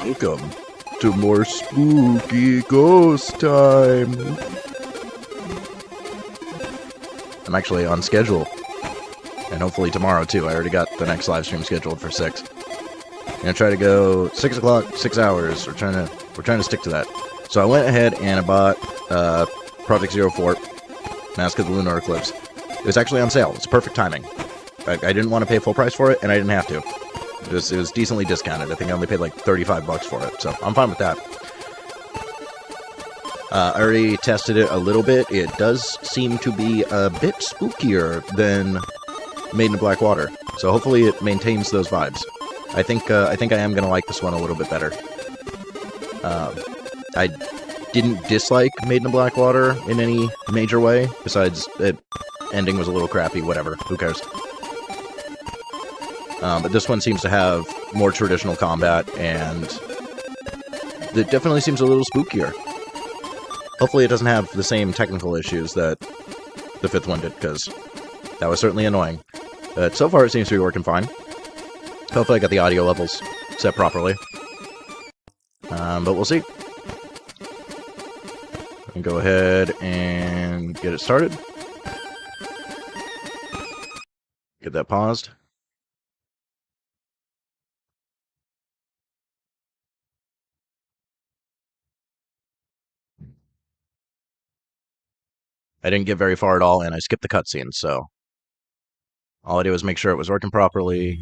Welcome to more spooky ghost time. I'm actually on schedule. And hopefully tomorrow too. I already got the next live stream scheduled for 6. I'm gonna try to go 6 o'clock, 6 hours. We're trying to stick to that. So I went ahead and I bought Project 04, Mask of the Lunar Eclipse. It was actually on sale. It's perfect timing. I didn't want to pay full price for it, and I didn't have to. It was decently discounted. I think I only paid like 35 bucks for it, so I'm fine with that. I already tested it a little bit. It does seem to be a bit spookier than Made in Black Water, so hopefully it maintains those vibes. I think I am gonna like this one a little bit better. I didn't dislike Made in Black Water in any major way, besides it ending was a little crappy. Whatever, who cares? But this one seems to have more traditional combat, and it definitely seems a little spookier. Hopefully it doesn't have the same technical issues that the 5th one did, because that was certainly annoying. But so far it seems to be working fine. Hopefully I got the audio levels set properly. But we'll see. And go ahead and get it started. Get that paused. I didn't get very far at all, and I skipped the cutscenes, so all I did was make sure it was working properly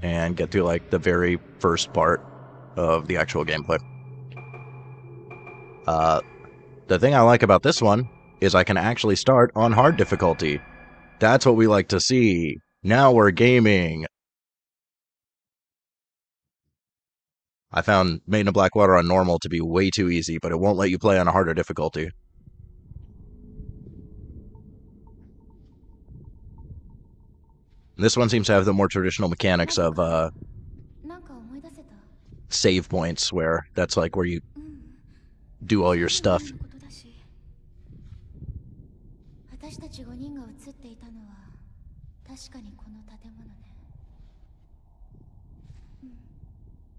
and get through, like, the very first part of the actual gameplay. The thing I like about this one is I can actually start on hard difficulty. That's what we like to see. Now we're gaming. I found Made in Black Water on normal to be way too easy, but it won't let you play on a harder difficulty. This one seems to have the more traditional mechanics of save points, where that's like where you do all your stuff.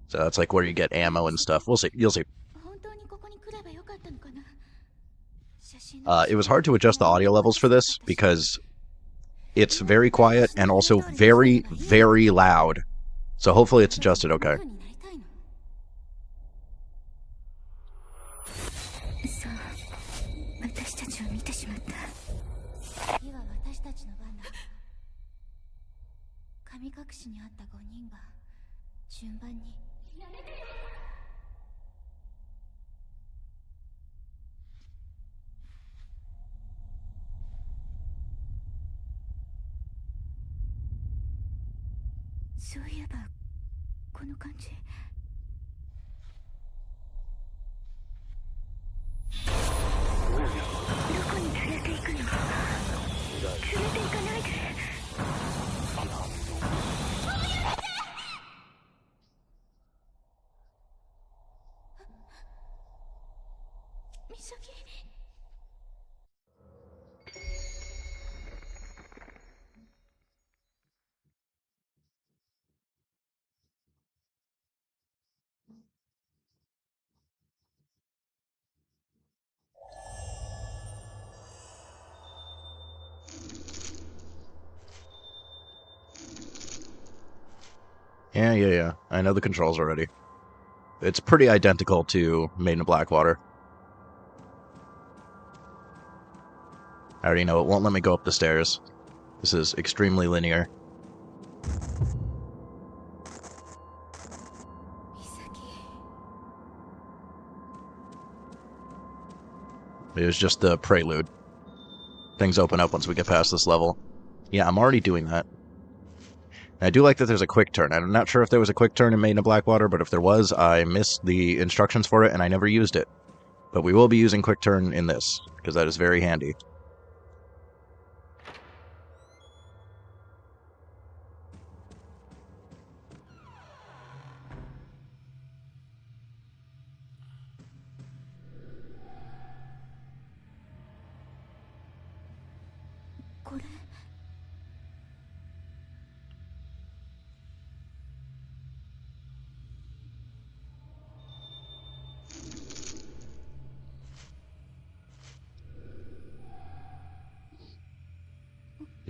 So that's like where you get ammo and stuff. We'll see. You'll see. It was hard to adjust the audio levels for this because it's very quiet and also very, very loud. So hopefully it's adjusted okay. Yeah. I know the controls already. It's pretty identical to Made in Black Water. I already know it won't let me go up the stairs. This is extremely linear. It was just the prelude. Things open up once we get past this level. Yeah, I'm already doing that. I do like that there's a quick turn. I'm not sure if there was a quick turn in Made in Black Water, but if there was, I missed the instructions for it and I never used it. But we will be using quick turn in this, because that is very handy.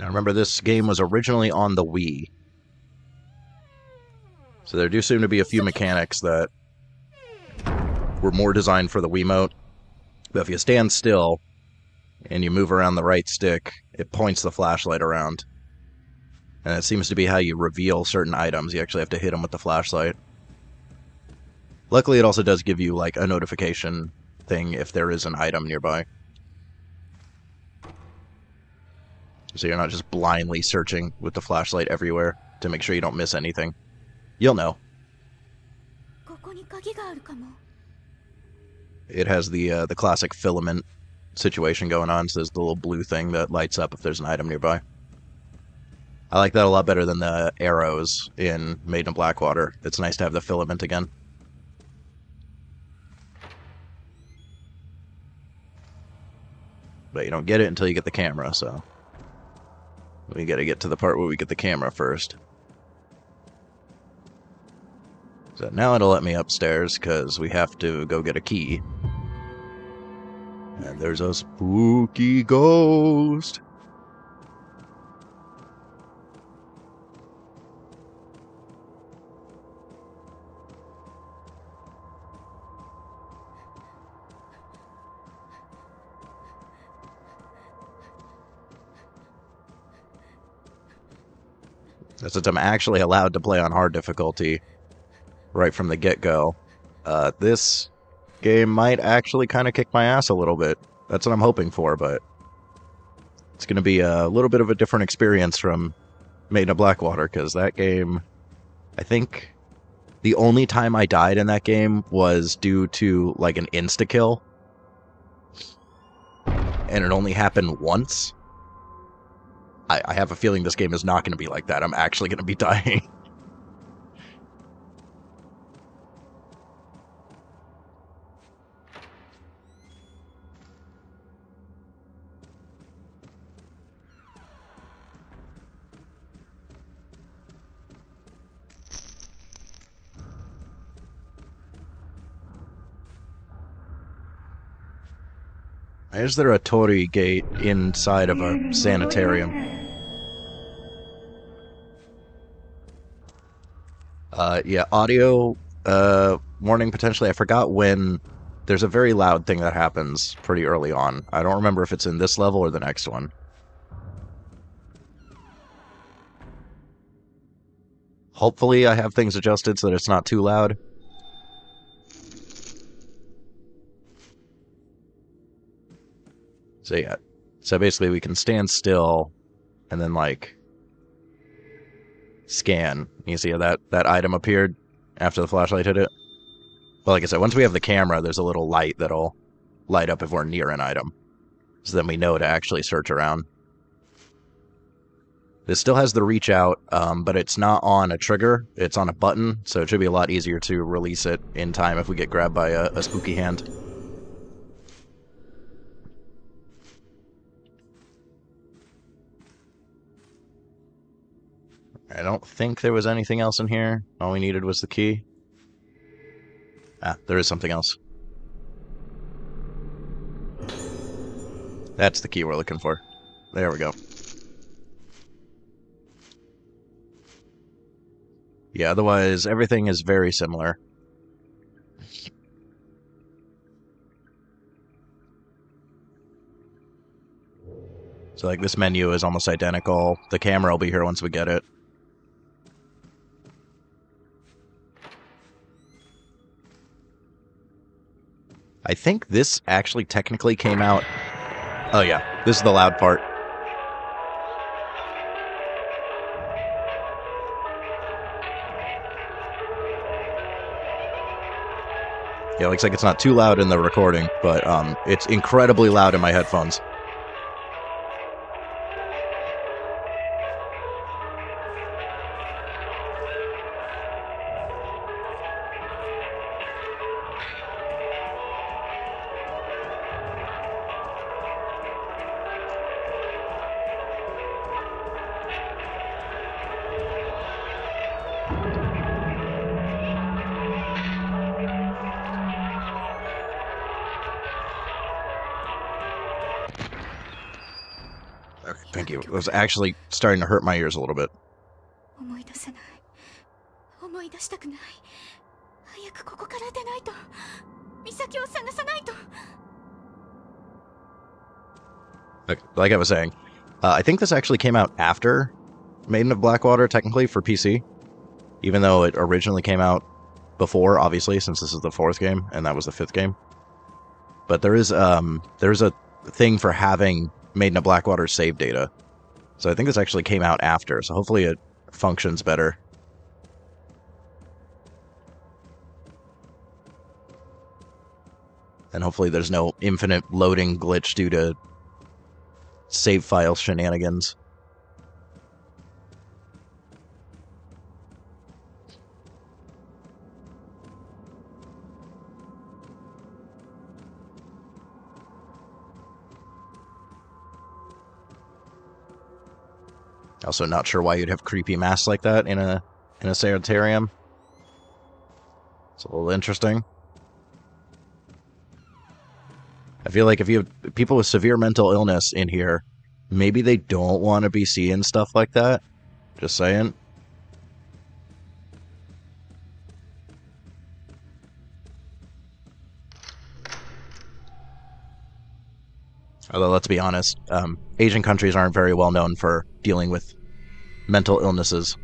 Now remember, this game was originally on the Wii. So there do seem to be a few mechanics that were more designed for the Wiimote. But if you stand still and you move around the right stick, it points the flashlight around. And it seems to be how you reveal certain items. You actually have to hit them with the flashlight. Luckily, it also does give you, like, a notification thing if there is an item nearby. So you're not just blindly searching with the flashlight everywhere to make sure you don't miss anything. You'll know. It has the classic filament situation going on, so there's the little blue thing that lights up if there's an item nearby. I like that a lot better than the arrows in Made in Blackwater. It's nice to have the filament again. But you don't get it until you get the camera, so we gotta get to the part where we get the camera first. So now it'll let me upstairs, because we have to go get a key. And there's a spooky ghost! Since I'm actually allowed to play on hard difficulty right from the get-go, this game might actually kind of kick my ass a little bit. That's what I'm hoping for, but it's going to be a little bit of a different experience from Made in Blackwater, because that game, I think the only time I died in that game was due to, like, an insta-kill, and it only happened once. I have a feeling this game is not going to be like that. I'm actually going to be dying. Is there a Torii gate inside of a sanitarium? Yeah, audio warning potentially. I forgot when. There's a very loud thing that happens pretty early on. I don't remember if it's in this level or the next one. Hopefully I have things adjusted so that it's not too loud. So yeah, so basically we can stand still and then, like, scan. You see how that item appeared after the flashlight hit it? Well, like I said, once we have the camera, there's a little light that'll light up if we're near an item. So then we know to actually search around. This still has the reach out, but it's not on a trigger. It's on a button, so it should be a lot easier to release it in time if we get grabbed by a spooky hand. I don't think there was anything else in here. All we needed was the key. Ah, there is something else. That's the key we're looking for. There we go. Yeah, otherwise everything is very similar. So, like, this menu is almost identical. The camera will be here once we get it. I think this actually technically came out... Oh yeah, this is the loud part. Yeah, it looks like it's not too loud in the recording, but it's incredibly loud in my headphones. Okay, thank you. It was actually starting to hurt my ears a little bit. Like I was saying, I think this actually came out after Maiden of Blackwater, technically, for PC. Even though it originally came out before, obviously, since this is the 4th game, and that was the 5th game. But there's a thing for having Maiden of Blackwater save data. So I think this actually came out after, so hopefully it functions better. And hopefully there's no infinite loading glitch due to save file shenanigans. Also not sure why you'd have creepy masks like that in a sanitarium. It's a little interesting. I feel like if you have people with severe mental illness in here, maybe they don't want to be seeing stuff like that. Just saying. Although, let's be honest, Asian countries aren't very well known for dealing with mental illnesses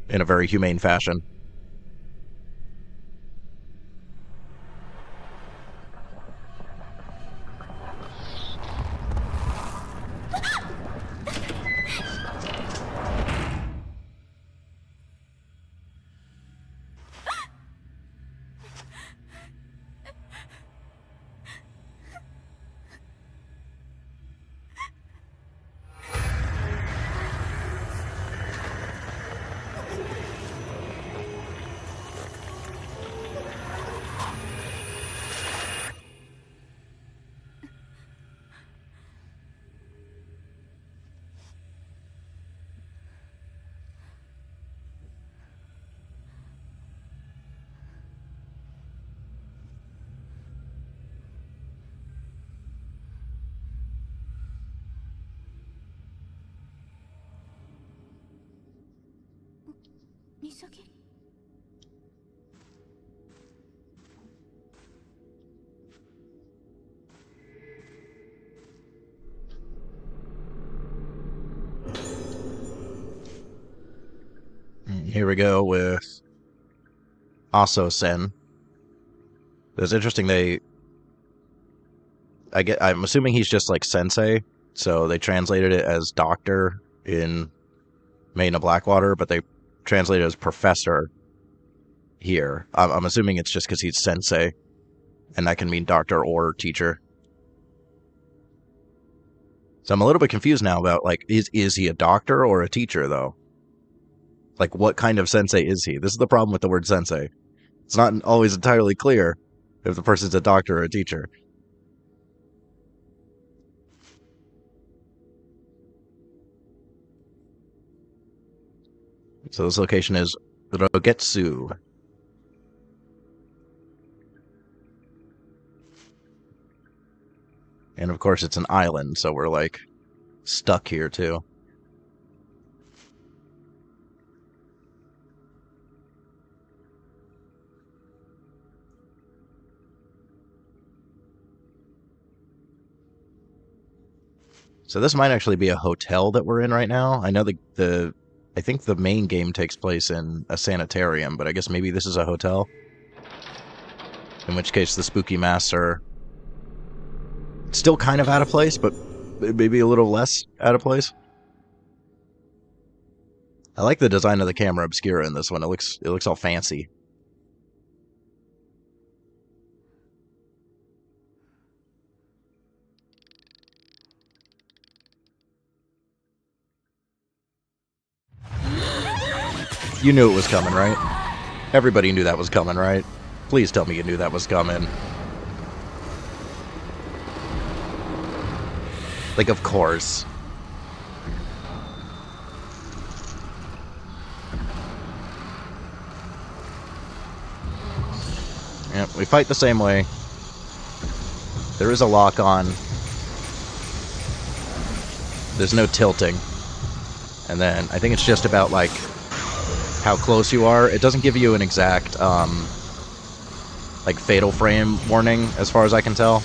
in a very humane fashion. Here we go with Aso-sen. It's interesting I'm assuming he's just like sensei, so they translated it as doctor in Maiden of Blackwater, but they translated it as professor here. I'm assuming it's just because he's sensei, and that can mean doctor or teacher. So I'm a little bit confused now about, like, is he a doctor or a teacher, though? Like, what kind of sensei is he? This is the problem with the word sensei. It's not always entirely clear if the person's a doctor or a teacher. So this location is Rogetsu. And of course it's an island, so we're like stuck here too. So this might actually be a hotel that we're in right now. I know I think the main game takes place in a sanitarium, but I guess maybe this is a hotel. In which case the spooky masks are still kind of out of place, but maybe a little less out of place. I like the design of the camera obscura in this one. It looks all fancy. You knew it was coming, right? Everybody knew that was coming, right? Please tell me you knew that was coming. Like, of course. Yep, we fight the same way. There is a lock on. There's no tilting. And then I think it's just about, like, how close you are. It doesn't give you an exact, like, fatal frame warning, as far as I can tell.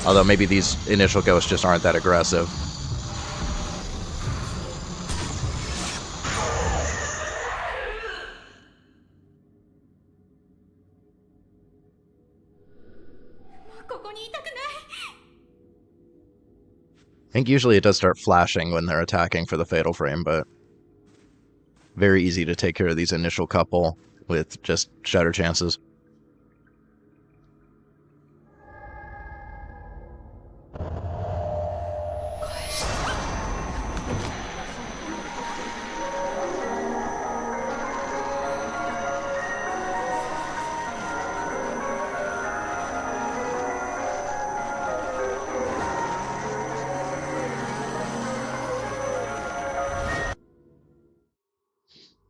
Although maybe these initial ghosts just aren't that aggressive. I think usually it does start flashing when they're attacking for the fatal frame, but very easy to take care of these initial couple with just shatter chances.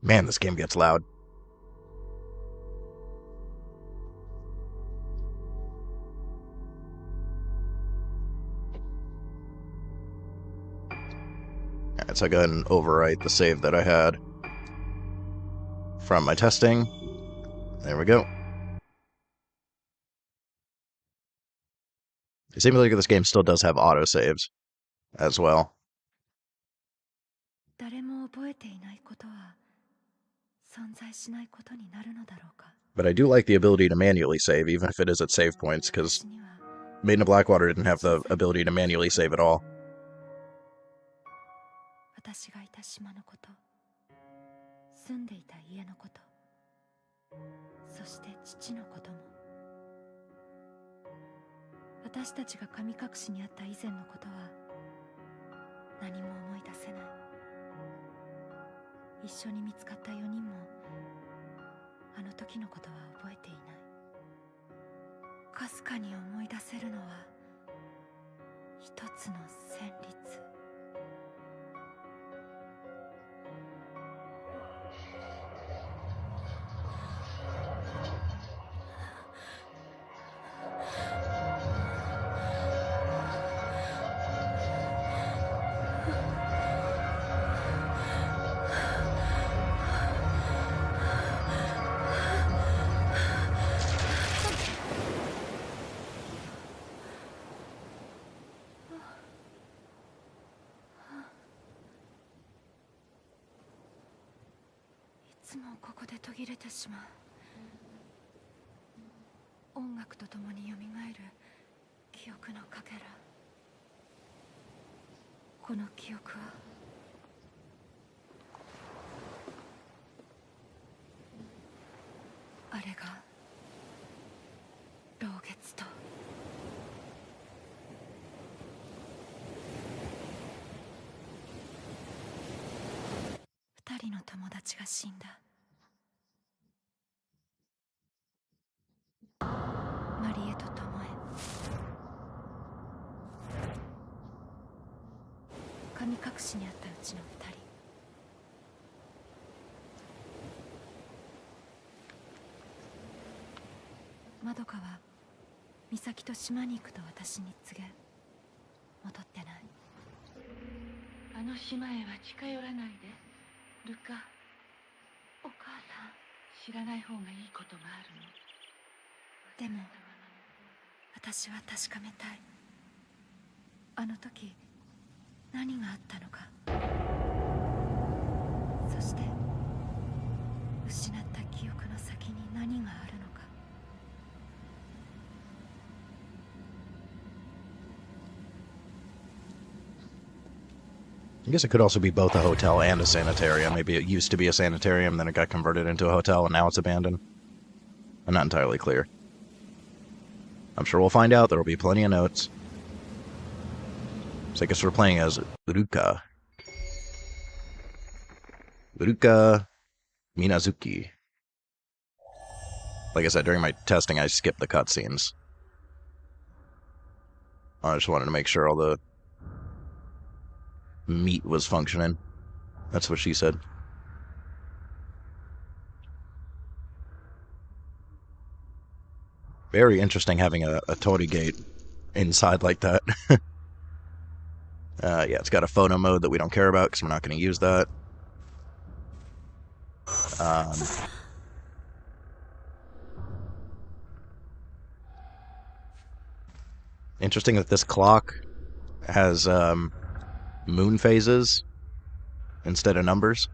Man, this game gets loud. Alright, so I go ahead and overwrite the save that I had from my testing. There we go. It seems like this game still does have autosaves as well. But I do like the ability to manually save, even if it is at save points, because Maiden of Blackwater didn't have the ability to manually save at all. I guess it could also be both a hotel and a sanitarium. Maybe it used to be a sanitarium, then it got converted into a hotel, and now it's abandoned. I'm not entirely clear. I'm sure we'll find out. There will be plenty of notes. So I guess we're playing as Ruka. Ruka Minazuki. Like I said, during my testing, I skipped the cutscenes. I just wanted to make sure all the meat was functioning. That's what she said. Very interesting having a torii gate inside like that. Yeah, it's got a photo mode that we don't care about because we're not going to use that. Interesting that this clock has moon phases instead of numbers.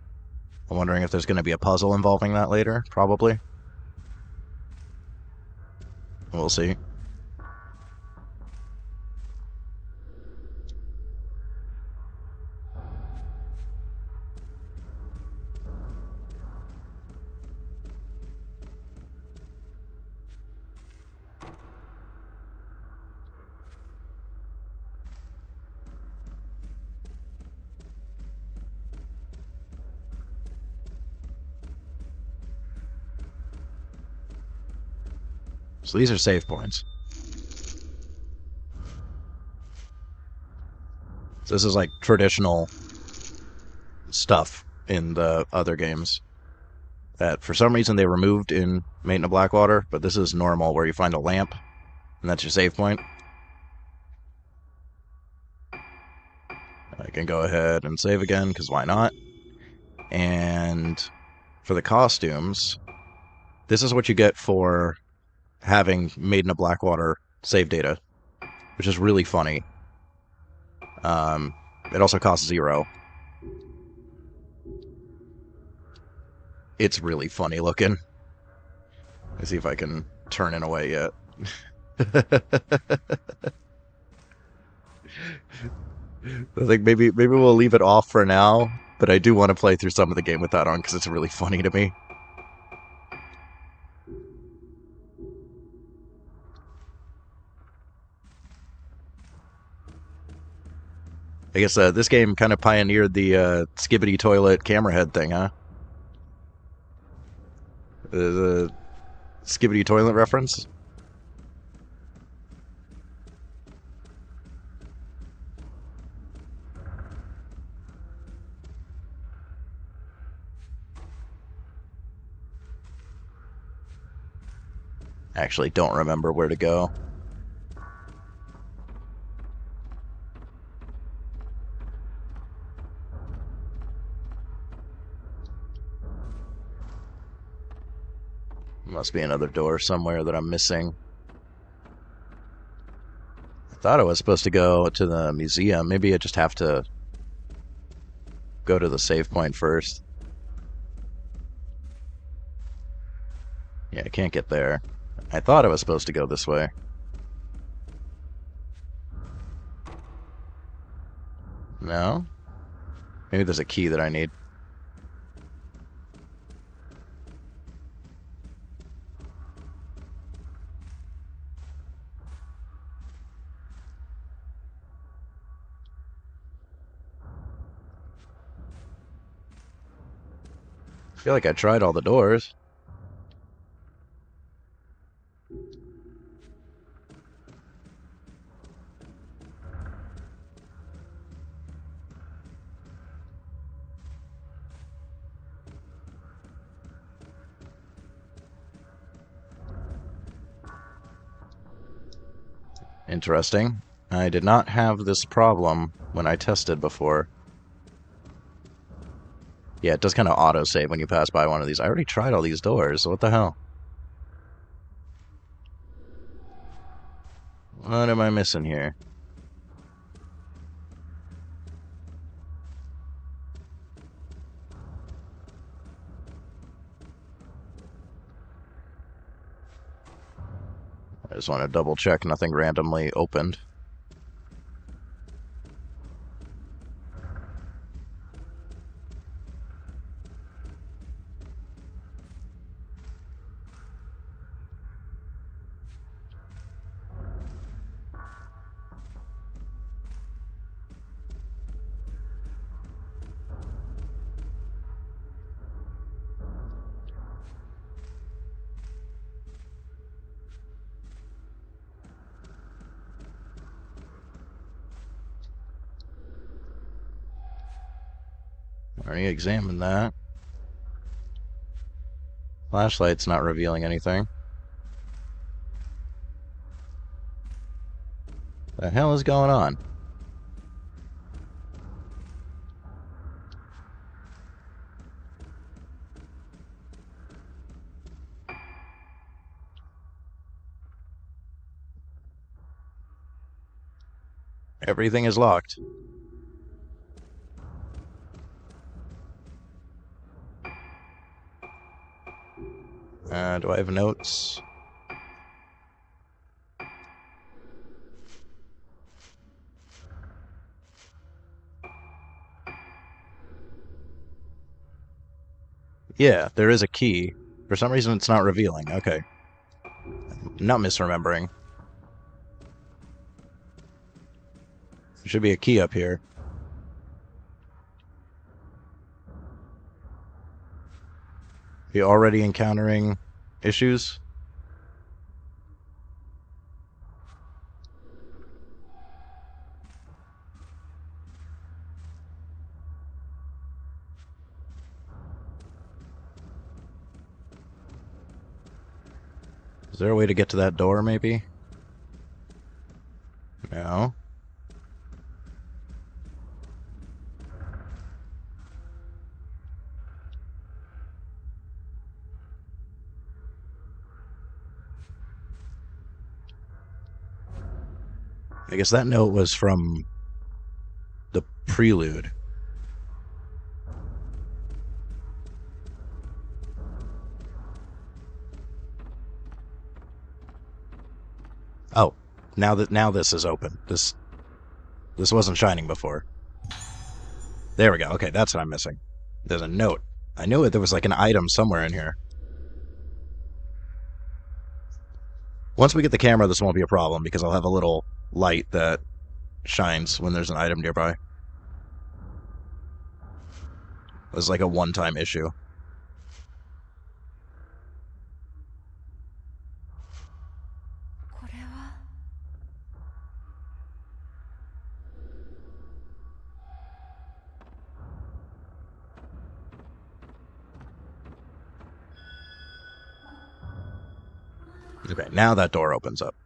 I'm wondering if there's going to be a puzzle involving that later. Probably. We'll see. So these are save points. So this is like traditional stuff in the other games that for some reason they removed in Maiden of Blackwater, but this is normal where you find a lamp and that's your save point. I can go ahead and save again because why not? And for the costumes, this is what you get for having Maiden of Blackwater save data, which is really funny. It also costs 0. It's really funny looking. Let's see if I can turn it away yet. I think maybe we'll leave it off for now, but I do want to play through some of the game with that on because it's really funny to me. I guess this game kind of pioneered the skibbity toilet camera head thing, huh? The skibbity toilet reference? Actually, don't remember where to go. Must be another door somewhere that I'm missing. I thought I was supposed to go to the museum. Maybe I just have to go to the save point first. Yeah, I can't get there. I thought I was supposed to go this way. No? Maybe there's a key that I need. I feel like I tried all the doors. Interesting. I did not have this problem when I tested before. Yeah, it does kind of auto-save when you pass by one of these. I already tried all these doors, so what the hell? What am I missing here? I just want to double check nothing randomly opened. Already examined that. Flashlight's not revealing anything. The hell is going on? Everything is locked. Do I have notes? Yeah, there is a key. For some reason, it's not revealing. Okay. Not misremembering. There should be a key up here. You already encountering issues? Is there a way to get to that door, maybe? No. I guess that note was from the prelude. Oh, now this is open. This wasn't shining before. There we go. Okay, that's what I'm missing. There's a note. I knew it. There was like an item somewhere in here. Once we get the camera, this won't be a problem because I'll have a little light that shines when there's an item nearby. It's like a one-time issue. Okay, now that door opens up.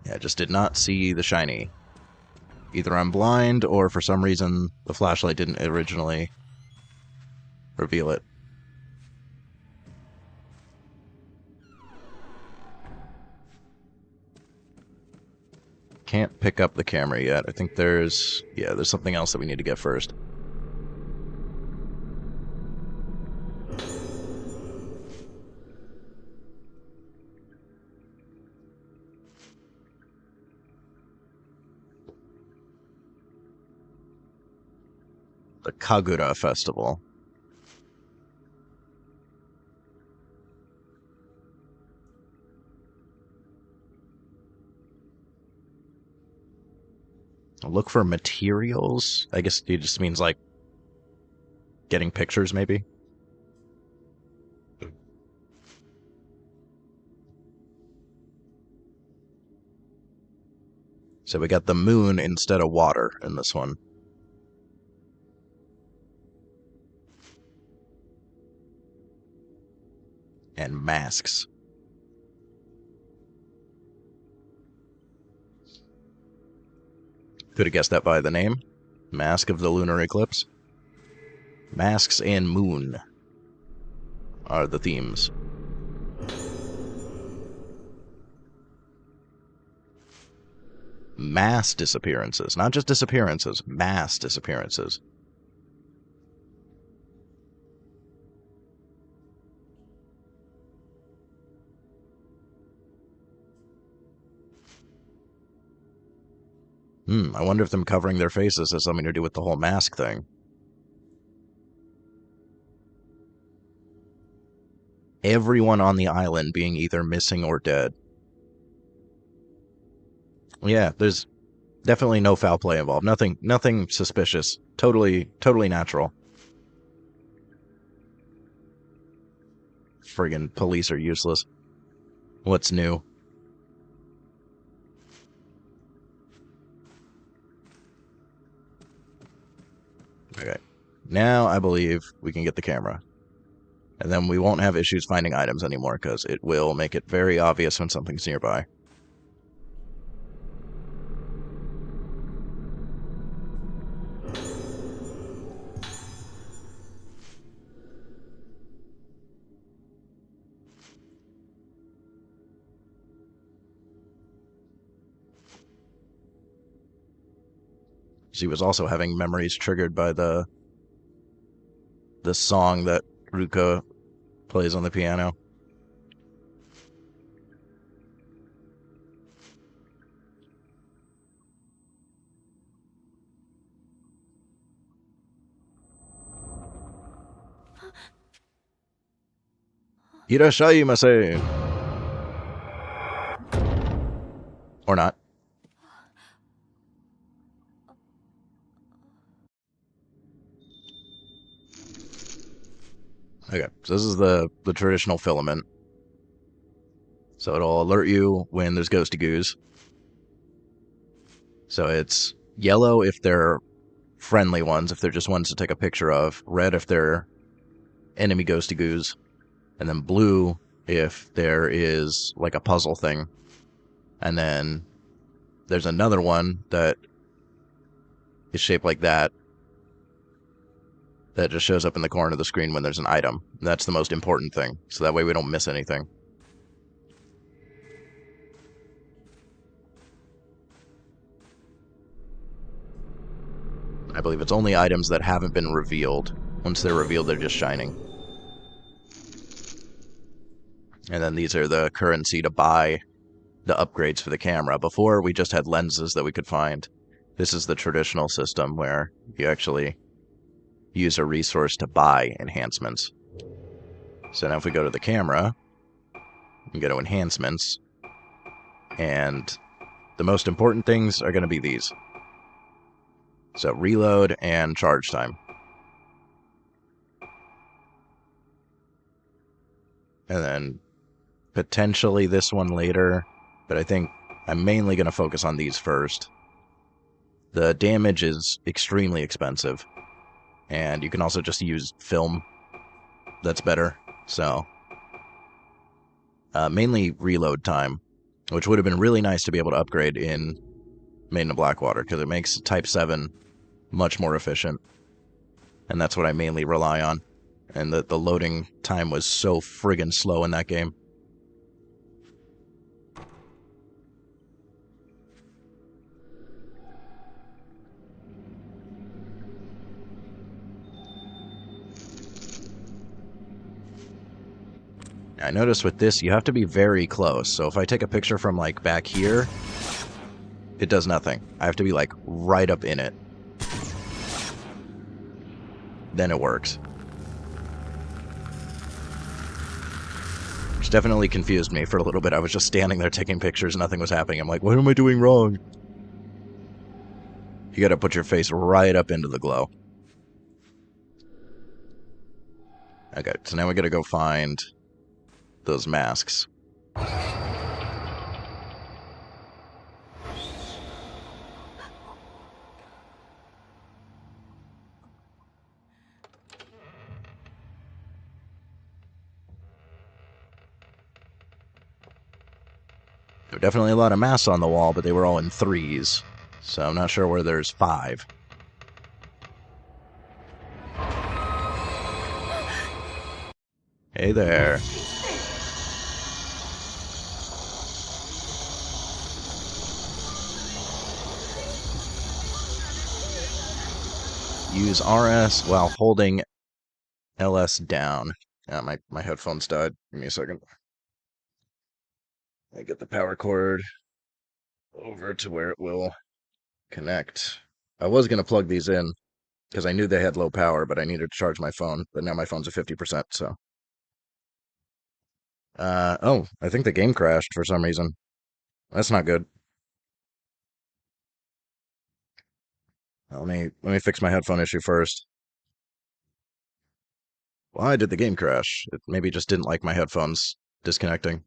Yeah, I just did not see the shiny. Either I'm blind, or for some reason the flashlight didn't originally reveal it. Can't pick up the camera yet. I think there's something else that we need to get first. The Kagura Festival. Look for materials? I guess it just means, like, getting pictures, maybe? So we got the moon instead of water in this one. And masks. Could have guessed that by the name. Mask of the Lunar Eclipse. Masks and moon are the themes. Mass disappearances. Not just disappearances, mass disappearances. I wonder if them covering their faces has something to do with the whole mask thing. Everyone on the island being either missing or dead. Yeah, there's definitely no foul play involved. Nothing suspicious. Totally natural. Friggin' police are useless. What's new? Okay. Now I believe we can get the camera. And then we won't have issues finding items anymore, because it will make it very obvious when something's nearby. She was also having memories triggered by the song that Ruka plays on the piano. Irashaimase! Or not. Okay, so this is the traditional filament. So it'll alert you when there's ghosty goos. So it's yellow if they're friendly ones, if they're just ones to take a picture of. Red if they're enemy ghosty goos. And then blue if there is like a puzzle thing. And then there's another one that is shaped like that just shows up in the corner of the screen when there's an item. That's the most important thing, so that way we don't miss anything. I believe it's only items that haven't been revealed. Once they're revealed, they're just shining. And then these are the currency to buy the upgrades for the camera. Before, we just had lenses that we could find. This is the traditional system where you actually use a resource to buy enhancements. So now if we go to the camera, and go to enhancements, and the most important things are going to be these. So reload and charge time. And then potentially this one later, but I think I'm mainly going to focus on these first. The damage is extremely expensive, and you can also just use film. That's better. So mainly reload time, which would have been really nice to be able to upgrade in Maiden of Blackwater, because it makes Type 7 much more efficient. And that's what I mainly rely on. And the loading time was so friggin' slow in that game. I noticed with this, you have to be very close. So if I take a picture from, like, back here, it does nothing. I have to be, like, right up in it. Then it works. Which definitely confused me for a little bit. I was just standing there taking pictures, nothing was happening. I'm like, what am I doing wrong? You gotta put your face right up into the glow. Okay, so now we gotta go find those masks. There were definitely a lot of masks on the wall, but they were all in 3s. So I'm not sure where there's 5. Hey there. Use RS while holding LS down. My headphones died. Give me a second. I get the power cord over to where it will connect. I was going to plug these in because I knew they had low power, but I needed to charge my phone. But now my phone's at 50%, so. Oh, I think the game crashed for some reason. That's not good. Let me fix my headphone issue first. Why did the game crash? It maybe just didn't like my headphones disconnecting.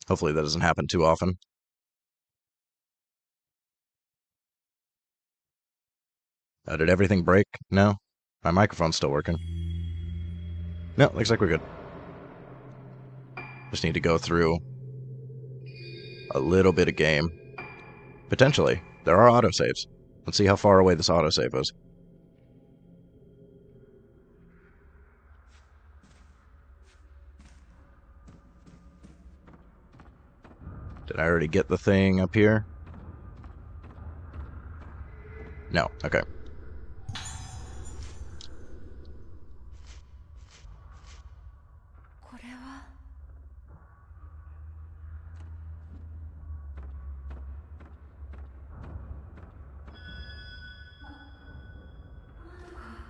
Hopefully that doesn't happen too often. Did everything break? No? My microphone's still working. No, looks like we're good. Just need to go through a little bit of game. Potentially. There are autosaves. Let's see how far away this autosave is. Did I already get the thing up here? No. Okay.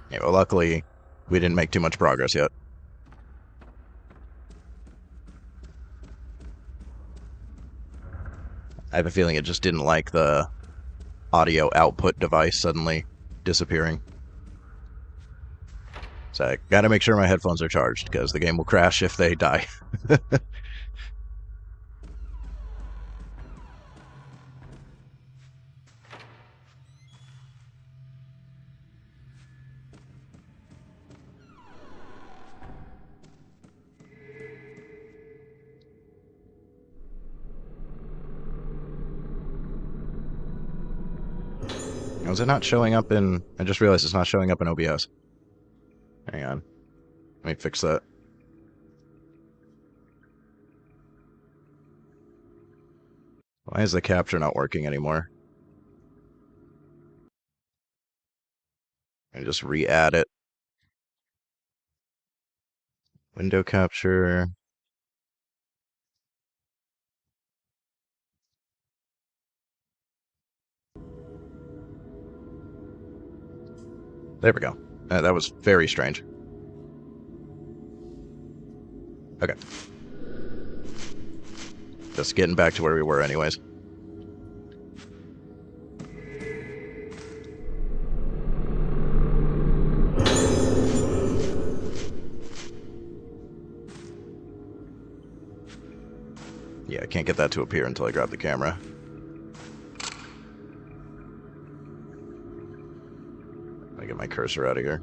Yeah, well, luckily, we didn't make too much progress yet. I have a feeling it just didn't like the audio output device suddenly disappearing. So I gotta make sure my headphones are charged, because the game will crash if they die. Was it not showing up in... I just realized it's not showing up in OBS. Hang on. Let me fix that. Why is the capture not working anymore? I just re-add it. Window capture. There we go. That was very strange. Okay. Just getting back to where we were anyways. Yeah, I can't get that to appear until I grab the camera. Let me get my cursor out of here.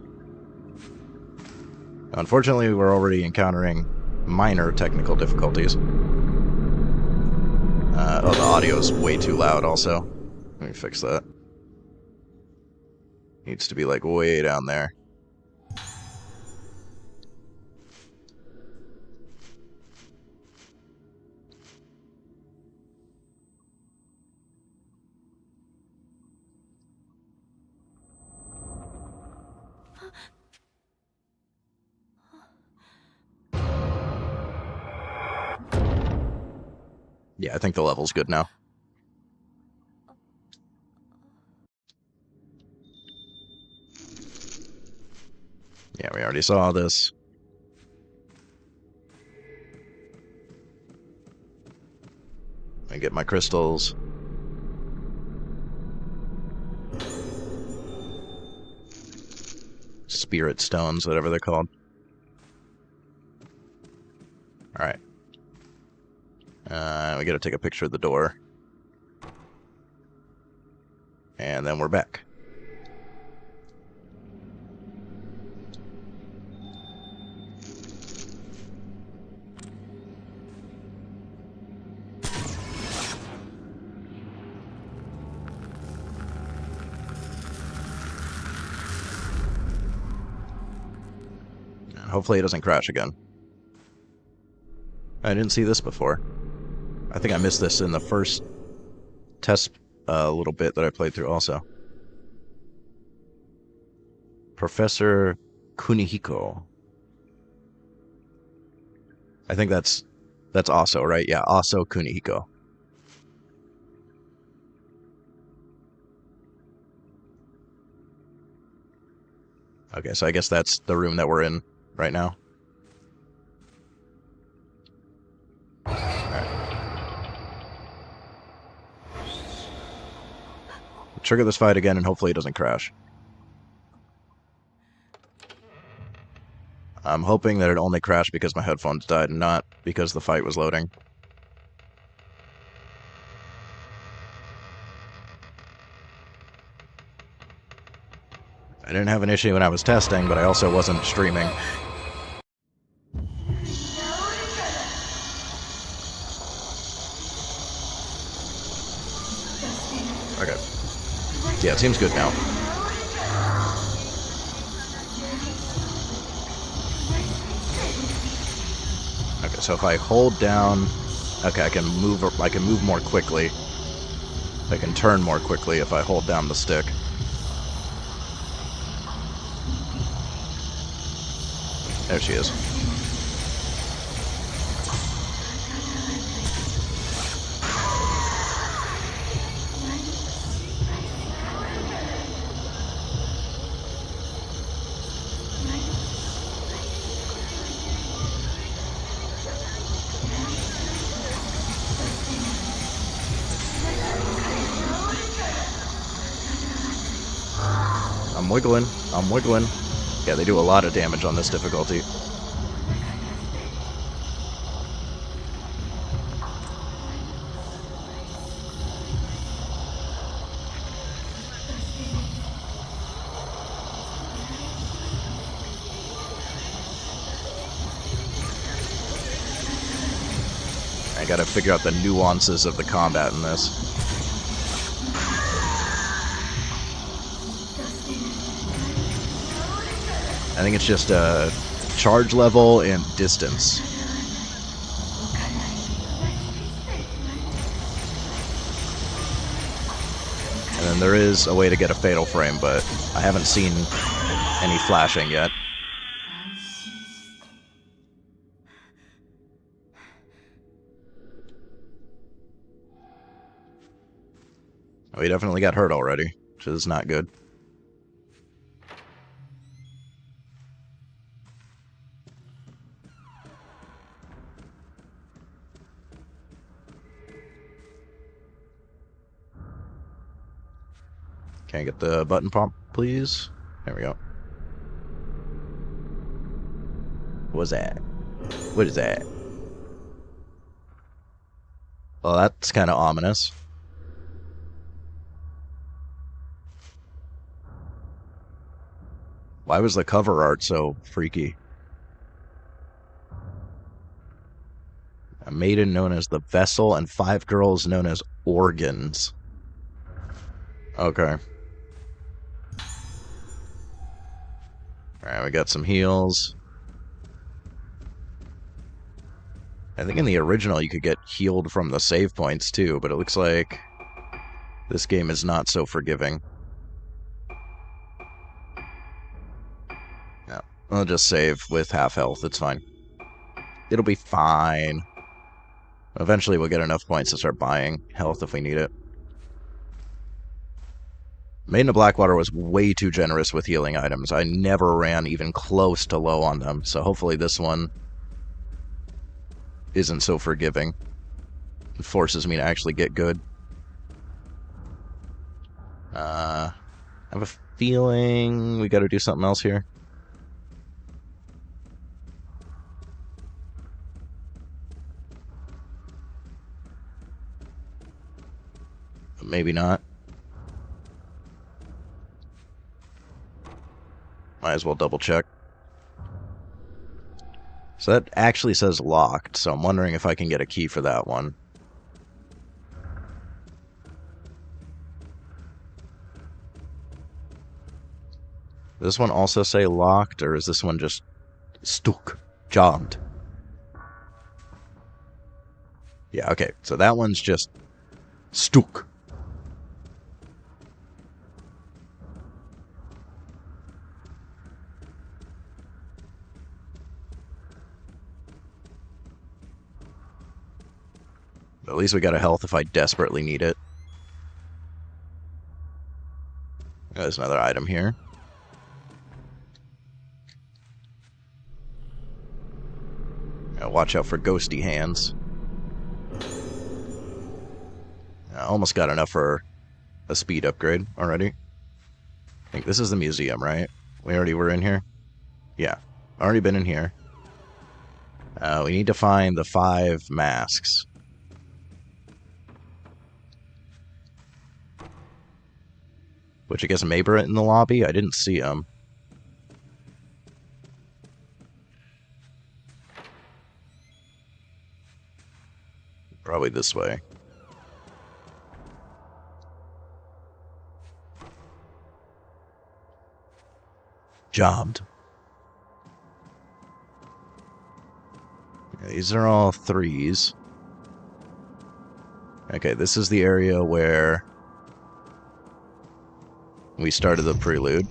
Unfortunately, we're already encountering minor technical difficulties. Oh, the audio is way too loud also. Let me fix that. Needs to be like way down there. Yeah, I think the level's good now. Yeah, we already saw this. I get my crystals. Spirit stones, whatever they're called. Alright. We gotta take a picture of the door. And then we're back. Hopefully it doesn't crash again. I didn't see this before. I think I missed this in the first test little bit that I played through also. Professor Kunihiko. I think that's Aso, right? Yeah, Aso Kunihiko. Okay, so I guess that's the room that we're in right now. Trigger this fight again and hopefully it doesn't crash. I'm hoping that it only crashed because my headphones died and not because the fight was loading. didn't have an issue when I was testing, but I also wasn't streaming. Okay. Yeah, it seems good now. Okay, so if I hold down... Okay, I can move more quickly. I can turn more quickly if I hold down the stick. There she is. I'm wiggling. I'm wiggling. Yeah, they do a lot of damage on this difficulty. I gotta figure out the nuances of the combat in this. I think it's just charge level and distance. And then there is a way to get a fatal frame, but I haven't seen any flashing yet. Oh, he definitely got hurt already, which is not good. Can I get the button pump, please? There we go. What's that? What is that? Well, that's kind of ominous. Why was the cover art so freaky? A maiden known as the Vessel and 5 girls known as Organs. Okay. Alright, we got some heals. I think in the original you could get healed from the save points too, but it looks like this game is not so forgiving. No, I'll just save with half health, it's fine. It'll be fine. Eventually we'll get enough points to start buying health if we need it. Maiden of Blackwater was way too generous with healing items. I never ran even close to low on them, so hopefully this one isn't so forgiving. It forces me to actually get good. I have a feeling we gotta do something else here. But maybe not. Might as well double check. So that actually says locked, so I'm wondering if I can get a key for that one. Does this one also say locked, or is this one just stuck? Jammed? Yeah, okay, so that one's just stuck. At least we got a health if I desperately need it. There's another item here. Gotta watch out for ghosty hands. I almost got enough for a speed upgrade already. I think this is the museum, right? We already were in here? Yeah, already been in here. We need to find the 5 masks. Which I guess maybe in the lobby? I didn't see him. Probably this way. Jobbed. These are all 3s. Okay, this is the area where we started the prelude.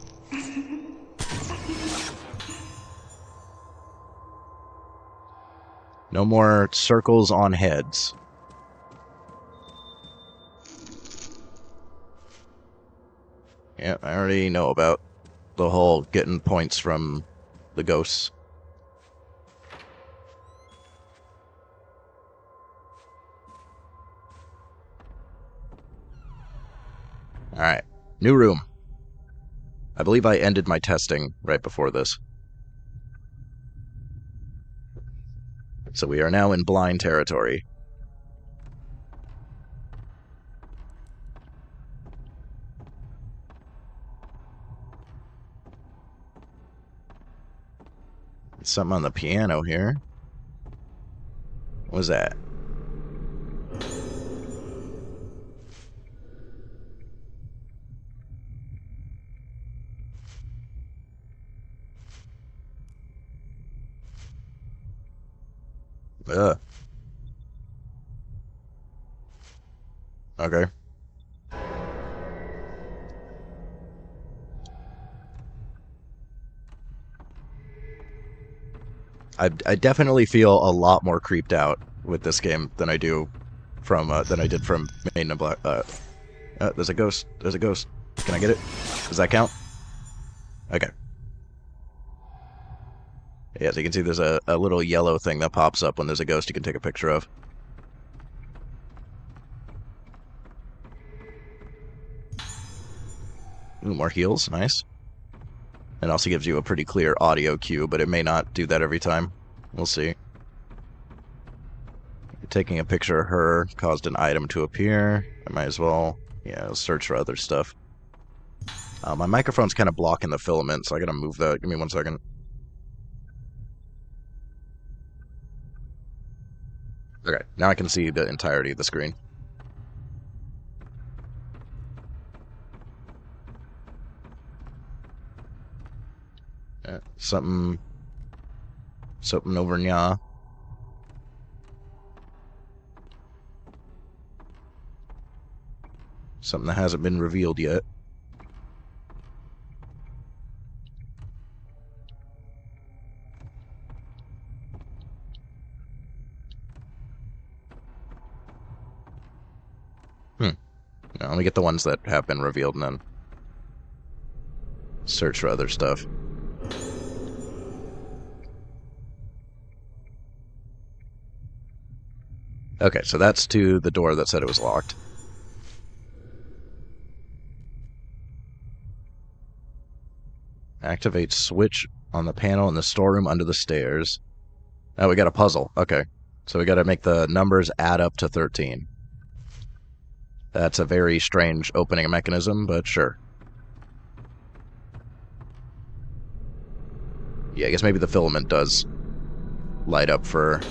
No more circles on heads. Yeah, I already know about the whole getting points from the ghosts. Alright, new room. I believe I ended my testing right before this. So we are now in blind territory. Something on the piano here. What was that? Ugh. Okay. I definitely feel a lot more creeped out with this game than I do from than I did from Maiden in Black. There's a ghost. There's a ghost. Can I get it? Does that count? Okay. Yeah, so you can see there's a little yellow thing that pops up when there's a ghost you can take a picture of. Ooh, more heals. Nice. It also gives you a pretty clear audio cue, but it may not do that every time. We'll see. Taking a picture of her caused an item to appear. I might as well, search for other stuff. My microphone's kind of blocking the filament, so I gotta move that. Give me 1 second. Okay, now I can see the entirety of the screen. Something over nya. Something that hasn't been revealed yet. Now, let me get the ones that have been revealed and then search for other stuff. Okay, so that's to the door that said it was locked. Activate switch on the panel in the storeroom under the stairs. Oh, we got a puzzle. Okay. So we got to make the numbers add up to 13. That's a very strange opening mechanism, but sure. Yeah, I guess maybe the filament does light up for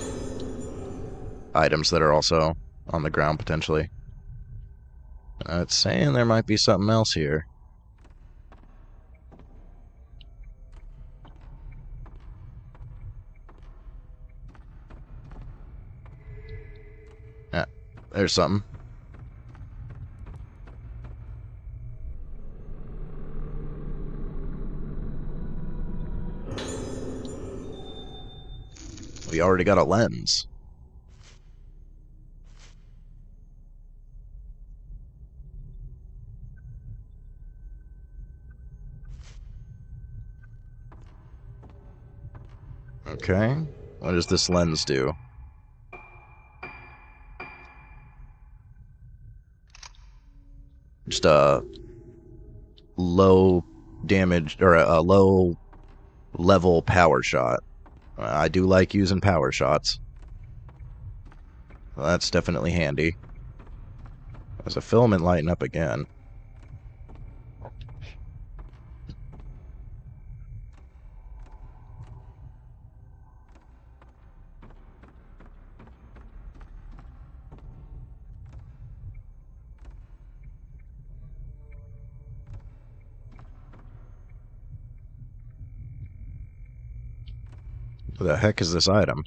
items that are also on the ground, potentially. It's saying there might be something else here. Yeah, there's something. We already got a lens. Okay. What does this lens do? Just a low damage, or a low level power shot. I do like using power shots. Well, that's definitely handy. There's a filament lighting up again. What the heck is this item?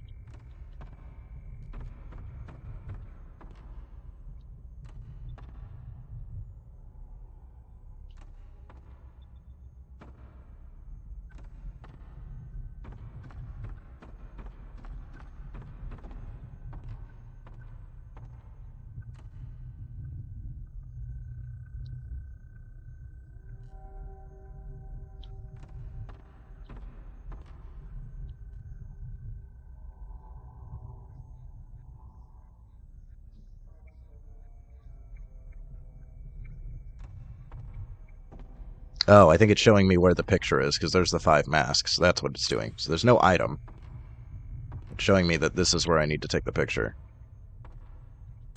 Oh, I think it's showing me where the picture is, because there's the 5 masks. That's what it's doing. So there's no item. It's showing me that this is where I need to take the picture.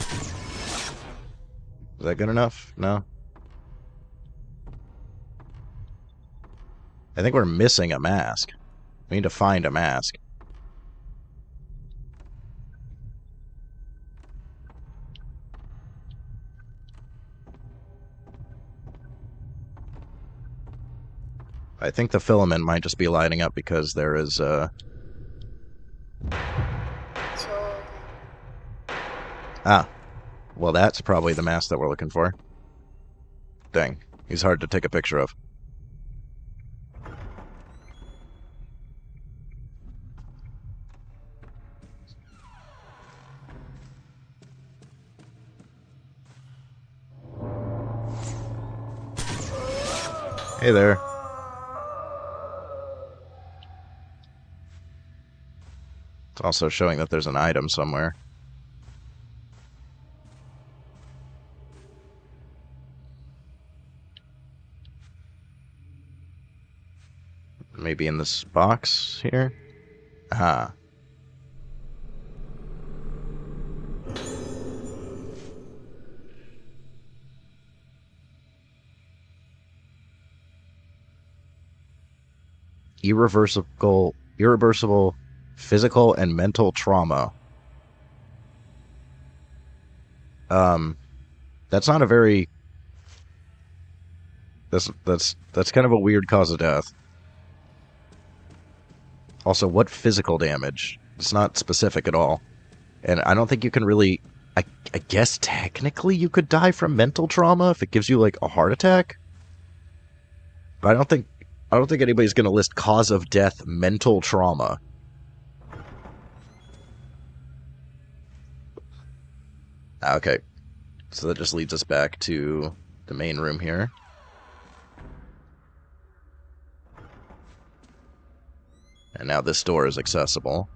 Is that good enough? No? I think we're missing a mask. We need to find a mask. I think the filament might just be lighting up because there is, Ah. Well, that's probably the mask that we're looking for. Dang. He's hard to take a picture of. Hey there. It's also showing that there's an item somewhere. Maybe in this box here? Ah. Irreversible physical and mental trauma. That's not a very... That's kind of a weird cause of death. Also, what physical damage? It's not specific at all. And I don't think you can really... I guess technically you could die from mental trauma if it gives you, like, a heart attack? But I don't think anybody's going to list cause of death mental trauma. Okay. So that just leads us back to the main room here. And now this door is accessible.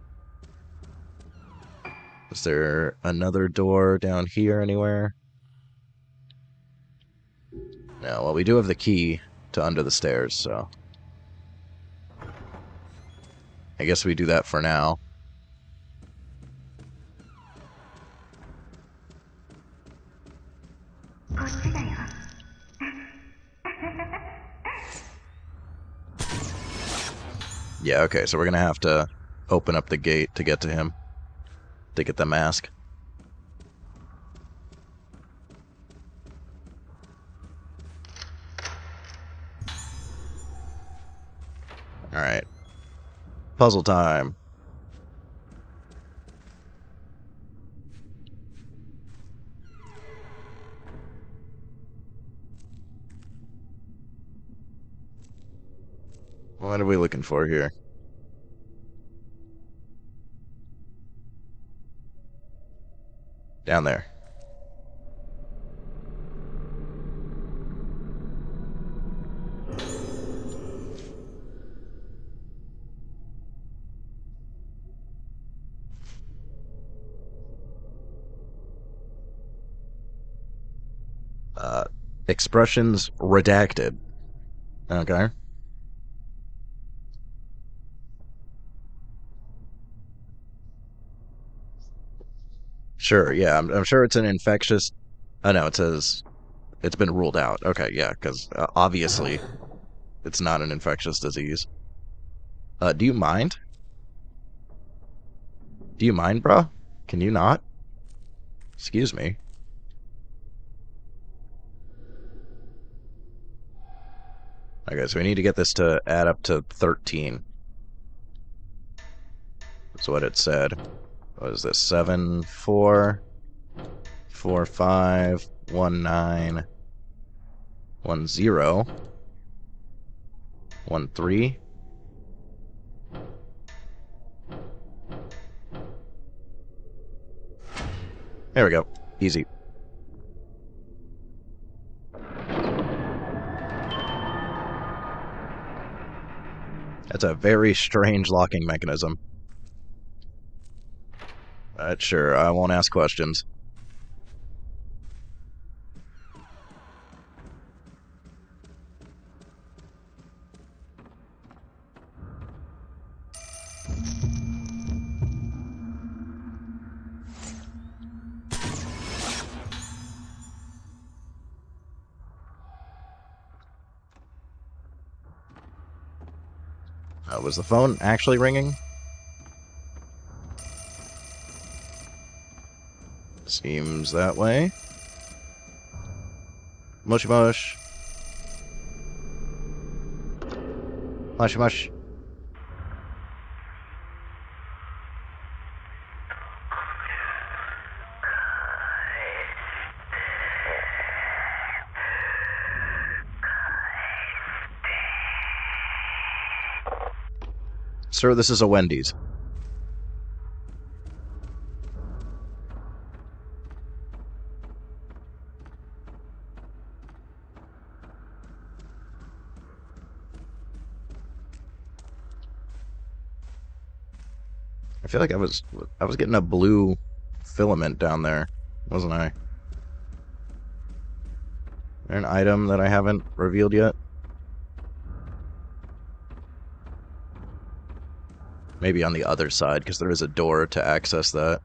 Is there another door down here anywhere? No, well, we do have the key to under the stairs, so... I guess we do that for now. Yeah, okay, so we're gonna have to open up the gate to get to him. To get the mask. Alright. Puzzle time. What are we looking for here? Down there. Expressions redacted. Okay. Sure, yeah, I'm sure it's an infectious... Oh, no, it says it's been ruled out. Okay, yeah, because obviously it's not an infectious disease. Do you mind? Do you mind, bruh? Can you not? Excuse me. Okay, so we need to get this to add up to 13. So what it said was this 7 4 4 5 1 9 1 0 1 3. There we go. Easy. That's a very strange locking mechanism. But sure, I won't ask questions. Was the phone actually ringing? Seems that way. Mushy mush. Mushy mush. Sir, this is a Wendy's. I feel like I was getting a blue filament down there, wasn't I? Is there an item that I haven't revealed yet? Maybe on the other side, because there is a door to access that.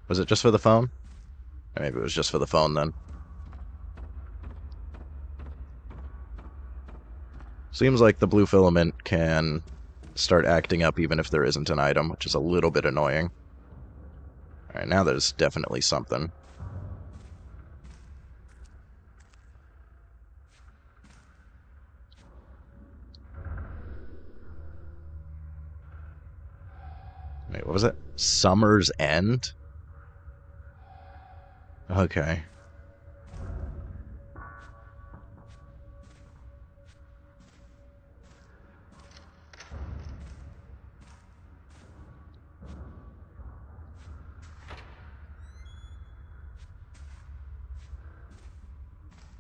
Was it just for the phone? Or maybe it was just for the phone then. Seems like the blue filament can start acting up even if there isn't an item, which is a little bit annoying. Alright, now there's definitely something. Wait, what was it? Summer's End? Okay.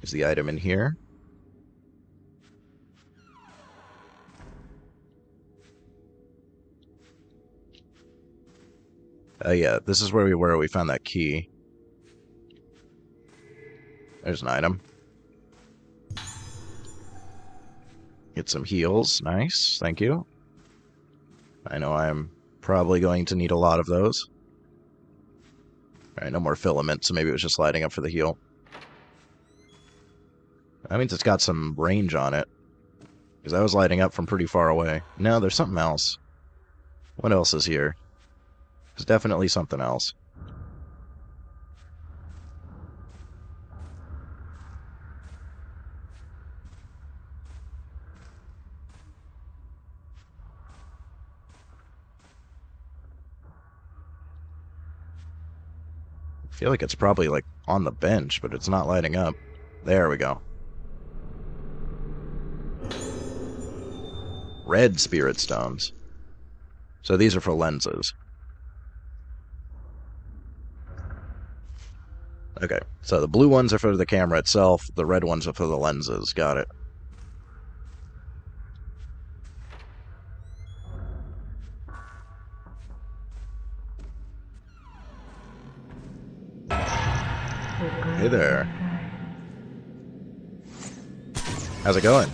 Is the item in here? Yeah, this is where we were. We found that key. There's an item. Get some heals. Nice. Thank you. I know I'm probably going to need a lot of those. Alright, no more filament, so maybe it was just lighting up for the heal. That means it's got some range on it. Because I was lighting up from pretty far away. No, there's something else. What else is here? There's definitely something else. I feel like it's probably like on the bench, but it's not lighting up. There we go. Red spirit stones. So these are for lenses. Okay, so the blue ones are for the camera itself, the red ones are for the lenses. Got it. Hey there. How's it going?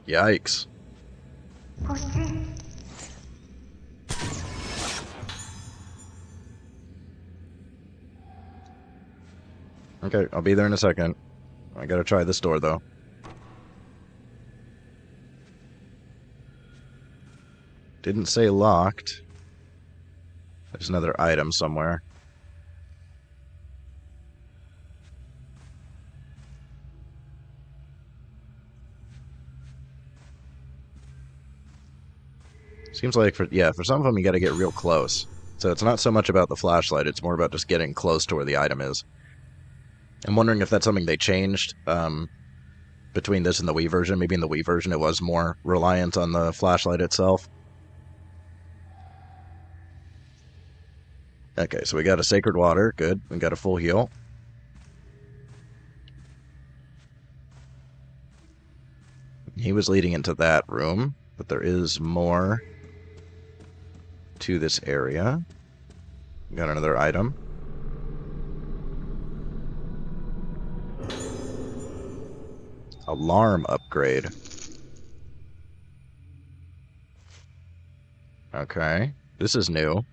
Yikes. Okay, I'll be there in a second. I gotta try this door, though. Didn't say locked. There's another item somewhere. Seems like, for some of them you gotta get real close. So it's not so much about the flashlight, it's more about just getting close to where the item is. I'm wondering if that's something they changed between this and the Wii version. Maybe in the Wii version it was more reliant on the flashlight itself. Okay, so we got a sacred water. Good. We got a full heal. He was leading into that room, but there is more to this area. We got another item. Alarm upgrade. Okay, this is new.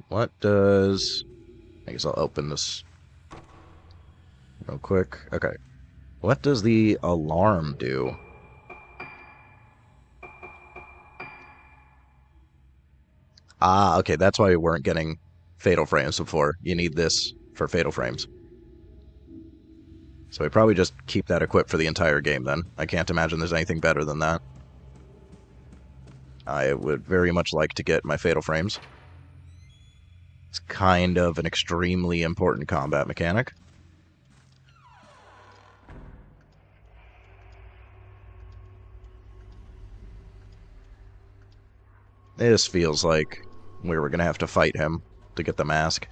What does... I guess I'll open this real quick. Okay. What does the alarm do? Ah, okay, that's why we weren't getting fatal frames before. You need this for fatal frames. So we probably just keep that equipped for the entire game then. I can't imagine there's anything better than that. I would very much like to get my fatal frames. It's kind of an extremely important combat mechanic. This feels like we were going to have to fight him to get the mask.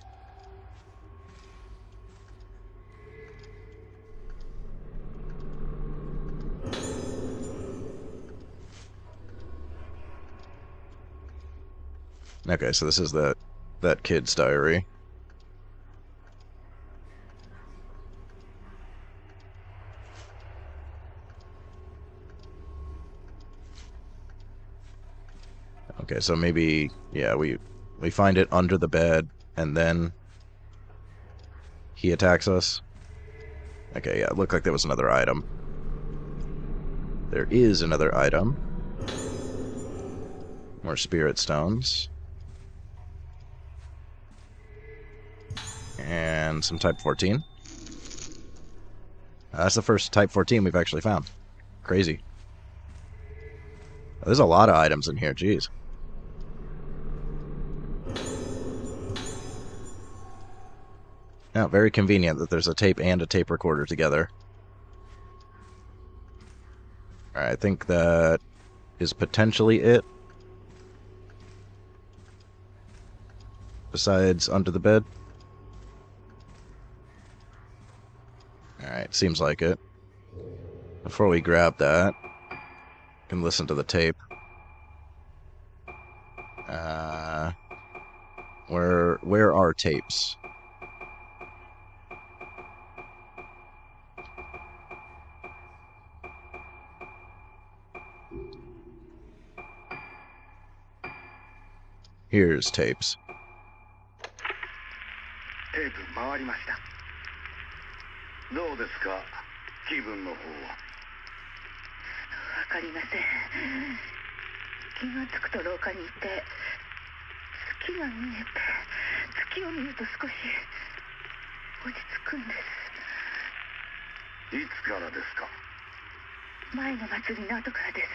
Okay, so this is that kid's diary. Okay, so maybe, yeah, we find it under the bed, and then he attacks us. Okay, yeah, it looked like there was another item. There is another item. More spirit stones. And some Type 14. That's the first Type 14 we've actually found. Crazy. There's a lot of items in here, jeez. Now, very convenient that there's a tape and a tape recorder together. Alright, I think that is potentially it. Besides under the bed. Alright, seems like it. Before we grab that, we can listen to the tape. Where are tapes? Here's tapes. テープ回りました。どうですか、気分の方は。わかりません。気がつくと廊下にいて、月が見えて、月を見ると少し落ち着くんです。いつからですか。前の祭りの後からです。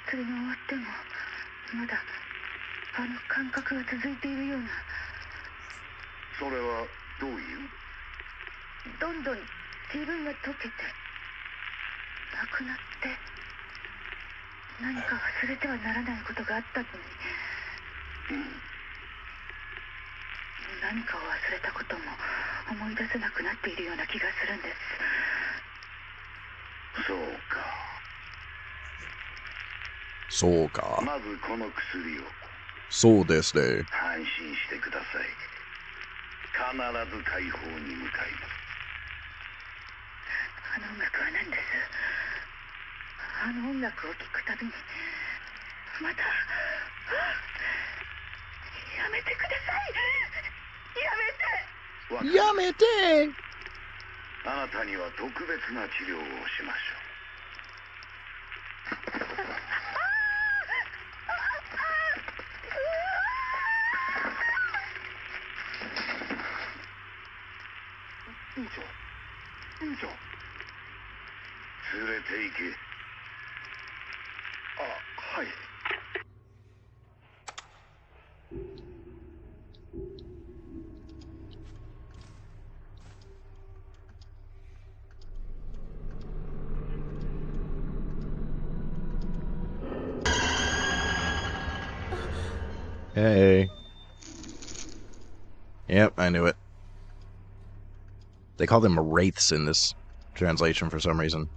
祭りが終わってもまだあの感覚が続いているような。それはどういう。どんどん自分が溶けてなくなって、何か忘れてはならないことがあったのに、何かを忘れたことも思い出せなくなっているような気がするんです。そうか。そうか。まずこの薬を。そうですね。安心してください。必ず解放に向かいます。あの音楽は何です？あの音楽を聴くたびにまたやめてください。やめて。やめて。あなたには特別な治療をしましょう。院長、院長、連れて行け。あ、はい。Hey. Yep, I knew it. They call them wraiths in this translation for some reason.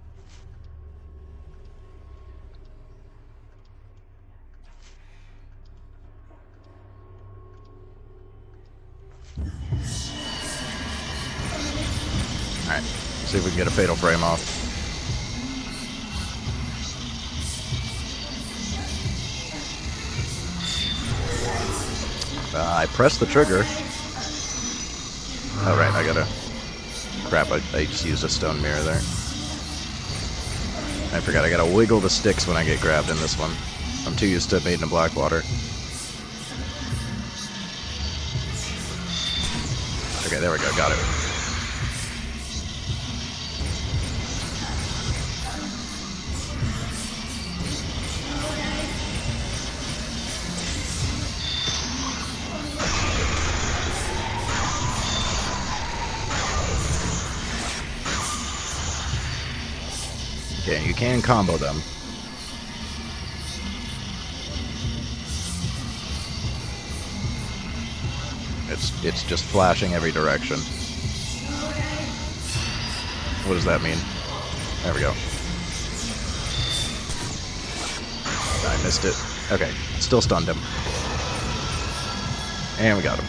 Alright, see if we can get a fatal frame off. I pressed the trigger. Oh, right, I gotta... Crap, I just used a stone mirror there. I forgot, I gotta wiggle the sticks when I get grabbed in this one. I'm too used to Maiden of Blackwater. Okay, there we go, got it. Okay, you can combo them. It's just flashing every direction. What does that mean? There we go. I missed it. Okay, still stunned him. And we got him.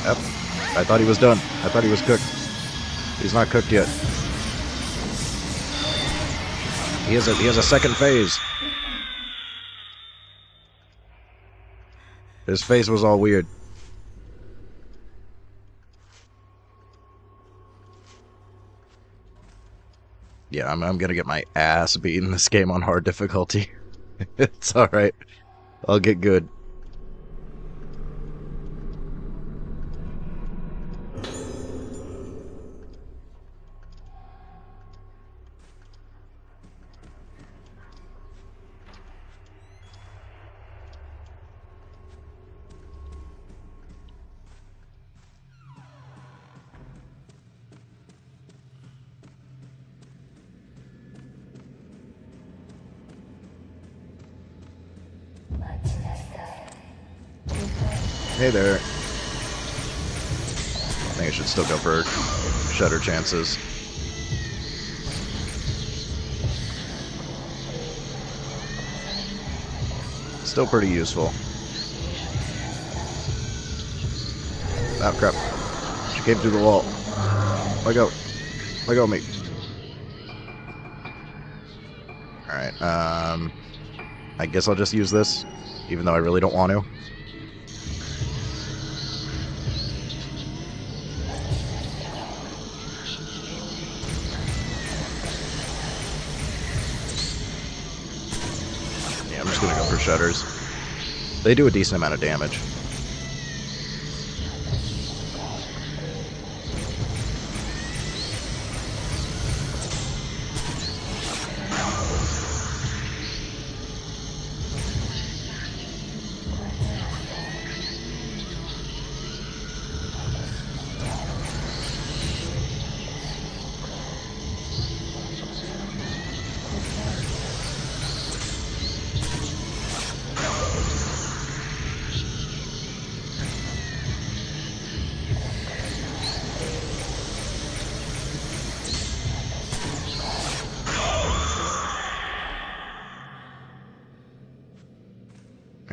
Yep. I thought he was done. I thought he was cooked. He's not cooked yet. He has a second phase. His face was all weird. Yeah, I'm gonna get my ass beaten this game on hard difficulty. It's alright. I'll get good. Hey there. I think I should still go for shutter chances. Still pretty useful. Oh crap. She came through the wall. Let go. Let go of me. Alright, I guess I'll just use this, even though I really don't want to. Yeah, I'm just gonna go for shutters. They do a decent amount of damage.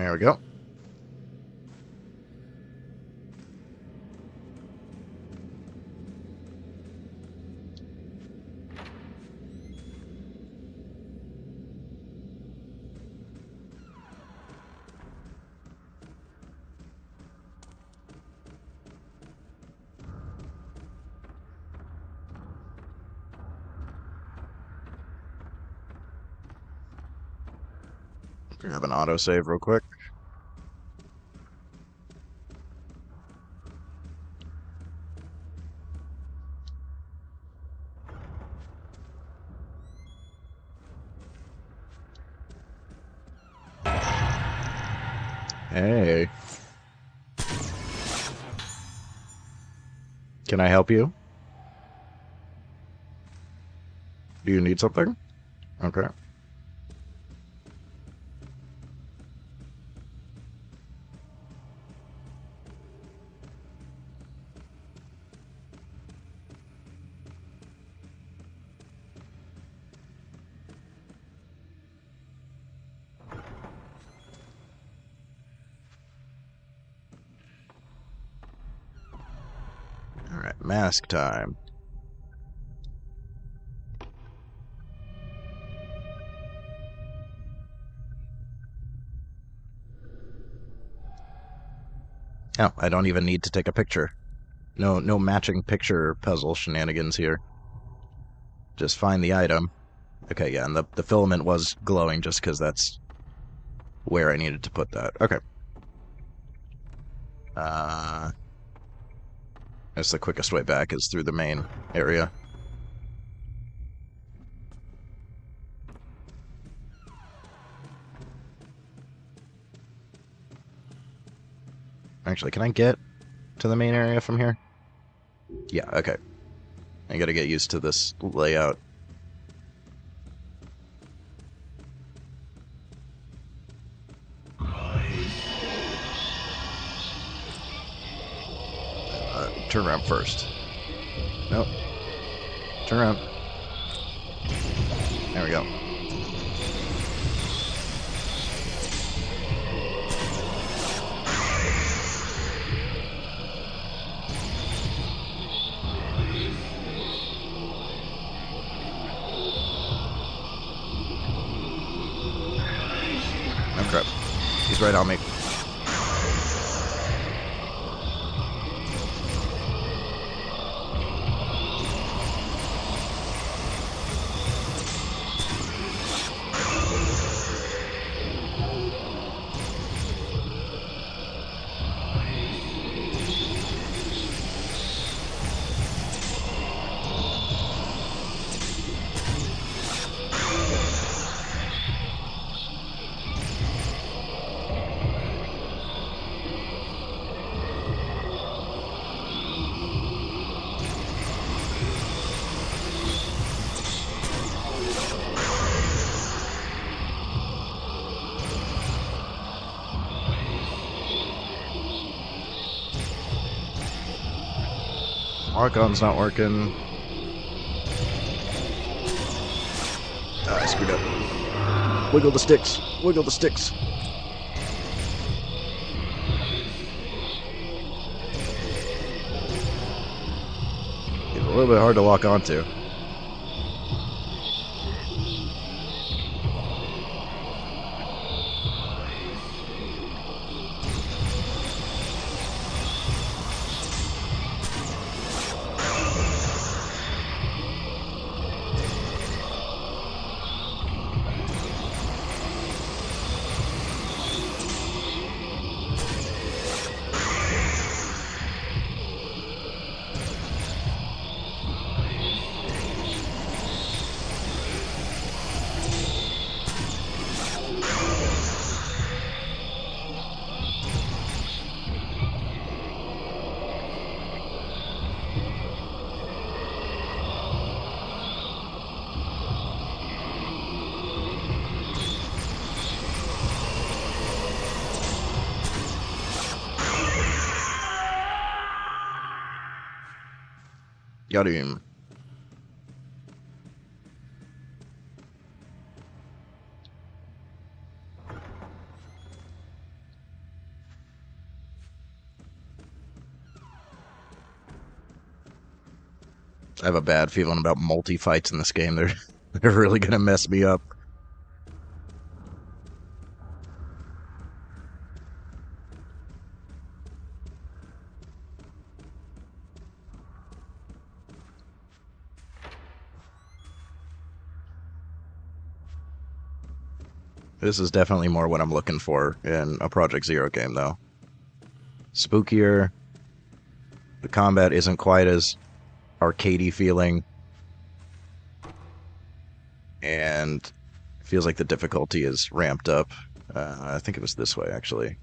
There we go. Grab an autosave real quick. Hey. Can I help you? Do you need something? Okay. Alright, mask time. Oh, I don't even need to take a picture. No matching picture puzzle shenanigans here. Just find the item. Okay, yeah, and the filament was glowing just because that's where I needed to put that. Okay. That's the quickest way back is through the main area. Actually, can I get to the main area from here? Yeah, okay. I gotta get used to this layout. Turn around first. Nope. Turn around. There we go. Oh crap. He's right on me. Archon's not working. Ah, I screwed up. Wiggle the sticks. Wiggle the sticks. It's a little bit hard to lock onto. Got him. I have a bad feeling about multi-fights in this game. They're really gonna mess me up. This is definitely more what I'm looking for in a Project Zero game, though. Spookier. The combat isn't quite as arcadey feeling. And it feels like the difficulty is ramped up. I think it was this way, actually.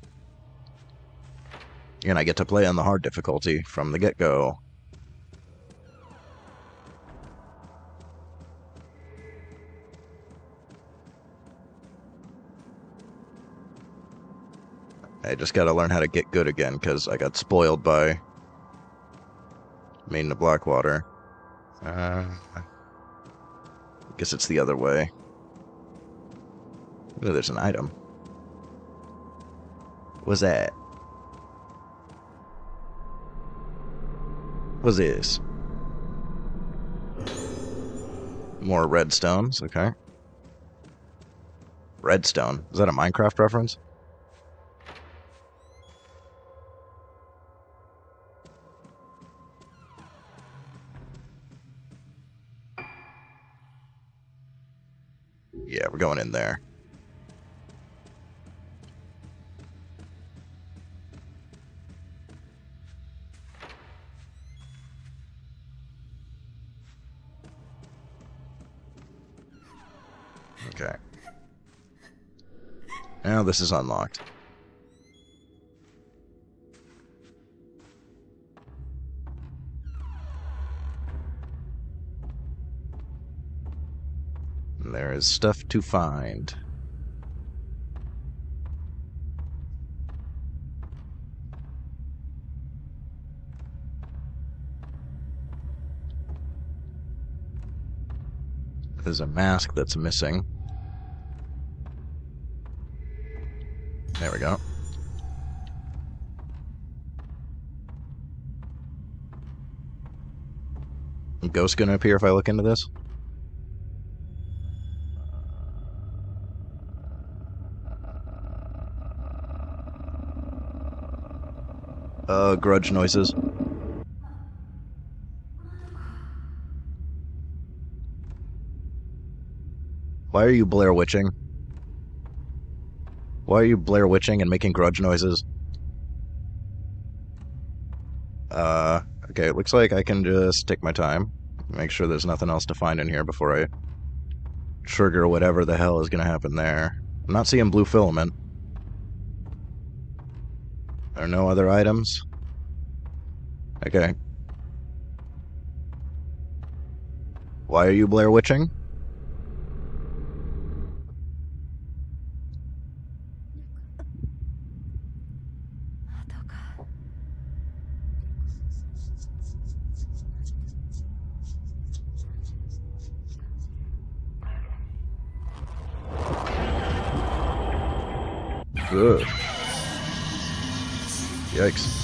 And I get to play on the hard difficulty from the get-go. I just gotta learn how to get good again, because I got spoiled by Maiden of Blackwater. I guess it's the other way. Oh, there's an item. What's that? What's this? More redstones, okay. Redstone. Is that a Minecraft reference? Yeah, we're going in there. Okay. Now this is unlocked. And there is stuff to find. There's a mask that's missing. There we go. A ghost gonna appear if I look into this? Grudge noises. Why are you Blair Witching? Why are you Blair Witching and making grudge noises? Okay, it looks like I can just take my time. Make sure there's nothing else to find in here before I trigger whatever the hell is gonna happen there. I'm not seeing blue filament. There are no other items? Okay. Why are you Blair Witching? Ugh. Yikes.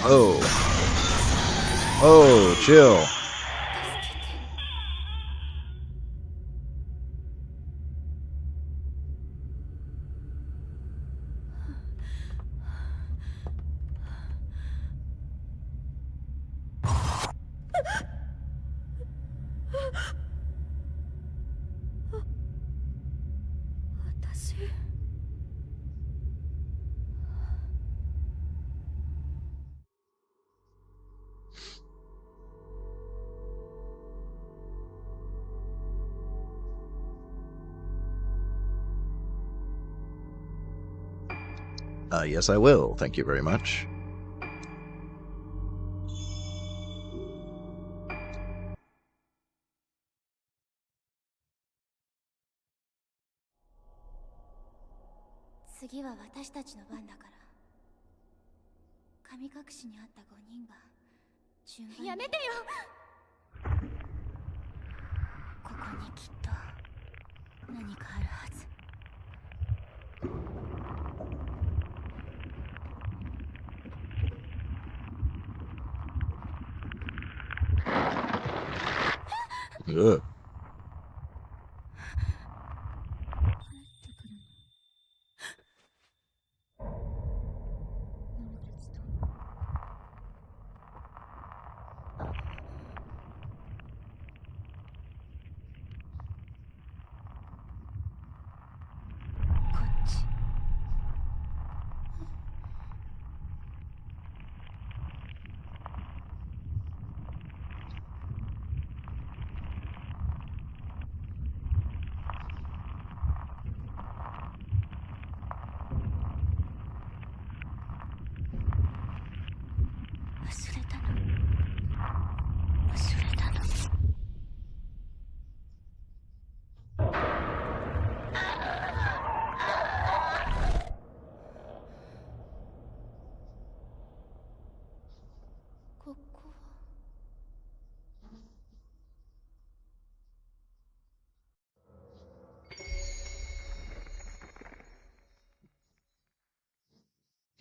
Oh. Oh, chill. Yes, I will. Thank you very much. Ugh.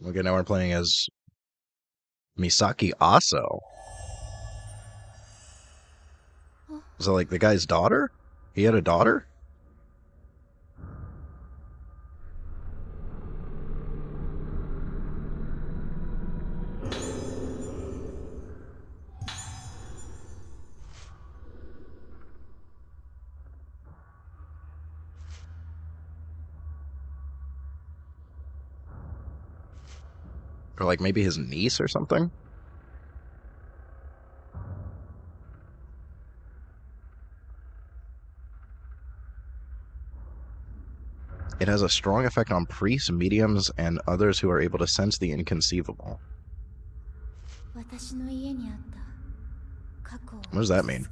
Okay, now we're playing as Misaki Aso. So, like, the guy's daughter? He had a daughter? Or, like, maybe his niece or something? It has a strong effect on priests, mediums, and others who are able to sense the inconceivable. What does that mean?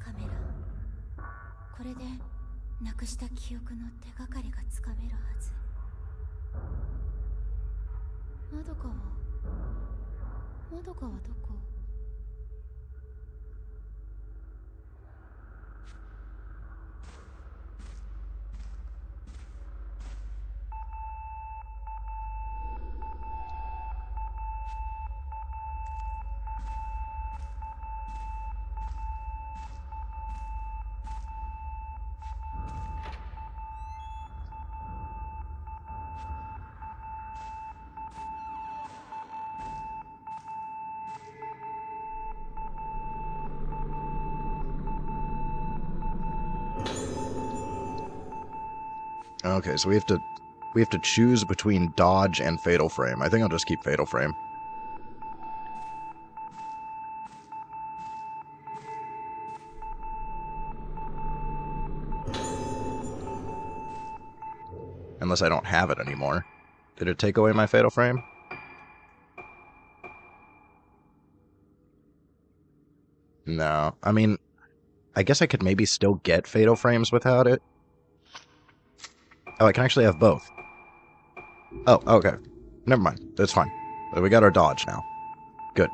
Okay, so we have to choose between dodge and fatal frame. I think I'll just keep fatal frame. Unless I don't have it anymore. Did it take away my fatal frame? No. I mean, I guess I could maybe still get fatal frames without it. Oh, I can actually have both. Oh, okay. Never mind. That's fine. We got our dodge now. Good.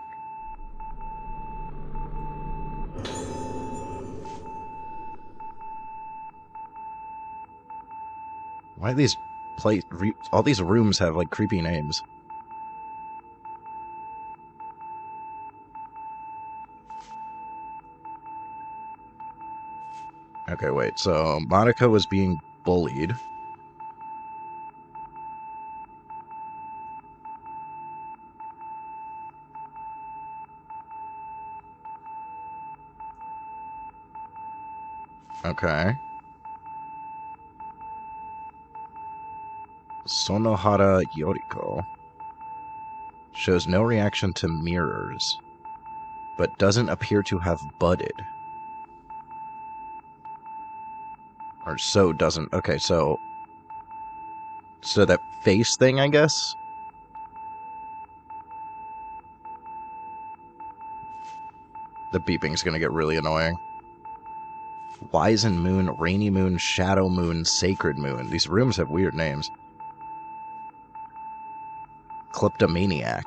Why do these all these rooms have, like, creepy names? Okay, wait. So, Monica was being bullied. Okay. Sonohara Yoriko shows no reaction to mirrors, but doesn't appear to have budded. Or so doesn't. Okay, so that face thing, I guess? The beeping's gonna get really annoying. Wizen Moon, Rainy Moon, Shadow Moon, Sacred Moon. These rooms have weird names. Kleptomaniac.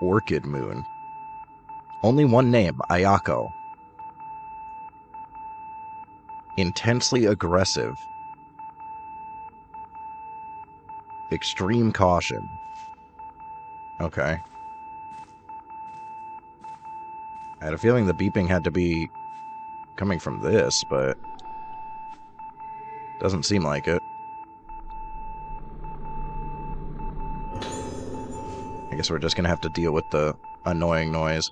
Orchid Moon. Only one name, Ayako. Intensely aggressive. Extreme caution. Okay. I had a feeling the beeping had to be coming from this, but doesn't seem like it. I guess we're just gonna have to deal with the annoying noise.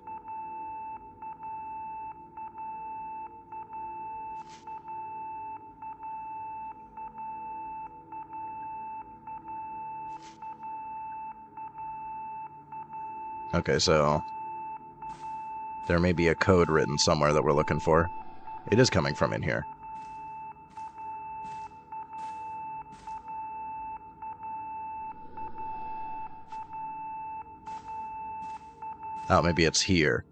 Okay, so there may be a code written somewhere that we're looking for. It is coming from in here. Oh, maybe it's here.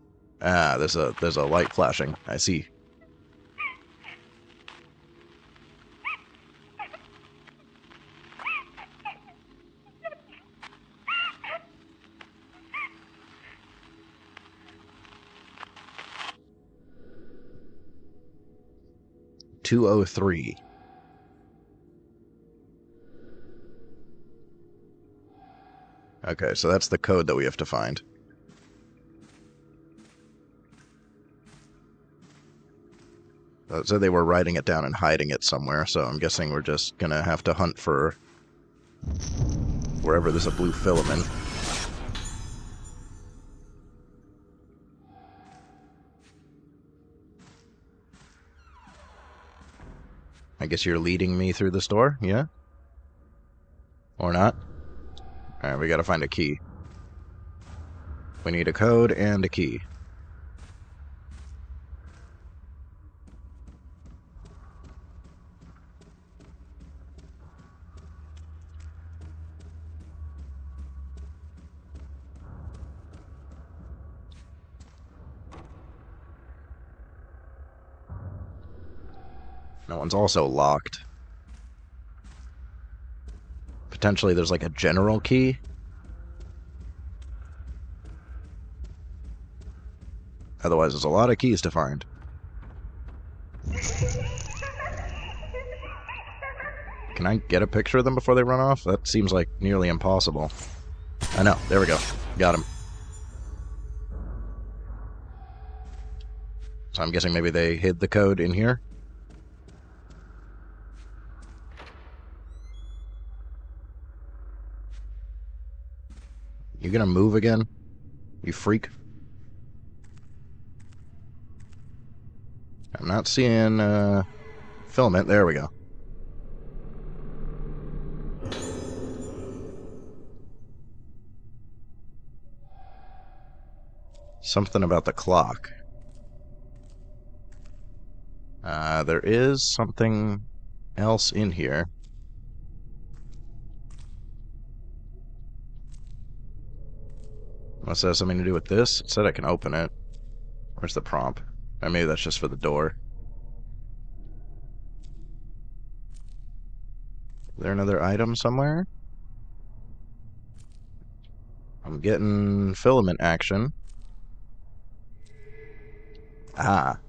Ah, there's a light flashing. I see. .203. Okay, so that's the code that we have to find. So they were writing it down and hiding it somewhere, so I'm guessing we're just gonna have to hunt for wherever there's a blue filament. I guess you're leading me through this door, yeah? Or not? Alright, we gotta find a key. We need a code and a key. That one's also locked. Potentially there's like a general key. Otherwise there's a lot of keys to find. Can I get a picture of them before they run off? That seems like nearly impossible. I know, there we go. Got him. So I'm guessing maybe they hid the code in here? You gonna move again? You freak? I'm not seeing filament. There we go. Something about the clock. There is something else in here. Unless it has something to do with this. It said I can open it. Where's the prompt? Or maybe that's just for the door. Is there another item somewhere? I'm getting filament action. Ah.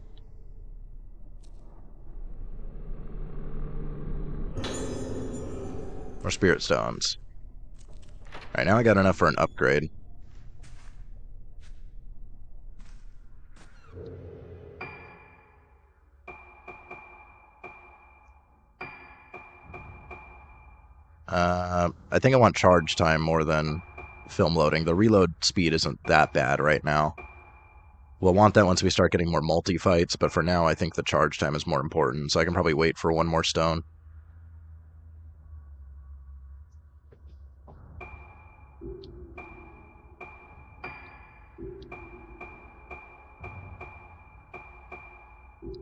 More spirit stones. Alright, now I got enough for an upgrade. I think I want charge time more than film loading. The reload speed isn't that bad right now. We'll want that once we start getting more multi-fights, but for now I think the charge time is more important, so I can probably wait for one more stone.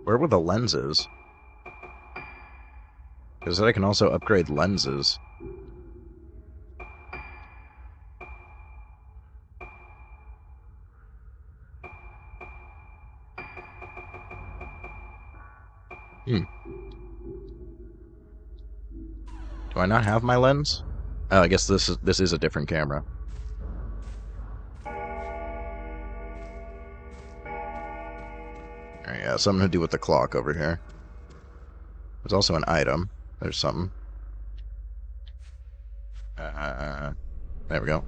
Where were the lenses? Because I can also upgrade lenses. Do I not have my lens? Oh, I guess this is a different camera. Alright, yeah, something to do with the clock over here. There's also an item. There's something. There we go.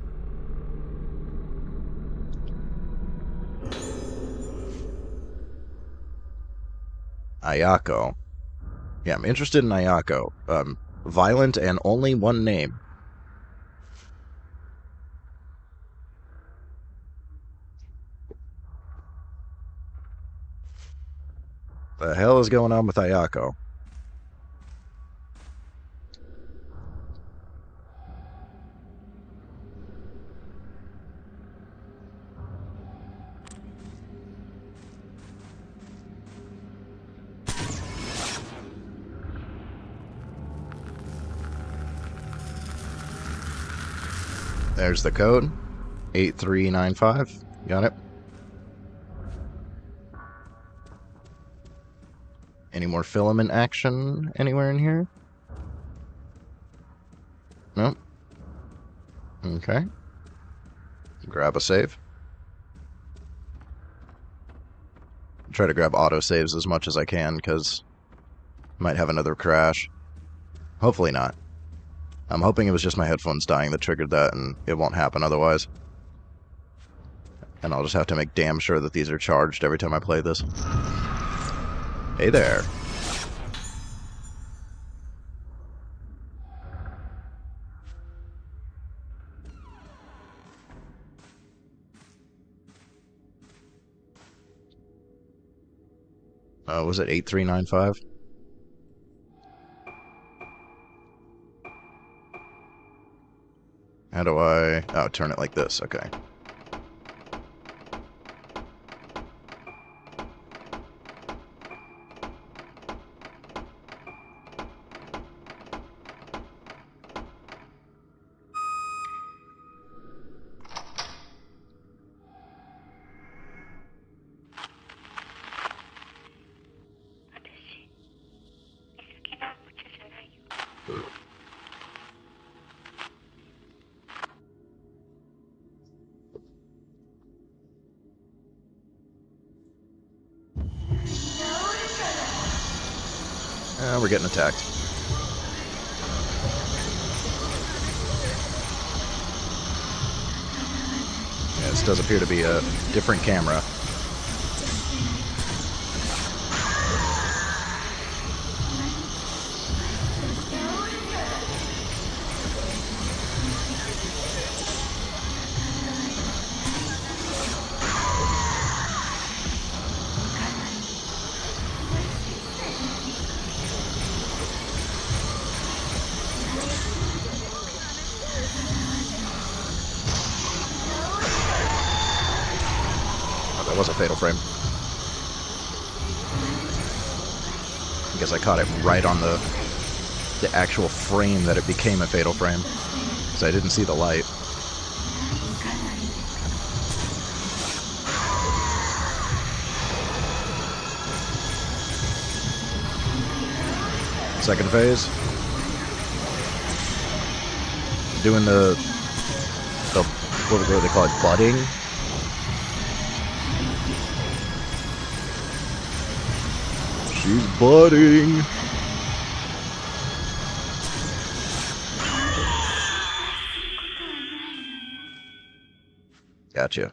Ayako. Yeah, I'm interested in Ayako. Violent and only one name. The hell is going on with Ayako? There's the code. 8395. Got it. Any more filament action anywhere in here? Nope. Okay. Grab a save. Try to grab auto saves as much as I can, because might have another crash. Hopefully not. I'm hoping it was just my headphones dying that triggered that, and it won't happen otherwise. And I'll just have to make damn sure that these are charged every time I play this. Hey there. Was it 8395? How do I... Oh, turn it like this. Okay. We're getting attacked. Yeah, this does appear to be a different camera. That was a fatal frame. I guess I caught it right on the actual frame that it became a fatal frame. So I didn't see the light. Second phase. Doing the what do they call it? Budding? She's budding. Gotcha.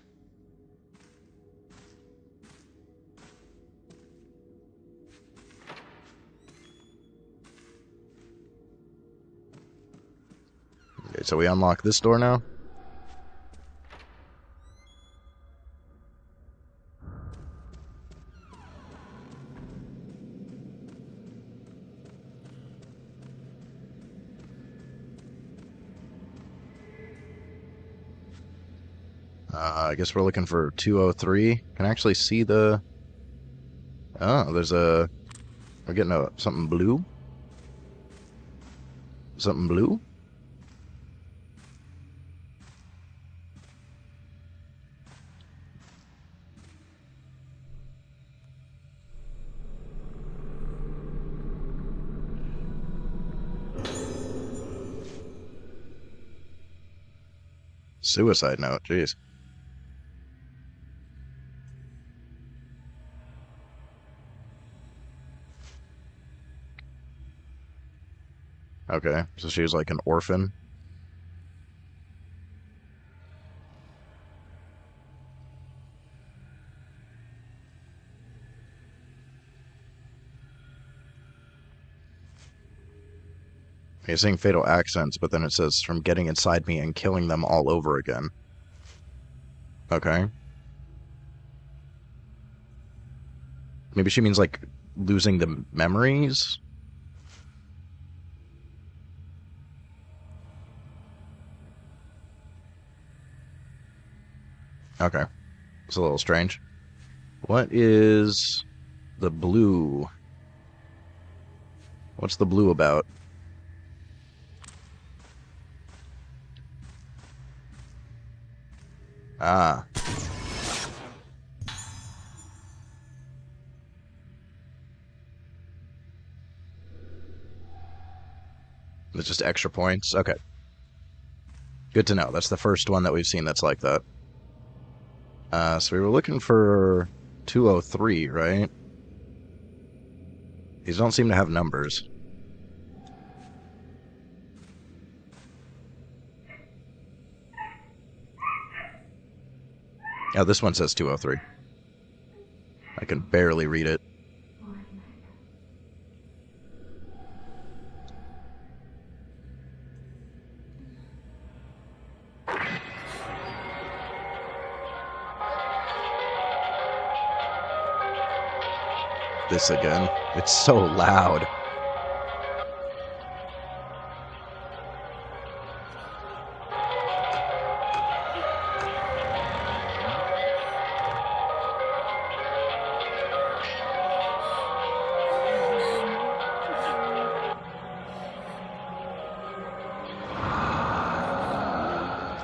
Okay, so we unlock this door now. I guess we're looking for 203. Can I actually see the... Oh, there's a... We're getting a... something blue? Something blue? Suicide note, jeez. Okay, so she was like an orphan. He's saying fatal accents, but then it says from getting inside me and killing them all over again. Okay. Maybe she means like losing the memories? Okay. It's a little strange. What is the blue? What's the blue about? Ah. It's just extra points? Okay. Good to know. That's the first one that we've seen that's like that. So we were looking for 203, right? These don't seem to have numbers. Oh, this one says 203. I can barely read it. This again. It's so loud.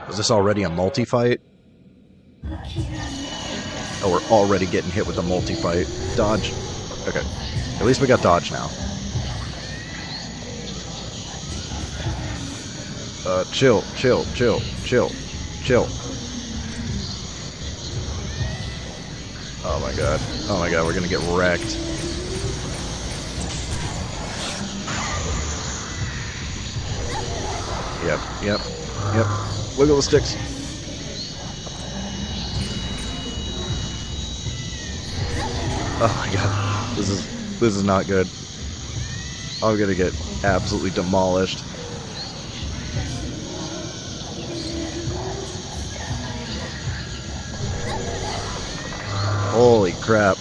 Is this already a multi-fight? Oh, we're already getting hit with a multi-fight. Dodge. Okay. At least we got dodge now. Chill. Oh my god. Oh my god, we're gonna get wrecked. Yep. Wiggle the sticks. Oh my god. This is not good. I'm gonna get absolutely demolished. Holy crap.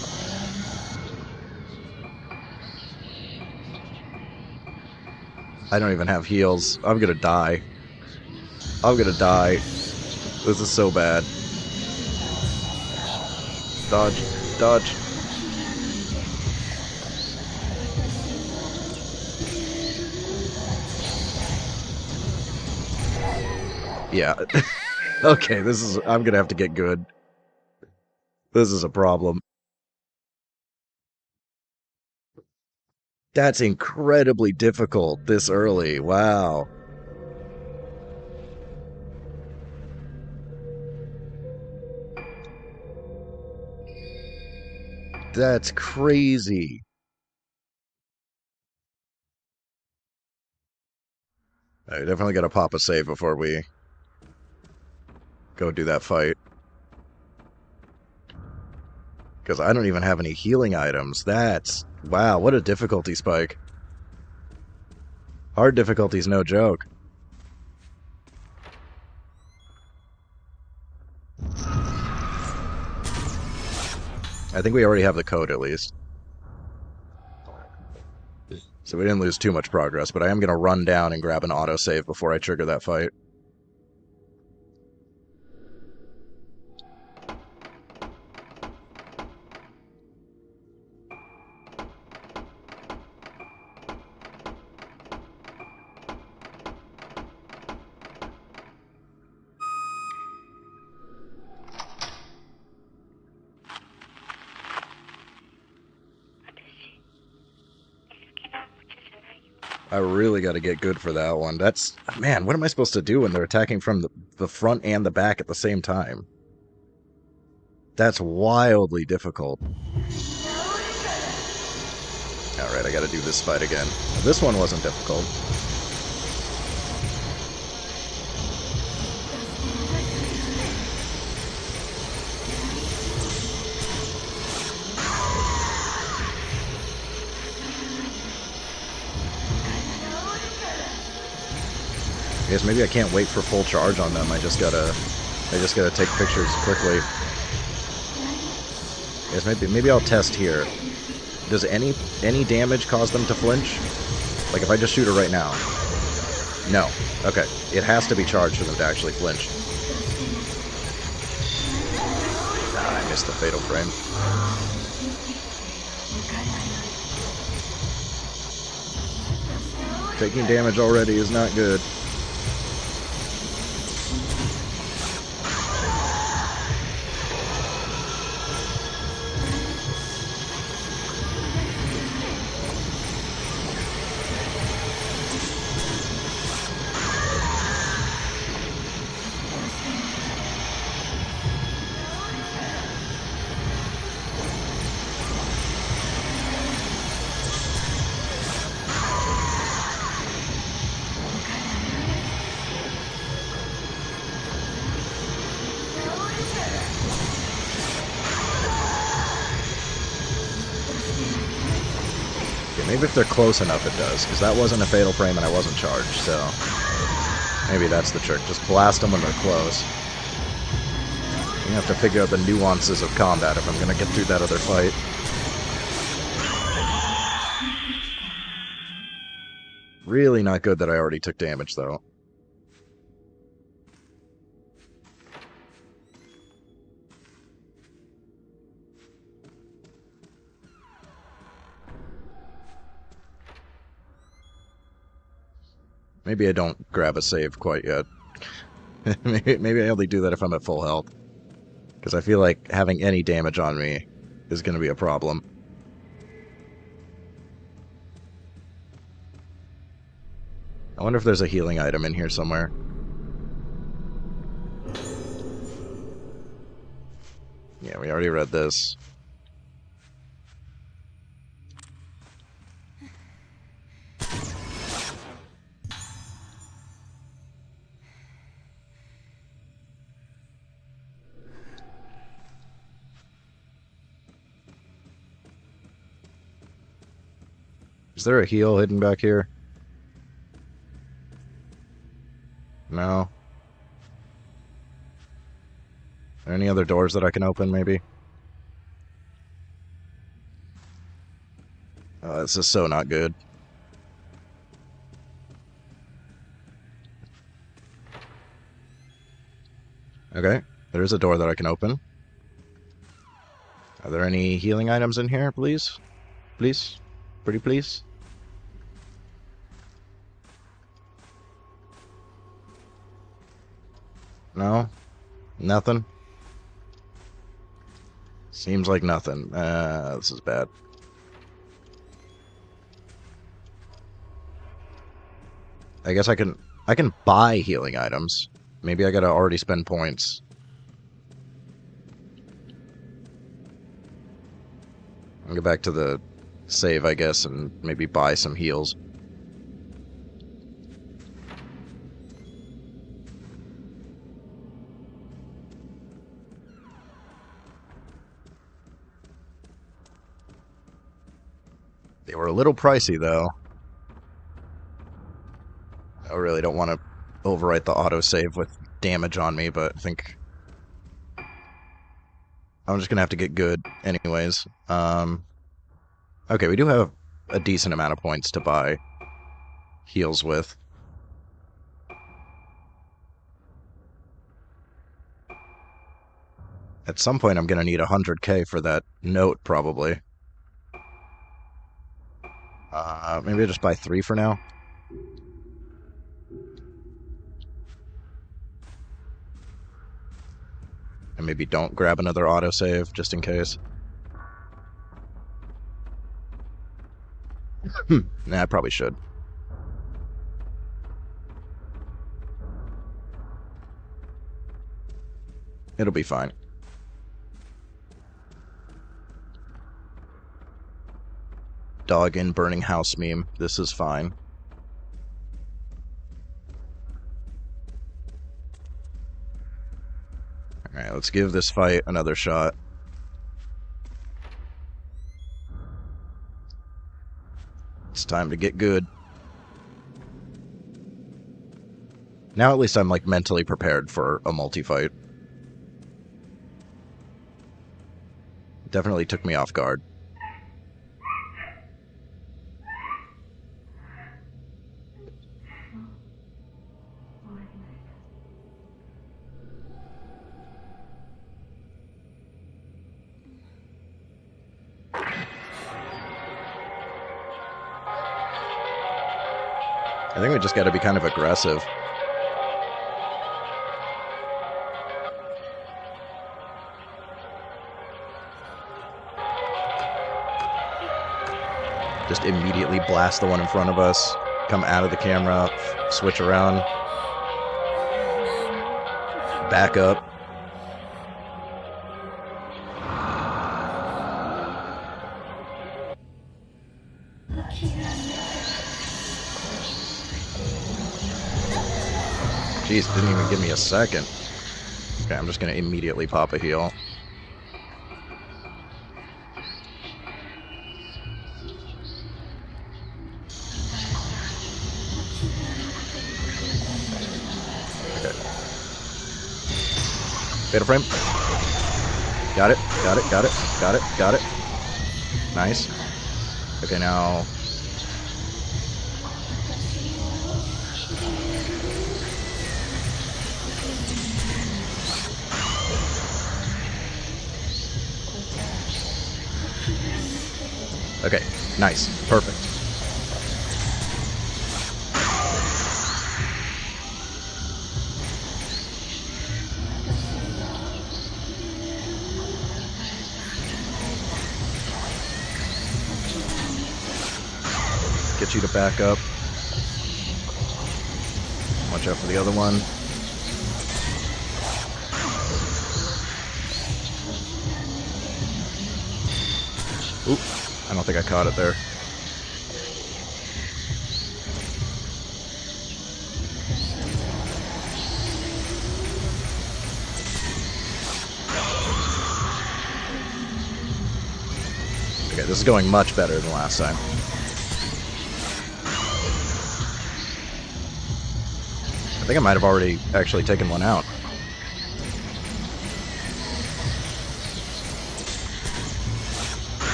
I don't even have heals. I'm gonna die. This is so bad. Dodge. Yeah. Okay, I'm gonna have to get good. This is a problem. That's incredibly difficult this early. Wow. That's crazy. I definitely gotta pop a save before we go do that fight. Because I don't even have any healing items. Wow, what a difficulty spike. Hard difficulty's no joke. I think we already have the code at least. So we didn't lose too much progress, but I am going to run down and grab an autosave before I trigger that fight. I really got to get good for that one. That's... Man, what am I supposed to do when they're attacking from the front and the back at the same time? That's wildly difficult. Alright, I gotta do this fight again. This one wasn't difficult. I guess maybe I can't wait for full charge on them. I just gotta take pictures quickly. I guess maybe I'll test here. Does any damage cause them to flinch? Like if I just shoot her right now? No. Okay. It has to be charged for them to actually flinch. Ah, I missed the fatal frame. Taking damage already is not good. Maybe if they're close enough it does, because that wasn't a fatal frame and I wasn't charged, so... Maybe that's the trick, just blast them when they're close. You have to figure out the nuances of combat if I'm gonna get through that other fight. Really not good that I already took damage, though. Maybe I don't grab a save quite yet. maybe I only do that if I'm at full health. Because I feel like having any damage on me is going to be a problem. I wonder if there's a healing item in here somewhere. Yeah, we already read this. Is there a heal hidden back here? No. Are there any other doors that I can open, maybe? Oh, this is so not good. Okay, there is a door that I can open. Are there any healing items in here, please? Please? Pretty please? No? Nothing? Seems like nothing. This is bad. I guess I can buy healing items. Maybe I gotta already spend points. I'll go back to the save, I guess, and maybe buy some heals. They were a little pricey, though. I really don't want to overwrite the autosave with damage on me, but I think I'm just going to have to get good anyways. Okay, we do have a decent amount of points to buy heals with. At some point I'm going to need 100k for that note, probably. Maybe I'll just buy 3 for now. And maybe don't grab another autosave, just in case. Nah, I probably should. It'll be fine. Dog in burning house meme. This is fine. Alright, let's give this fight another shot. It's time to get good. Now at least I'm, like, mentally prepared for a multi-fight. Definitely took me off guard. I think we just gotta be kind of aggressive. Just immediately blast the one in front of us, come out of the camera, switch around, back up. Jeez, didn't even give me a second. Okay, I'm just gonna immediately pop a heal. Okay. Beta frame. Got it, got it, got it, got it, got it. Nice. Okay, now... Okay, nice. Perfect. Get you to back up. Watch out for the other one. Oop. I don't think I caught it there. Okay, this is going much better than last time. I think I might have already actually taken one out.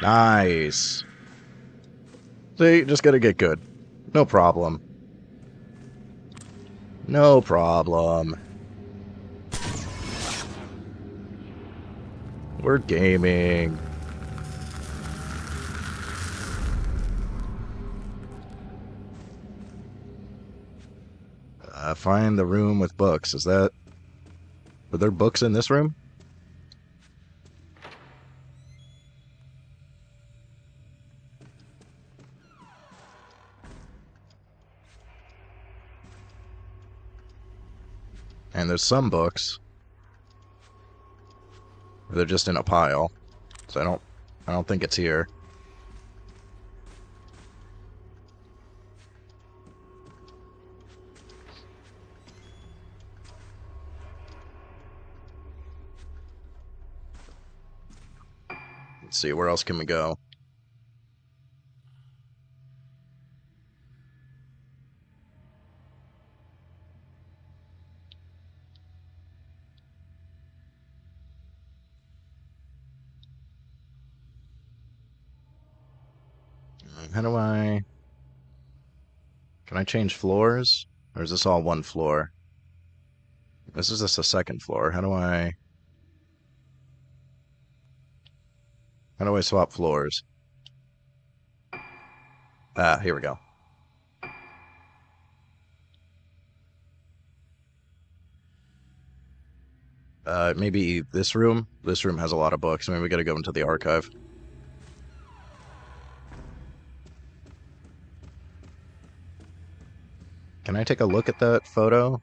Nice. See, just gotta get good. No problem. No problem. We're gaming. Find the room with books. Is that... Are there books in this room? And there's some books. They're just in a pile. So I don't think it's here. Let's see, where else can we go? How do I... Can I change floors? Or is this all one floor? This is just a second floor. How do I swap floors? Ah, here we go. Maybe this room? This room has a lot of books. Maybe we gotta go into the archive. Can I take a look at that photo?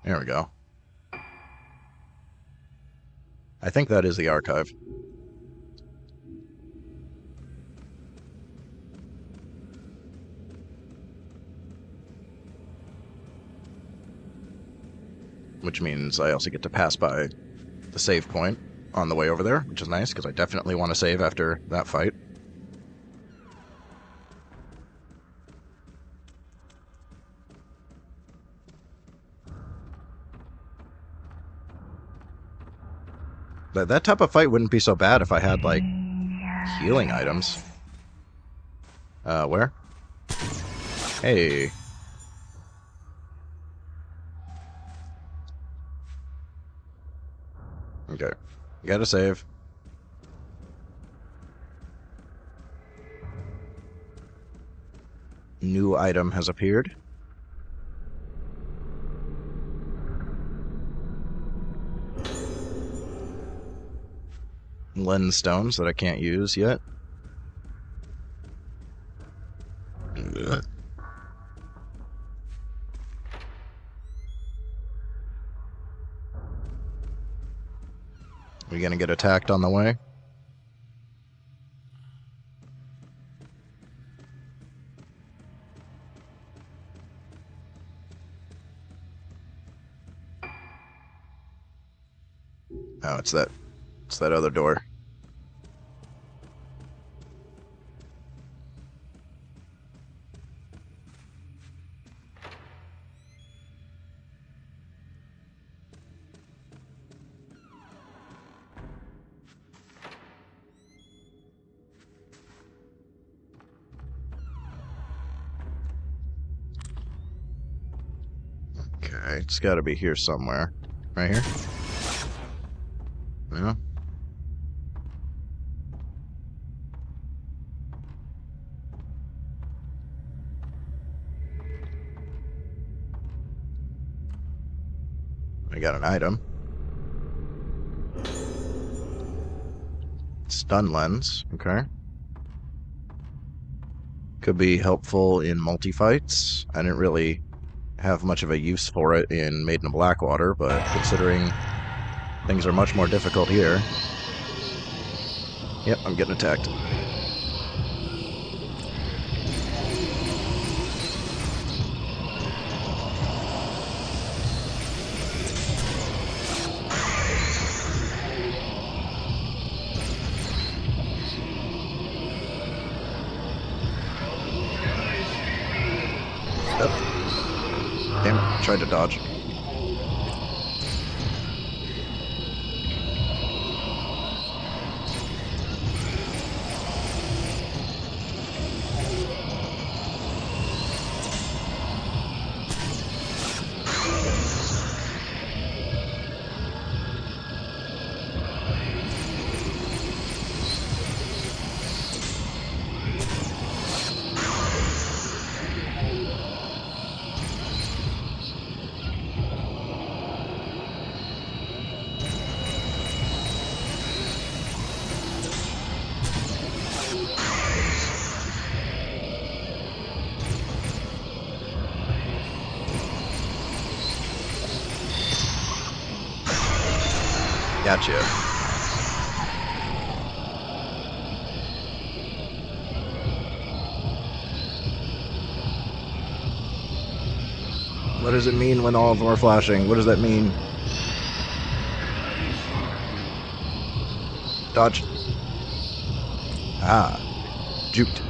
There we go. I think that is the archive. Which means I also get to pass by the save point on the way over there, which is nice, because I definitely want to save after that fight. That type of fight wouldn't be so bad if I had, like, healing items. Where? Hey. Okay. You gotta save. New item has appeared. Lens stones that I can't use yet. Ugh. We gonna get attacked on the way? Oh, it's that other door. Okay, it's gotta be here somewhere. Right here? No? I got an item. Stun lens, okay. Could be helpful in multi-fights. I didn't really have much of a use for it in Maiden of Blackwater, but considering things are much more difficult here... Yep, I'm getting attacked. Damn it, tried to dodge. Gotcha. What does it mean when all of them are flashing? What does that mean? Dodge. Ah. Juked.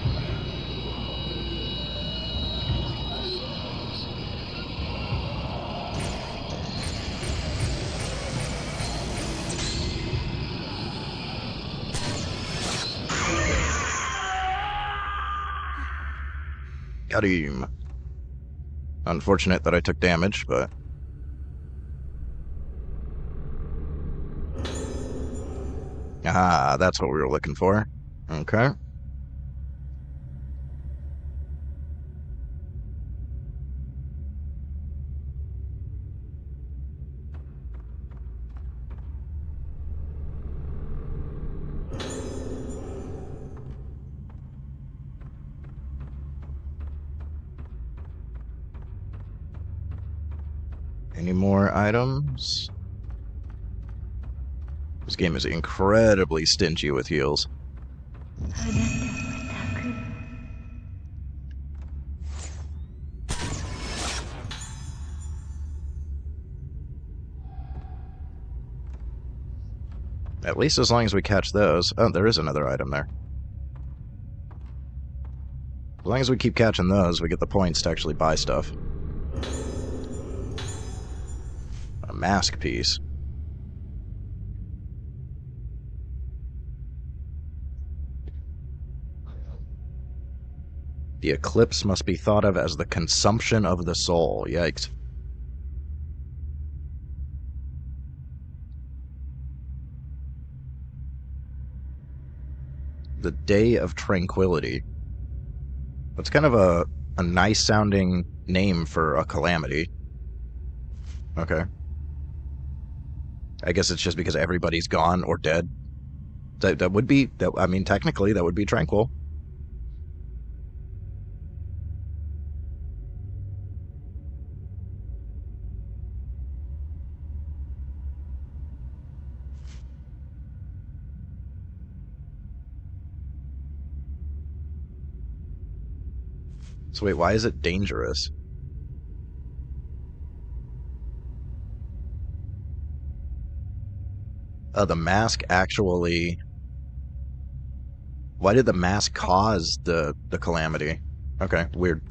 Got him. Unfortunate that I took damage, but... Ah, that's what we were looking for. Okay. Any more items? This game is incredibly stingy with heals. At least as long as we catch those. Oh, there is another item there. As long as we keep catching those, we get the points to actually buy stuff. A mask piece. The Eclipse must be thought of as the consumption of the soul. Yikes. The Day of Tranquility. That's kind of a nice sounding name for a calamity. Okay. I guess it's just because everybody's gone or dead. That would be, I mean, technically that would be tranquil. So wait, why is it dangerous? The mask actually... Why did the mask cause the calamity? Okay, weird.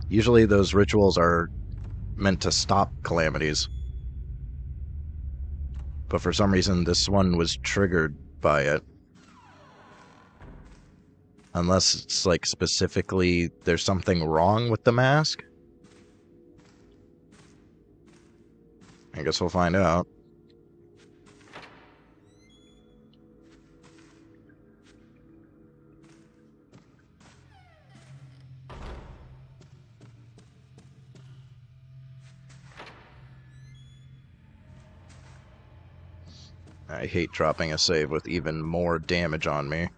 Usually those rituals are meant to stop calamities. But for some reason this one was triggered by it. Unless it's like specifically there's something wrong with the mask? I guess we'll find out. I hate dropping a save with even more damage on me.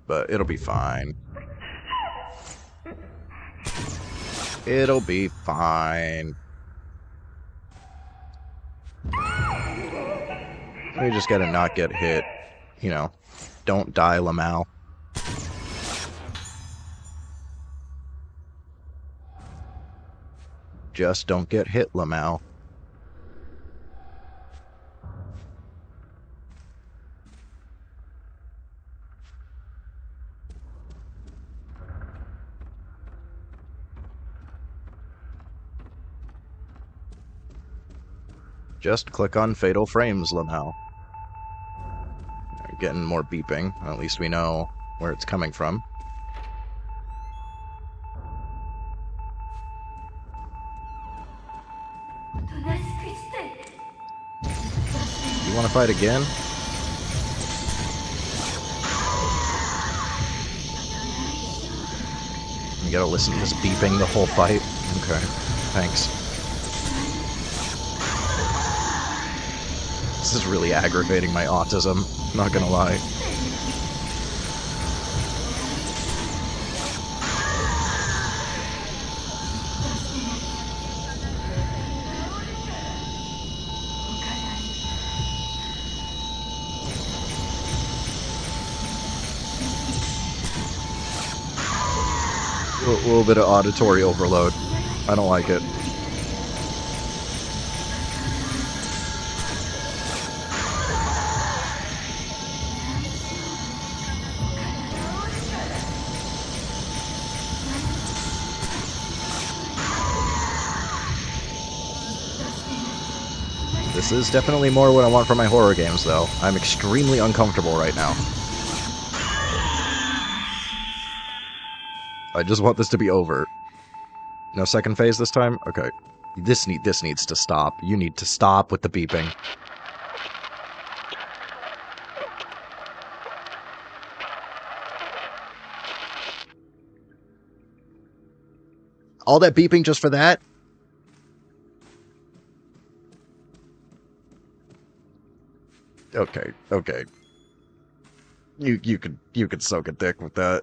But it'll be fine. It'll be fine. We just gotta not get hit. You know, don't die, Lamau. Just don't get hit, Lamau. Just click on Fatal Frames, Lamau. Getting more beeping. At least we know where it's coming from. You want to fight again? You gotta listen to this beeping the whole fight? Okay, thanks. This is really aggravating my autism, not gonna lie. A little bit of auditory overload. I don't like it. This is definitely more what I want from my horror games, though. I'm extremely uncomfortable right now. I just want this to be over. No second phase this time? Okay. This needs to stop. You need to stop with the beeping. All that beeping just for that? Okay, okay. You could soak a dick with that.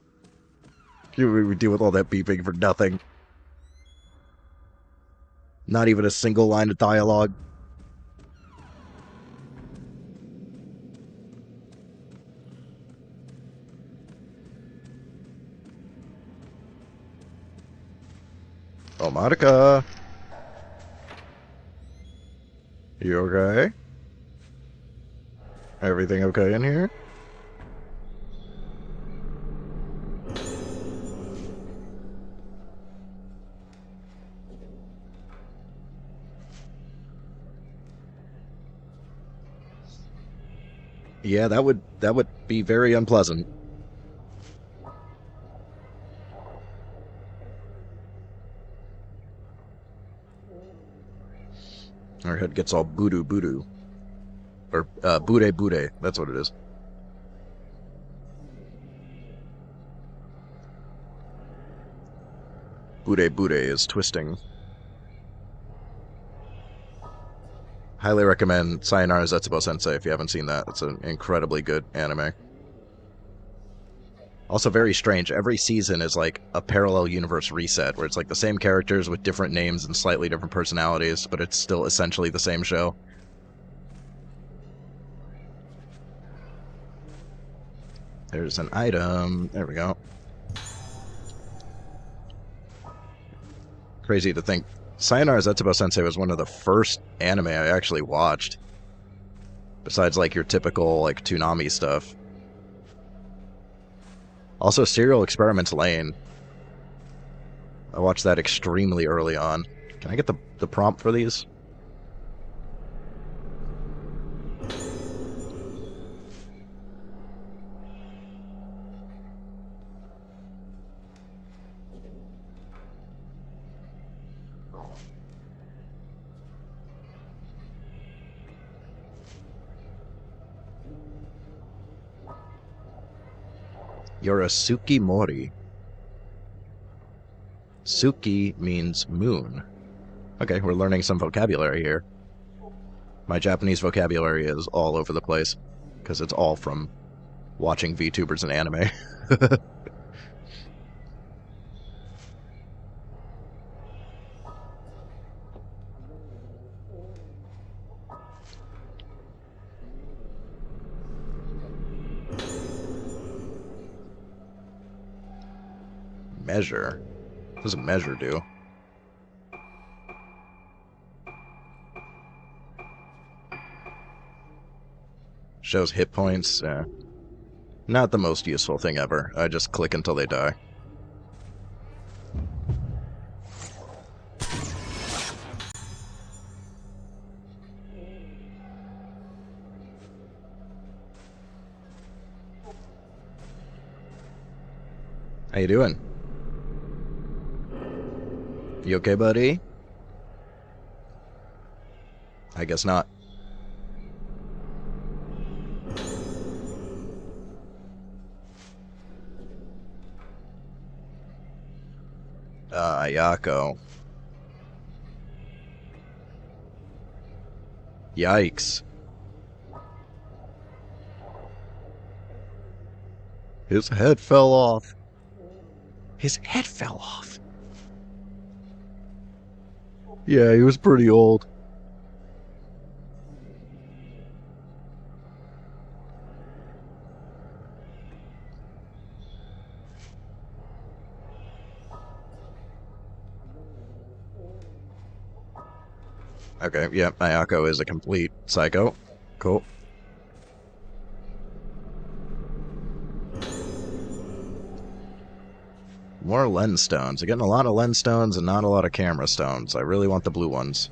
You would deal with all that beeping for nothing. Not even a single line of dialogue. Oh, Monica. You okay? Everything okay in here? Yeah, that would be very unpleasant. Our head gets all boodoo boodoo. Or bude bude, that's what it is. Bude bude is twisting. Highly recommend Sayonara Zetsubo Sensei if you haven't seen that. It's an incredibly good anime. Also very strange. Every season is like a parallel universe reset, where it's like the same characters with different names and slightly different personalities, but it's still essentially the same show. There's an item. There we go. Crazy to think. Sayonara Zetsubo Sensei was one of the first anime I actually watched. Besides like your typical like Toonami stuff. Also Serial Experiments Lane. I watched that extremely early on. Can I get the prompt for these? You're a Tsukimori. Tsuki means moon. Okay, we're learning some vocabulary here. My Japanese vocabulary is all over the place, because it's all from watching VTubers and anime. Measure? What does a measure do? Shows hit points. Not the most useful thing ever. I just click until they die. How you doing? You okay, buddy? I guess not. Ayako. Yikes. His head fell off. His head fell off. Yeah, he was pretty old. Okay, yeah, Ayako is a complete psycho. Cool. More lens stones. I'm getting a lot of lens stones and not a lot of camera stones. I really want the blue ones.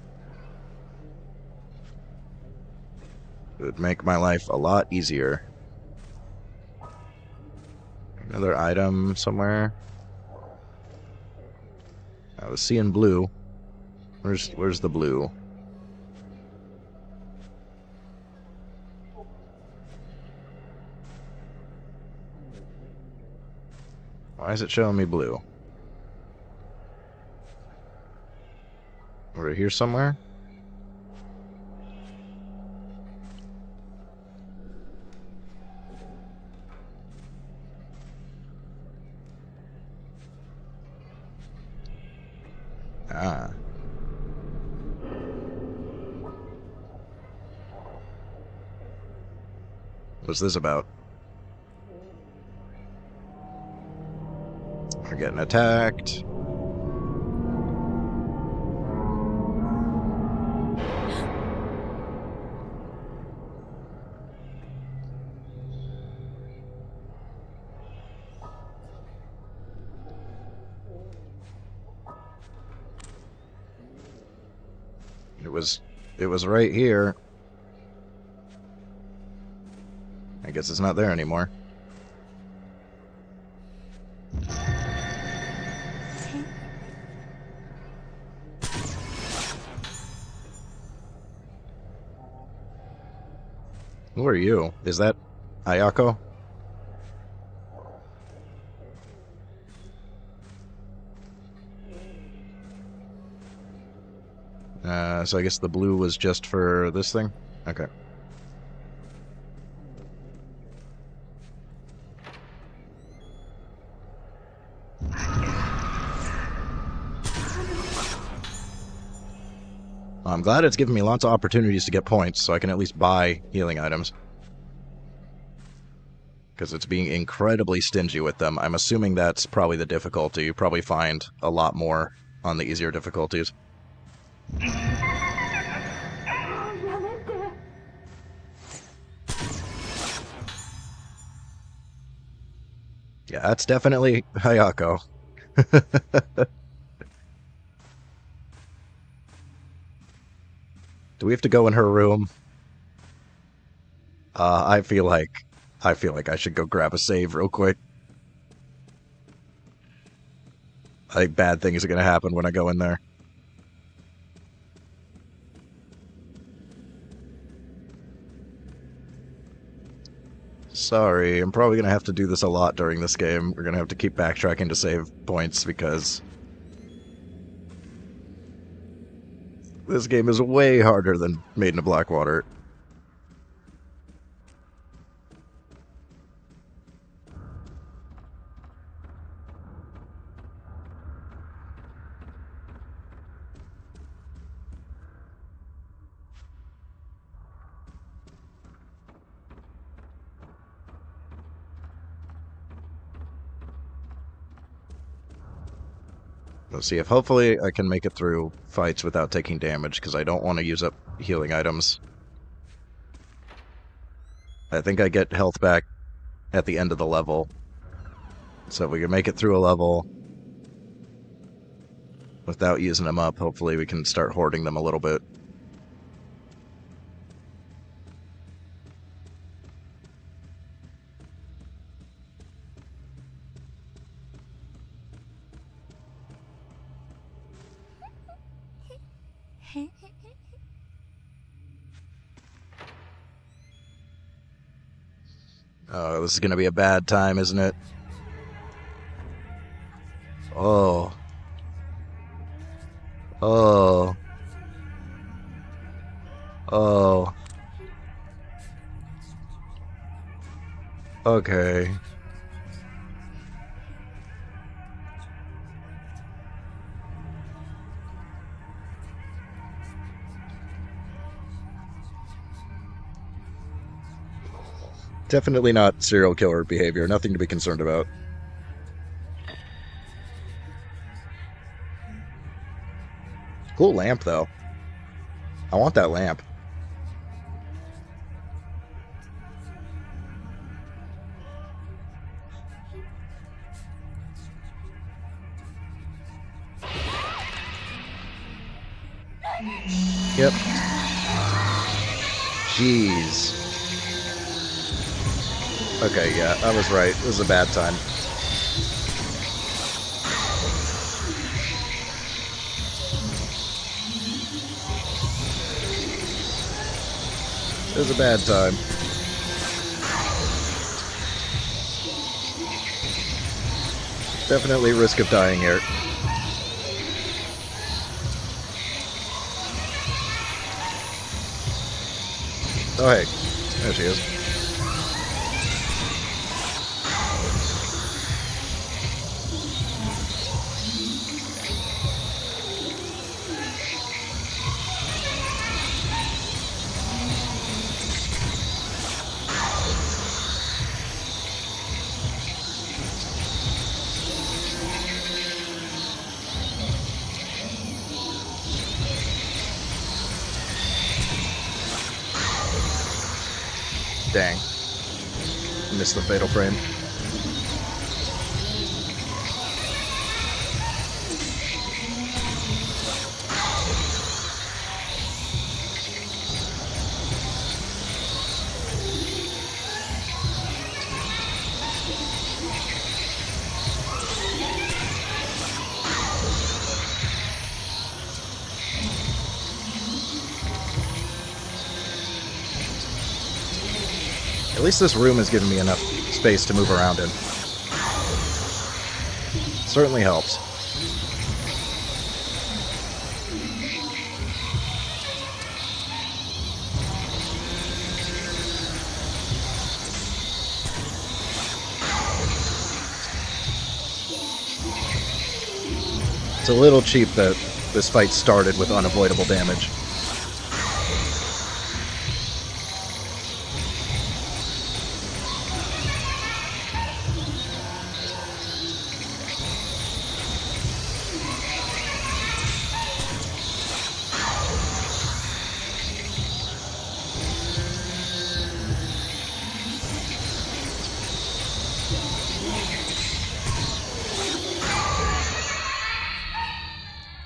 It would make my life a lot easier. Another item somewhere. I was seeing blue. Where's the blue? Why is it showing me blue? Over here somewhere? Ah. was this about? We're getting attacked. It was right here. I guess it's not there anymore. Who are you? Is that Ayako? So I guess the blue was just for this thing? Okay. I'm glad it's given me lots of opportunities to get points, so I can at least buy healing items. Because it's being incredibly stingy with them. I'm assuming that's probably the difficulty. You probably find a lot more on the easier difficulties. Yeah, that's definitely Hayako. Do we have to go in her room? I feel like I should go grab a save real quick. I think bad things are gonna happen when I go in there. Sorry, I'm probably gonna have to do this a lot during this game. We're gonna have to keep backtracking to save points because this game is way harder than Maiden of Blackwater. Let's see if hopefully I can make it through fights without taking damage, because I don't want to use up healing items. I think I get health back at the end of the level. So if we can make it through a level without using them up, hopefully we can start hoarding them a little bit. Oh, this is gonna be a bad time, isn't it? Oh. Oh. Oh. Okay. Definitely not serial killer behavior. Nothing to be concerned about. Cool lamp, though. I want that lamp. Yep. Jeez. Okay, yeah, I was right. It was a bad time. It was a bad time. Definitely risk of dying here. Oh, hey. There she is. Dang. Missed the fatal frame. At least this room has given me enough space to move around in. Certainly helps. It's a little cheap that this fight started with unavoidable damage.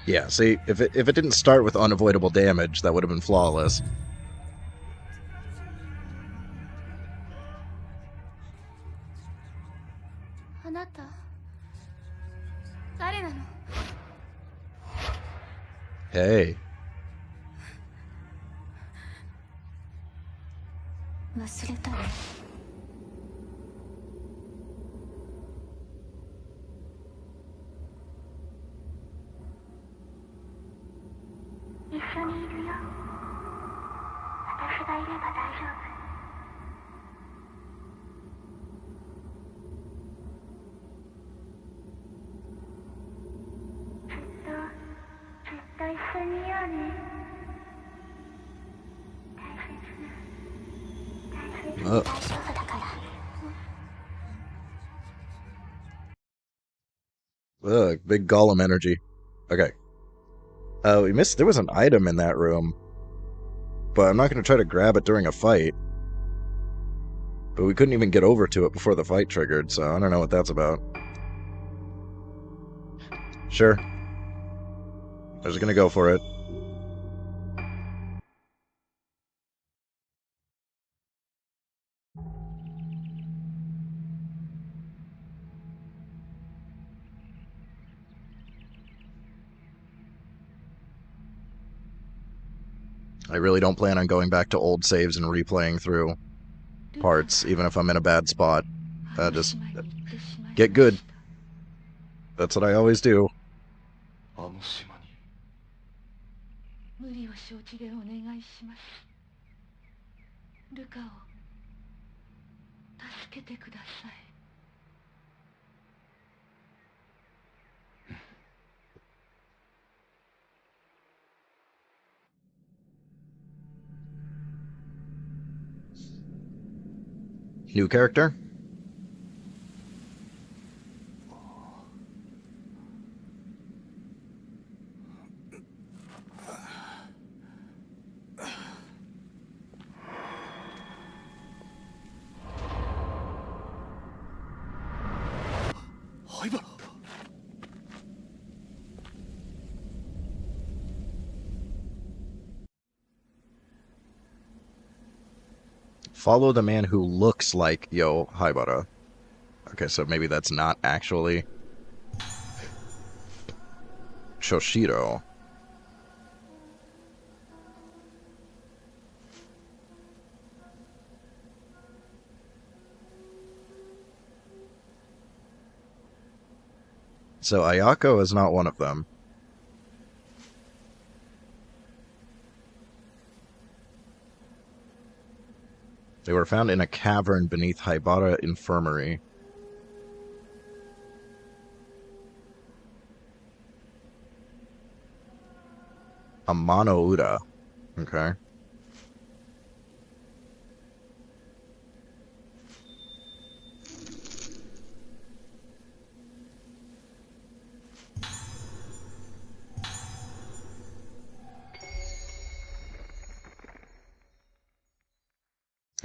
Yeah, see, if it didn't start with unavoidable damage, that would have been flawless. Hey. 忘れたの。一緒にいるよ。私がいれば大丈夫。ずっと一緒にいようね。大丈夫だから。Ugh, big golem energy. Okay. We missed. There was an item in that room, but I'm not going to try to grab it during a fight. But we couldn't even get over to it before the fight triggered, so I don't know what that's about. Sure. I was going to go for it. I really don't plan on going back to old saves and replaying through parts, even if I'm in a bad spot. Just get good. That's what I always do. 無理を承知でお願いします。ルカを助けてください。New character? Follow the man who looks like Yo Haibara. Okay, so maybe that's not actually Shoshiro. So Ayako is not one of them. They were found in a cavern beneath Haibara Infirmary. Amano Uda. Okay.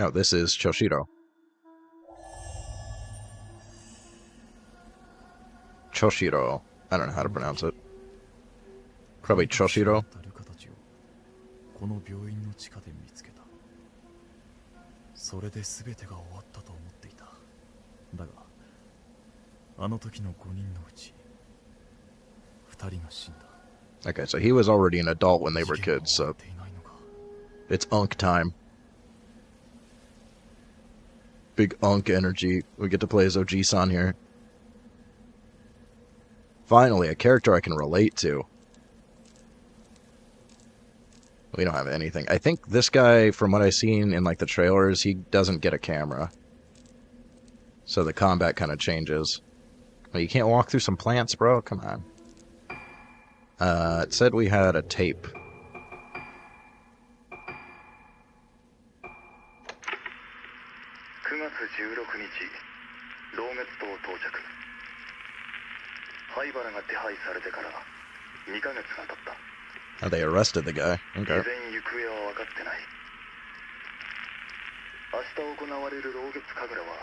Oh, this is Choshiro. Choshiro. I don't know how to pronounce it. Probably Choshiro. この病院の地下で見つけた。それで全てが終わったと思っていた。だが、あの時の5人のうち2人が死んだ。Okay, so he was already an adult when they were kids, so it's Unk time. Big Unk energy. We get to play as Oji-san here. Finally, a character I can relate to. We don't have anything. I think this guy, from what I've seen in like the trailers, he doesn't get a camera. So the combat kind of changes. Well, you can't walk through some plants, bro? Come on. It said we had a tape. 9月16日、老月島到着。灰原が手配されてから2ヶ月が経った。Oh, they arrested the guy. 依 Okay. 然行方は分かってない。明日行われる老月神楽は、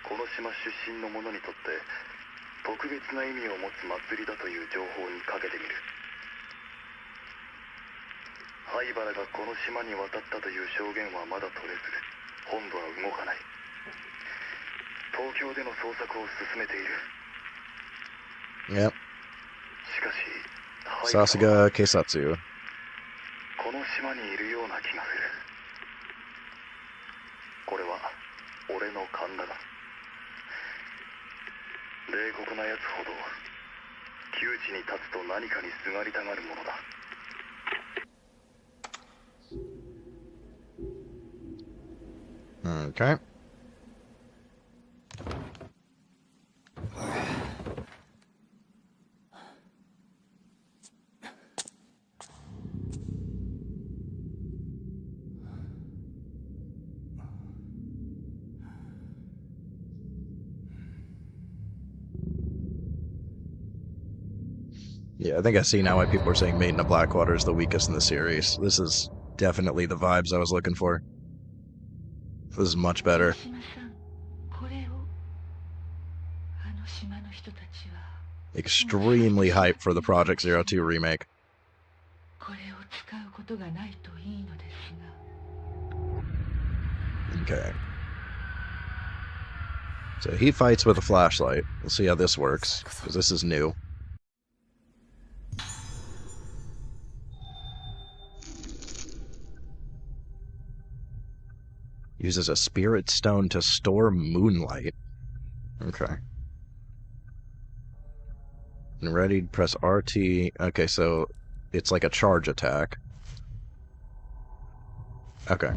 この島出身の者にとって特別な意味を持つ祭りだという情報にかけてみる。灰原がこの島に渡ったという証言はまだ取れず、本部は動かない。東京での捜索を進めている。 Yep. しかし、 Sasuga Keisatsu. この島にいるような気がする。これは俺の勘だが、冷酷な奴ほど窮地に立つと何かにすがりたがるものだ。 Okay. Yeah, I think I see now why people are saying Maiden of Blackwater is the weakest in the series. This is definitely the vibes I was looking for. This is much better. これをあの島の人たちは Extremely hyped for the Project Zero 2 remake. これを使うことがないといいのですが。 Okay. So he fights with a flashlight. We'll see how this works, because this is new. Uses a spirit stone to store moonlight. Okay. And ready, press RT. Okay, so it's like a charge attack. Okay.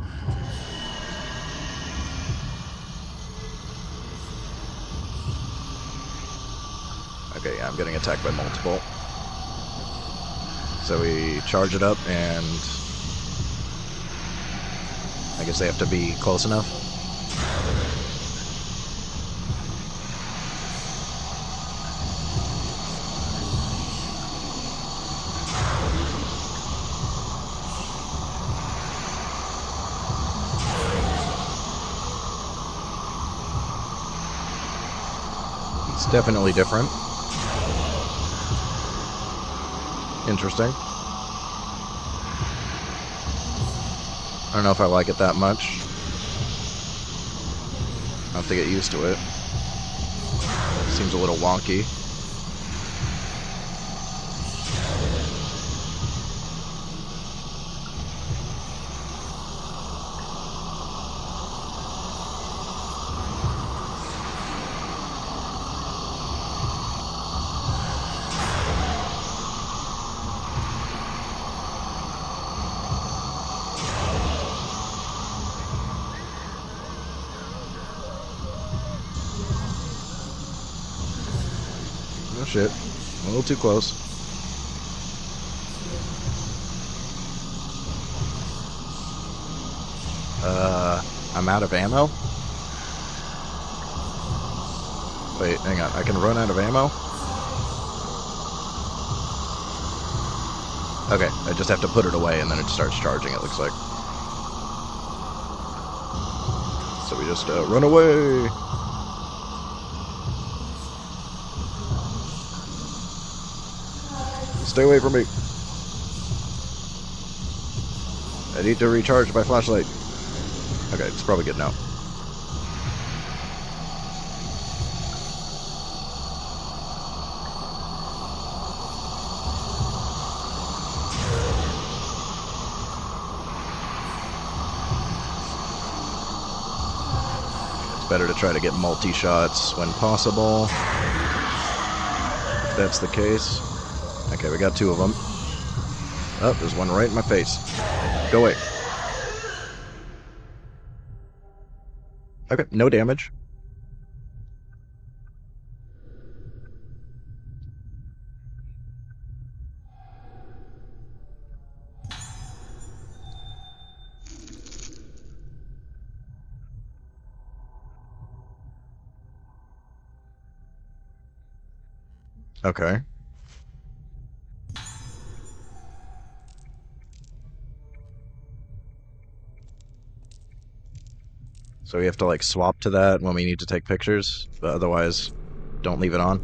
Okay, yeah, I'm getting attacked by multiple. So we charge it up and I guess they have to be close enough. It's definitely different. Interesting. I don't know if I like it that much. I'll have to get used to it. Seems a little wonky. Oh shit. A little too close. I'm out of ammo? Wait, hang on. I can run out of ammo? Okay, I just have to put it away and then it starts charging, it looks like. Just run away! Stay away from me! I need to recharge my flashlight. Okay, it's probably good now. It's better to try to get multi-shots when possible. If that's the case. Okay, we got 2 of them. Oh, there's one right in my face. Go away. Okay, no damage. Okay. So we have to, like, swap to that when we need to take pictures, but otherwise, don't leave it on.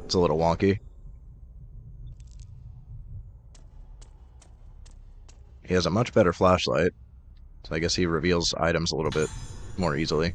It's a little wonky. He has a much better flashlight, so I guess he reveals items a little bit more easily.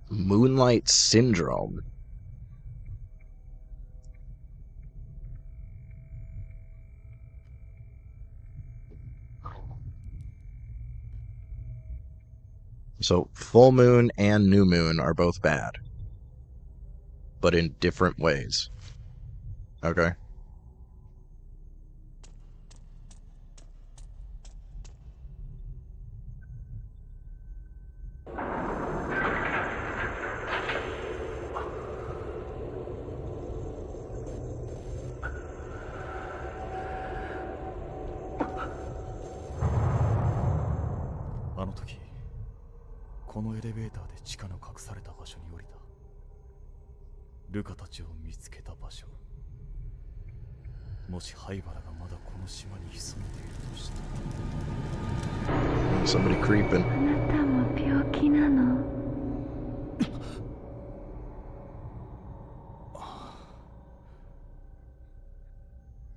Moonlight Syndrome. So, full moon and new moon are both bad, but in different ways. Okay. Somebody creeping. あなたも病気なの?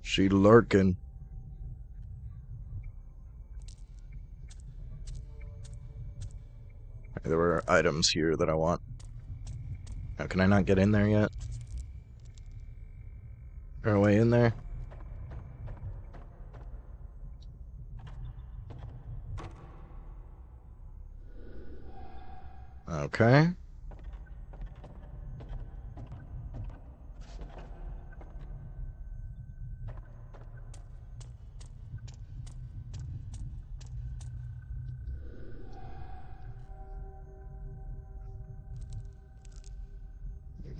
She lurking. There were items here that I want. Now, can I not get in there yet? Is there a way in there? Okay.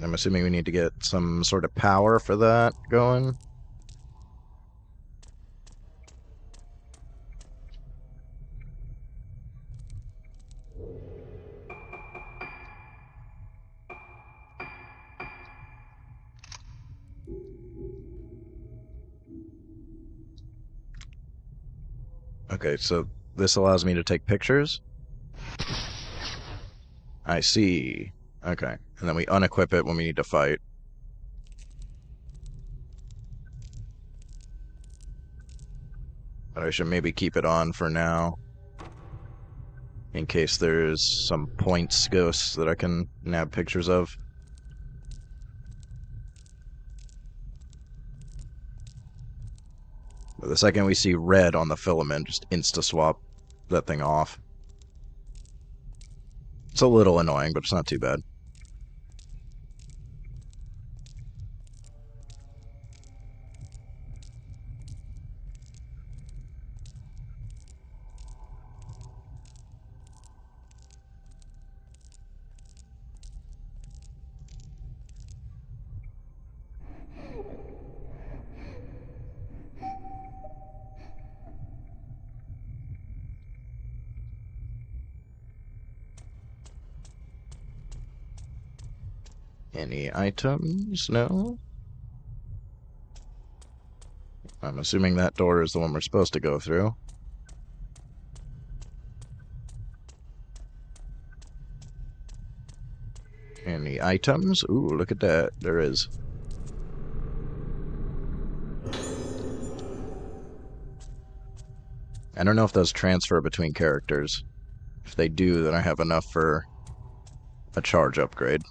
I'm assuming we need to get some sort of power for that going. Okay, so this allows me to take pictures. I see. Okay, and then we unequip it when we need to fight. But I should maybe keep it on for now, in case there's some points ghosts that I can nab pictures of. But the second we see red on the filament, just insta-swap that thing off. It's a little annoying, but it's not too bad. Any items? No? I'm assuming that door is the one we're supposed to go through. Any items? Ooh, look at that. There is. I don't know if those transfer between characters. If they do, then I have enough for a charge upgrade.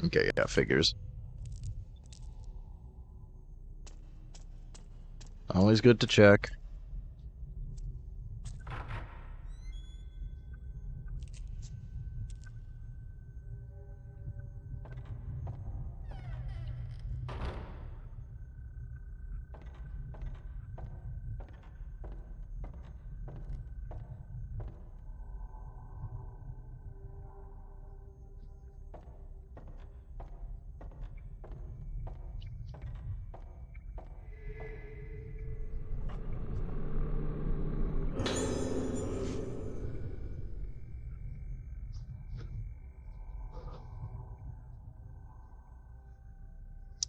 Okay, yeah, figures. Always good to check.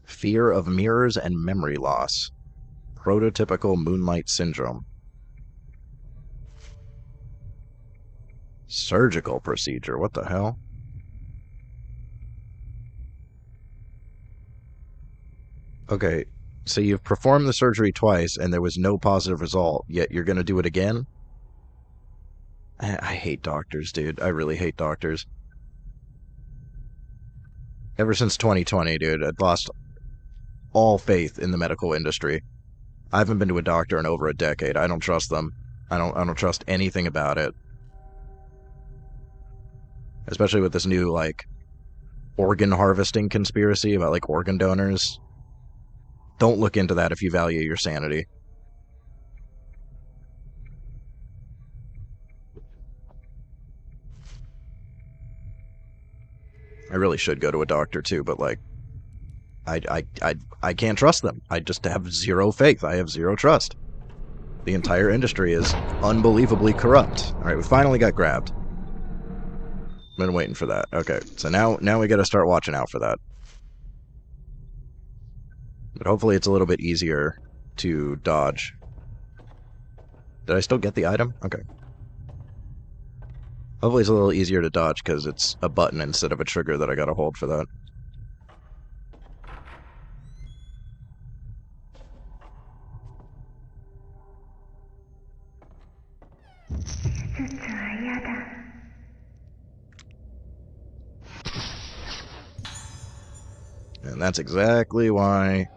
Fear of mirrors and memory loss. Prototypical Moonlight Syndrome. Surgical procedure. What the hell? Okay, so you've performed the surgery twice and there was no positive result, yet you're gonna do it again? I hate doctors, dude. I really hate doctors. Ever since 2020, dude, I've lost all faith in the medical industry. I haven't been to a doctor in over a decade. I don't trust them. I don't trust anything about it. Especially with this new, like, organ harvesting conspiracy about, like, organ donors. Don't look into that if you value your sanity. I really should go to a doctor too, but like, I can't trust them. I just have zero faith. I have zero trust. The entire industry is unbelievably corrupt. All right, we finally got grabbed. Been waiting for that. Okay, so now we got to start watching out for that. But hopefully it's a little bit easier to dodge. Did I still get the item? Okay. Hopefully it's a little easier to dodge because it's a button instead of a trigger that I gotta hold for that. And that's exactly why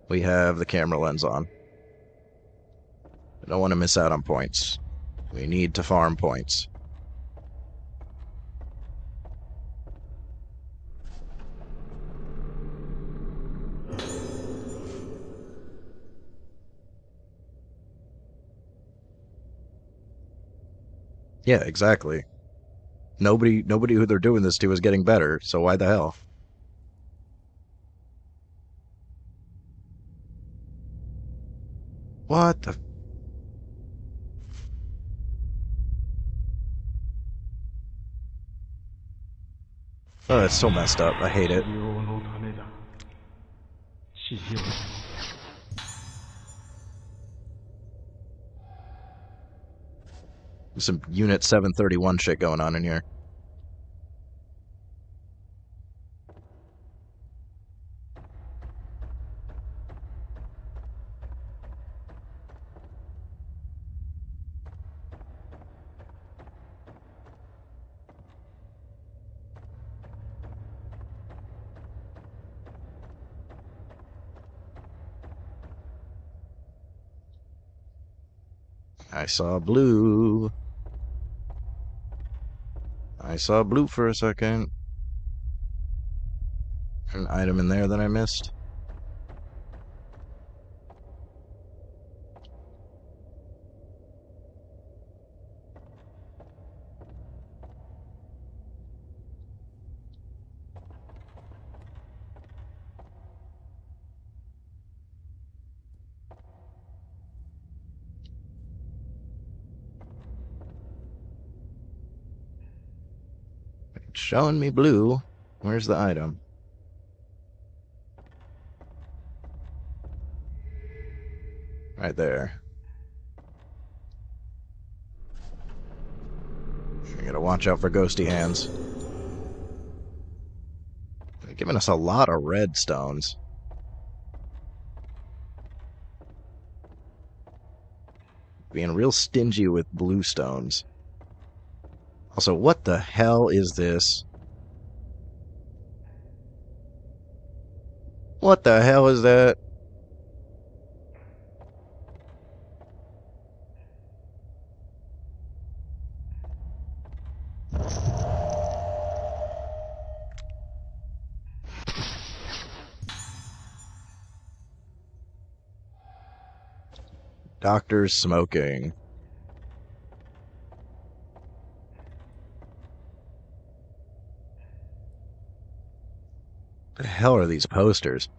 we have the camera lens on. I don't want to miss out on points. We need to farm points. Yeah, exactly. Nobody who they're doing this to is getting better, so why the hell? What the... Oh, that's so messed up. I hate it. There's some Unit 731 shit going on in here. I saw blue. I saw blue for a second. An item in there that I missed. It's showing me blue. Where's the item? Right there. You gotta watch out for ghosty hands. They're giving us a lot of red stones. Being real stingy with blue stones. Also, what the hell is this? What the hell is that? Doctors smoking. What the hell are these posters?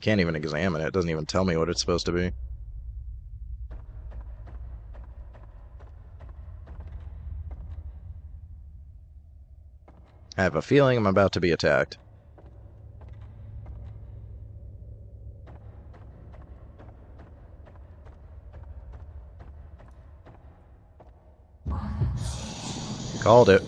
Can't even examine it. It doesn't even tell me what it's supposed to be. I have a feeling I'm about to be attacked. Called it.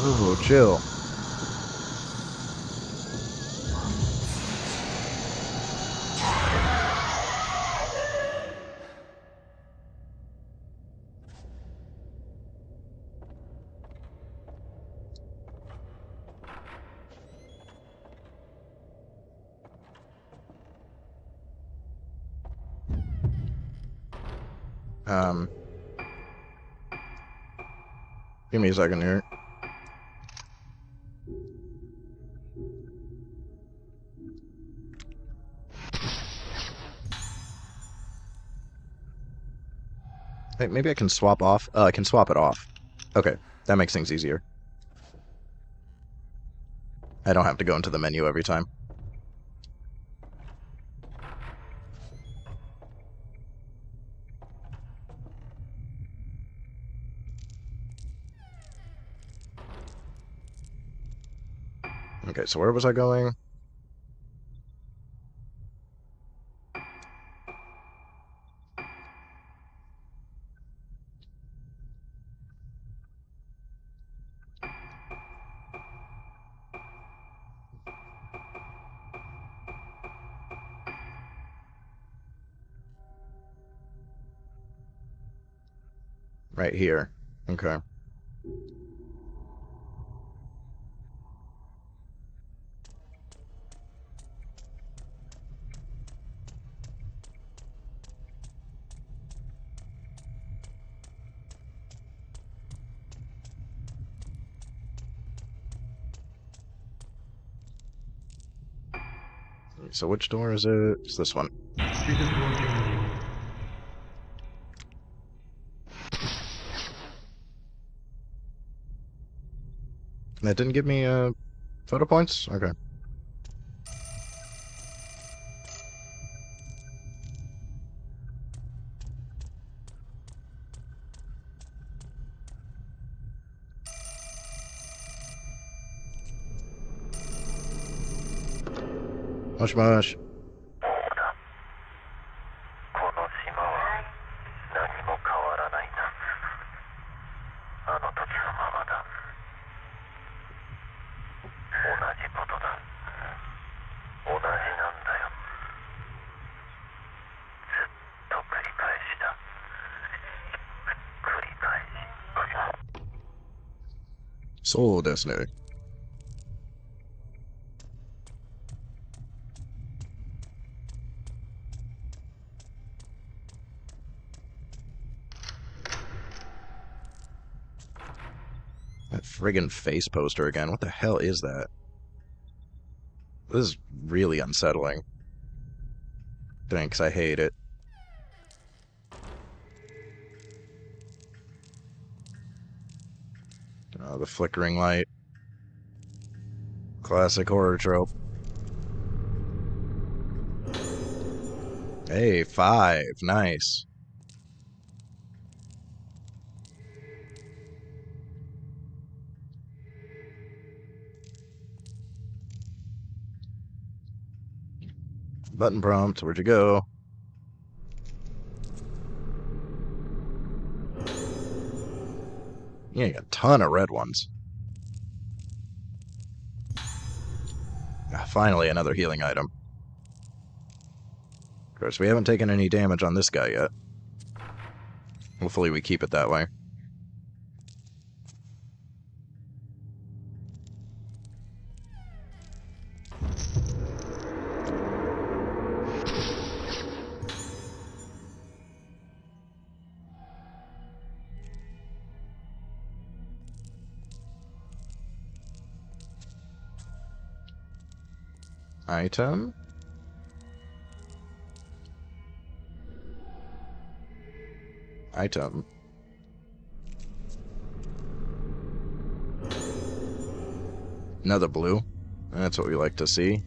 Ooh, chill. Give me a second here. Hey, maybe I can swap off. I can swap it off. Okay, that makes things easier. I don't have to go into the menu every time. Okay, so where was I going? Right here. Okay. So which door is it? It's this one. That didn't give me photo points? Okay. Mush mush. そうだ。この島は何も変わらないんだ。あの時のままだ。同じことだ。同じなんだよ。ずっと繰り返しだ。繰り返し。そうですね。That friggin' face poster again. What the hell is that? This is really unsettling. Thanks, I hate it. The flickering light. Classic horror trope. Hey, 5. Nice. Button prompt. Where'd you go? Yeah, you got a ton of red ones. Ah, finally, another healing item. Of course, we haven't taken any damage on this guy yet. Hopefully we keep it that way. Item? Item. Another blue. That's what we like to see.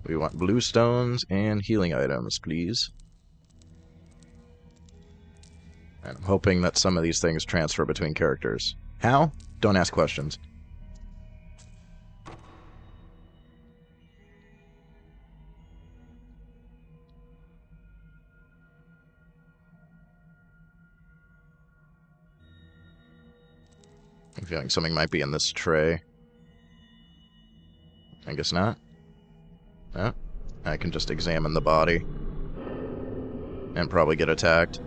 We want blue stones and healing items, please. And I'm hoping that some of these things transfer between characters. How? Don't ask questions. I'm feeling something might be in this tray. I guess not. No. I can just examine the body. And probably get attacked.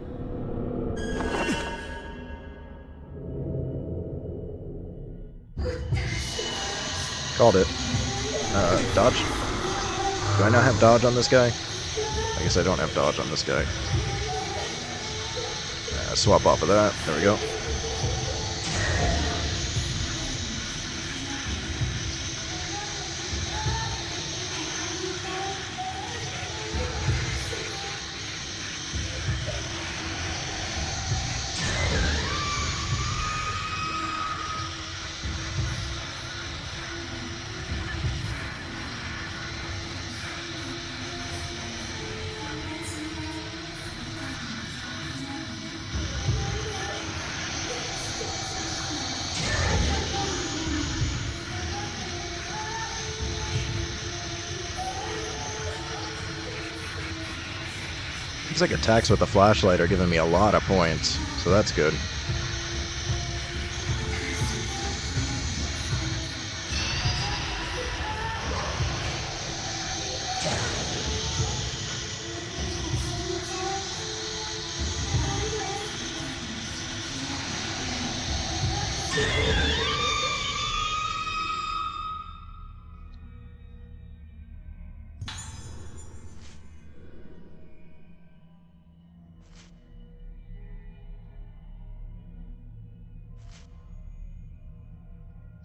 Called it. Dodge? Do I not have dodge on this guy? I guess I don't have dodge on this guy. Swap off of that. There we go. Looks like attacks with the flashlight are giving me a lot of points, so that's good.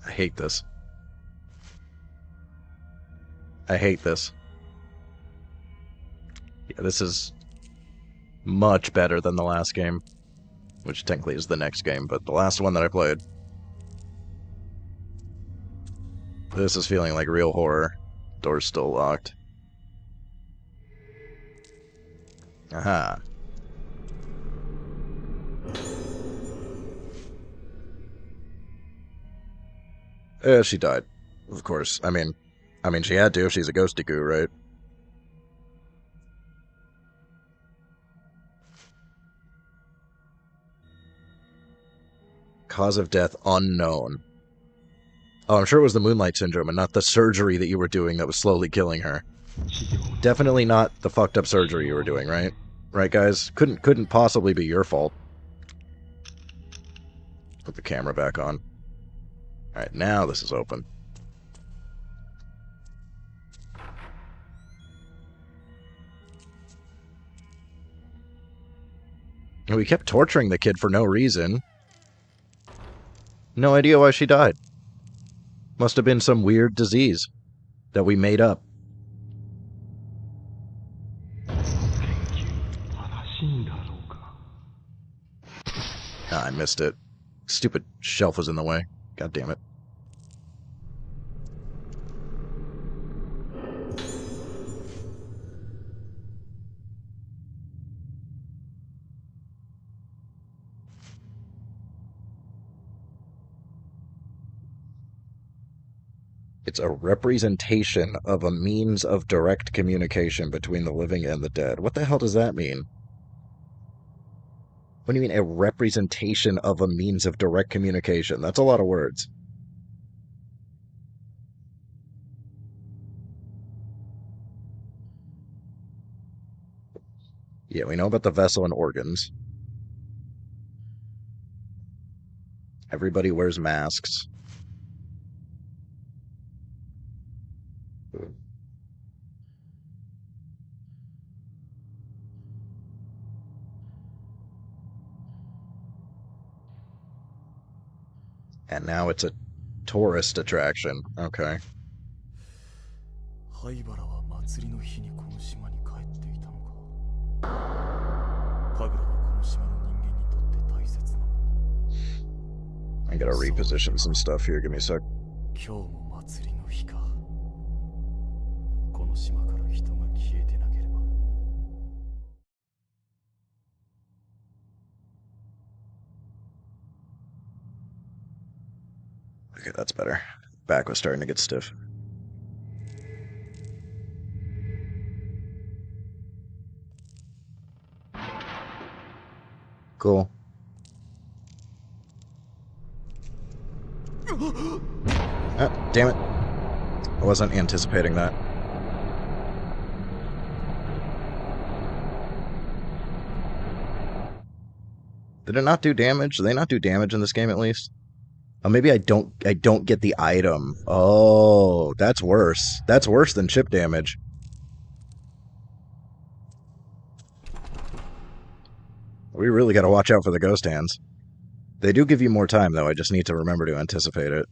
I hate this. I hate this. Yeah, this is much better than the last game. Which technically is the next game, but the last one that I played. This is feeling like real horror. Door's still locked. Aha. She died. Of course. I mean, I mean, she had to if she's a ghosty goo, right? Cause of death unknown. Oh, I'm sure it was the Moonlight Syndrome and not the surgery that you were doing that was slowly killing her. Definitely not the fucked up surgery you were doing, right? Right, guys? Couldn't possibly be your fault. Put the camera back on. Alright, now this is open. And we kept torturing the kid for no reason. No idea why she died. Must have been some weird disease that we made up. Ah, I missed it. Stupid shelf was in the way. God damn it. It's a representation of a means of direct communication between the living and the dead. What the hell does that mean? What do you mean, a representation of a means of direct communication? That's a lot of words. Yeah, we know about the vessel and organs. Everybody wears masks. And now it's a tourist attraction. Okay. 灰原は祭りの日にこの島に帰っていたのか。神楽はこの島の人間にとって大切なもの。I gotta reposition some stuff here. Give me a sec. 今日も祭りの日か。この島から人が消えてなければ。Okay, that's better. Back was starting to get stiff. Cool. Ah, damn it. I wasn't anticipating that. Did it not do damage? Do they not do damage in this game at least? Oh, maybe I don't get the item. Oh, that's worse. That's worse than chip damage. We really gotta watch out for the ghost hands. They do give you more time, though. I just need to remember to anticipate it.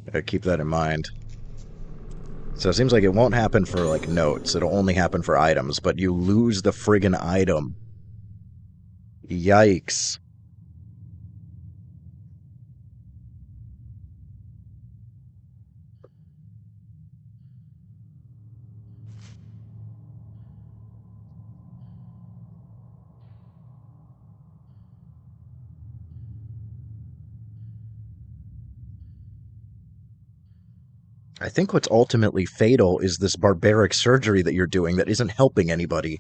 Gotta keep that in mind. So it seems like it won't happen for, like, notes. It'll only happen for items, but you lose the friggin' item. Yikes. I think what's ultimately fatal is this barbaric surgery that you're doing that isn't helping anybody.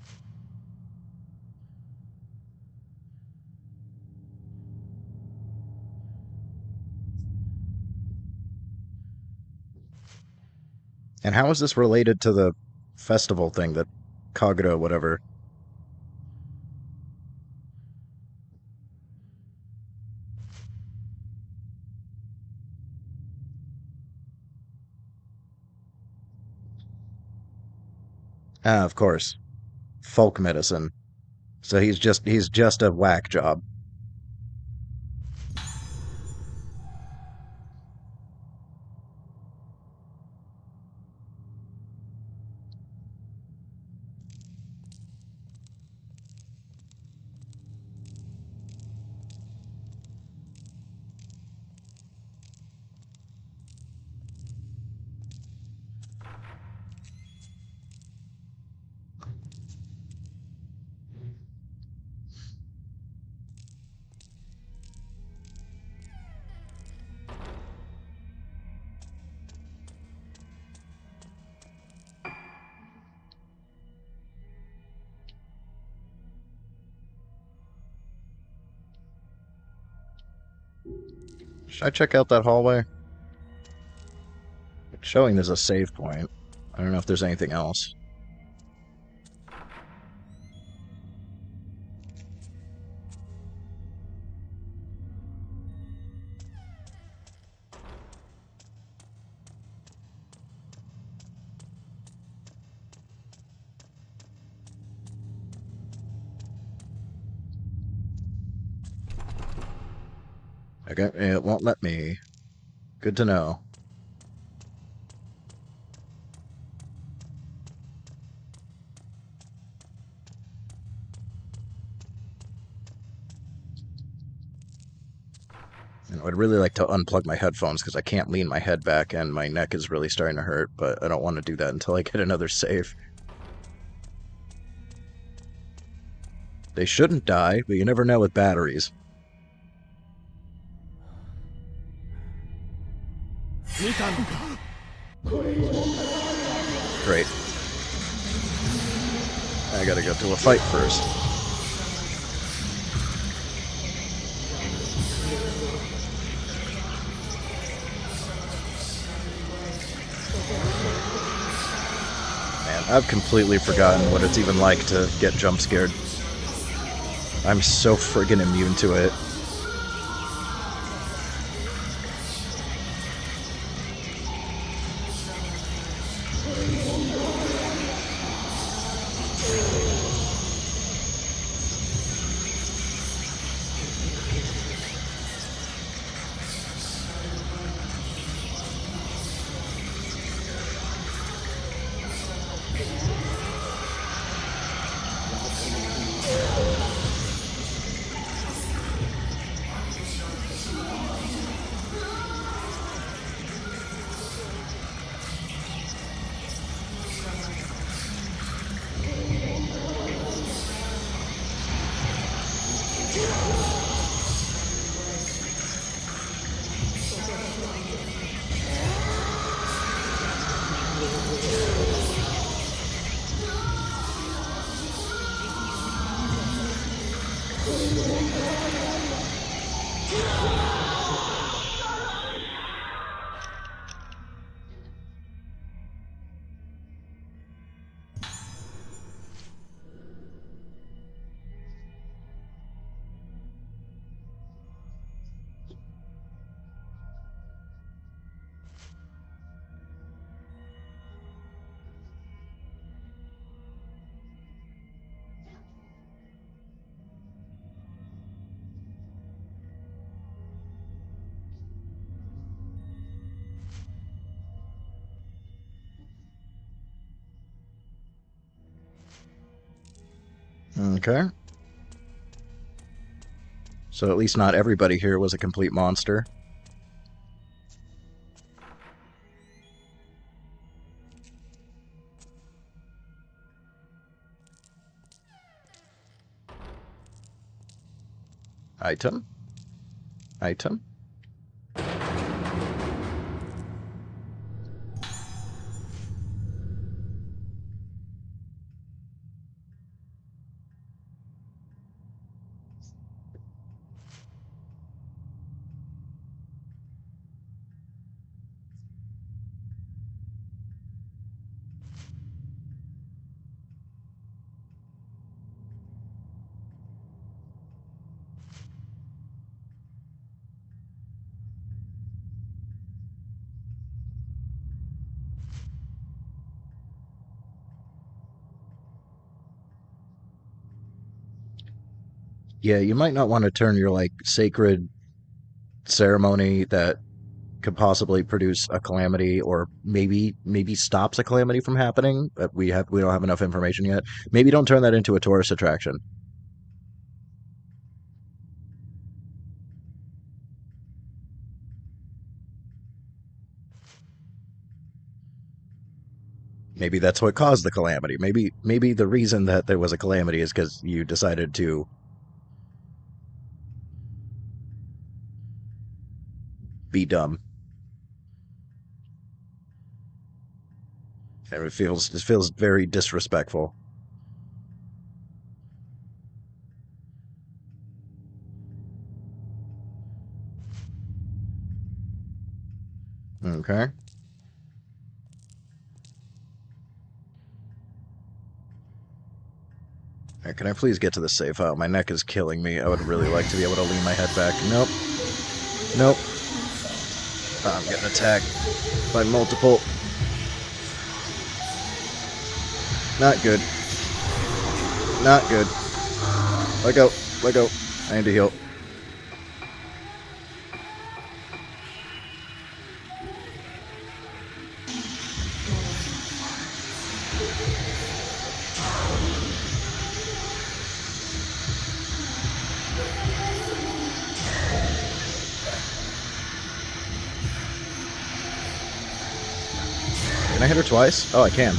And how is this related to the festival thing that Kagura, whatever? Ah, of course. Folk medicine. So he's just a whack job. Should I check out that hallway? It's showing there's a save point. I don't know if there's anything else. Okay, it won't let me. Good to know. And I'd really like to unplug my headphones because I can't lean my head back and my neck is really starting to hurt, but I don't want to do that until I get another save. They shouldn't die, but you never know with batteries. Great. I gotta go to a fight first. Man, I've completely forgotten what it's even like to get jump scared. I'm so friggin' immune to it. Okay. So at least not everybody here was a complete monster. Item. Item. Yeah, you might not want to turn your like sacred ceremony that could possibly produce a calamity or maybe stops a calamity from happening, but we don't have enough information yet. Maybe don't turn that into a tourist attraction. Maybe that's what caused the calamity. Maybe the reason that there was a calamity is because you decided to be dumb. And it feels very disrespectful. Okay. Alright, can I please get to the safe house? My neck is killing me. I would really like to be able to lean my head back. Nope. Nope. Oh, I'm getting attacked by multiple. Not good. Not good. Let go. Let go. I need to heal. Can I hit her twice? Oh, I can.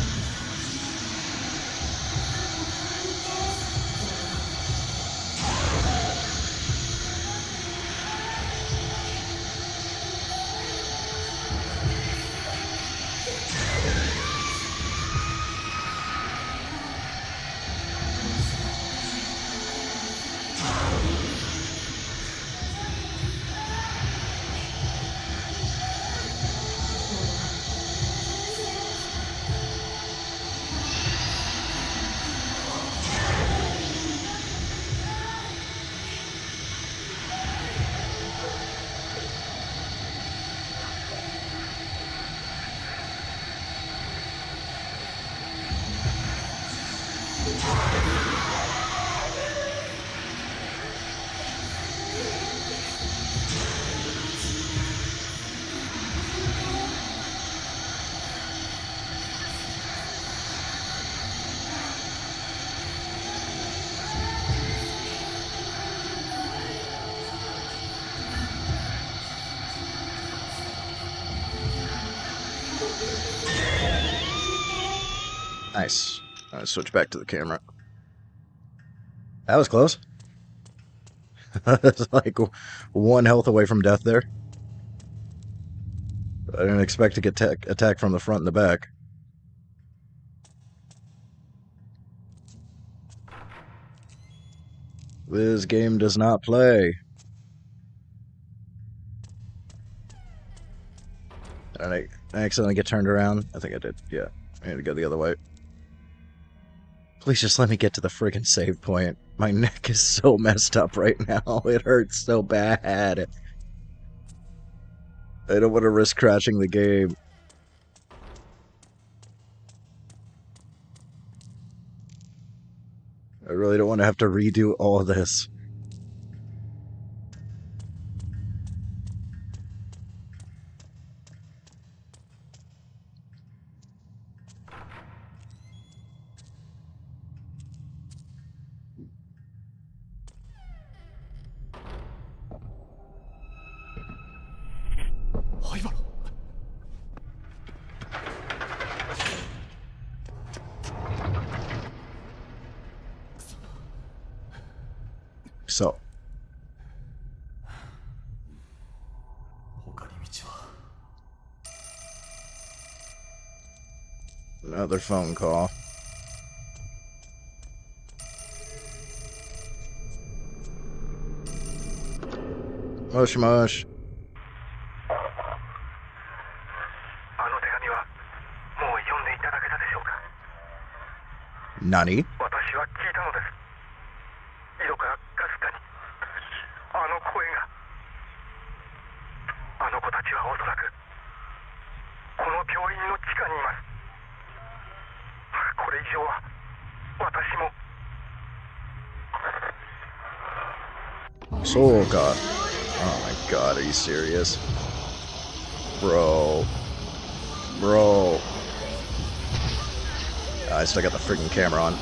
Nice. Switch back to the camera. That was close. It's like 1 health away from death there. I didn't expect to get attacked from the front and the back. This game does not play. Did I accidentally get turned around? I think I did. Yeah. I need to go the other way. Please just let me get to the friggin' save point. My neck is so messed up right now. It hurts so bad. I don't want to risk crashing the game. I really don't want to have to redo all of this. So. Another phone call. Mush mush. Nani? Soul God. Oh my god, are you serious? Bro. Bro. I still got the freaking camera on.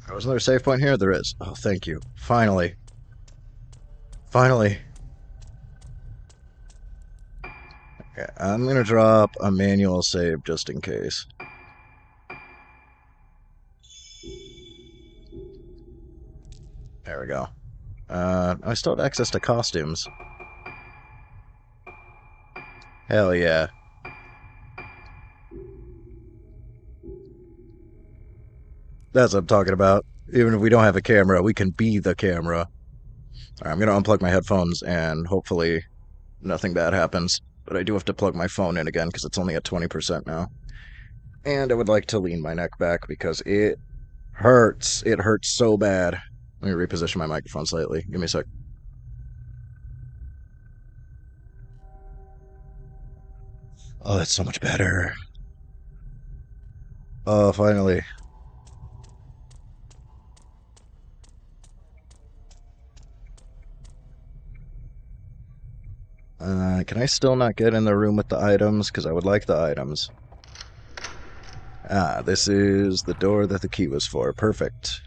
Wasn't there a save point here? There is. Oh, thank you. Finally. Finally. Okay, I'm gonna drop a manual save just in case. There we go. I still have access to costumes. Hell yeah. That's what I'm talking about. Even if we don't have a camera, we can be the camera. Alright, I'm gonna unplug my headphones and hopefully nothing bad happens. But I do have to plug my phone in again because it's only at 20% now. And I would like to lean my neck back because it hurts. It hurts so bad. Let me reposition my microphone slightly. Give me a sec. Oh, that's so much better. Oh, finally. Can I still not get in the room with the items? Because I would like the items. Ah, this is the door that the key was for. Perfect.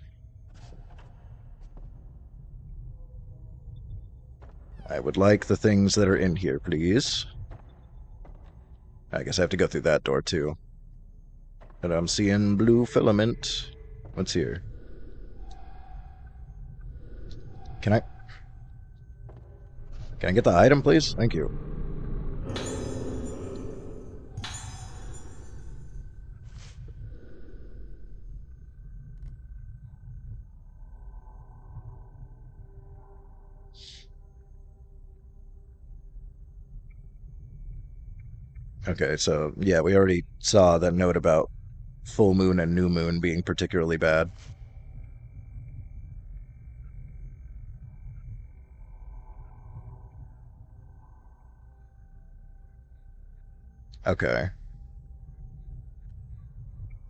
I would like the things that are in here, please. I guess I have to go through that door, too. And I'm seeing blue filament. What's here? Can I get the item, please? Thank you. Okay, so, yeah, we already saw that note about full moon and new moon being particularly bad. Okay.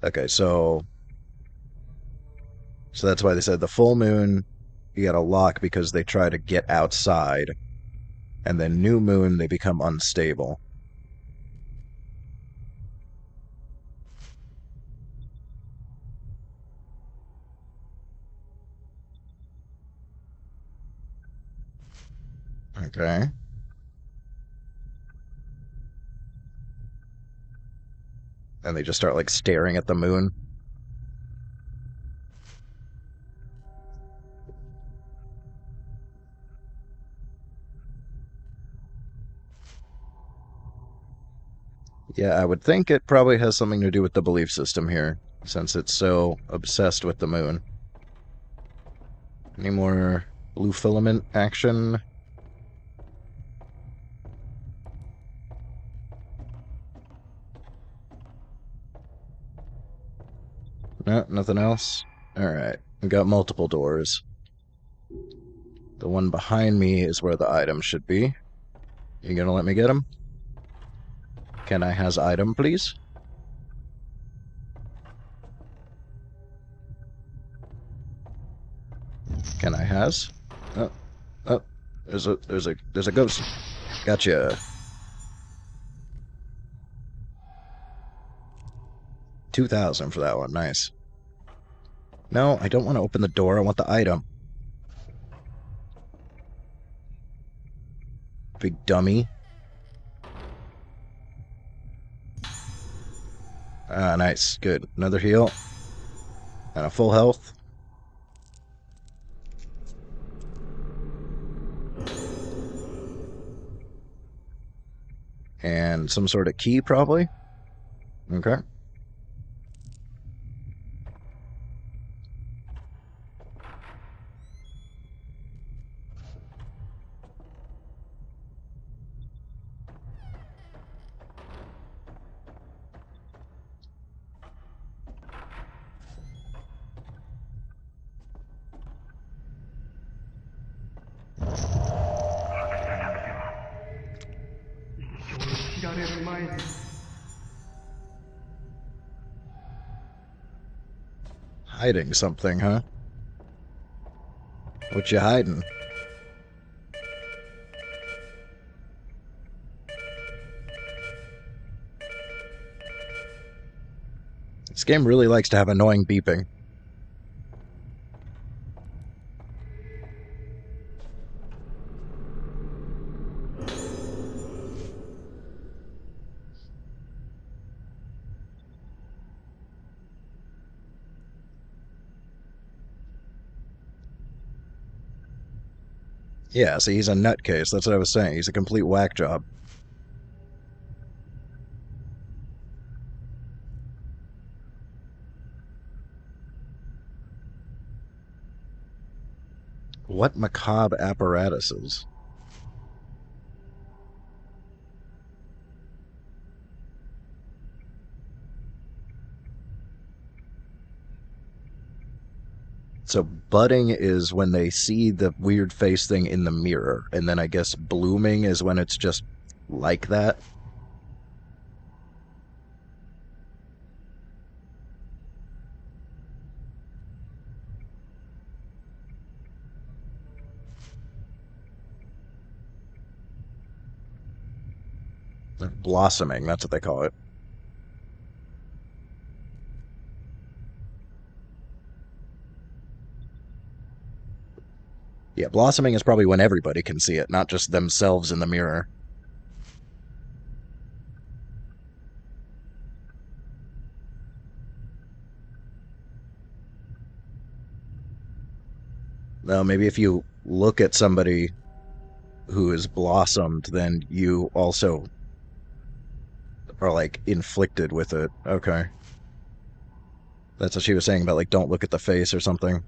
Okay, so that's why they said the full moon you gotta lock because they try to get outside, and then new moon they become unstable. Okay. And they just start like staring at the moon. Yeah, I would think it probably has something to do with the belief system here, since it's so obsessed with the moon. Any more blue filament action? No, nothing else? Alright, we got multiple doors. The one behind me is where the item should be. You gonna let me get him? Can I has item, please? Can I has? Oh, oh, there's a ghost. Gotcha. 2,000 for that one. Nice. No, I don't want to open the door. I want the item. Big dummy. Ah, nice. Good. Another heal. And a full health. And some sort of key, probably. Okay. Hiding something, huh? What you hiding? This game really likes to have annoying beeping. Yeah, see, he's a nutcase. That's what I was saying. He's a complete whack job. What macabre apparatuses? So budding is when they see the weird face thing in the mirror, and then I guess blooming is when it's just like that. Blossoming, that's what they call it. Yeah, blossoming is probably when everybody can see it, not just themselves in the mirror. Now, maybe if you look at somebody who is blossomed, then you also are like inflicted with it. Okay. That's what she was saying about like don't look at the face or something.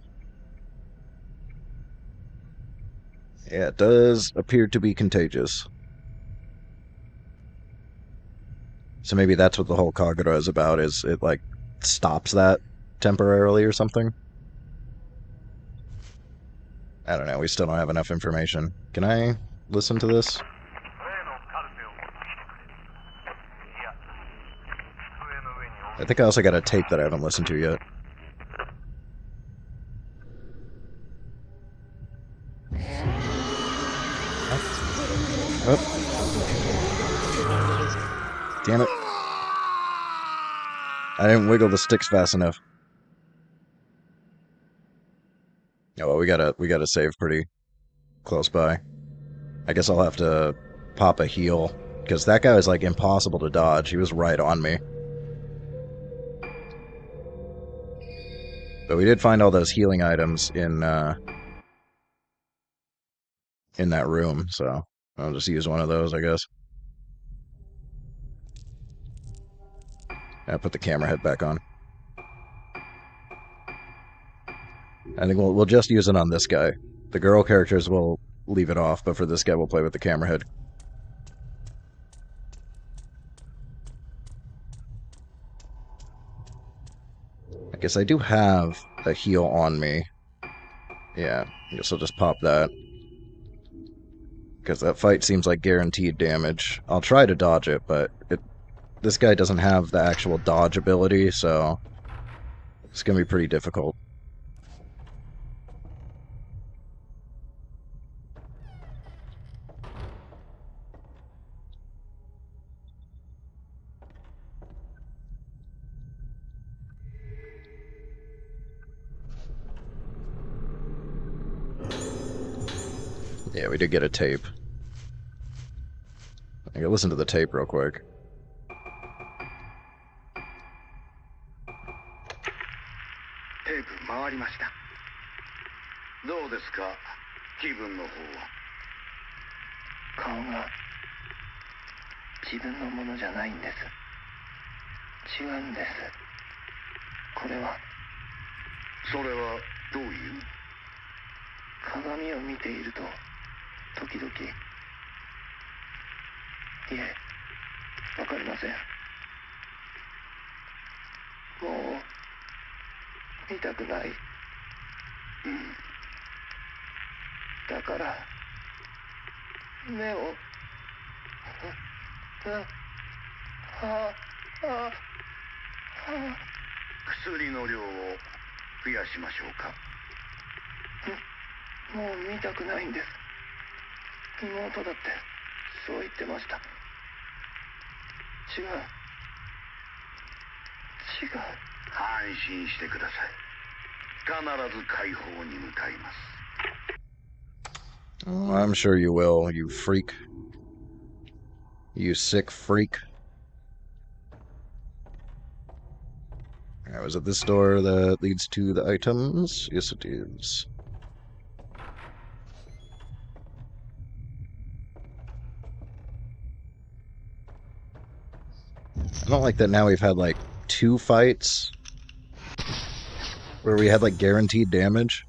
Yeah, it does appear to be contagious. So maybe that's what the whole Kagura is about, is it like stops that temporarily or something? I don't know, we still don't have enough information. Can I listen to this? I think I also got a tape that I haven't listened to yet. Oh, damn it. I didn't wiggle the sticks fast enough. Oh well, we gotta save pretty close by. I guess I'll have to pop a heal, because that guy was like impossible to dodge. He was right on me. But we did find all those healing items in that room, so I'll just use one of those, I guess. I'll put the camera head back on. I think we'll just use it on this guy. The girl characters will leave it off, but for this guy we'll play with the camera head. I guess I do have a heal on me. Yeah, I guess I'll just pop that. Because that fight seems like guaranteed damage. I'll try to dodge it, but this guy doesn't have the actual dodge ability, so it's going to be pretty difficult. Yeah, we did get a tape. I can listen to the tape real quick. テープ回りました。どうですか、気分の方は。顔が自分のものじゃないんです。違うんです。これは。それはどういう。鏡を見ていると時々。いえ、わかりません。もう見たくない。だから目を薬の量を増やしましょうか。もう見たくないんです。妹だってそう言ってました。違う。安心してください。必ず解放に向かいます。Oh, I'm sure you will, you freak. You sick freak. Alright, was it this door that leads to the items? Yes, it is. don't like that now we've had like 2 fights where we had like guaranteed damage.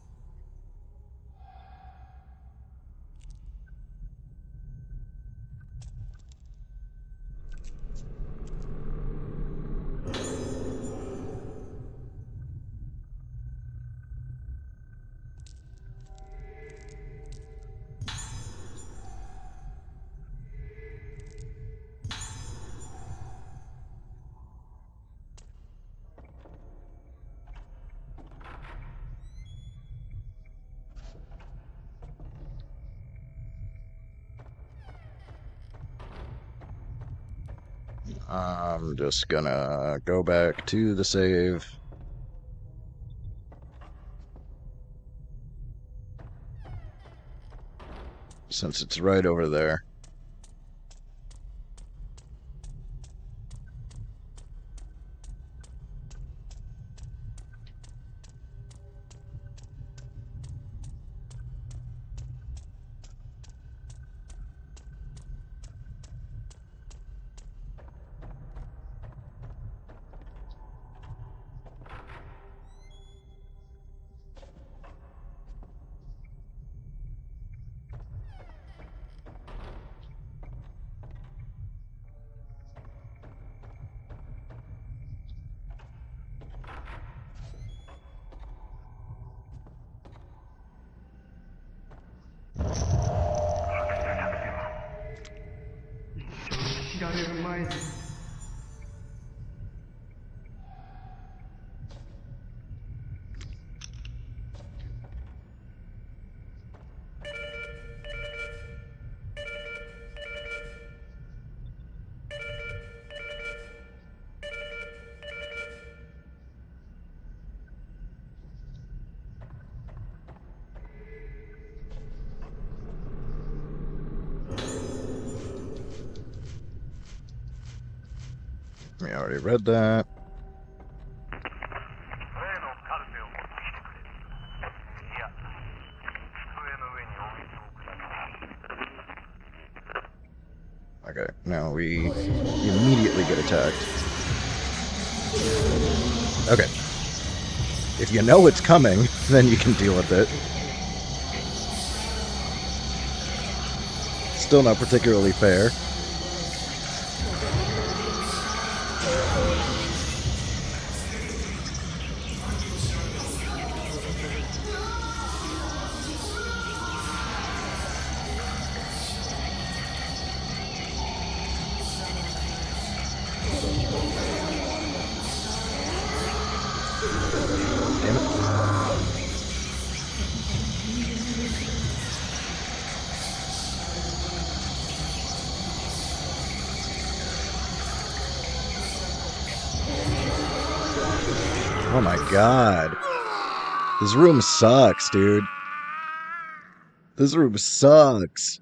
I'm just gonna go back to the save. Since it's right over there. We already read that. Okay, now we immediately get attacked. Okay. If you know it's coming, then you can deal with it. Still not particularly fair. Damn it. Oh my god. This room sucks, dude. This room sucks.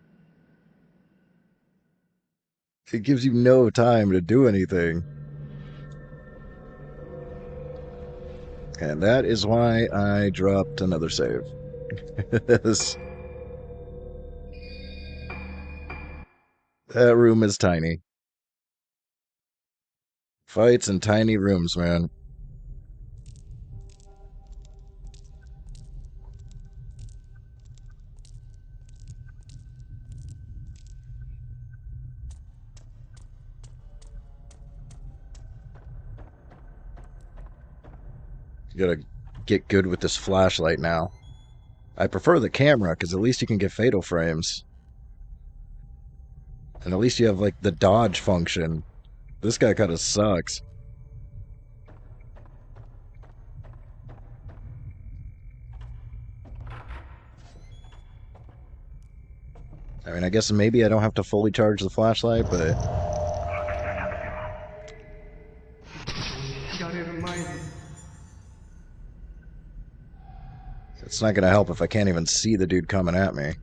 It gives you no time to do anything. And that is why I dropped another save. That room is tiny. Fights in tiny rooms, man. You gotta get good with this flashlight now. I prefer the camera, because at least you can get fatal frames. And at least you have, like, the dodge function. This guy kind of sucks. I mean, I guess maybe I don't have to fully charge the flashlight, but... It's not gonna help if I can't even see the dude coming at me.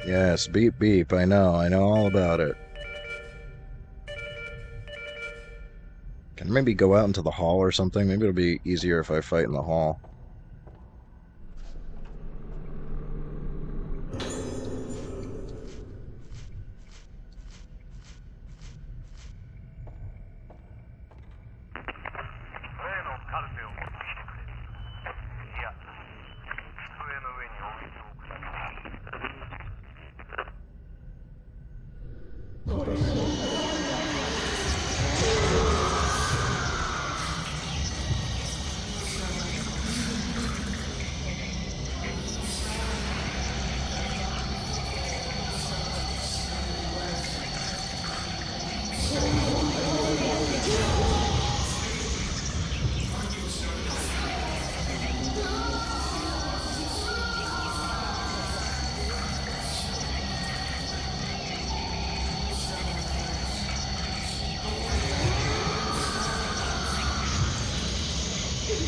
Yes, beep beep, I know all about it. Can I maybe go out into the hall or something? Maybe it'll be easier if I fight in the hall.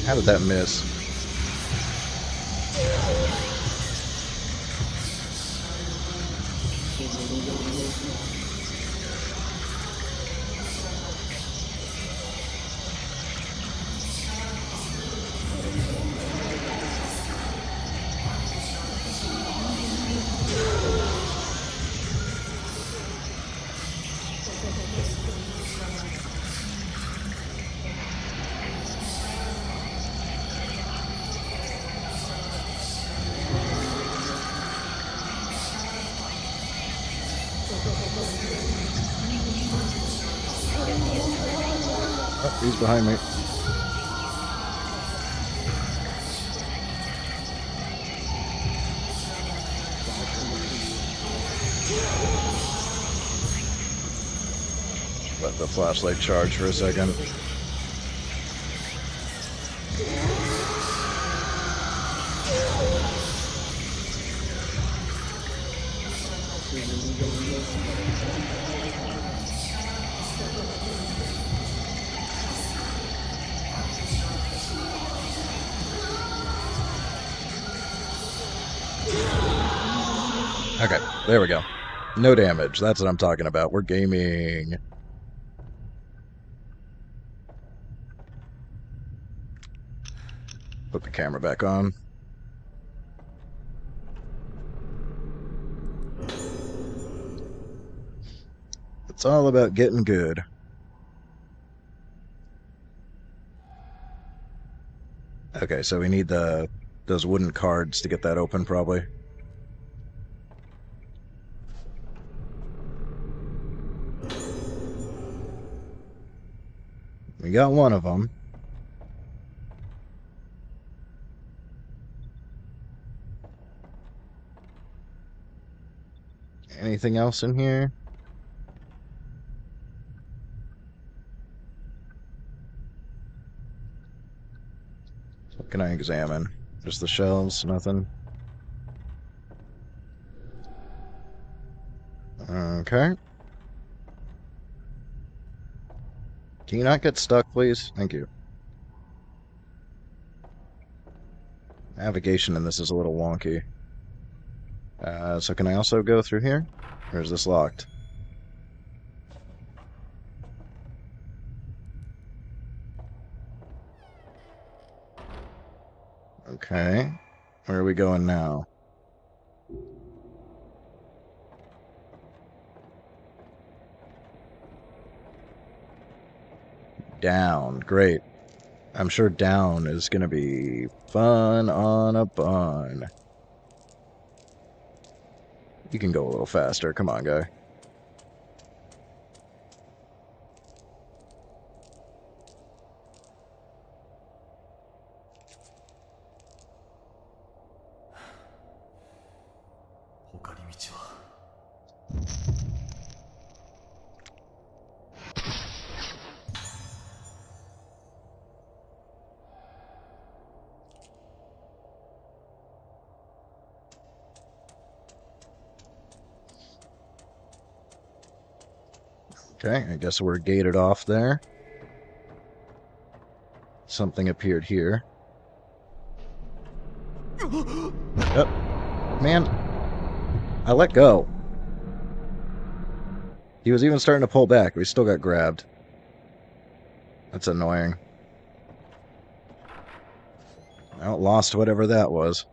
How did that miss? Oh, he's behind me. Let the flashlight charge for a second. Okay, there we go. No damage. That's what I'm talking about. We're gaming. Put the camera back on. It's all about getting good. Okay, so we need those wooden cards to get that open, probably. We got one of them. Anything else in here? What can I examine? Just the shelves, nothing. Okay. Can you not get stuck, please? Thank you. Navigation in this is a little wonky. So can I also go through here? Or is this locked? Okay. Where are we going now? Down. Great. I'm sure down is going to be fun on a bun. You can go a little faster. Come on, guy. Okay, I guess we're gated off there. Something appeared here. Oh, man. I let go. He was even starting to pull back, but he still got grabbed. That's annoying. I lost whatever that was.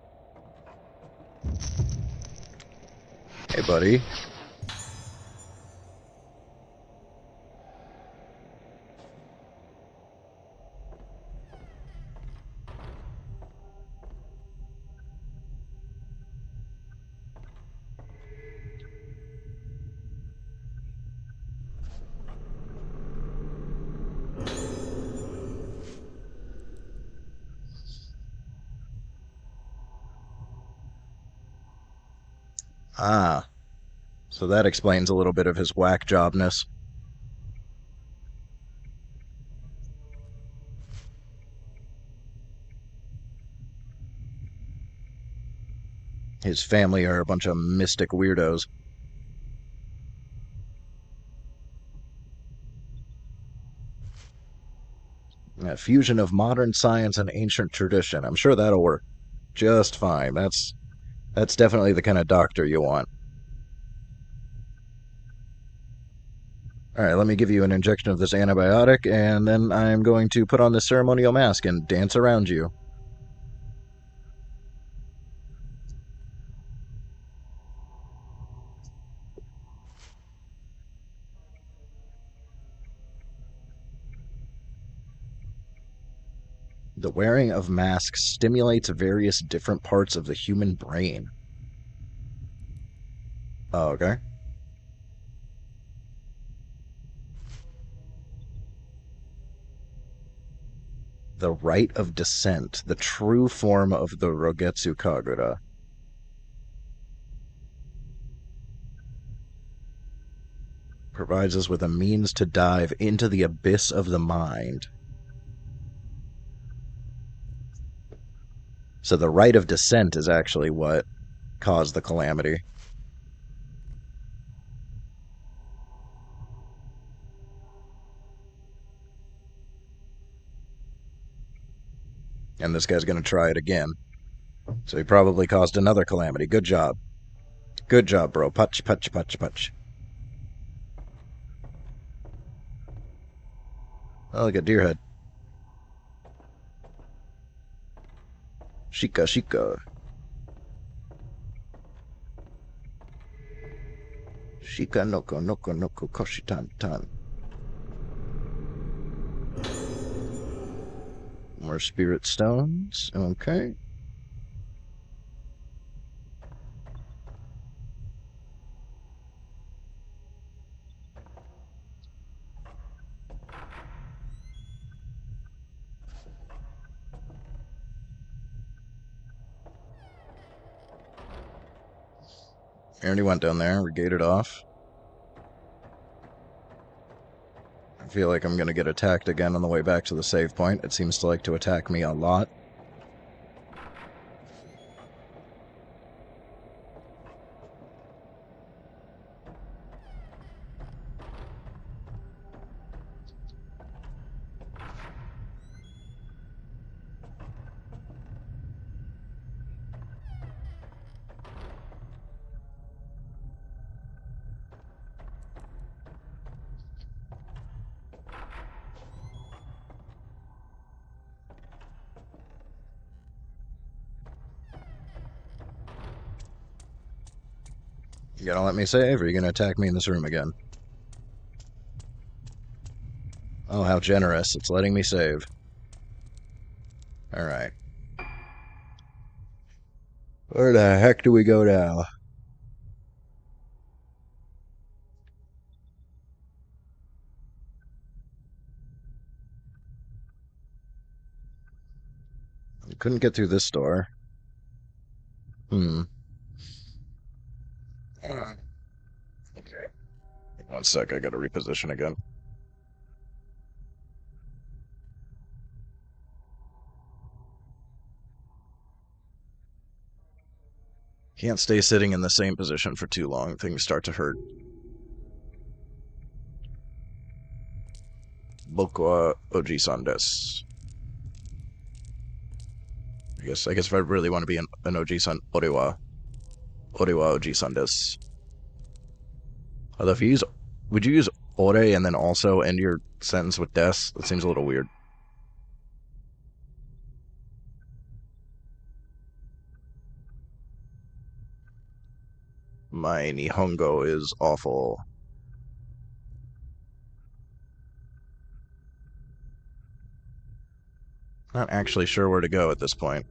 Hey, buddy. Ah, so that explains a little bit of his whack jobness. His family are a bunch of mystic weirdos. A fusion of modern science and ancient tradition. I'm sure that'll work just fine. That's definitely the kind of doctor you want. Alright, let me give you an injection of this antibiotic, and then I'm going to put on this ceremonial mask and dance around you. The wearing of masks stimulates various different parts of the human brain. Oh, okay. The rite of descent, the true form of the Rogetsu Kagura. Provides us with a means to dive into the abyss of the mind. So the rite of descent is actually what caused the calamity. And this guy's going to try it again. So he probably caused another calamity. Good job. Good job, bro. Punch, punch, punch, punch. Oh, look at Deerhead. Shika, Shika. Shika noko, noko, noko, koshi tan tan. More spirit stones. Okay. I already went down there. We gated off. I feel like I'm going to get attacked again on the way back to the save point. It seems to like to attack me a lot. You gonna let me save, or are you gonna attack me in this room again? Oh, how generous. It's letting me save. Alright. Where the heck do we go now? I couldn't get through this door. Hmm. Okay. One sec, I gotta reposition again. Can't stay sitting in the same position for too long. Things start to hurt. Boku wa oji-san desu. I guess if I really want to be an oji-san, ore wa oji-san desu. Although if you use, would you use ore and then also end your sentence with des? That seems a little weird. My Nihongo is awful. Not actually sure where to go at this point.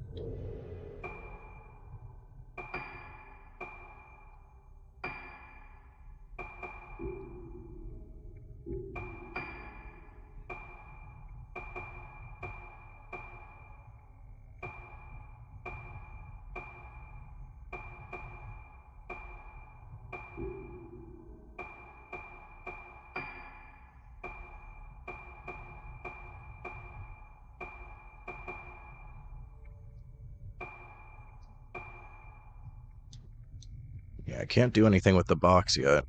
Yeah, I can't do anything with the box yet.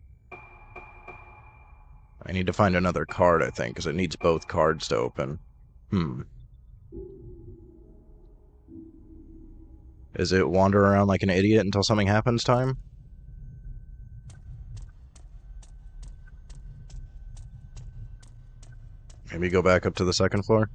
I need to find another card, I think, because it needs both cards to open. Is it wander around like an idiot until something happens time? Maybe go back up to the second floor?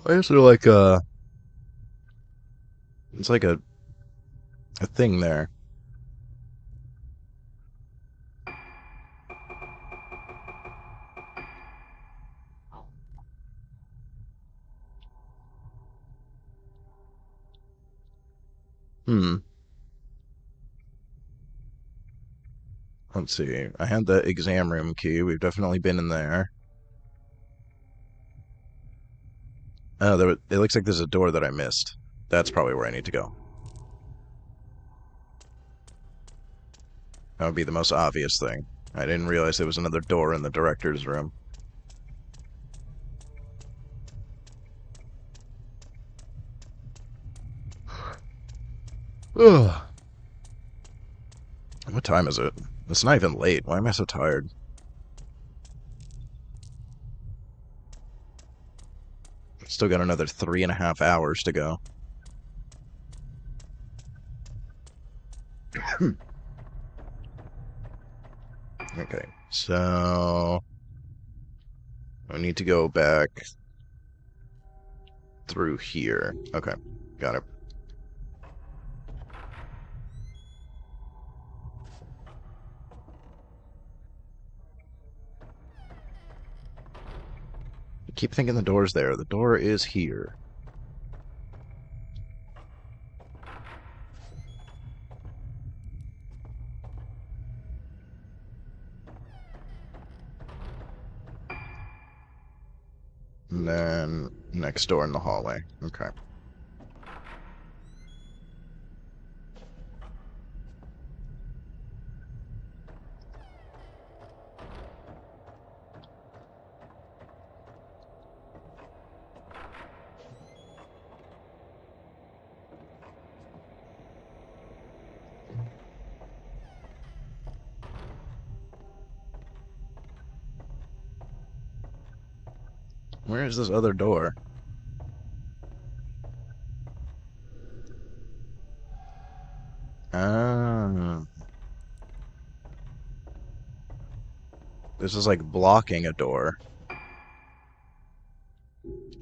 Why is there like a... It's like a thing there. Let's see. I had the exam room key. We've definitely been in there. Oh, it looks like there's a door that I missed. That's probably where I need to go. That would be the most obvious thing. I didn't realize there was another door in the director's room. Ugh. What time is it? It's not even late. Why am I so tired? Still got another 3.5 hours to go. Okay, so... I need to go back through here. Okay, got it. I keep thinking the door's there. The door is here. And then next door in the hallway. Okay. Where is this other door? Ah. This is like blocking a door.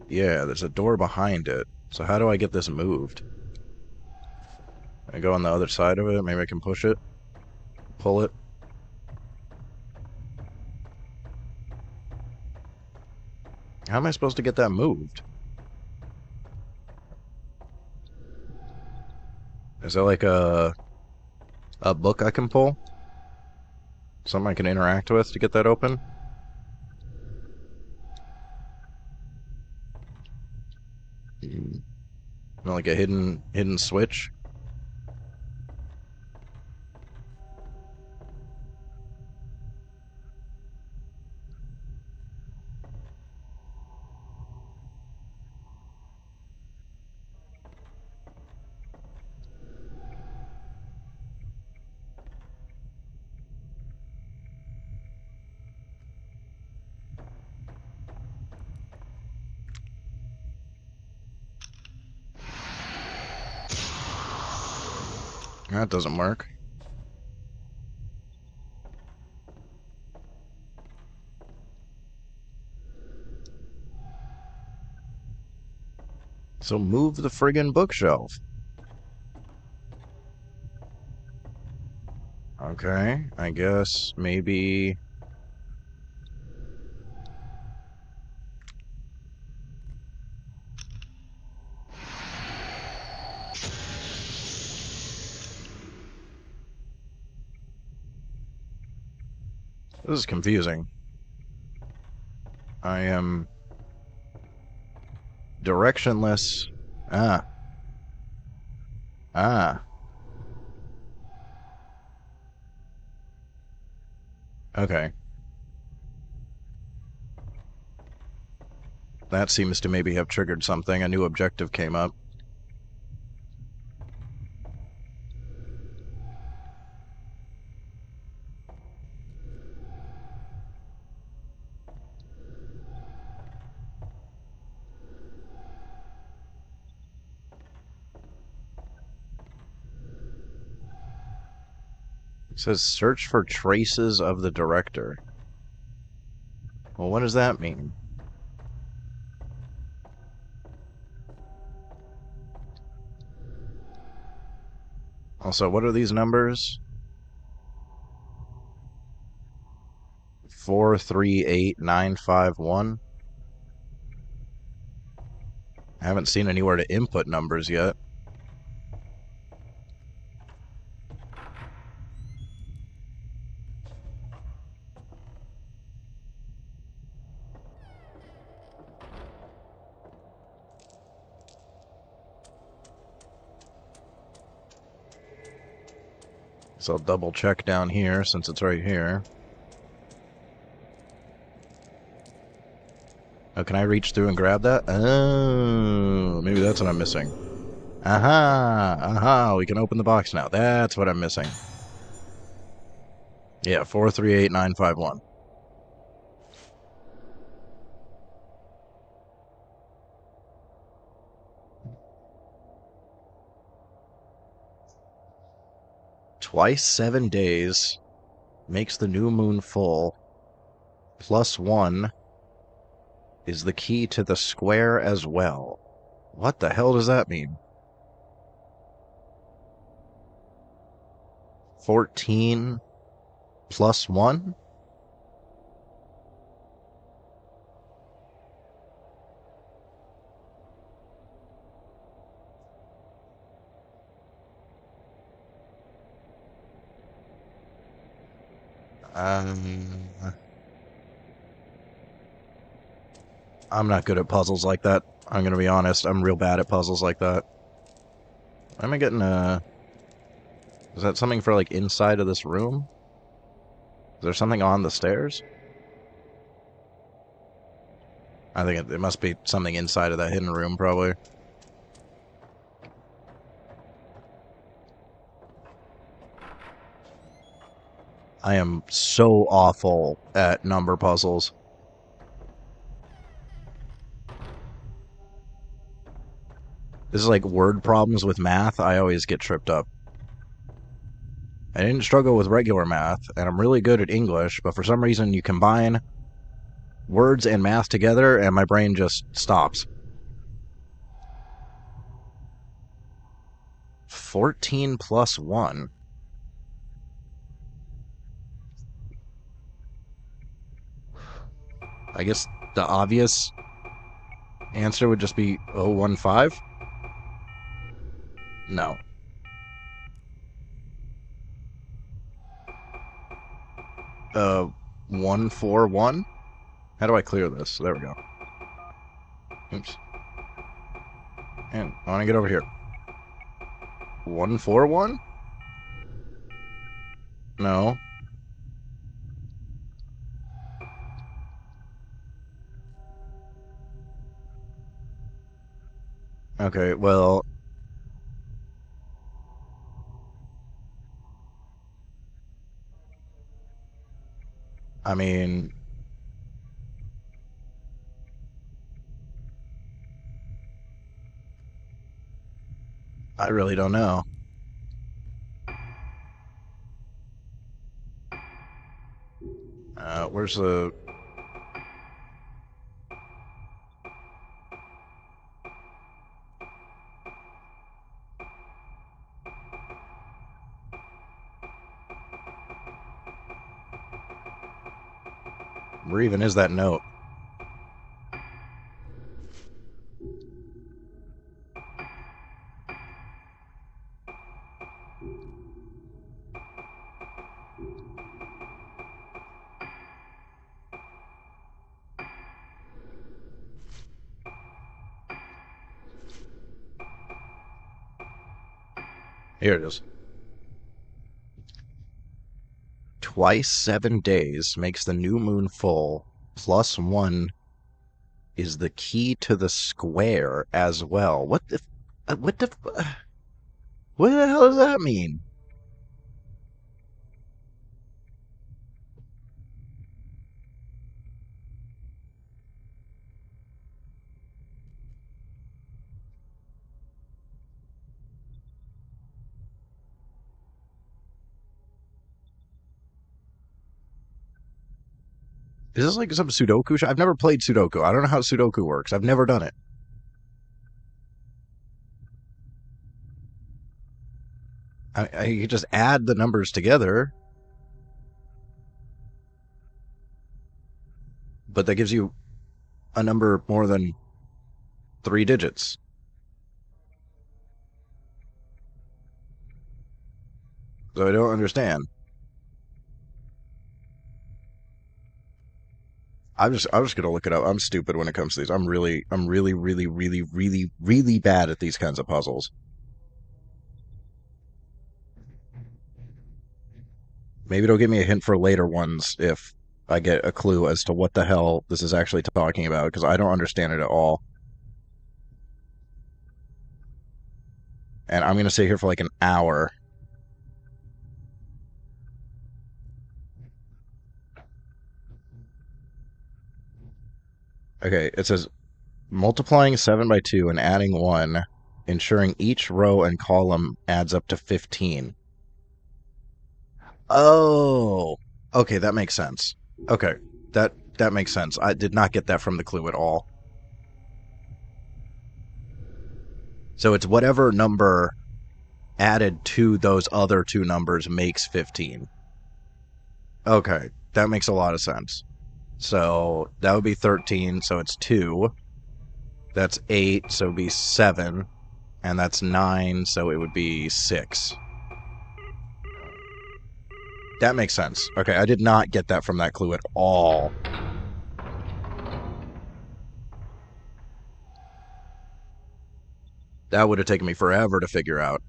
Yeah, there's a door behind it. So how do I get this moved? I go on the other side of it? Maybe I can push it? Pull it? How am I supposed to get that moved? Is there like a book I can pull? Something I can interact with to get that open? Like a hidden switch? That doesn't work. So move the friggin' bookshelf. Okay, I guess maybe... This is confusing. I am directionless. Ah. Ah. Okay. That seems to maybe have triggered something. A new objective came up. It says search for traces of the director. Well, what does that mean? Also, what are these numbers? 438951. I haven't seen anywhere to input numbers yet. So I'll double check down here since it's right here. Oh, can I reach through and grab that? Oh, maybe that's what I'm missing. Aha! Aha! We can open the box now. That's what I'm missing. Yeah, 438951. Twice 7 days makes the new moon full. +1 is the key to the square as well. What the hell does that mean? 14 +1? I'm not good at puzzles like that. I'm gonna be honest. I'm real bad at puzzles like that. Am I getting a... Is that something for, like, inside of this room? Is there something on the stairs? I think it must be something inside of that hidden room, probably. I am so awful at number puzzles. This is like word problems with math. I always get tripped up. I didn't struggle with regular math, and I'm really good at English, but for some reason you combine words and math together, and my brain just stops. 14 +1. I guess the obvious answer would just be 015? No. 141? How do I clear this? There we go. Oops. And I want to get over here. 141? No. Okay, well... I mean... I really don't know. Where's the... Where even is that note? Here it is. Twice 7 days makes the new moon full. +1 is the key to the square as well. What the what the hell does that mean? Is this like some Sudoku? I've never played Sudoku. I don't know how Sudoku works. I've never done it. You just add the numbers together, but that gives you a number more than 3 digits. So I don't understand. I'm just gonna look it up. I'm stupid when it comes to these. I'm really, really bad at these kinds of puzzles. Maybe it'll give me a hint for later ones if I get a clue as to what the hell this is actually talking about, because I don't understand it at all. And I'm gonna sit here for like an hour. Okay, it says multiplying 7 by 2 and adding 1, ensuring each row and column adds up to 15. Oh, okay, that makes sense. Okay, that makes sense. I did not get that from the clue at all. So it's whatever number added to those other 2 numbers makes 15. Okay, that makes a lot of sense. So that would be 13, so it's 2. That's 8, so it would be 7. And that's 9, so it would be 6. That makes sense. Okay, I did not get that from that clue at all. That would have taken me forever to figure out.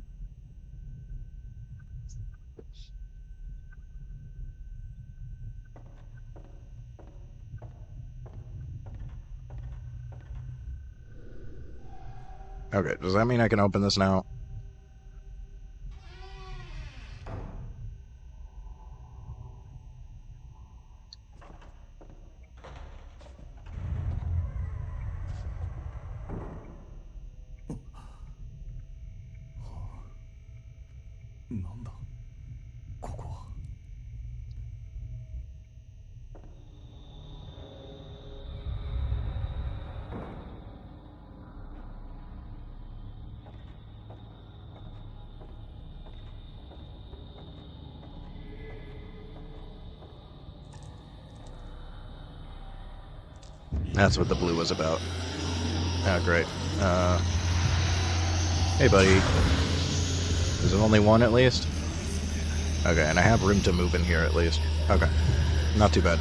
Okay, does that mean I can open this now? That's what the blue was about. Oh, great. Hey, buddy. Is it only one at least? Okay, and I have room to move in here at least. Okay. Not too bad.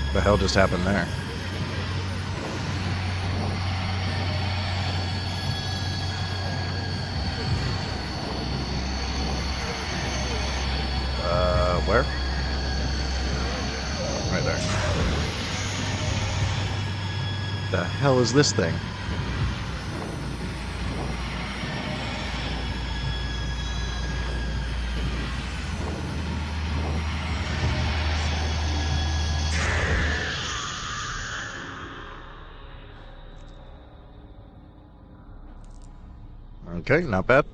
What the hell just happened there? Where? Right there. The hell is this thing? Okay, not bad.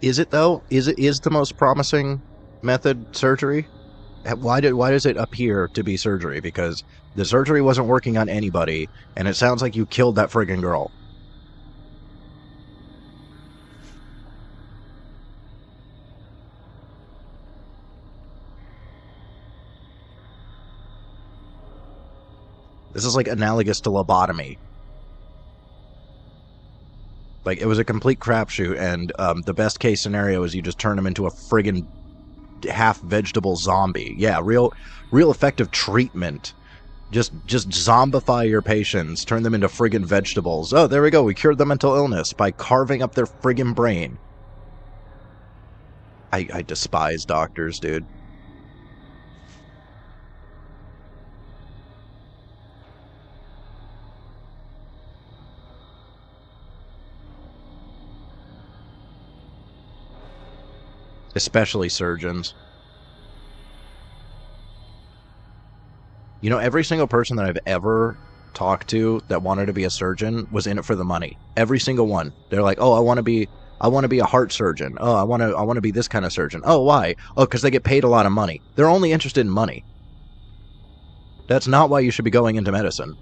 Is it though? Is the most promising method surgery? Why does it appear to be surgery? Because the surgery wasn't working on anybody, and it sounds like you killed that friggin' girl. This is like analogous to lobotomy. Like, it was a complete crapshoot, and the best case scenario is you just turn him into a friggin' half vegetable zombie. Yeah, real effective treatment. Just zombify your patients, turn them into friggin' vegetables. Oh, there we go, we cured the mental illness by carving up their friggin' brain. I despise doctors, dude. Especially surgeons. You know, every single person that I've ever talked to that wanted to be a surgeon was in it for the money. Every single one. They're like, "Oh, I want to be a heart surgeon. Oh, I want to be this kind of surgeon." Oh, why? Oh, cuz they get paid a lot of money. They're only interested in money. That's not why you should be going into medicine.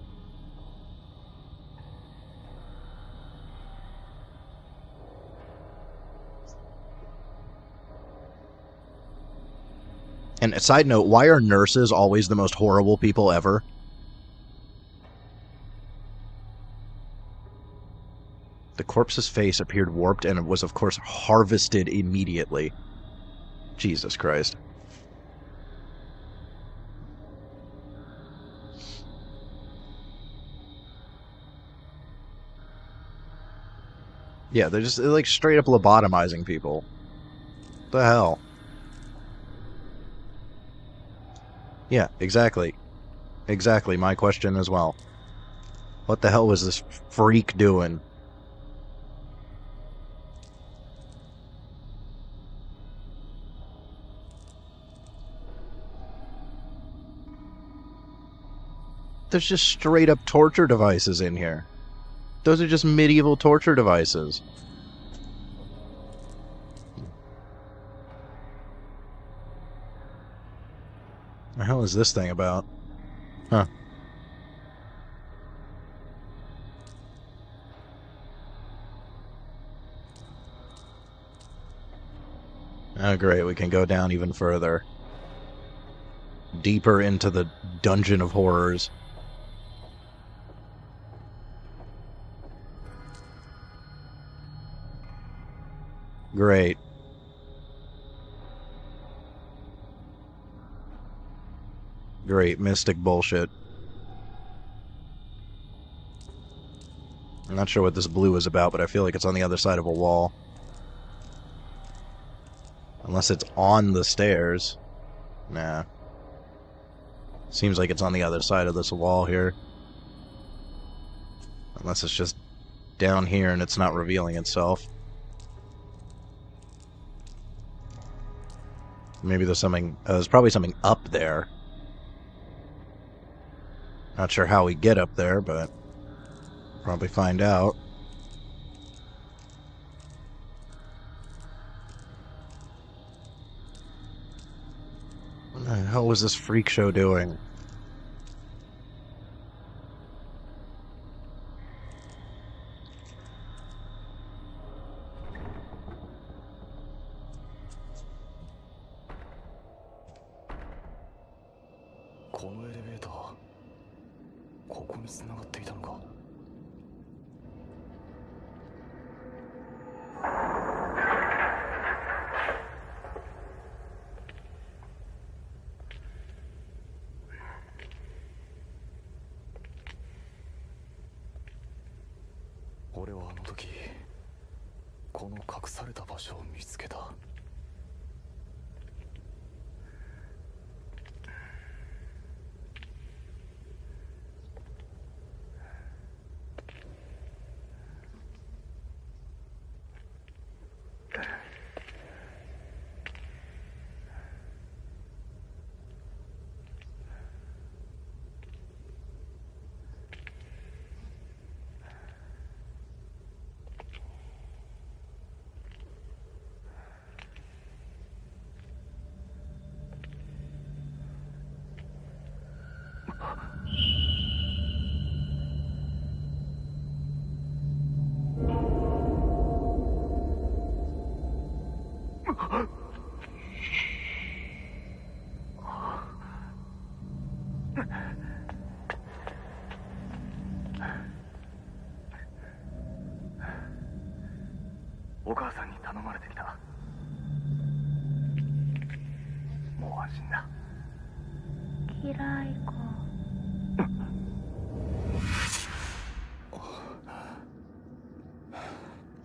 And a side note, why are nurses always the most horrible people ever? The corpse's face appeared warped and was, of course, harvested immediately. Jesus Christ. Yeah, they're like straight up lobotomizing people. What the hell? Yeah, exactly. Exactly, my question as well. What the hell was this freak doing? There's just straight up torture devices in here. Those are just medieval torture devices. What the hell is this thing about? Huh. Oh great, we can go down even further. Deeper into the dungeon of horrors. Great. Great, mystic bullshit. I'm not sure what this blue is about, but I feel like it's on the other side of a wall. Unless it's on the stairs. Nah. Seems like it's on the other side of this wall here. Unless it's just down here and it's not revealing itself. Maybe there's something... there's probably something up there. Not sure how we get up there, but... probably find out. What the hell was this freak show doing? お母さんに頼まれてきた。もう安心だ。嫌いか。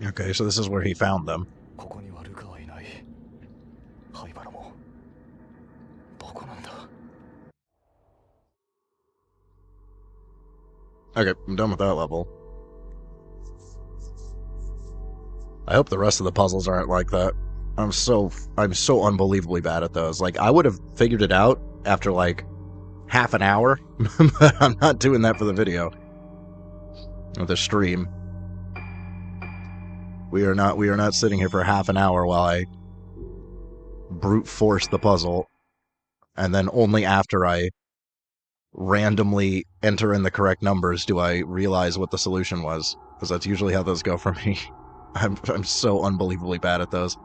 Okay, so this is where he found them. ここにはルカはいない。灰原もどこなんだ。 Okay, I'm done with that level. I hope the rest of the puzzles aren't like that. I'm so unbelievably bad at those. Like, I would have figured it out after like half an hour, but I'm not doing that for the video. Or the stream. We are not sitting here for half an hour while I brute force the puzzle, and then only after I randomly enter in the correct numbers do I realize what the solution was, because that's usually how those go for me. I'm so unbelievably bad at those.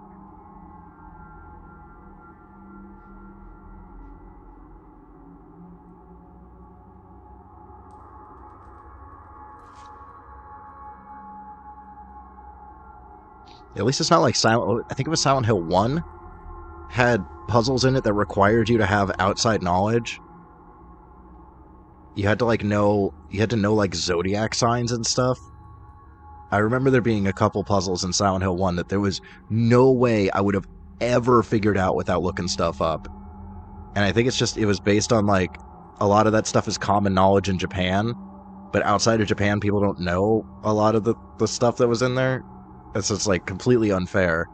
At least it's not like I think it was Silent Hill 1 had puzzles in it that required you to have outside knowledge. You had to know like zodiac signs and stuff. I remember there being a couple puzzles in Silent Hill 1 that there was no way I would have ever figured out without looking stuff up. And I think it was based on like a lot of that stuff is common knowledge in Japan, but outside of Japan people don't know a lot of the stuff that was in there. It's just like completely unfair.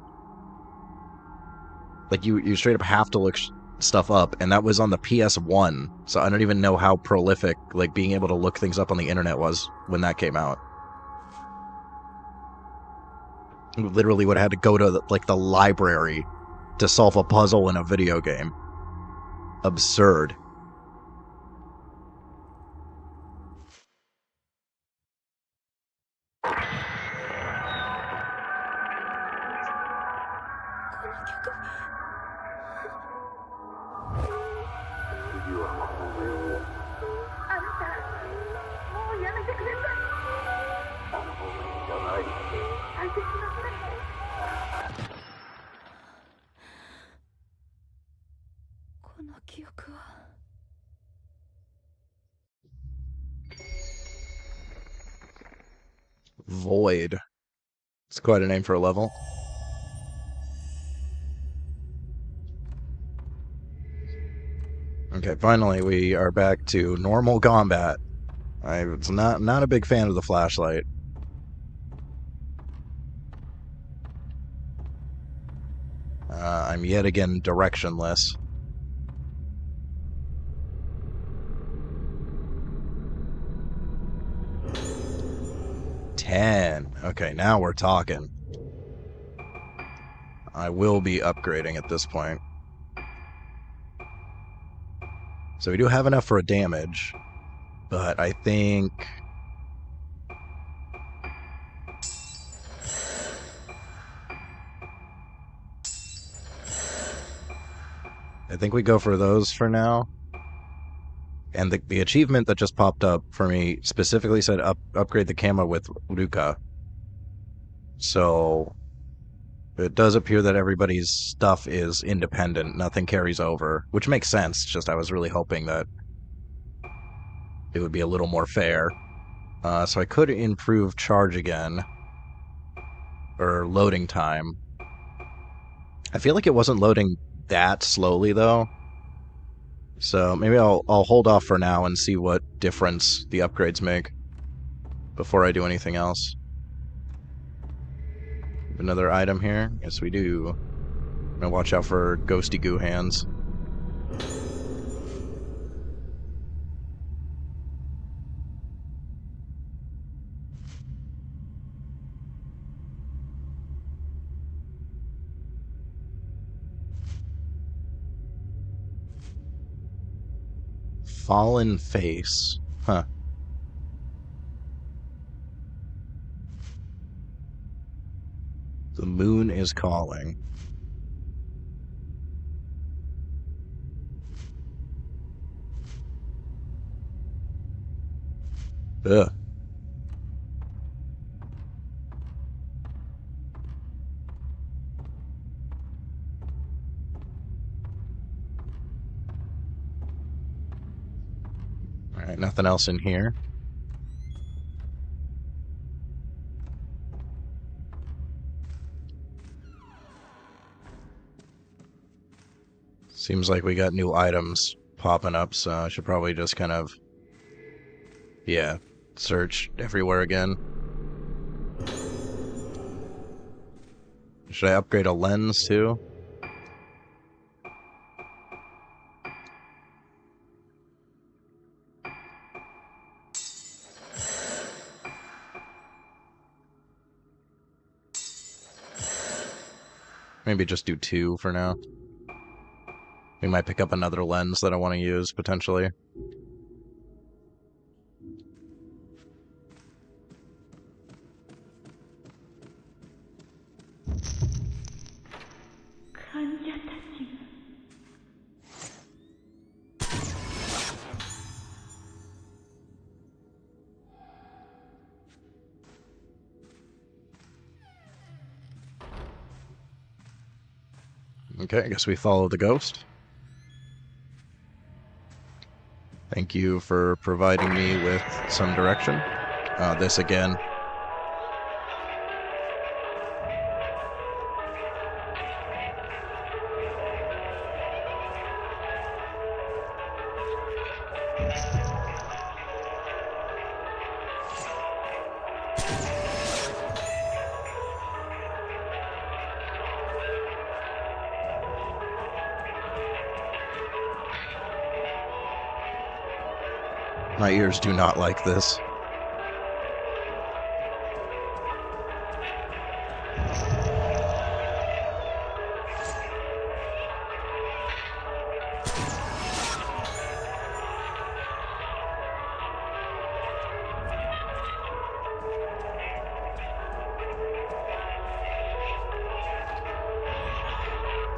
Like you straight up have to look stuff up, and that was on the PS1, so I don't even know how prolific like being able to look things up on the internet was when that came out. You literally would have had to go to like the library to solve a puzzle in a video game. Absurd. Void. It's quite a name for a level. Okay, finally we are back to normal combat. I was not a big fan of the flashlight. I'm yet again directionless. Okay, now we're talking. I will be upgrading at this point. So we do have enough for a damage, but I think... we go for those for now. And the achievement that just popped up for me specifically said upgrade the camo with Luca. So it does appear that everybody's stuff is independent. Nothing carries over, which makes sense. Just I was really hoping that it would be a little more fair. So I could improve charge again. Or loading time. I feel like it wasn't loading that slowly, though. So maybe I'll hold off for now and see what difference the upgrades make before I do anything else. Another item here? Yes, we do. I'm gonna watch out for ghosty goo hands. Fallen face. Huh. The moon is calling. Ugh. Alright, nothing else in here. Seems like we got new items popping up, so I should probably just kind of, yeah, search everywhere again. Should I upgrade a lens too? Maybe just do 2 for now. We might pick up another lens that I want to use, potentially. Okay, I guess we follow the ghost. Thank you for providing me with some direction. This again. My ears do not like this.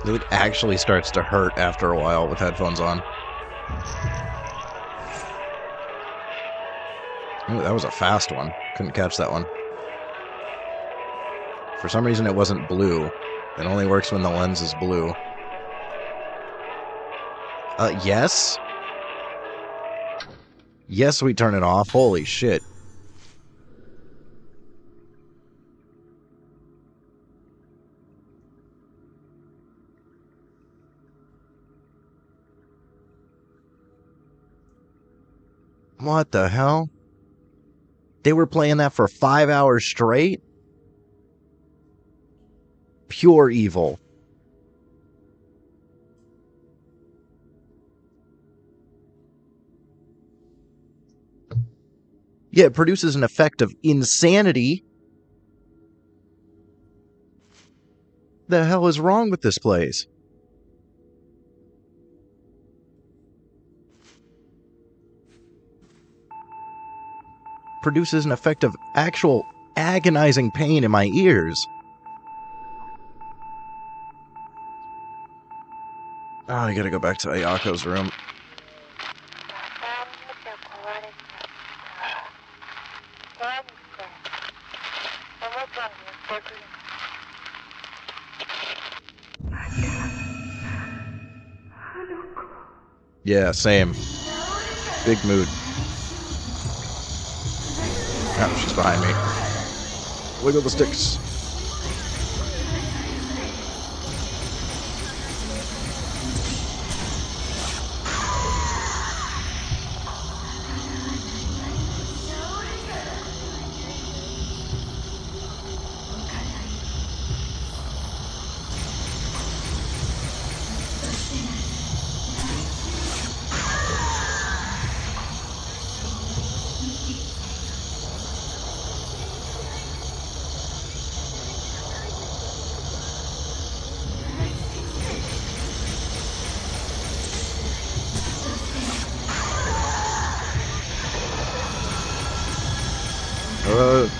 It actually starts to hurt after a while with headphones on. Ooh, that was a fast one. Couldn't catch that one. For some reason it wasn't blue. It only works when the lens is blue. Yes? Yes, we turn it off. Holy shit. What the hell? They were playing that for 5 hours straight? Pure evil. Yeah, it produces an effect of insanity. The hell is wrong with this place? Produces an effect of actual agonizing pain in my ears. Oh, I gotta go back to Ayako's room. Yeah, same. Big mood. Oh, she's behind me. Wiggle the sticks.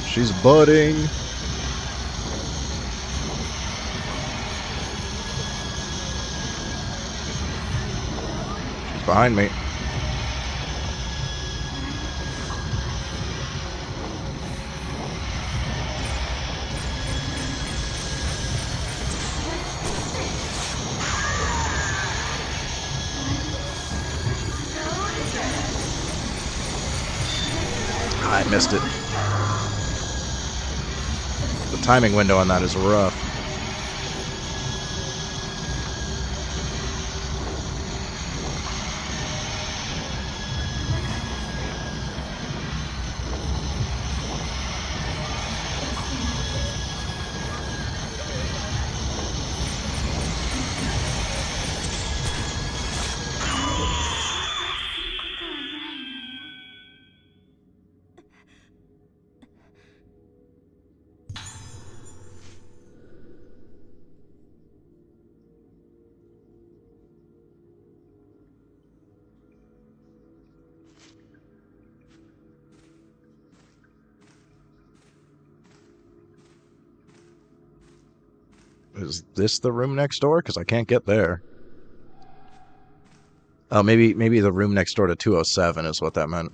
She's budding. She's behind me. I missed it. The timing window on that is rough. Is this the room next door? Because I can't get there. Oh, maybe the room next door to 207 is what that meant.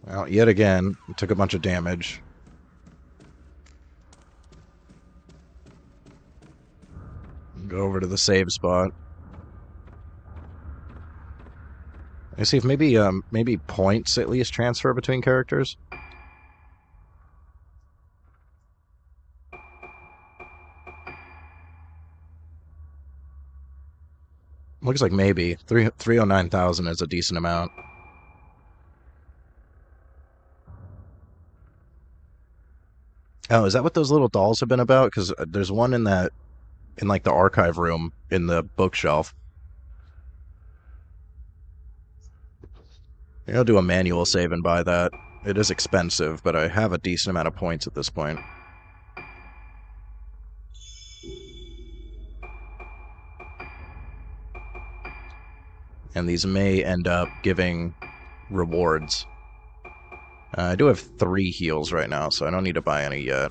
Well, yet again, we took a bunch of damage. Go over to the save spot. I see if maybe points at least transfer between characters. Looks like maybe 309,000 is a decent amount. Oh, is that what those little dolls have been about? Because there's one in like the archive room in the bookshelf. Maybe I'll do a manual save and buy that. It is expensive, but I have a decent amount of points at this point. And these may end up giving rewards. I do have 3 heals right now, so I don't need to buy any yet.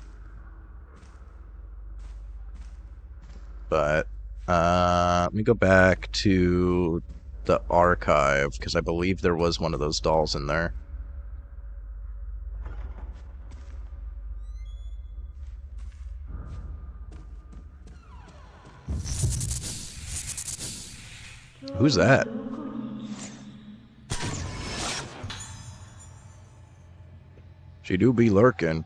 But, let me go back to the archive, because I believe there was one of those dolls in there. Who's that? She do be lurking.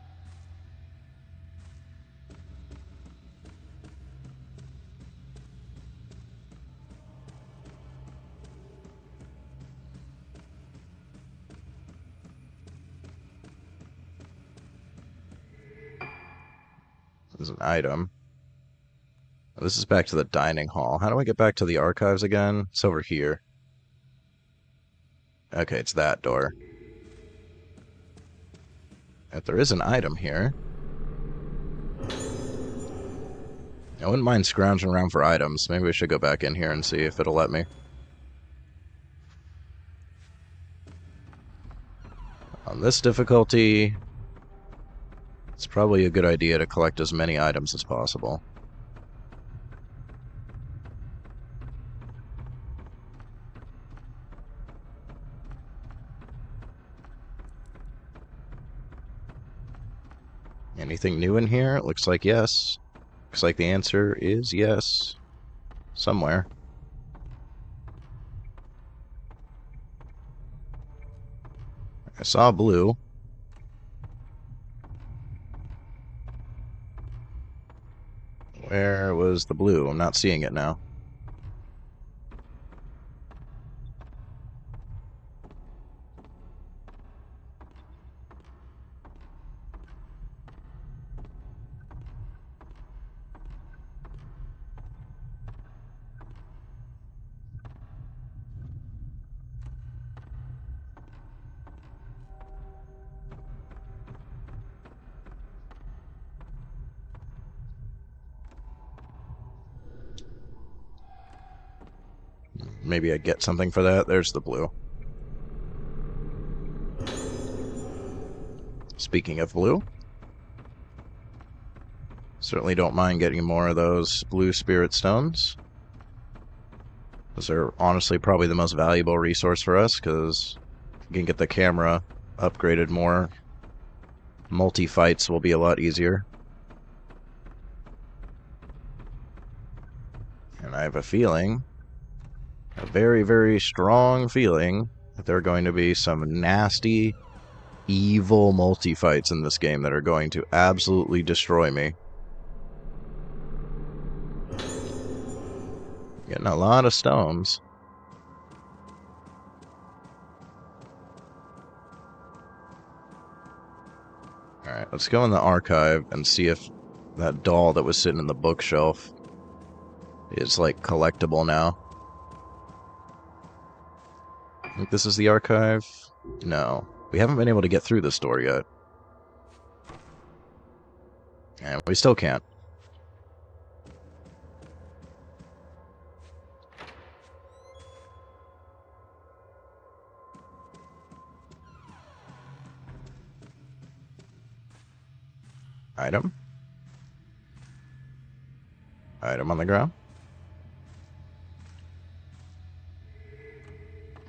There's an item. This is back to the dining hall. How do I get back to the archives again? It's over here. Okay, it's that door. If there is an item here. I wouldn't mind scrounging around for items. Maybe we should go back in here and see if it'll let me. On this difficulty, it's probably a good idea to collect as many items as possible. Anything new in here? It looks like yes. Looks like the answer is yes. Somewhere. I saw blue. Where was the blue? I'm not seeing it now. maybe I get something for that. There's the blue. Speaking of blue, certainly don't mind getting more of those blue spirit stones. Those are honestly probably the most valuable resource for us, because we can get the camera upgraded more. Multi-fights will be a lot easier. And I have a feeling, a very, very strong feeling, that there are going to be some nasty, evil multi-fights in this game that are going to absolutely destroy me. Getting a lot of stones. Alright, let's go in the archive and see if that doll that was sitting in the bookshelf is, like, collectible now. I think this is the archive? No. We haven't been able to get through this door yet. And we still can't. Item. Item on the ground.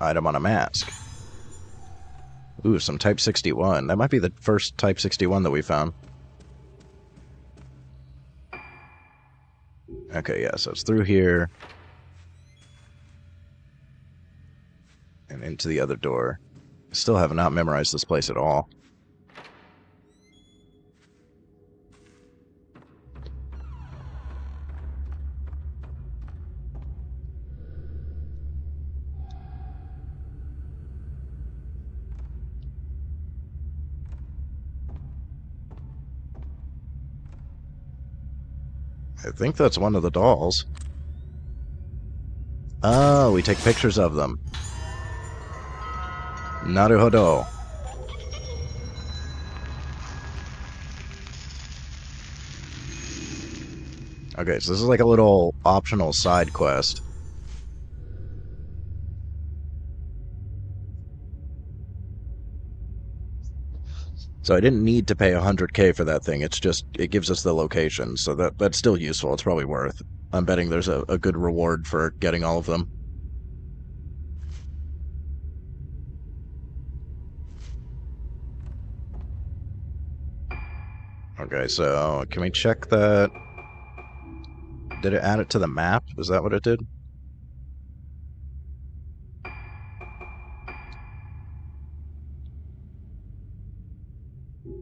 Item on a mask. Ooh, some Type 61. That might be the first Type 61 that we found. Okay, yeah, so it's through here. And into the other door. Still have not memorized this place at all. I think that's one of the dolls. Oh, we take pictures of them. Naruhodo. Okay, so this is like a little optional side quest. So I didn't need to pay 100k for that thing. It's just, it gives us the location. So that's still useful. It's probably worth. I'm betting there's a good reward for getting all of them. Okay, so can we check that? Did it add it to the map? Is that what it did?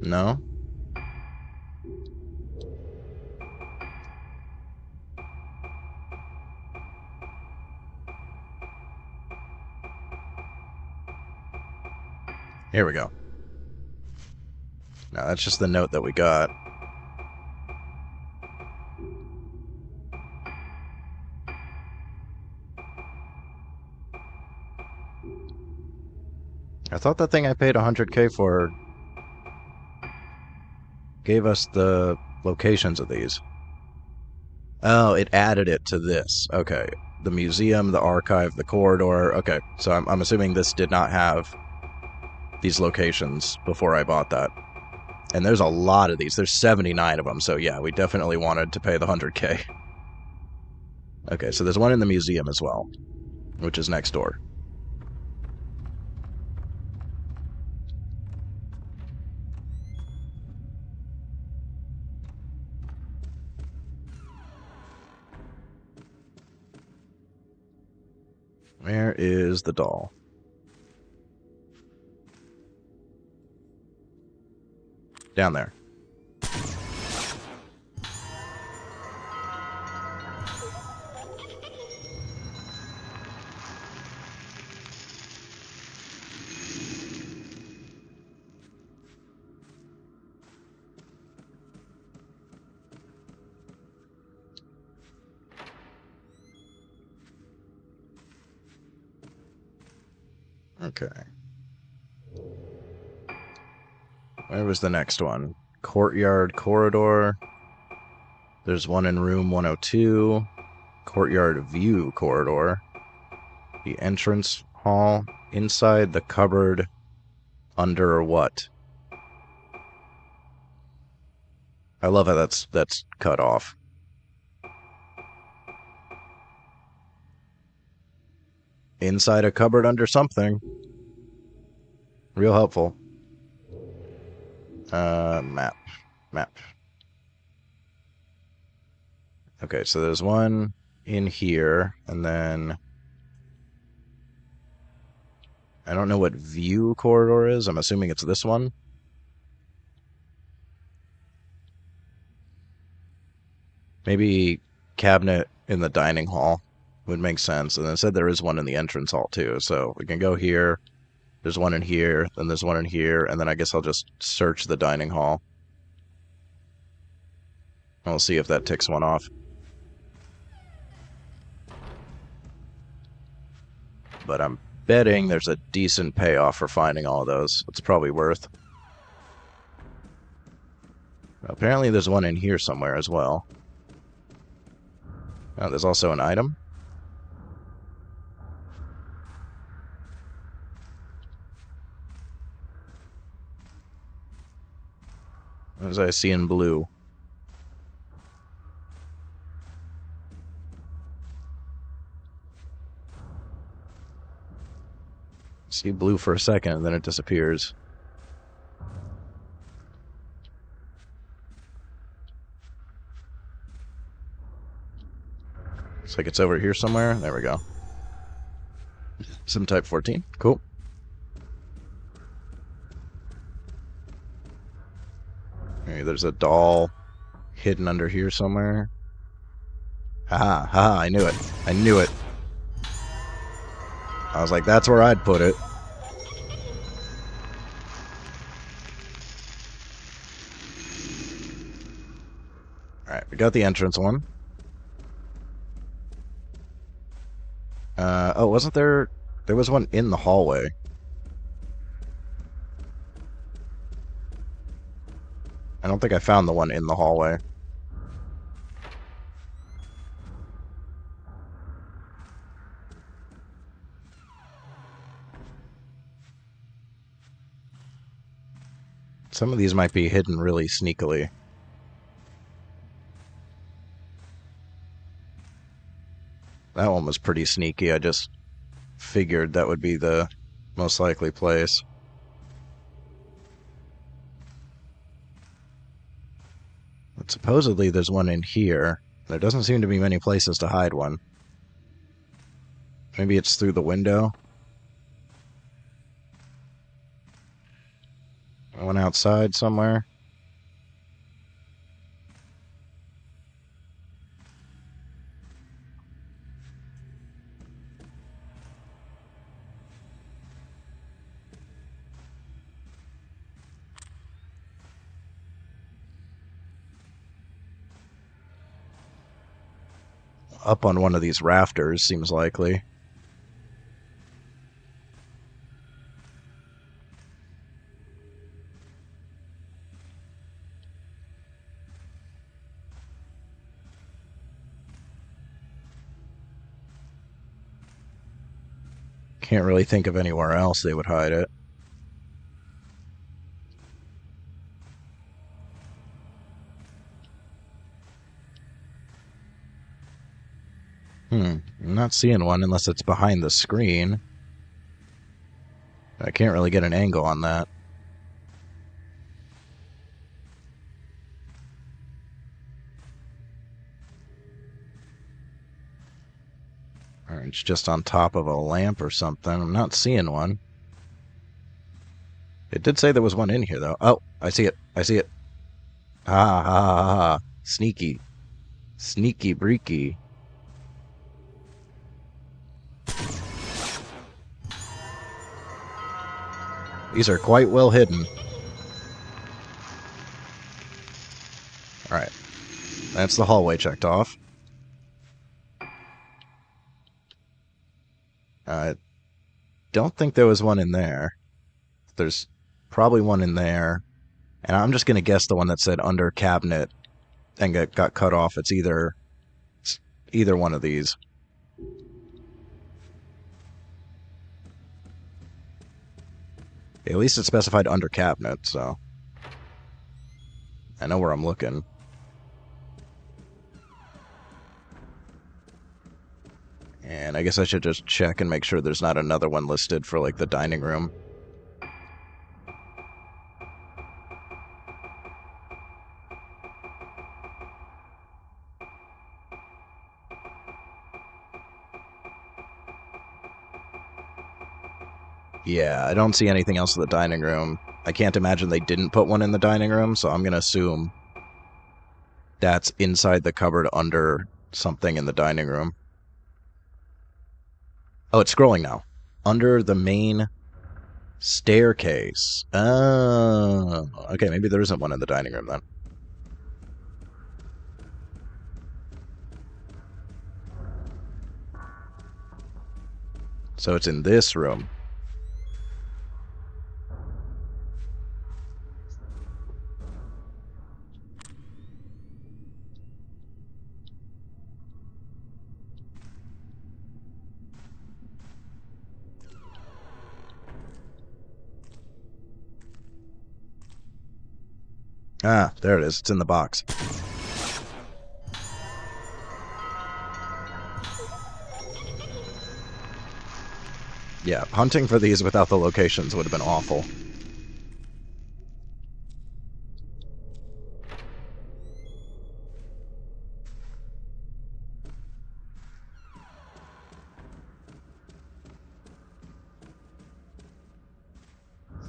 No? Here we go. No, that's just the note that we got. I thought that thing I paid 100k for gave us the locations of these. Oh, it added it to this. Okay. The museum, the archive, the corridor. Okay, so I'm assuming this did not have these locations before I bought that. And there's a lot of these. There's 79 of them, so yeah, we definitely wanted to pay the 100k. Okay, so there's one in the museum as well, which is next door. Where is the doll? Down there. Okay. Where was the next one? Courtyard corridor. There's one in room 102. Courtyard view corridor. The entrance hall. Inside the cupboard. Under what? I love how that's cut off. Inside a cupboard under something. Real helpful. Map. Okay, so there's one in here, and then... I don't know what view corridor is. I'm assuming it's this one. Maybe cabinet in the dining hall would make sense. And it said there is one in the entrance hall, too. So we can go here. There's one in here. Then there's one in here. And then I guess I'll just search the dining hall. And we'll see if that ticks one off. But I'm betting there's a decent payoff for finding all of those. It's probably worth. Apparently there's one in here somewhere as well. Oh, there's also an item. As I see in blue. See blue for a second, and then it disappears. Looks like it's over here somewhere. There we go. Sim type 14. Cool. Okay, there's a doll hidden under here somewhere. Haha, haha, I knew it. I knew it. I was like, that's where I'd put it. Alright, we got the entrance one. Oh, wasn't there... There was one in the hallway. I don't think I found the one in the hallway. Some of these might be hidden really sneakily. That one was pretty sneaky. I just figured that would be the most likely place. But supposedly there's one in here. There doesn't seem to be many places to hide one. Maybe it's through the window. One outside somewhere. Up on one of these rafters seems likely. Can't really think of anywhere else they would hide it. I'm not seeing one unless it's behind the screen. I can't really get an angle on that. Or it's just on top of a lamp or something. I'm not seeing one. It did say there was one in here, though. Oh, I see it. I see it. Ha ha ha ha. Sneaky. Sneaky breaky. These are quite well hidden. Alright. That's the hallway checked off. I don't think there was one in there. There's probably one in there. And I'm just going to guess the one that said under cabinet and got cut off. It's either one of these. Okay, at least it's specified under cabinet, so I know where I'm looking. And I guess I should just check and make sure there's not another one listed for, like, the dining room. Yeah, I don't see anything else in the dining room. I can't imagine they didn't put one in the dining room, so I'm gonna assume that's inside the cupboard under something in the dining room. Oh, it's scrolling now. Under the main staircase. Oh, okay, maybe there isn't one in the dining room then. So it's in this room. Ah, there it is. It's in the box. Yeah, hunting for these without the locations would have been awful.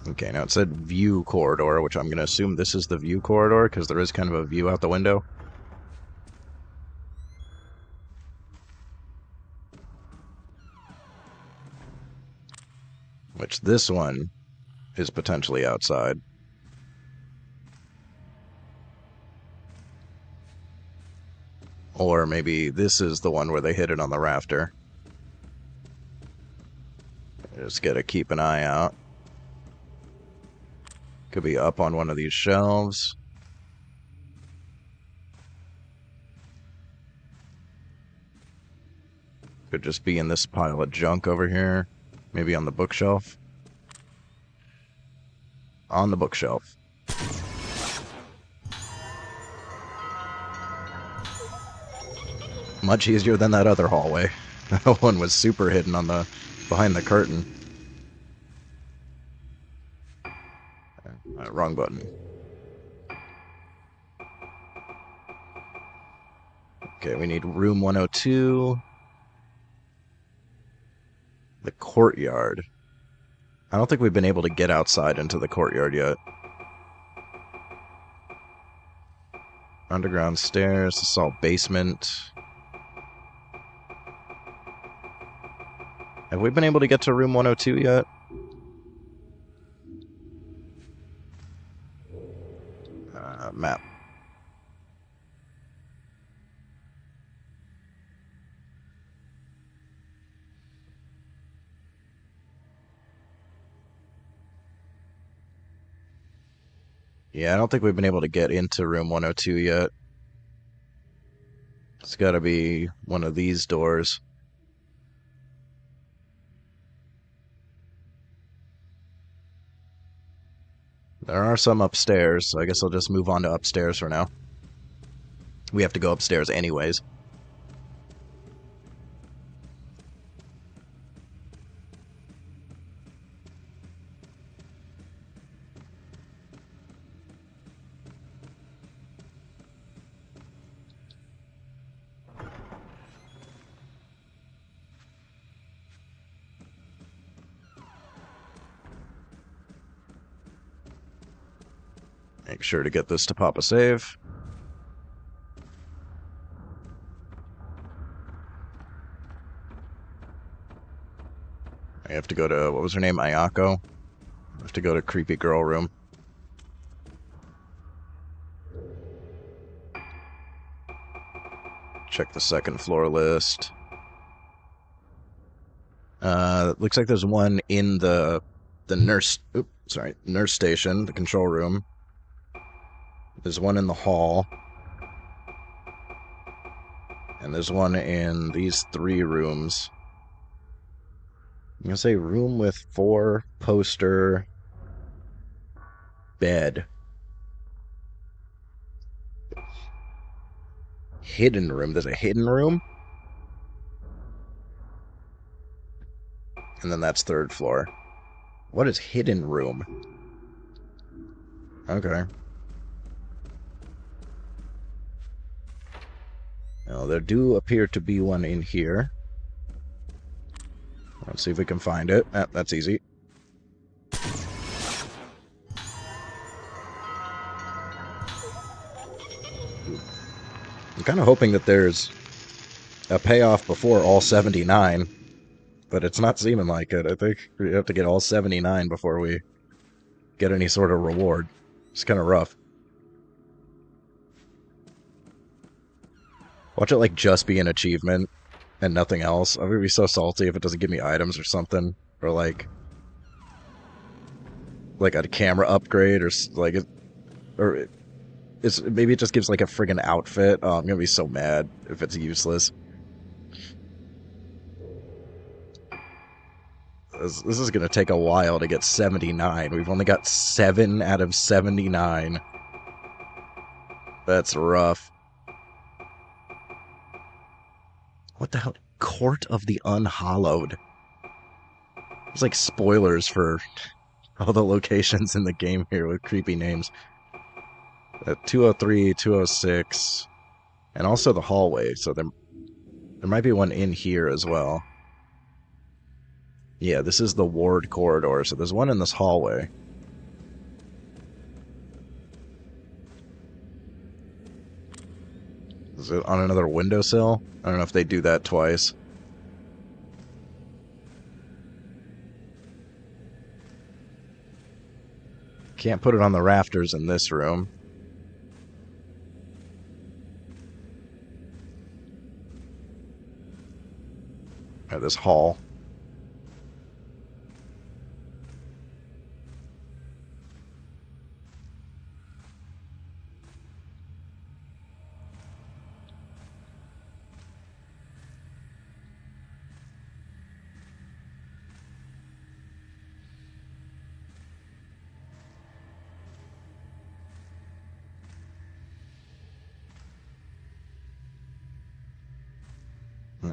Okay, now it said view corridor, which I'm going to assume this is the view corridor, because there is kind of a view out the window. Which this one is potentially outside. Or maybe this is the one where they hid it on the rafter. Just gotta keep an eye out. Could be up on one of these shelves. Could just be in this pile of junk over here. Maybe on the bookshelf. On the bookshelf. Much easier than that other hallway. That one was super hidden on the behind the curtain. Wrong button. Okay, we need room 102. The courtyard. I don't think we've been able to get outside into the courtyard yet. Underground stairs, this is all basement. Have we been able to get to room 102 yet? Map. Yeah, I don't think we've been able to get into room 102 yet. It's gotta be one of these doors. There are some upstairs, so I guess I'll just move on to upstairs for now. We have to go upstairs anyways. Make sure to get this to pop a save. I have to go to, what was her name, Ayako? I have to go to creepy girl room. Check the second floor list. Looks like there's one in the nurse station, the control room. There's one in the hall. And there's one in these 3 rooms. I'm gonna say room with 4, poster, bed. Hidden room. There's a hidden room? And then that's 3rd floor. What is hidden room? Okay. Now, there do appear to be one in here. Let's see if we can find it. Ah, that's easy. I'm kind of hoping that there's a payoff before all 79, but it's not seeming like it. I think we have to get all 79 before we get any sort of reward. It's kind of rough. Watch it like just be an achievement and nothing else. I'm gonna be so salty if it doesn't give me items or something, or like a camera upgrade, or like maybe it just gives like a friggin' outfit. Oh, I'm gonna be so mad if it's useless. This is gonna take a while to get 79. We've only got 7 out of 79. That's rough. What the hell? Court of the Unhallowed. It's like spoilers for all the locations in the game here with creepy names. 203, 206, and also the hallway, so there might be one in here as well. Yeah, this is the ward corridor, so there's one in this hallway. Is it on another windowsill? I don't know if they do that twice. Can't put it on the rafters in this room. Or this hall.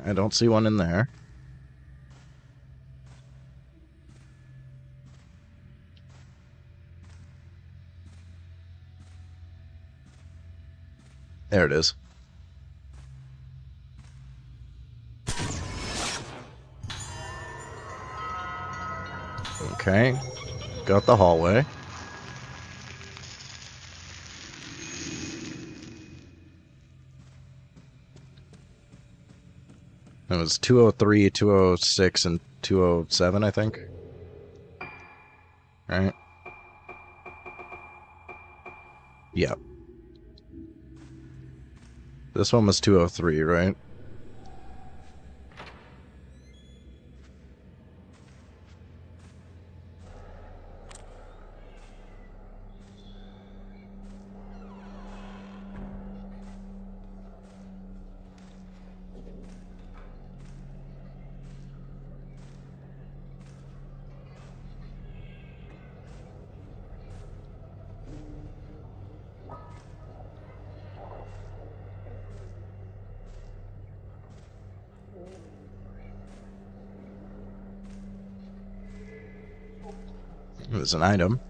I don't see one in there. There it is. Okay. Got the hallway. It was 203, 206, and 207, I think. Right? Yep. This one was 203, right? There's an item.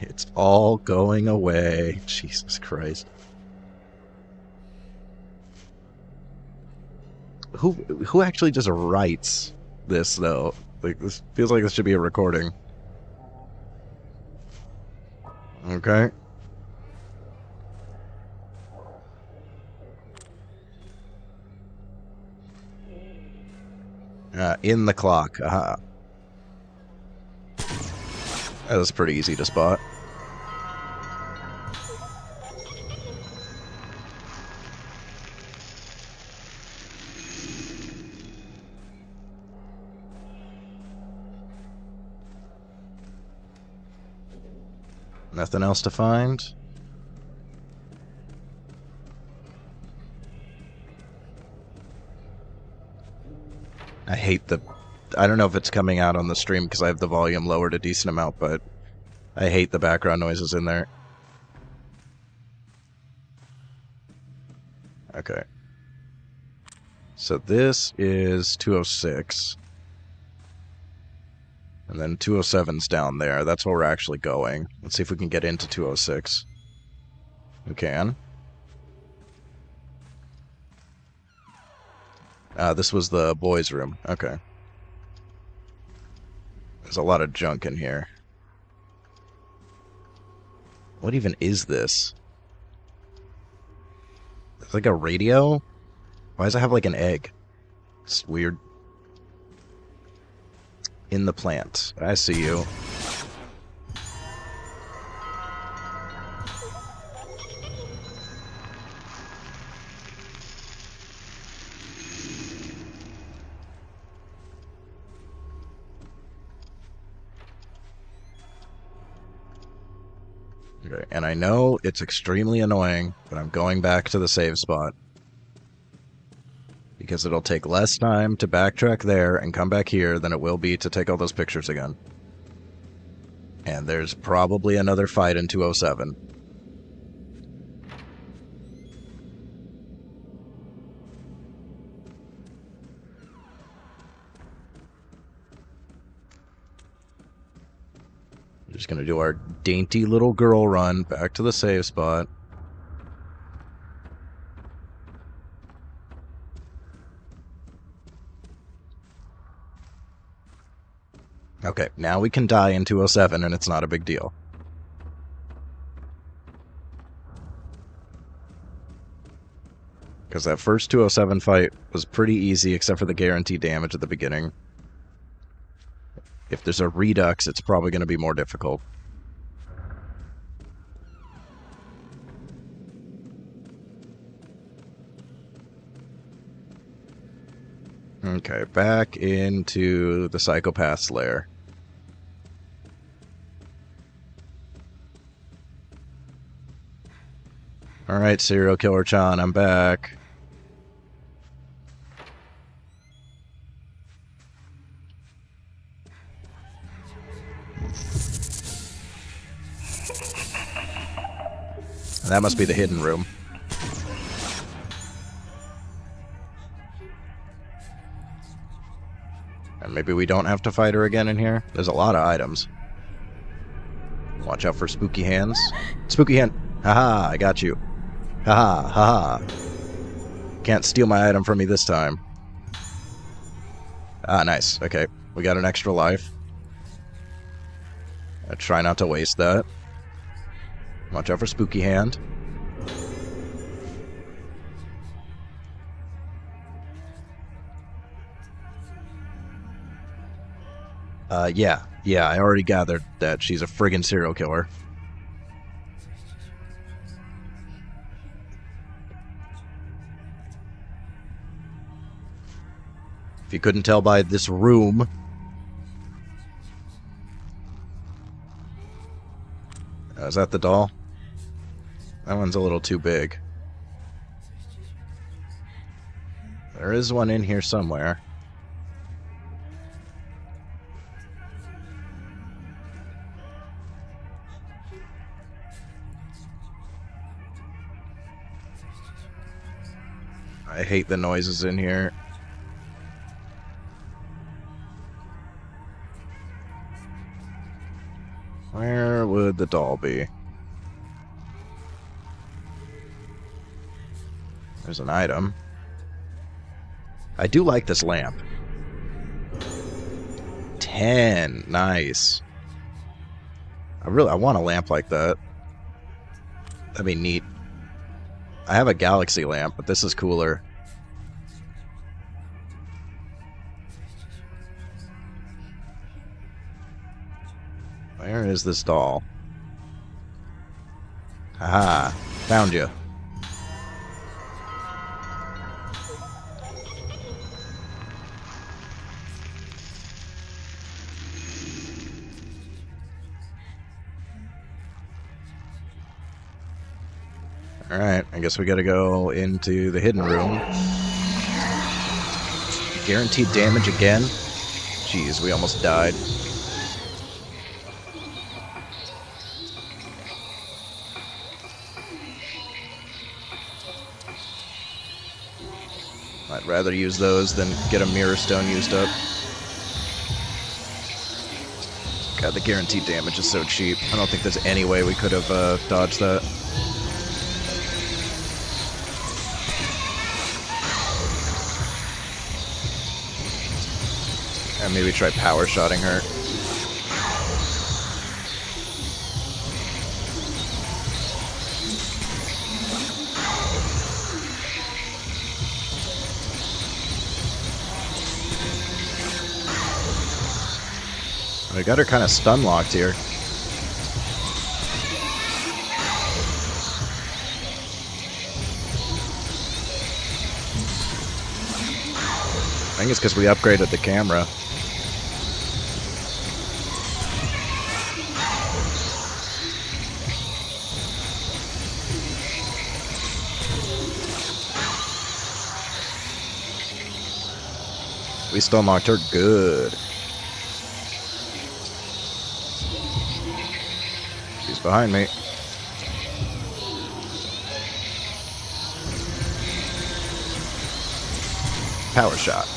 It's all going away. Jesus Christ. Who actually just writes this, though? Like, this feels like this should be a recording. Okay. In the clock. That was pretty easy to spot. Nothing else to find? I hate the... I don't know if it's coming out on the stream because I have the volume lowered a decent amount, but I hate the background noises in there. Okay. So this is 206. And then 207's down there. That's where we're actually going. Let's see if we can get into 206. We can. This was the boys' room. Okay. There's a lot of junk in here. What even is this? It's like a radio? Why does it have like an egg? It's weird. In the plant. I see you. Okay, and I know it's extremely annoying, but I'm going back to the save spot. Because it'll take less time to backtrack there and come back here than it will be to take all those pictures again. And there's probably another fight in 207. We're just gonna do our dainty little girl run back to the save spot. Okay, now we can die in 207 and it's not a big deal. Because that first 207 fight was pretty easy except for the guaranteed damage at the beginning. If there's a redux, it's probably going to be more difficult. Okay, back into the psychopath's lair. Alright, serial killer Chan, I'm back. That must be the hidden room. And maybe we don't have to fight her again in here? There's a lot of items. Watch out for spooky hands. Spooky hand! Haha, I got you. Haha, haha. Can't steal my item from me this time. Ah, nice. Okay, we got an extra life. I try not to waste that. Watch out for spooky hand. Yeah, I already gathered that she's a friggin' serial killer. If you couldn't tell by this room... is that the doll? That one's a little too big. There is one in here somewhere. I hate the noises in here. Where would the doll be? There's an item. I do like this lamp. 10. Nice. I want a lamp like that. That'd be neat. I have a galaxy lamp, but this is cooler. Where is this doll? Haha, found you. Alright, I guess we gotta go into the hidden room. Guaranteed damage again? Jeez, we almost died. I'd rather use those than get a mirror stone used up. God, the guaranteed damage is so cheap. I don't think there's any way we could have dodged that. And maybe try power shotting her. We got her kind of stun locked here. I think it's because we upgraded the camera. We stun locked her good. She's behind me. Power shot.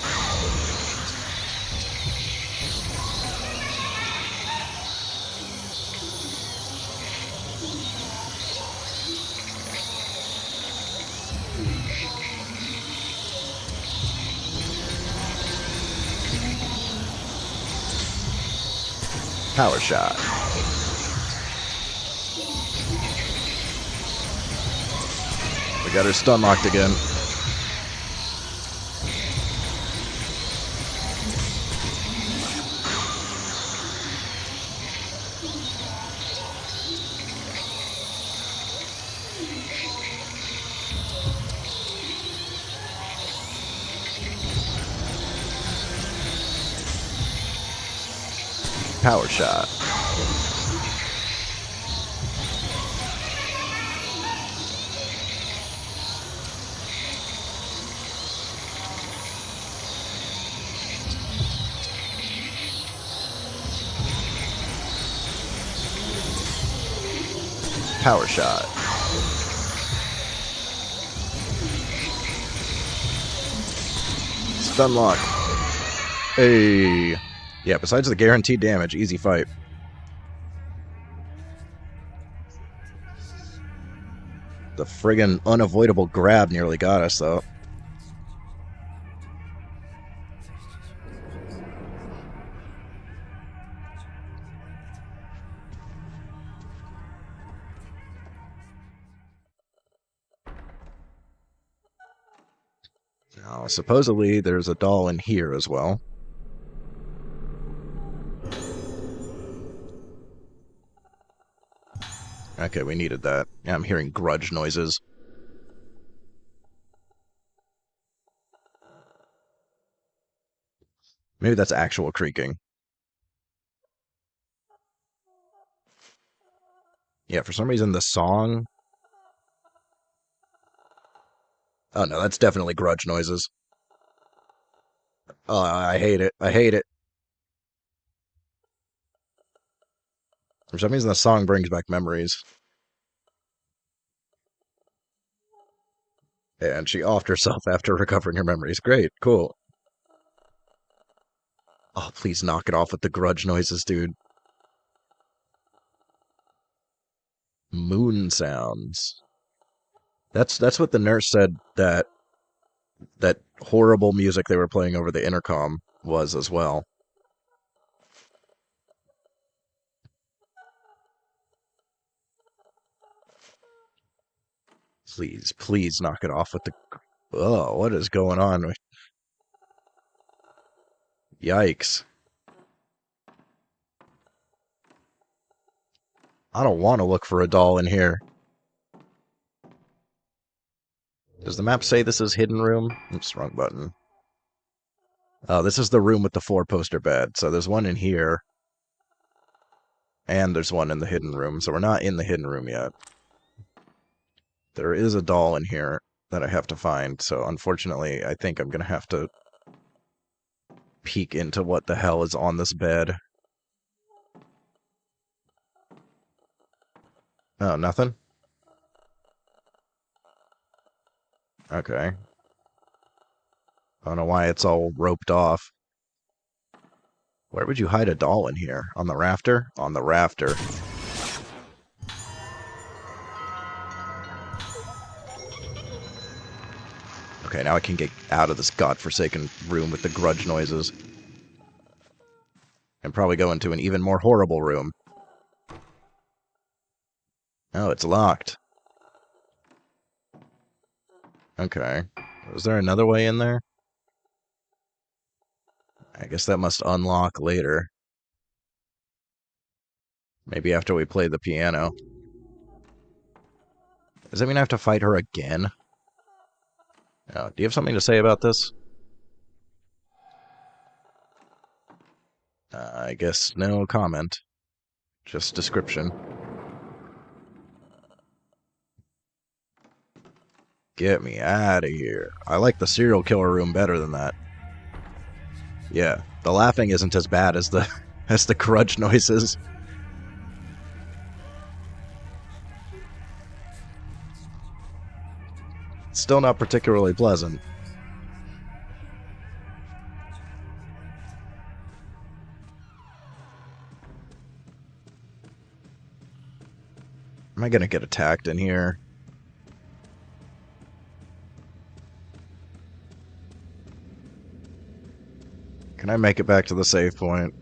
Power shot. We got her stun locked again. Power shot. Power shot. Stun lock. Hey. Yeah, besides the guaranteed damage, easy fight. The friggin' unavoidable grab nearly got us, though. Now, supposedly, there's a doll in here as well. Okay, we needed that. Yeah, I'm hearing grudge noises. Maybe that's actual creaking. Yeah, for some reason the song... Oh no, that's definitely grudge noises. Oh, I hate it. I hate it. For some reason the song brings back memories. And she offed herself after recovering her memories. Great, cool. Oh, please knock it off with the grudge noises, dude. Moon sounds. That's what the nurse said that horrible music they were playing over the intercom was as well. Please, please knock it off with the... Oh, what is going on? Yikes. I don't want to look for a doll in here. Does the map say this is hidden room? Oops, wrong button. Oh, this is the room with the 4-poster bed. So there's one in here. And there's one in the hidden room. So we're not in the hidden room yet. There is a doll in here that I have to find, so unfortunately, I think I'm gonna have to peek into what the hell is on this bed. Oh, nothing? Okay. I don't know why it's all roped off. Where would you hide a doll in here? On the rafter? On the rafter. Okay, now I can get out of this godforsaken room with the grudge noises. And probably go into an even more horrible room. Oh, it's locked. Okay. Was there another way in there? I guess that must unlock later. Maybe after we play the piano. Does that mean I have to fight her again? Oh, do you have something to say about this? I guess no comment. Just description. Get me out of here. I like the serial killer room better than that. Yeah, the laughing isn't as bad as the as the grudge noises. Still not particularly pleasant. Am I gonna get attacked in here? Can I make it back to the save point?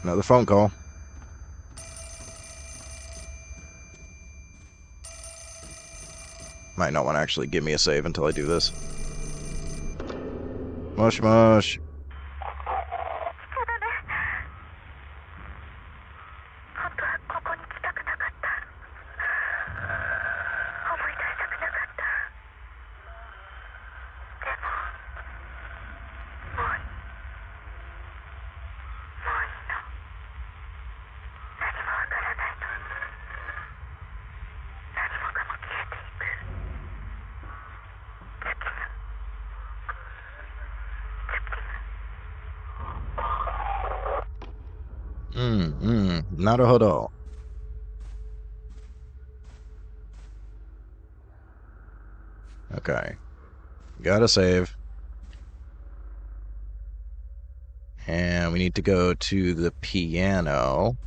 Another phone call. Might not want to actually give me a save until I do this. Mush mush. 本当はここに来たくなかった。思い出したくなかった。でも、もういいの。何もわからないの。何もかも消えていく。Naruhodo. Okay. Gotta save. And we need to go to the piano.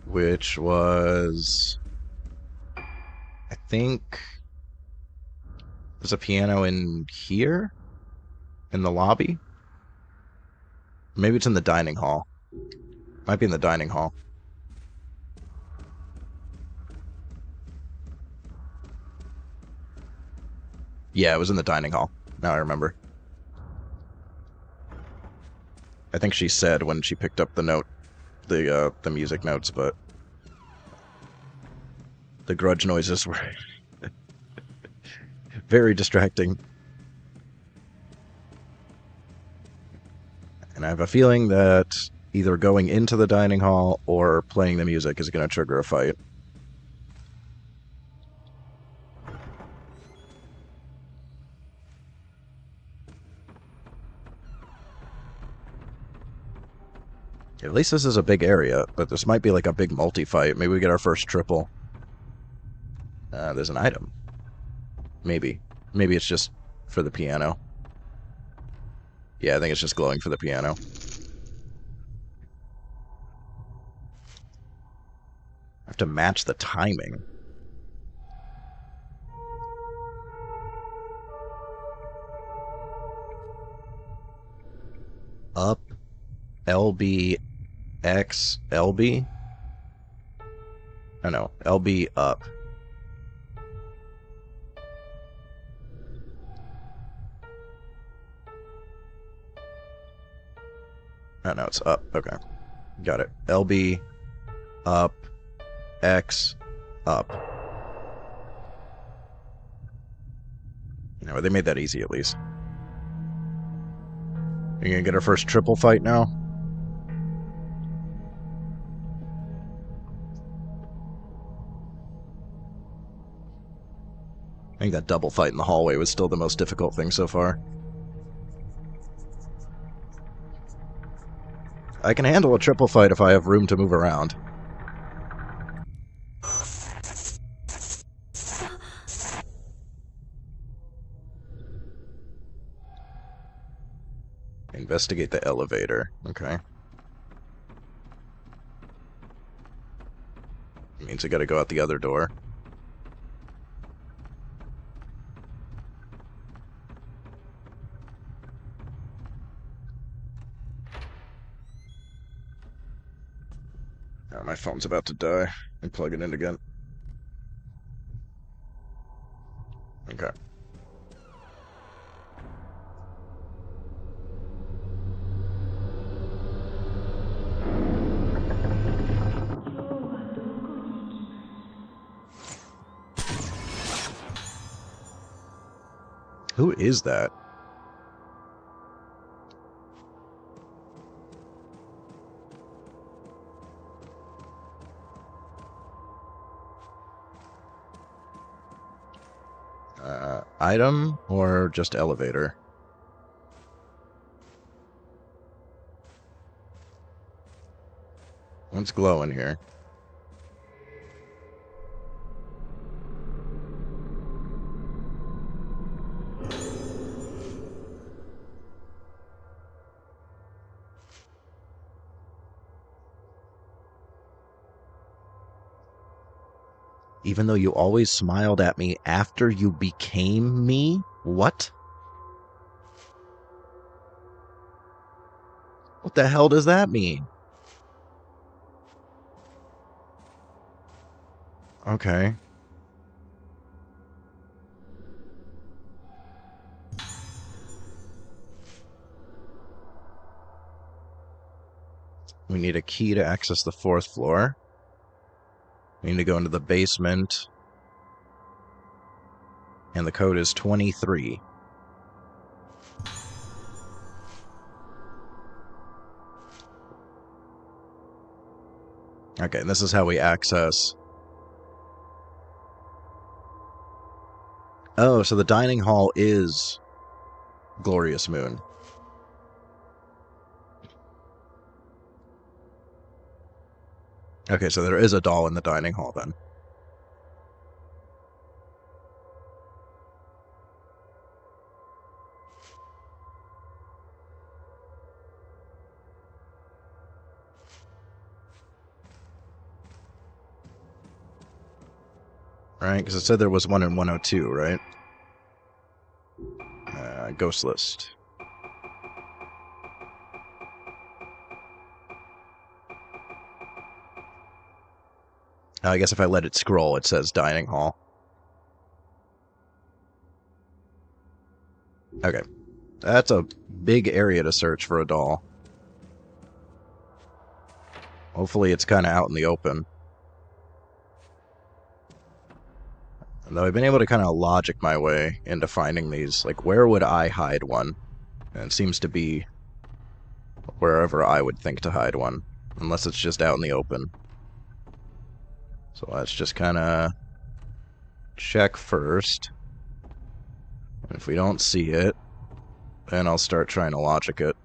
Which was... I think... There's a piano in here? In the lobby? Maybe it's in the dining hall. Might be in the dining hall. Yeah, it was in the dining hall. Now I remember. I think she said when she picked up the note, the music notes, but the grudge noises were very distracting. And I have a feeling that either going into the dining hall or playing the music is going to trigger a fight. At least this is a big area, but this might be like a big multi-fight. Maybe we get our first triple. There's an item. Maybe. Maybe it's just for the piano. Yeah, I think it's just glowing for the piano. I have to match the timing. Up, LB, X, LB? Oh no, LB up. Oh, no, it's up. Okay. Got it. LB, up, X, up. No, they made that easy at least. You're gonna get our first triple fight now? I think that double fight in the hallway was still the most difficult thing so far. I can handle a triple fight if I have room to move around. Investigate the elevator. Okay. Means I gotta go out the other door. Oh, my phone's about to die. Let me plug it in again. Okay. Who is that? Item or just elevator? What's glowing here? Even though you always smiled at me after you became me? What? What the hell does that mean? Okay. We need a key to access the 4th floor. We need to go into the basement. And the code is 23. Okay, and this is how we access. Oh, so the dining hall is Glorious Moon. Okay, so there is a doll in the dining hall then. Right, because it said there was one in 102, right? Ghost list. I guess if I let it scroll, it says dining hall. Okay. That's a big area to search for a doll. Hopefully it's kind of out in the open. Though I've been able to kind of logic my way into finding these. Like, where would I hide one? And it seems to be wherever I would think to hide one. Unless it's just out in the open. So let's just kind of check first. And if we don't see it, then I'll start trying to logic it.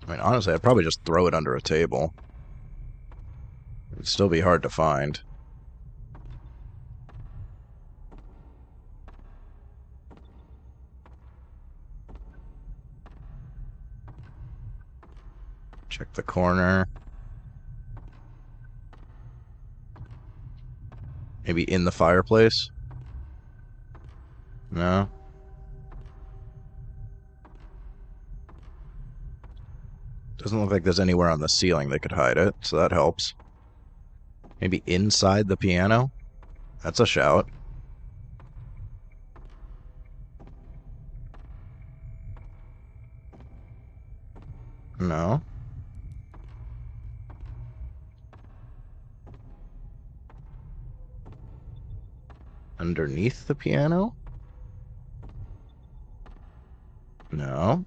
I mean, honestly, I'd probably just throw it under a table. It'd still be hard to find. Check the corner. Maybe in the fireplace? No? Doesn't look like there's anywhere on the ceiling they could hide it, so that helps. Maybe inside the piano? That's a shout. No. Underneath the piano? No.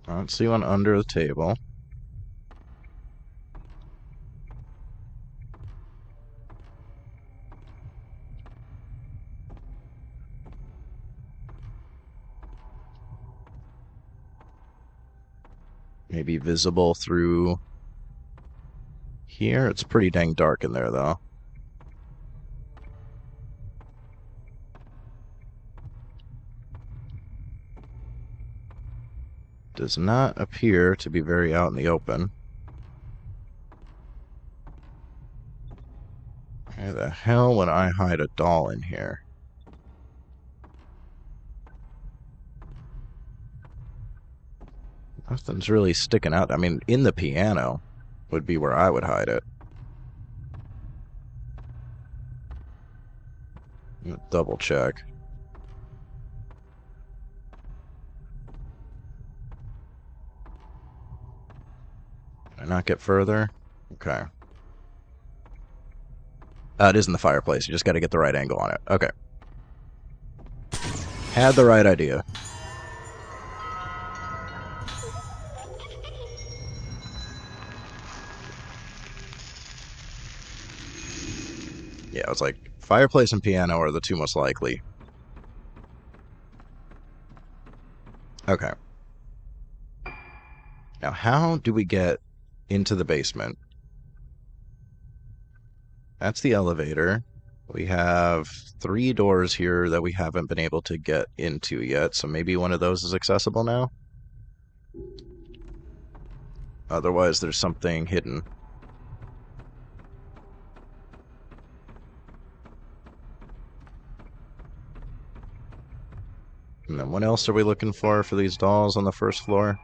I don't see one under the table. Maybe visible through here. It's pretty dang dark in there, though. Does not appear to be very out in the open. Why the hell would I hide a doll in here? Nothing's really sticking out. I mean, in the piano would be where I would hide it. Double check. Can I not get further? Okay. It is in the fireplace. You just got to get the right angle on it. Okay. Had the right idea. Yeah, I was like, fireplace and piano are the two most likely. Okay. Now, how do we get into the basement? That's the elevator. We have 3 doors here that we haven't been able to get into yet, so maybe one of those is accessible now? Otherwise, there's something hidden. And then what else are we looking for these dolls on the first floor?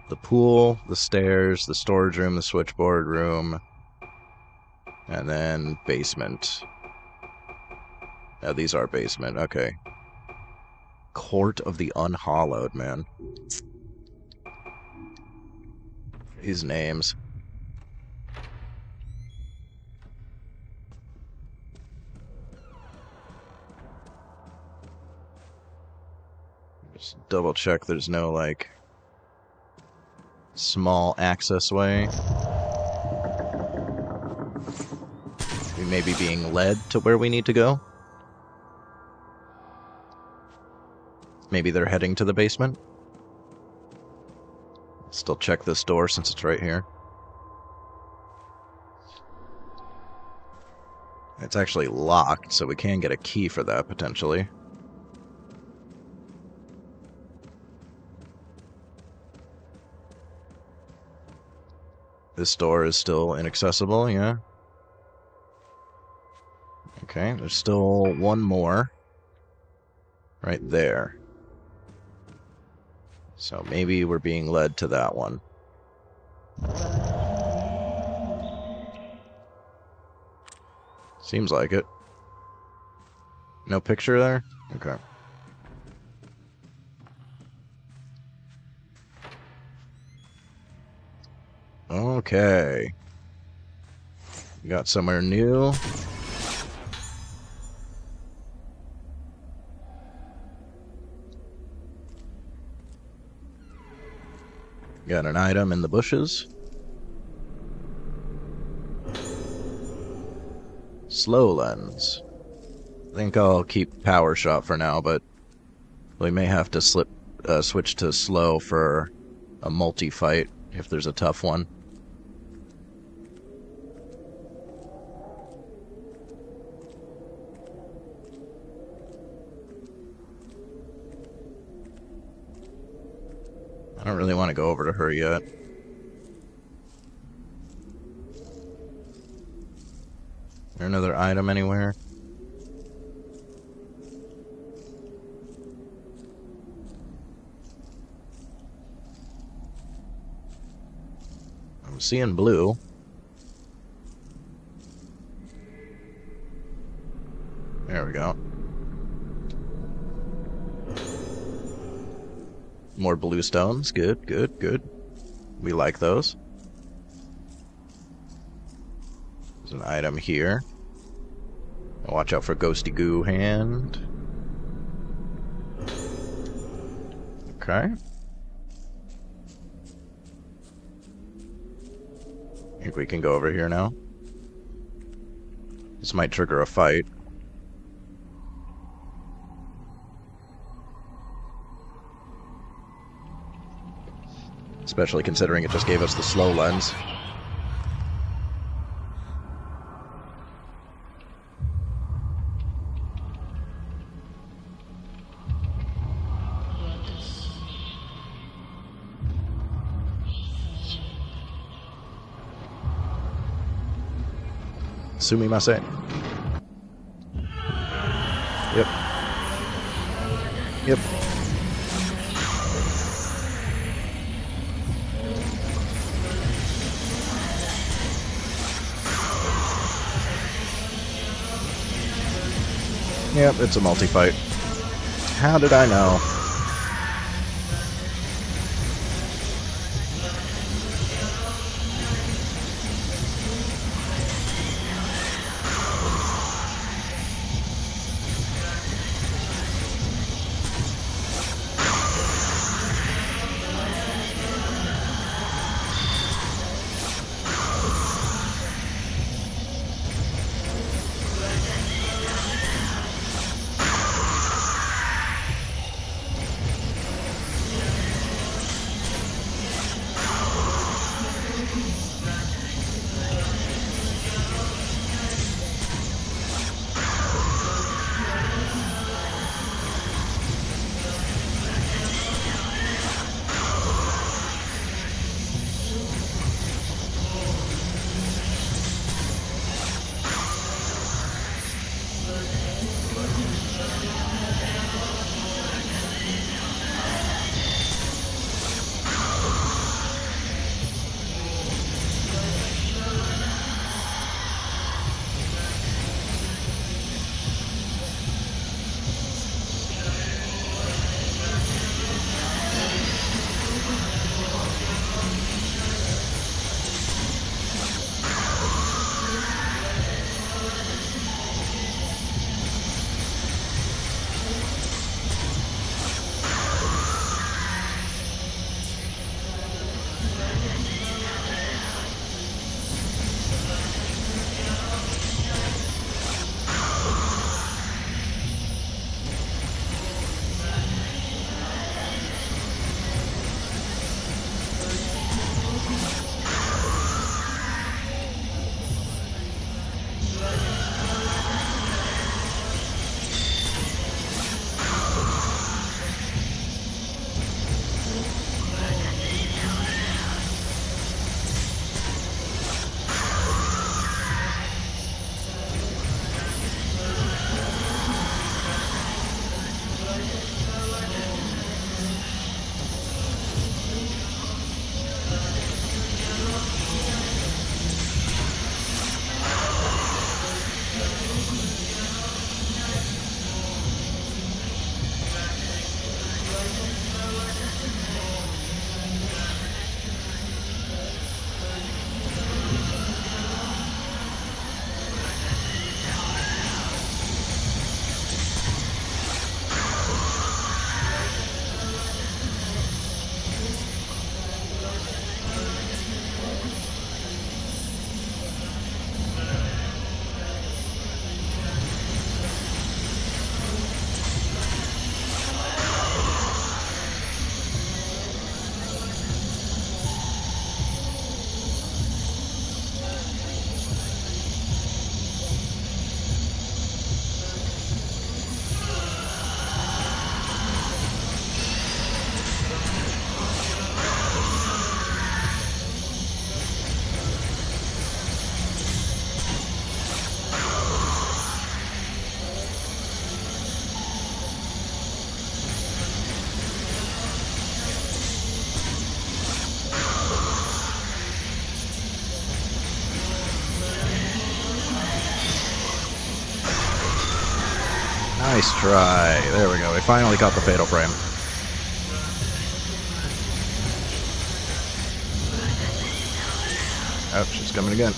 The pool, the stairs, the storage room, the switchboard room, and then basement. Now these are basement, okay. Court of the Unhallowed, man. These names. Just double check there's no, like, small access way. We may be being led to where we need to go. Maybe they're heading to the basement. Still check this door since it's right here. It's actually locked, so we can get a key for that, potentially. This door is still inaccessible, yeah. Okay, there's still one more. Right there. So maybe we're being led to that one. Seems like it. No picture there? Okay. Okay. Got somewhere new. Got an item in the bushes. Slow lens. I think I'll keep power shot for now, but we may have to switch to slow for a multi-fight if there's a tough one. I don't really want to go over to her yet. Is there another item anywhere? I'm seeing blue. There we go. More blue stones. Good, good, good. We like those. There's an item here. Watch out for ghosty goo hand. Okay. I think we can go over here now. This might trigger a fight. Especially considering it just gave us the slow lens. Sumimasen. Yep. Yep. Yep, it's a multi-fight. How did I know? Nice try. There we go. We finally caught the fatal frame. Oh, she's coming again.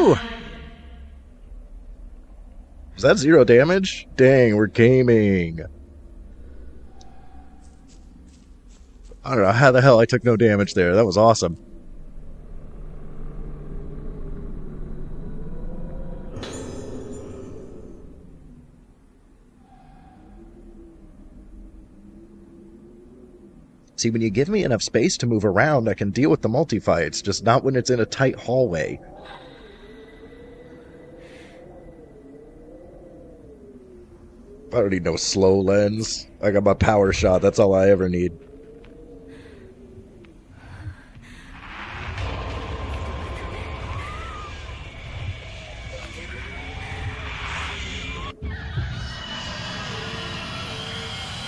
Ooh. Was that 0 damage? Dang, we're gaming. I don't know how the hell I took no damage there. That was awesome. See, when you give me enough space to move around, I can deal with the multi-fights, just not when it's in a tight hallway. I don't need no slow lens. I got my power shot, that's all I ever need.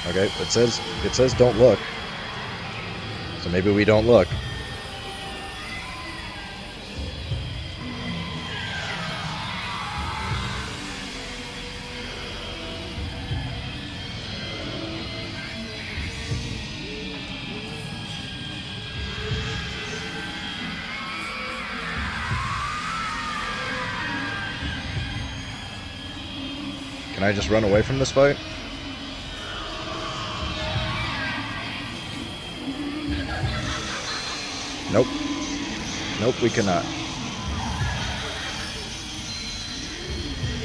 Okay, it says don't look. So maybe we don't look. Can I just run away from this fight? Nope. Nope, we cannot.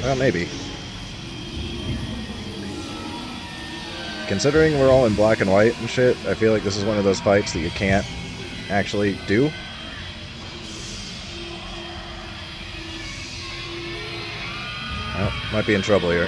Well, maybe. Considering we're all in black and white and shit, I feel like this is one of those fights that you can't actually do. Well, might be in trouble here.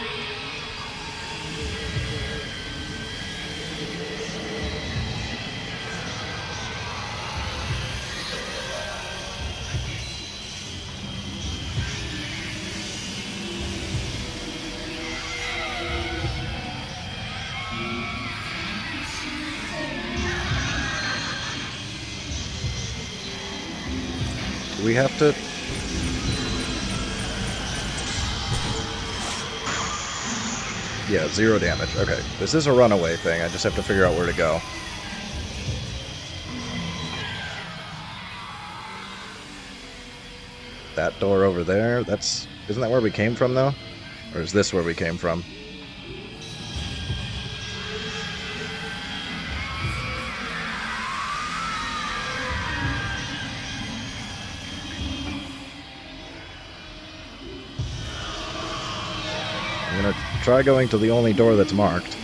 Do we have to... Yeah, 0 damage. Okay. This is a runaway thing. I just have to figure out where to go. That door over there? That's... Isn't that where we came from, though? Or is this where we came from? I'm gonna try going to the only door that's marked.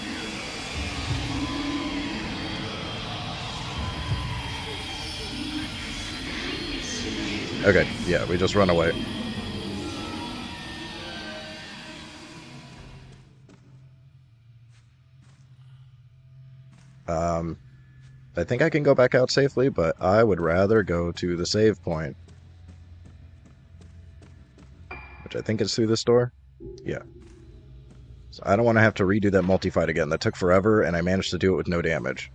Okay, yeah, we just run away. I think I can go back out safely, but I would rather go to the save point. Which I think is through this door? Yeah. So I don't want to have to redo that multi-fight again. That took forever, and I managed to do it with no damage.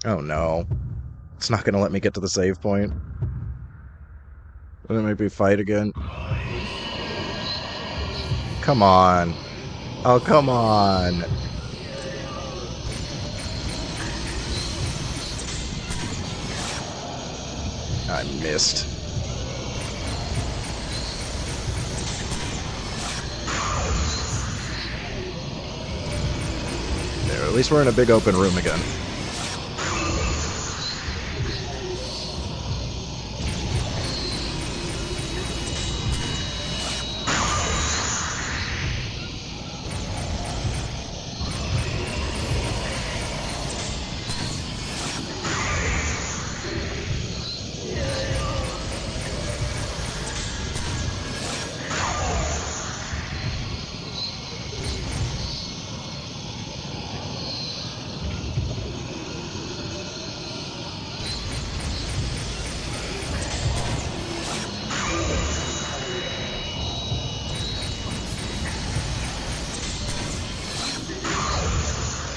Oh no. It's not going to let me get to the save point. Let me fight again. Come on. Oh, come on. I missed. There, at least we're in a big open room again.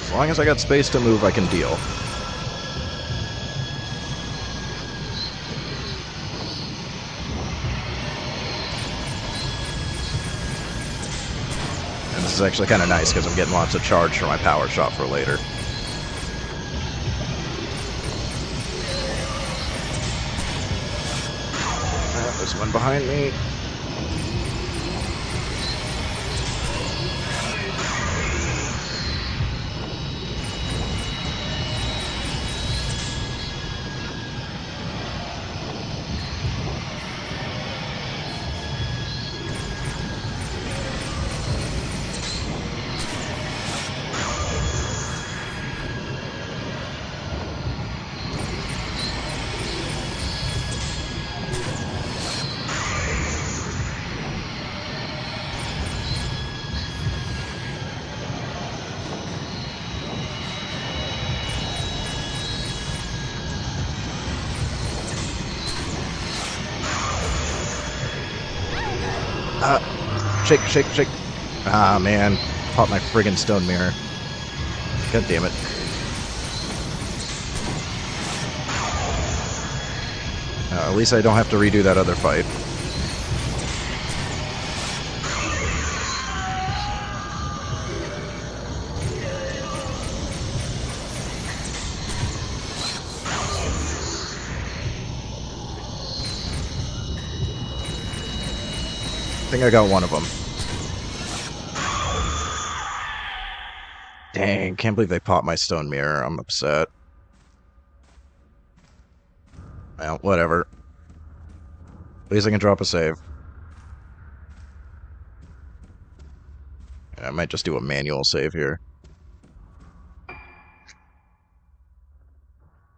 As long as I got space to move, I can deal. And this is actually kind of nice because I'm getting lots of charge for my power shot for later. There's one behind me. Shake, shake, shake. Ah, man. Caught my friggin' stone mirror. God damn it. At least I don't have to redo that other fight. I think I got one of them. Dang, can't believe they popped my stone mirror. I'm upset. Well, whatever. At least I can drop a save. I might just do a manual save here.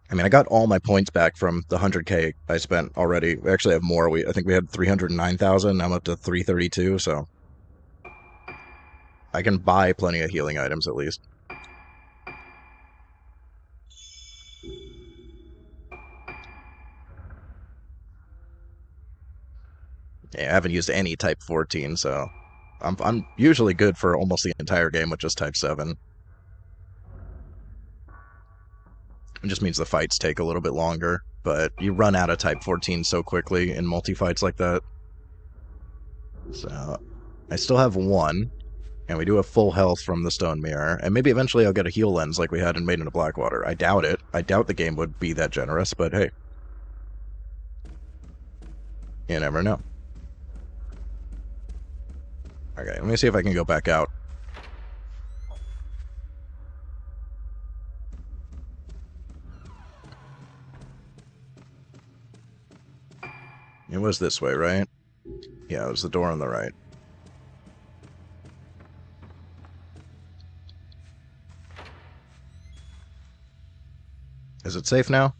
I mean, I got all my points back from the 100k I spent already. We actually have more. I think we had 309,000. I'm up to 332, so I can buy plenty of healing items at least. Yeah, I haven't used any Type 14, so I'm usually good for almost the entire game with just Type 7. It just means the fights take a little bit longer, but you run out of Type 14 so quickly in multi-fights like that. So, I still have one, and we do have full health from the stone mirror, and maybe eventually I'll get a heal lens like we had in Maiden of Blackwater. I doubt it. I doubt the game would be that generous, but hey. You never know. Okay, let me see if I can go back out. It was this way, right? Yeah, it was the door on the right. Is it safe now?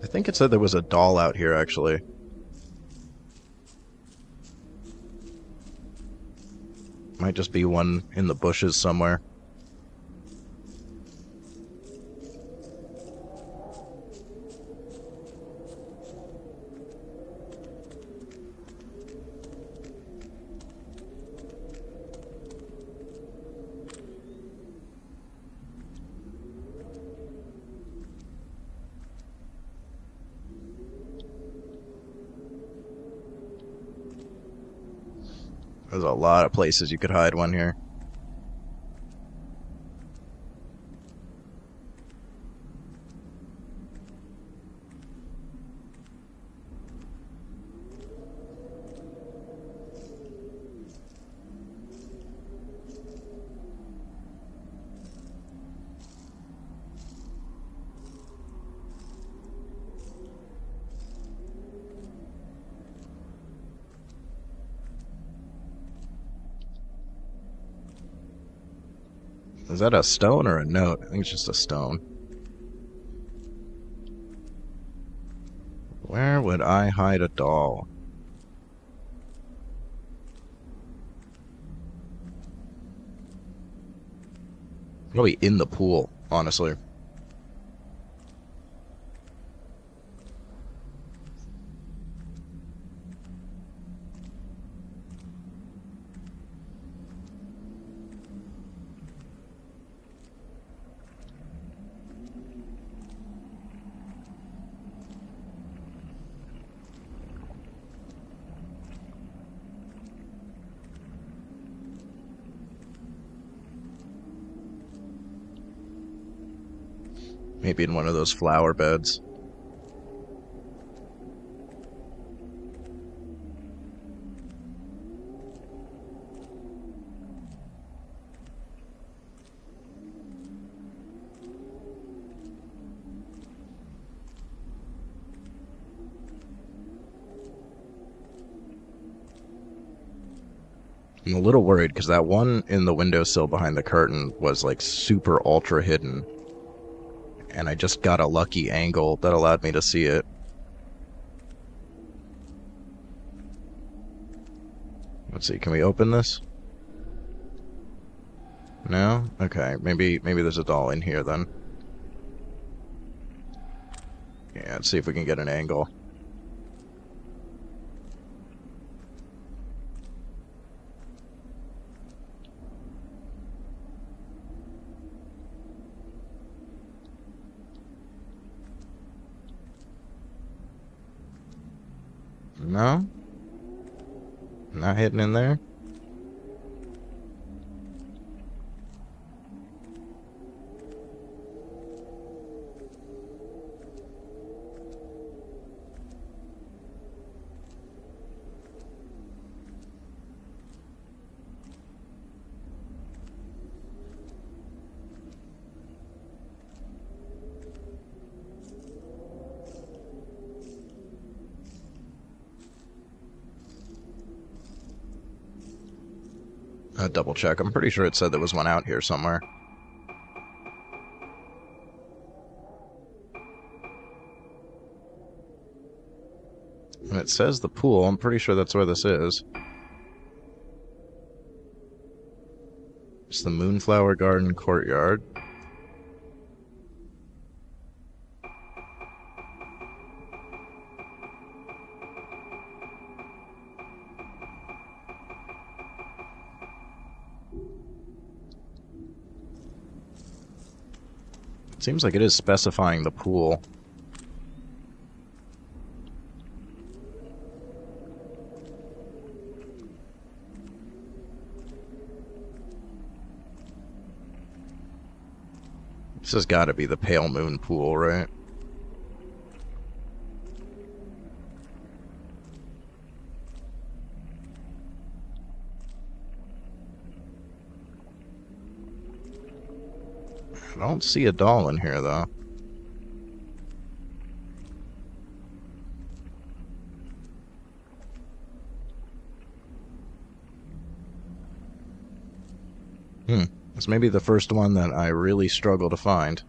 I think it said there was a doll out here, actually. Might just be one in the bushes somewhere. There's a lot of places you could hide one here. Is that a stone or a note? I think it's just a stone. Where would I hide a doll? Probably in the pool, honestly. Maybe in one of those flower beds. I'm a little worried because that one in the windowsill behind the curtain was like super ultra hidden. And I just got a lucky angle that allowed me to see it. Let's see, can we open this? No? Okay, maybe there's a doll in here then. Yeah, let's see if we can get an angle. No? Not hidden in there? Double check. I'm pretty sure it said there was one out here somewhere. And it says the pool. I'm pretty sure that's where this is. It's the Moonflower Garden Courtyard. Seems like it is specifying the pool. This has got to be the Pale Moon pool, right? I don't see a doll in here, though. This may be the first one that I really struggle to find.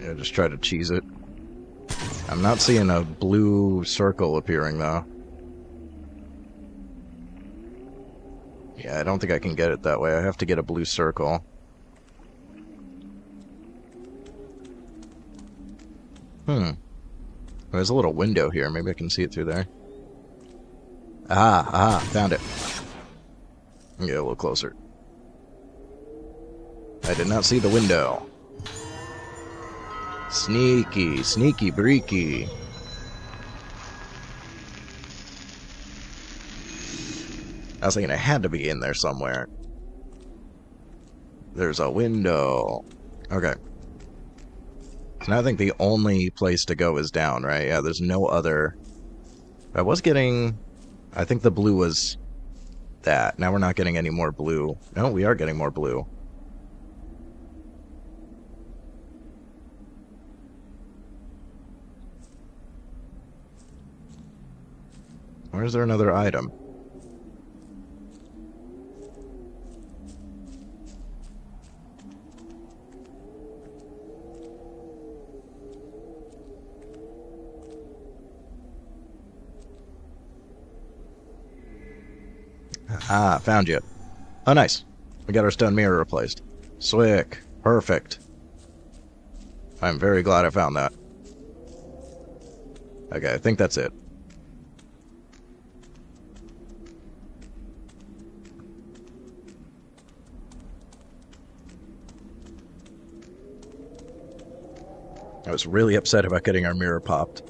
Yeah, just try to cheese it. I'm not seeing a blue circle appearing, though. Yeah, Yeah, I don't think I can get it that way. I have to get a blue circle. There's a little window here. Maybe I can see it through there. Aha, found it. Get a little closer. I did not see the window. Sneaky, sneaky breaky. I was thinking it had to be in there somewhere. There's a window. Okay. So now I think the only place to go is down, right? Yeah, there's no other... I was getting... I think the blue was that. Now we're not getting any more blue. No, we are getting more blue. Or is there another item? Ah, found you. Oh, nice. We got our stone mirror replaced. Swick. Perfect. I'm very glad I found that. Okay, I think that's it. I was really upset about getting our mirror popped.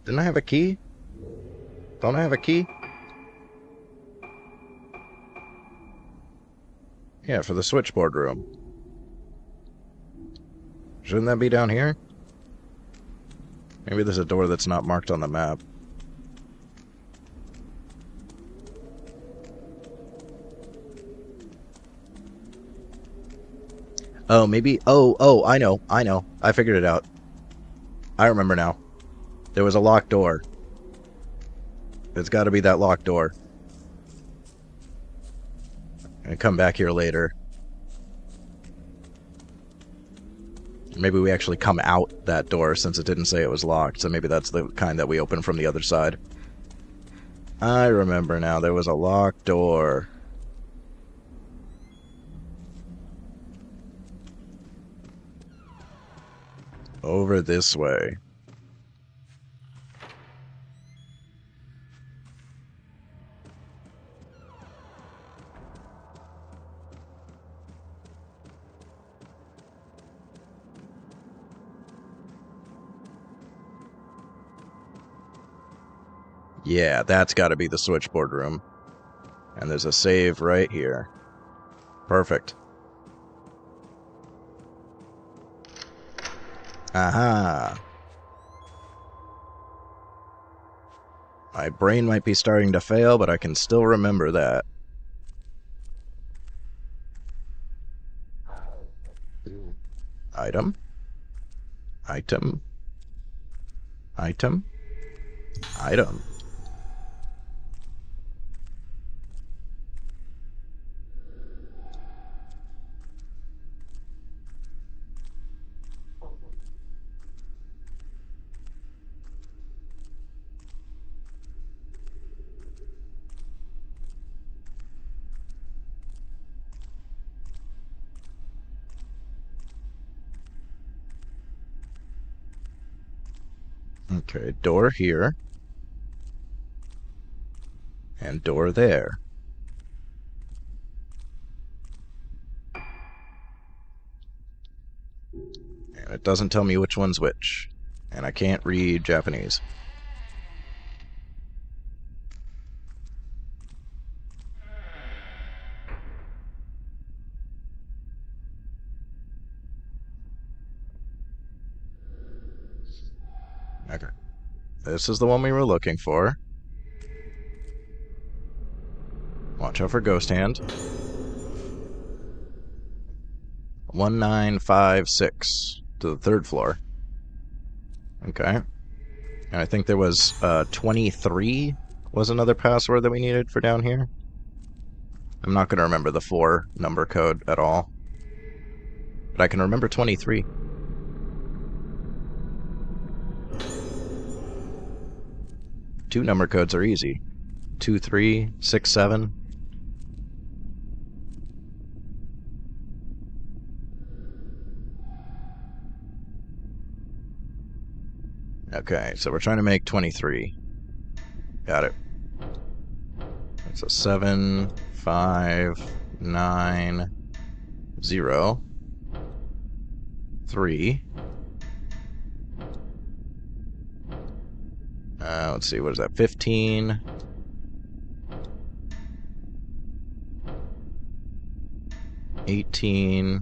Didn't I have a key? Don't I have a key? Yeah, for the switchboard room. Shouldn't that be down here? Maybe there's a door that's not marked on the map. Oh, maybe... Oh, I know. I figured it out. I remember now. There was a locked door. It's got to be that locked door. I'm gonna come back here later. Maybe we actually come out that door since it didn't say it was locked, so maybe that's the kind that we open from the other side. I remember now, there was a locked door. Over this way. Yeah, that's got to be the switchboard room. And there's a save right here. Perfect. Aha. My brain might be starting to fail, but I can still remember that. Item. Item. Item. Item. Okay, door here. And door there. And it doesn't tell me which one's which. And I can't read Japanese. Okay. This is the one we were looking for. Watch out for Ghost Hand. 1956 to the 3rd floor. Okay. And I think there was 23 was another password that we needed for down here. I'm not going to remember the 4 number code at all. But I can remember 23. Two number codes are easy. 2, 3, 6, 7. Okay, so we're trying to make 23. Got it. That's a 7, 5, 9, 0, 3. Let's see, what is that? 15. 18.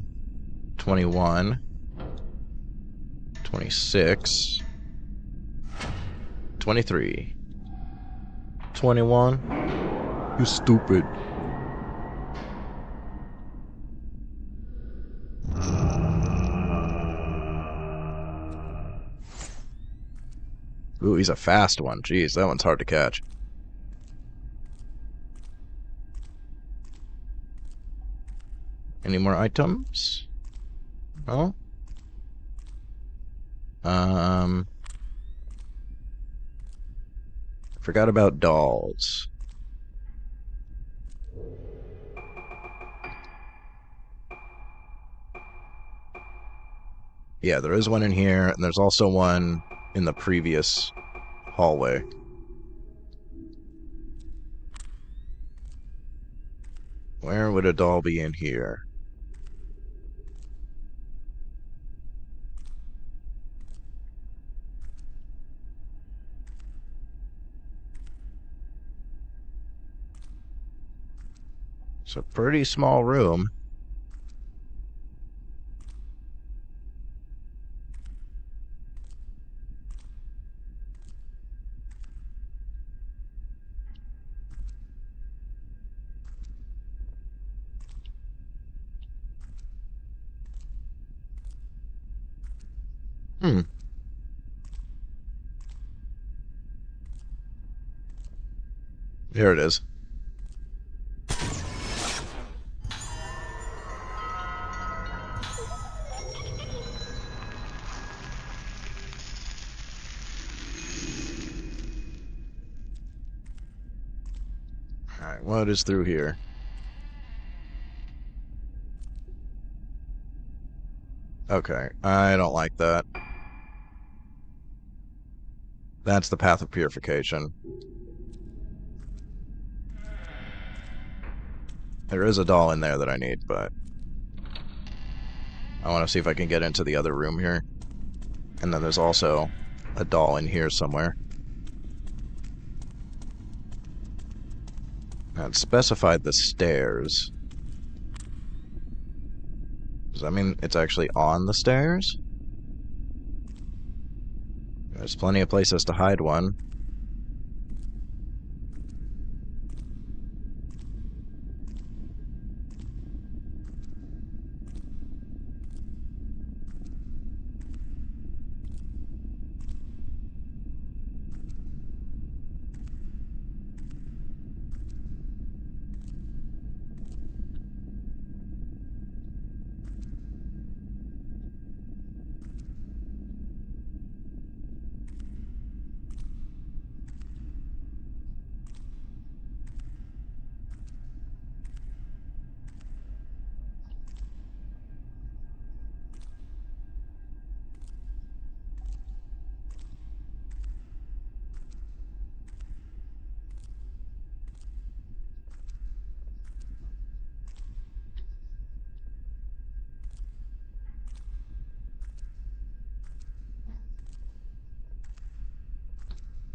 21. 26. 23. 21. You stupid. Ooh, he's a fast one. Jeez, that one's hard to catch. Any more items? No? Forgot about dolls. Yeah, there is one in here, and there's also one in the previous hallway. Where would a doll be in here? It's a pretty small room. Here it is. Alright, what is through here? Okay, I don't like that. That's the path of purification. There is a doll in there that I need, but I want to see if I can get into the other room here. And then there's also a doll in here somewhere. Now, it specified the stairs. Does that mean it's actually on the stairs? There's plenty of places to hide one.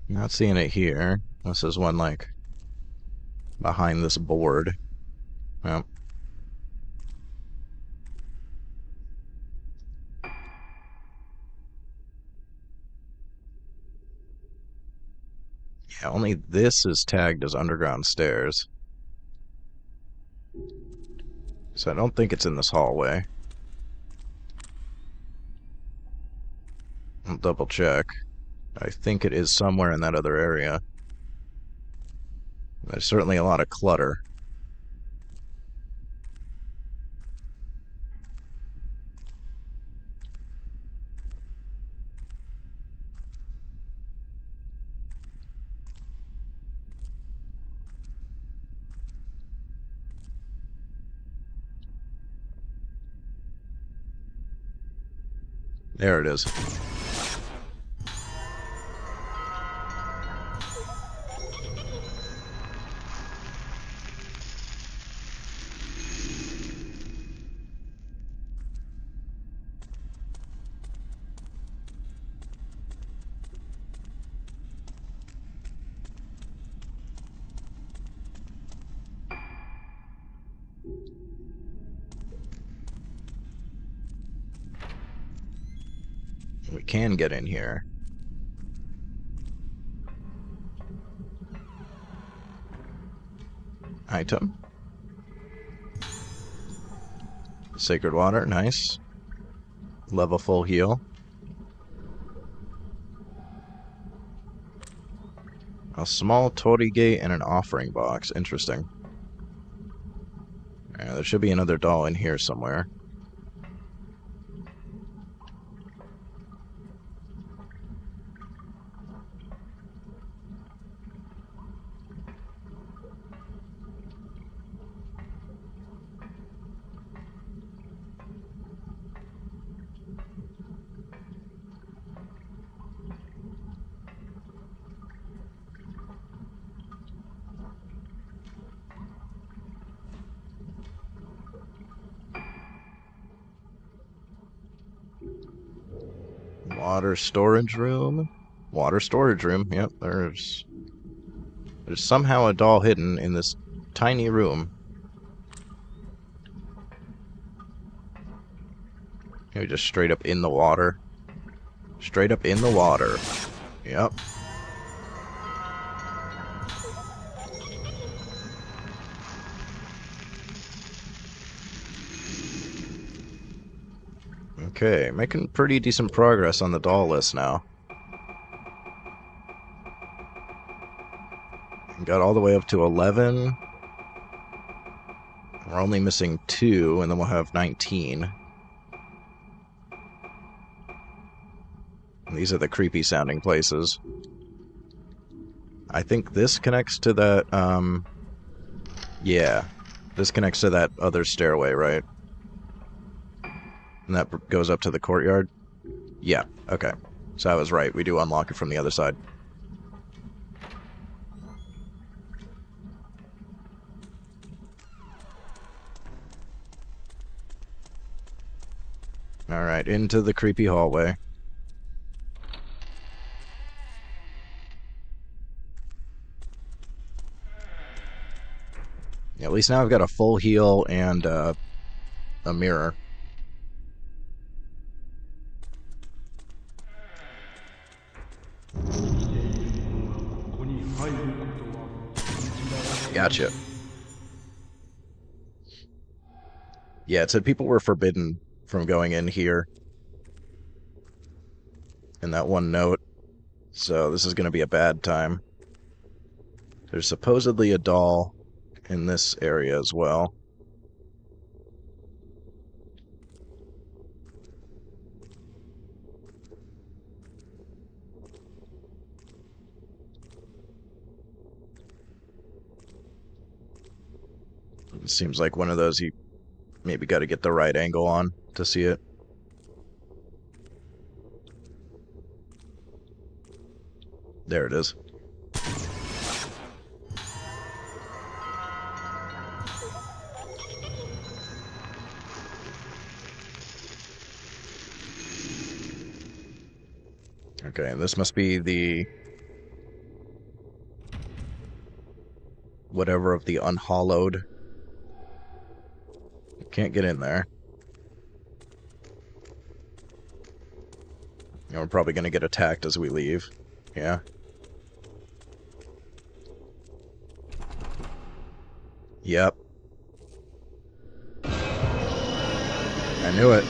Not seeing it here. This is one, like, behind this board. Well. Yeah, only this is tagged as underground stairs. So I don't think it's in this hallway. I'll double check. I think it is somewhere in that other area. There's certainly a lot of clutter. There it is. We can get in here. Item. Sacred water, nice. Level full heal. A small torii gate and an offering box. Interesting. There should be another doll in here somewhere. Water storage room. Water storage room. Yep, there's somehow a doll hidden in this tiny room. Maybe just straight up in the water. Straight up in the water. Yep. Okay, making pretty decent progress on the doll list now. Got all the way up to 11. We're only missing 2, and then we'll have 19. And these are the creepy sounding places. I think this connects to that, yeah. This connects to that other stairway, right? And that goes up to the courtyard? Yeah, okay. So I was right, we do unlock it from the other side. Alright, into the creepy hallway. Yeah, at least now I've got a full heal and a mirror. Gotcha. Yeah, it said people were forbidden from going in here. In that one note. So this is going to be a bad time. There's supposedly a doll in this area as well. It seems like one of those you maybe got to get the right angle on to see it. There it is. Okay, and this must be the whatever of the unhallowed. Can't get in there. And we're probably going to get attacked as we leave. Yeah. Yep. I knew it.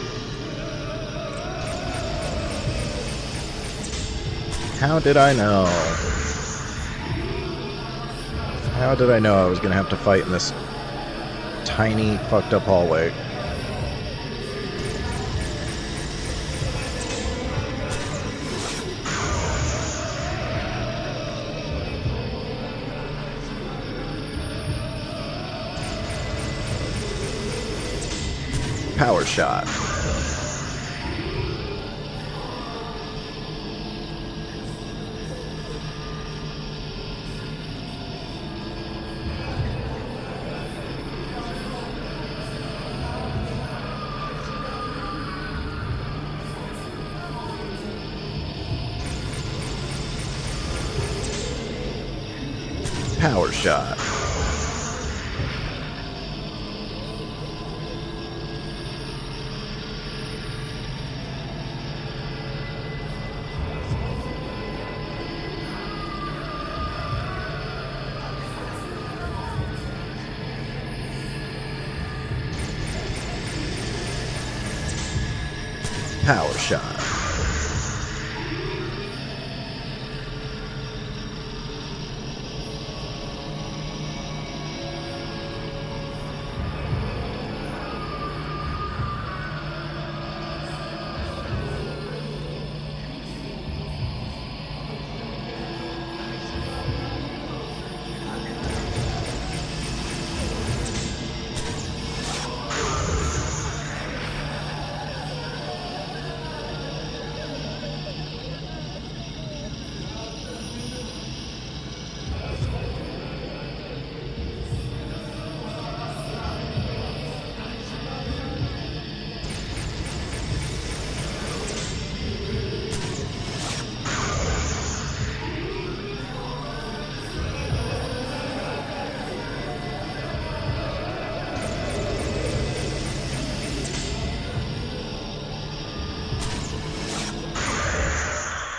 How did I know? How did I know I was going to have to fight in this tiny, fucked up hallway? Power shot. Power shot. Power shot.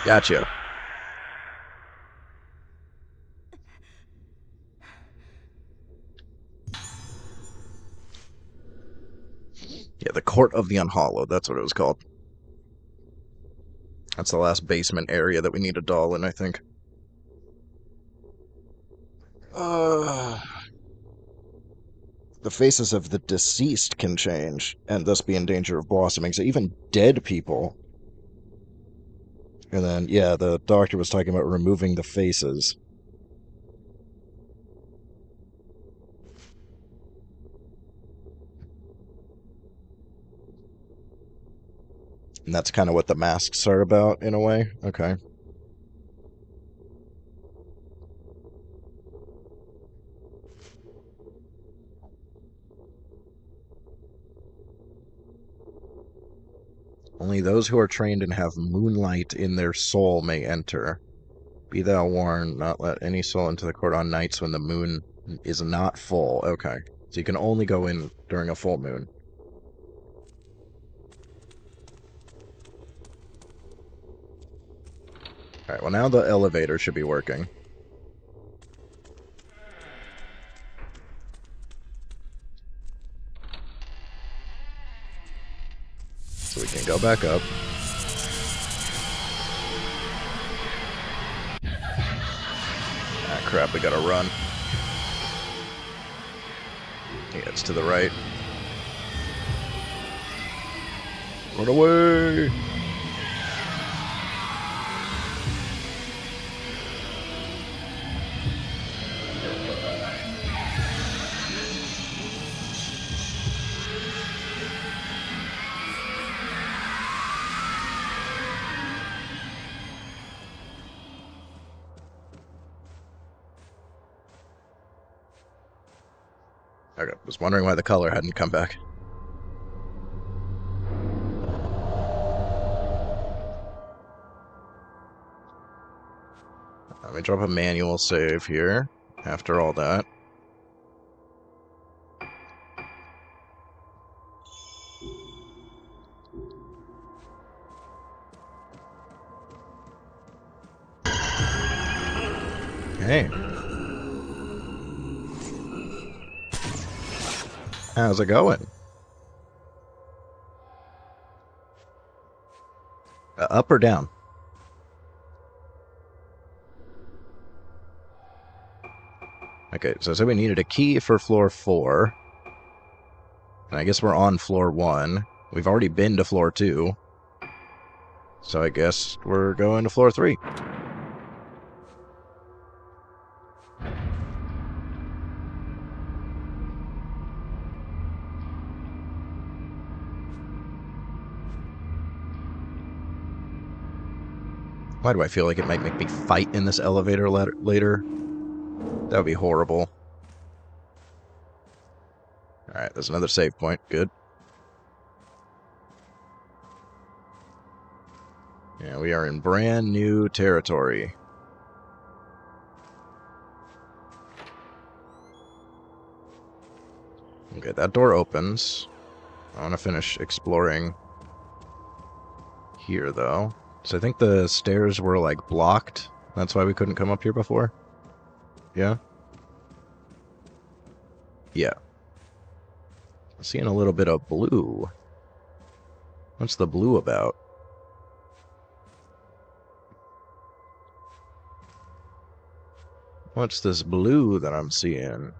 Gotcha. Yeah, the Court of the Unhallowed, that's what it was called. That's the last basement area that we need a doll in, I think. The faces of the deceased can change, and thus be in danger of blossoming, so even dead people. And then, yeah, the doctor was talking about removing the faces. And that's kind of what the masks are about, in a way? Okay. Only those who are trained and have moonlight in their soul may enter. Be thou warned, not let any soul into the court on nights when the moon is not full. Okay. So you can only go in during a full moon. Alright, well now the elevator should be working. So we can go back up. Ah, crap, we gotta run. Yeah, it's to the right. Run away! Okay, was wondering why the color hadn't come back. Let me drop a manual save here, after all that. Hey. How's it going? Up or down? Okay, so we needed a key for floor 4. And I guess we're on floor 1. We've already been to floor 2. So I guess we're going to floor 3. Why do I feel like it might make me fight in this elevator later? That would be horrible. Alright, there's another save point. Good. Yeah, we are in brand new territory. Okay, that door opens. I want to finish exploring here, though. So I think the stairs were, like, blocked. That's why we couldn't come up here before? Yeah? Yeah. I'm seeing a little bit of blue. What's the blue about? What's this blue that I'm seeing?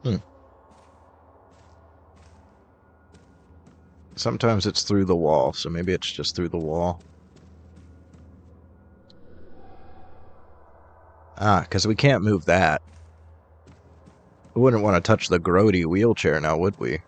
Hmm. Sometimes it's through the wall, so maybe it's just through the wall. Ah, because we can't move that. We wouldn't want to touch the grody wheelchair now, would we?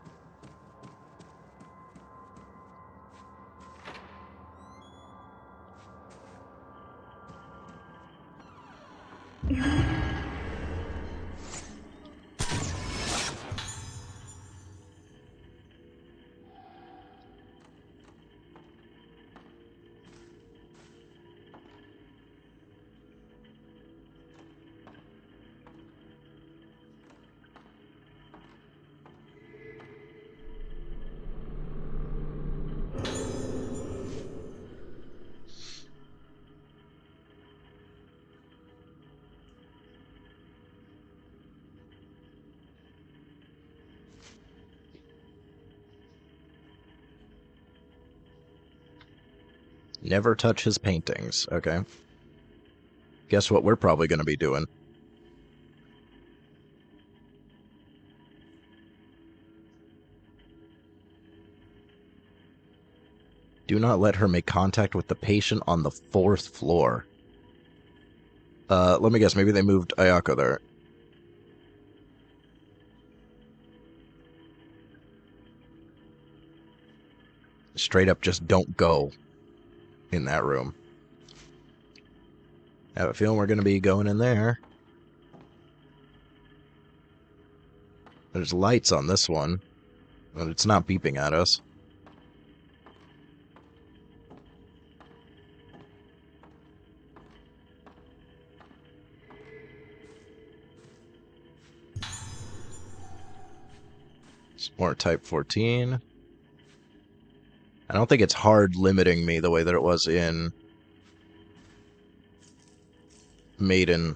Never touch his paintings. Okay. Guess what we're probably going to be doing? Do not let her make contact with the patient on the 4th floor. Let me guess. Maybe they moved Ayako there. Straight up, just don't go in that room. I have a feeling we're going to be going in there. There's lights on this one, but it's not beeping at us. It's more type 14. I don't think it's hard limiting me the way that it was in Maiden.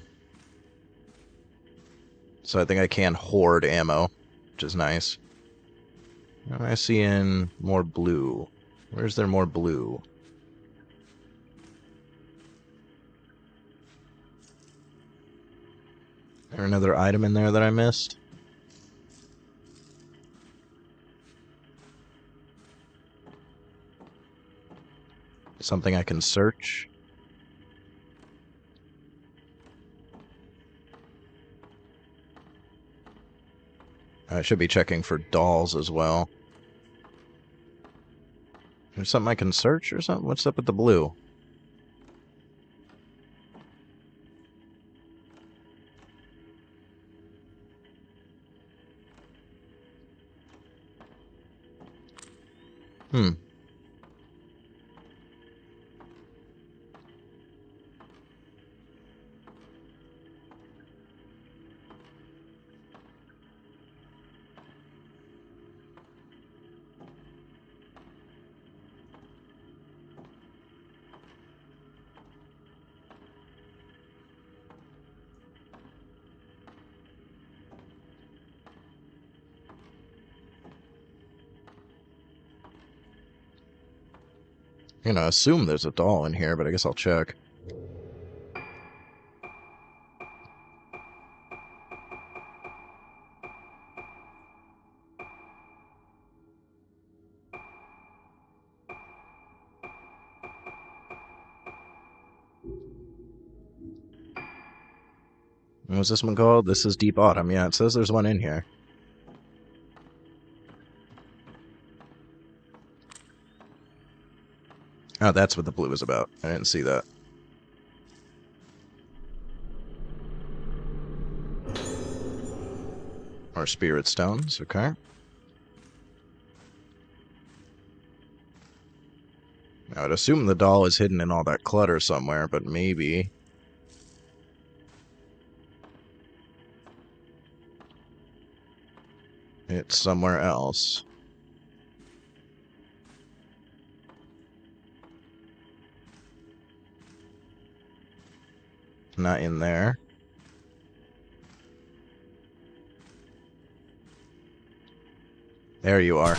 So I think I can hoard ammo, which is nice. Am I seeing more blue? Where's there more blue? Is there another item in there that I missed? Something I can search? I should be checking for dolls as well. There's something I can search or something? What's up with the blue? Hmm. You know, assume there's a doll in here, but I guess I'll check. What was this one called? This is Deep Autumn. Yeah, it says there's one in here. Oh, that's what the blue is about. I didn't see that. Or spirit stones, okay. I would assume the doll is hidden in all that clutter somewhere, but maybe... it's somewhere else. Not in there. There you are.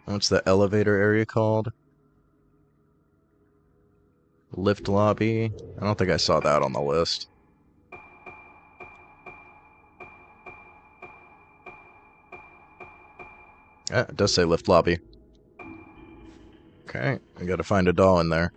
What's the elevator area called? Lift lobby? I don't think I saw that on the list. Yeah, it does say lift lobby. Okay, I gotta find a doll in there.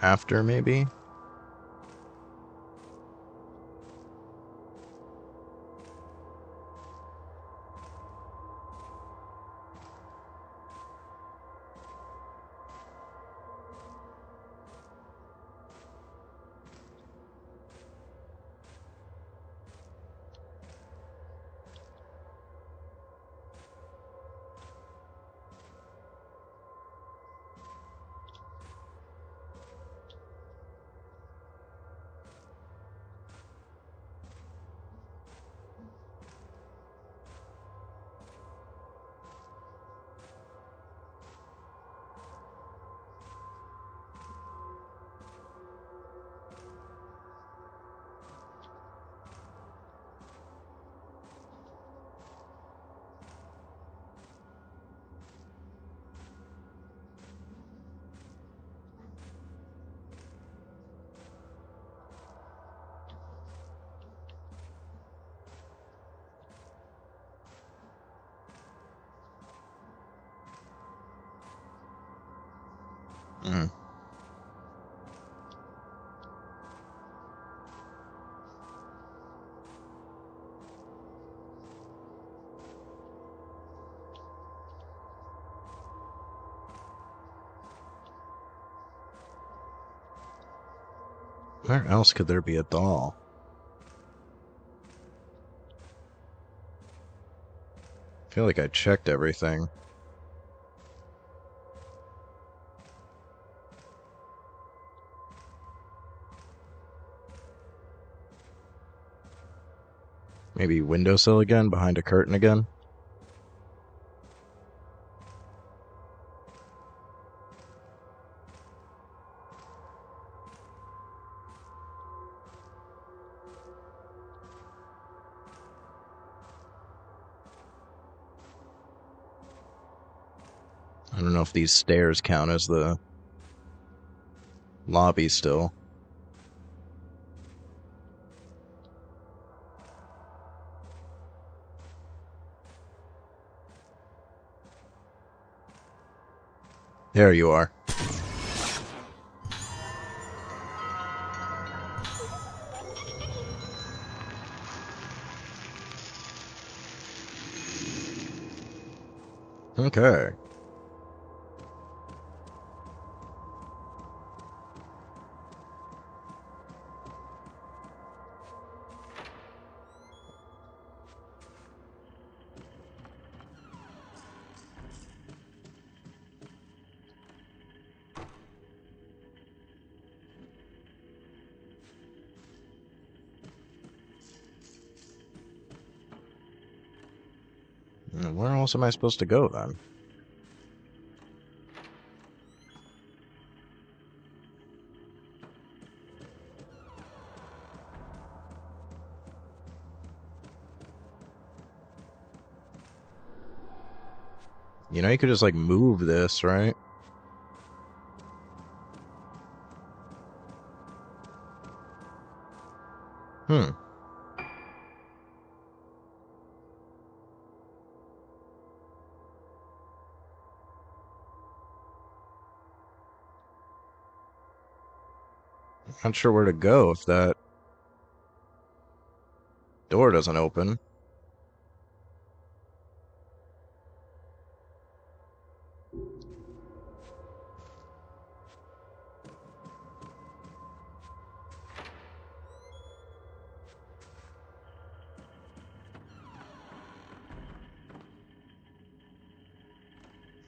After, maybe? Mm. Where else could there be a doll? I feel like I checked everything. Maybe windowsill again, behind a curtain again? I don't know if these stairs count as the lobby still. There you are. Okay. Where else am I supposed to go then? You know, you could just like move this, right? Hmm. Not sure where to go if that door doesn't open.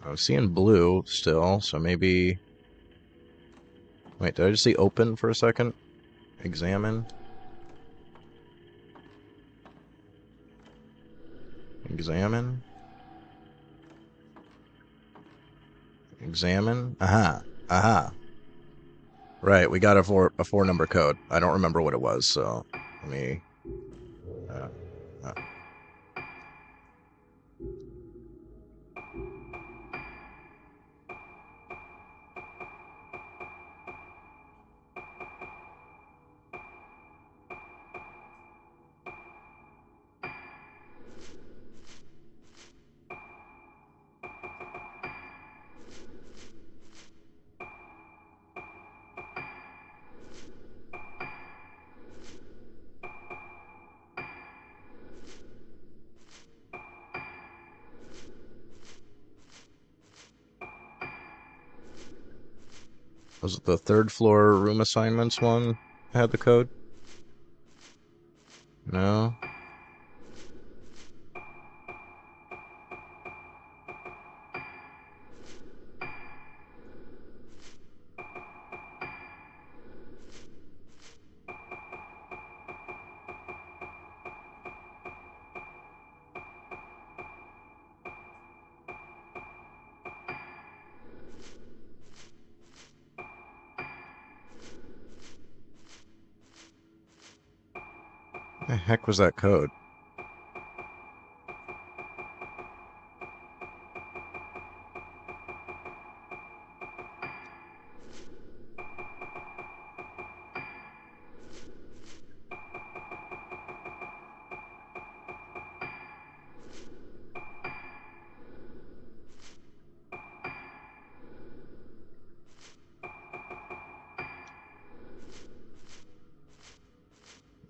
I was seeing blue still, so maybe... Wait, did I just see open for a second? Examine. Examine. Examine. Aha. Aha. Right, we got a four number code. I don't remember what it was, so let me... Uh, uh. Was it the third floor room assignments one had the code? No? The heck was that code?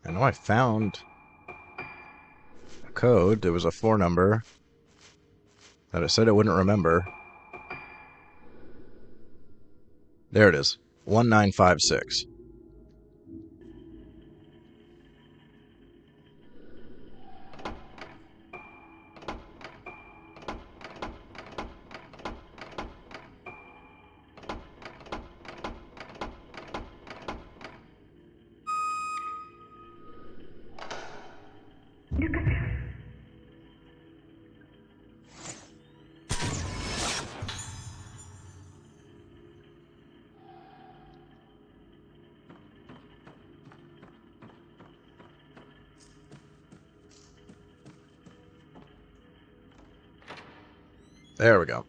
I know I found a code. There was a 4 number that it said it wouldn't remember. There it is. 1956. There we go.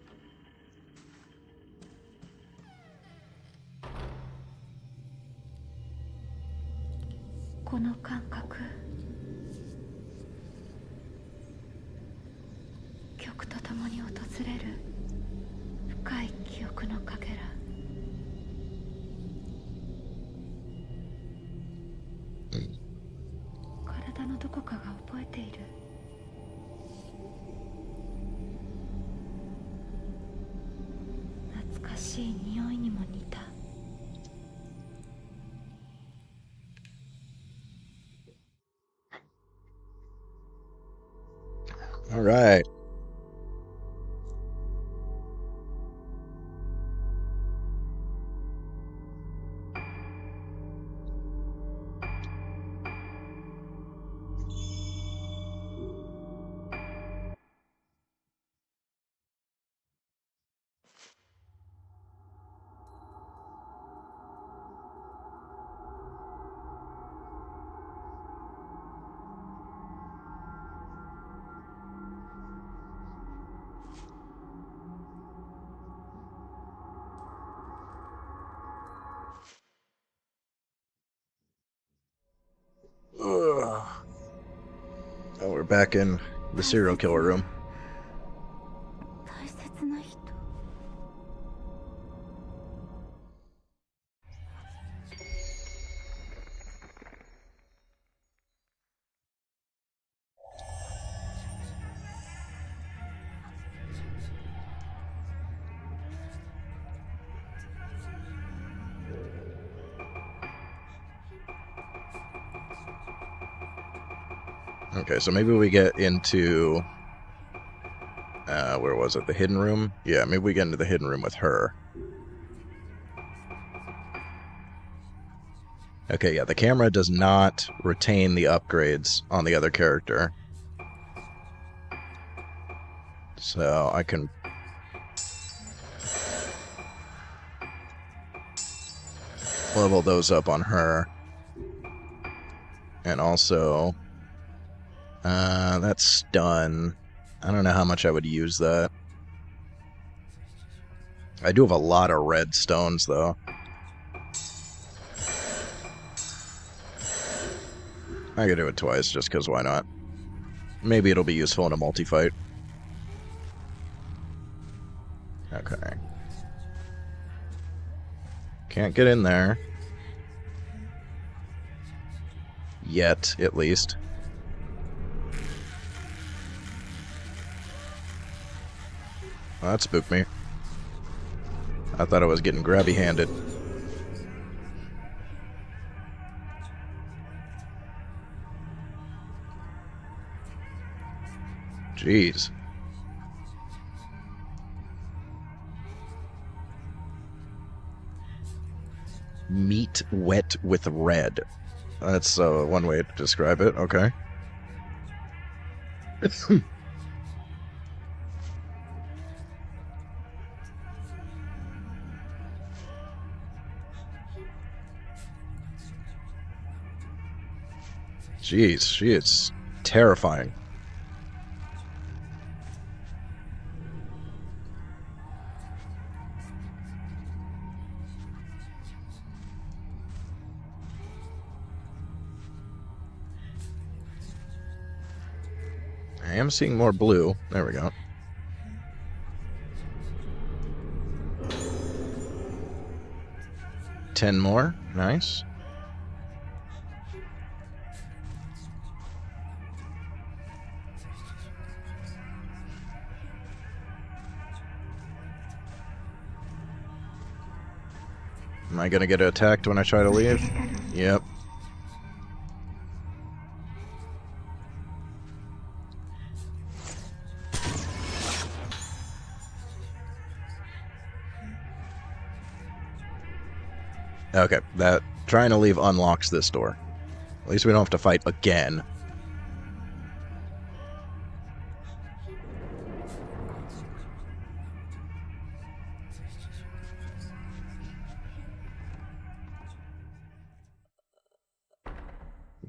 All right. back in the serial killer room. 大切な人。 Okay, so maybe we get into... where was it? The hidden room? Yeah, maybe we get into the hidden room with her. Okay, yeah, the camera does not retain the upgrades on the other character. So I can... level those up on her. And also... that's stun. I don't know how much I would use that. I do have a lot of red stones, though. I could do it twice, just because why not? Maybe it'll be useful in a multi-fight. Okay. Can't get in there. Yet, at least. Well, that spooked me. I thought I was getting grabby-handed. Jeez. Meat wet with red. That's one way to describe it. Okay. Jeez, she is terrifying. I am seeing more blue. There we go. Ten more. Nice. Am I gonna get attacked when I try to leave? Yep. Okay, that trying to leave unlocks this door. At least we don't have to fight again.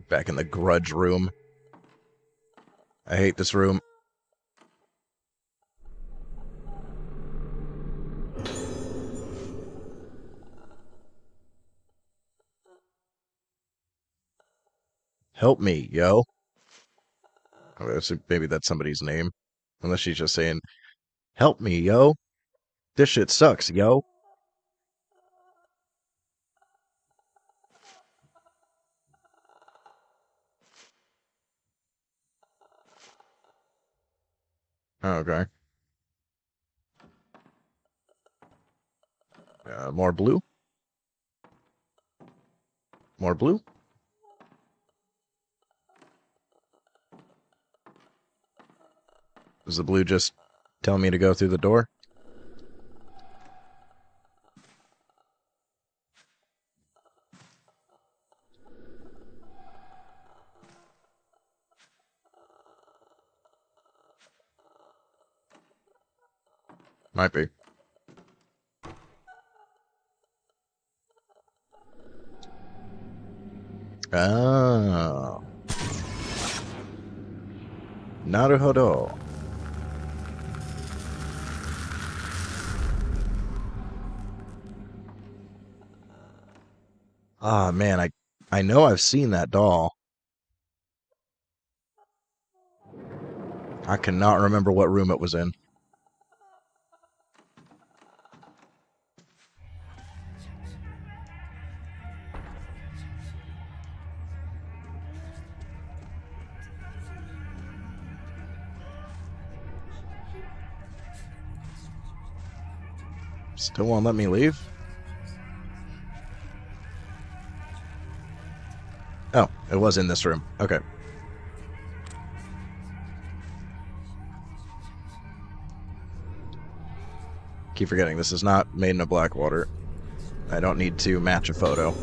Back in the grudge room. I hate this room. Help me, yo. Okay, so maybe that's somebody's name. Unless she's just saying, help me, yo. This shit sucks, yo. Okay. More blue? More blue? Is the blue just telling me to go through the door? Might be. Oh. Naruhodo. Ah, man, I know I've seen that doll. I cannot remember what room it was in. Still won't let me leave? Oh, it was in this room. Okay. Keep forgetting, this is not Maiden of Blackwater. I don't need to match a photo.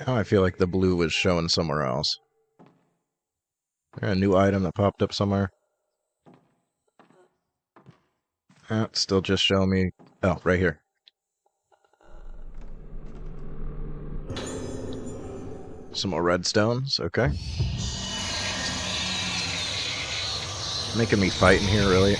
Now I feel like the blue was shown somewhere else. Is there a new item that popped up somewhere? It's still just showing me... Oh, right here. Some more redstones, okay. Making me fight in here, really.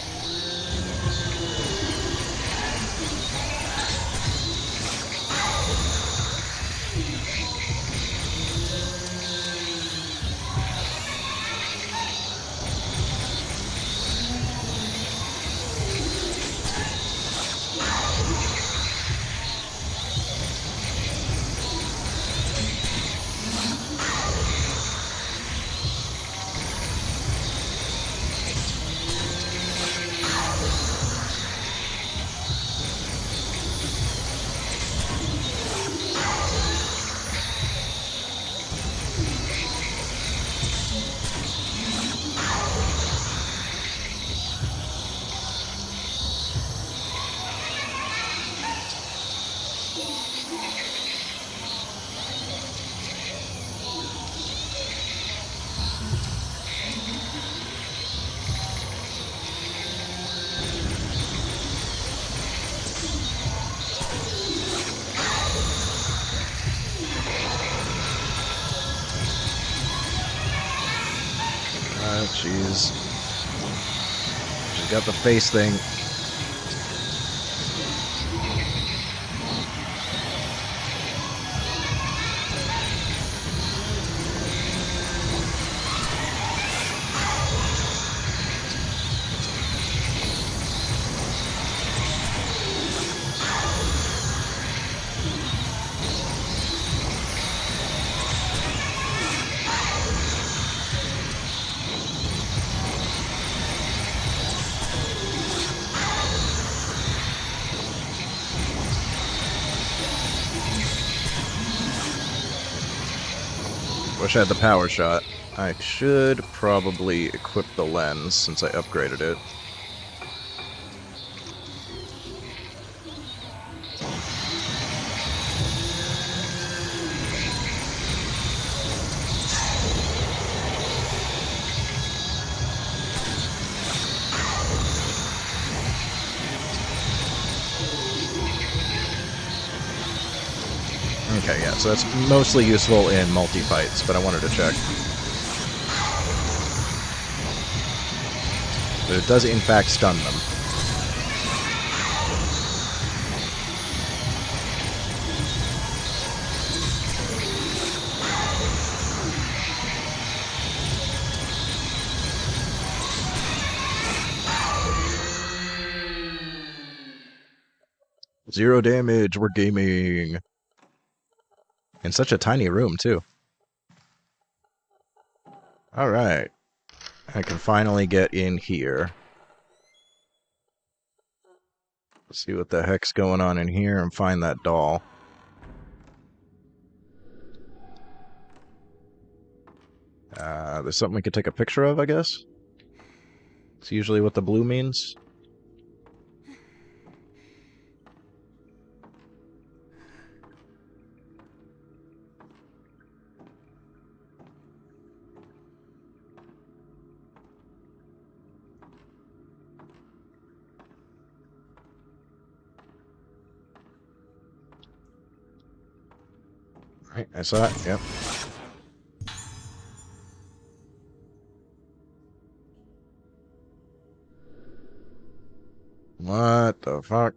Jeez. She's got the face thing. Wish I had the power shot. I should probably equip the lens since I upgraded it. Okay, yeah, so that's mostly useful in multi-fights, but I wanted to check. But it does in fact stun them. Zero damage, we're gaming. In such a tiny room, too. Alright. I can finally get in here. See what the heck's going on in here and find that doll. There's something we could take a picture of, I guess? It's usually what the blue means. Right, I saw it, yep. What the fuck?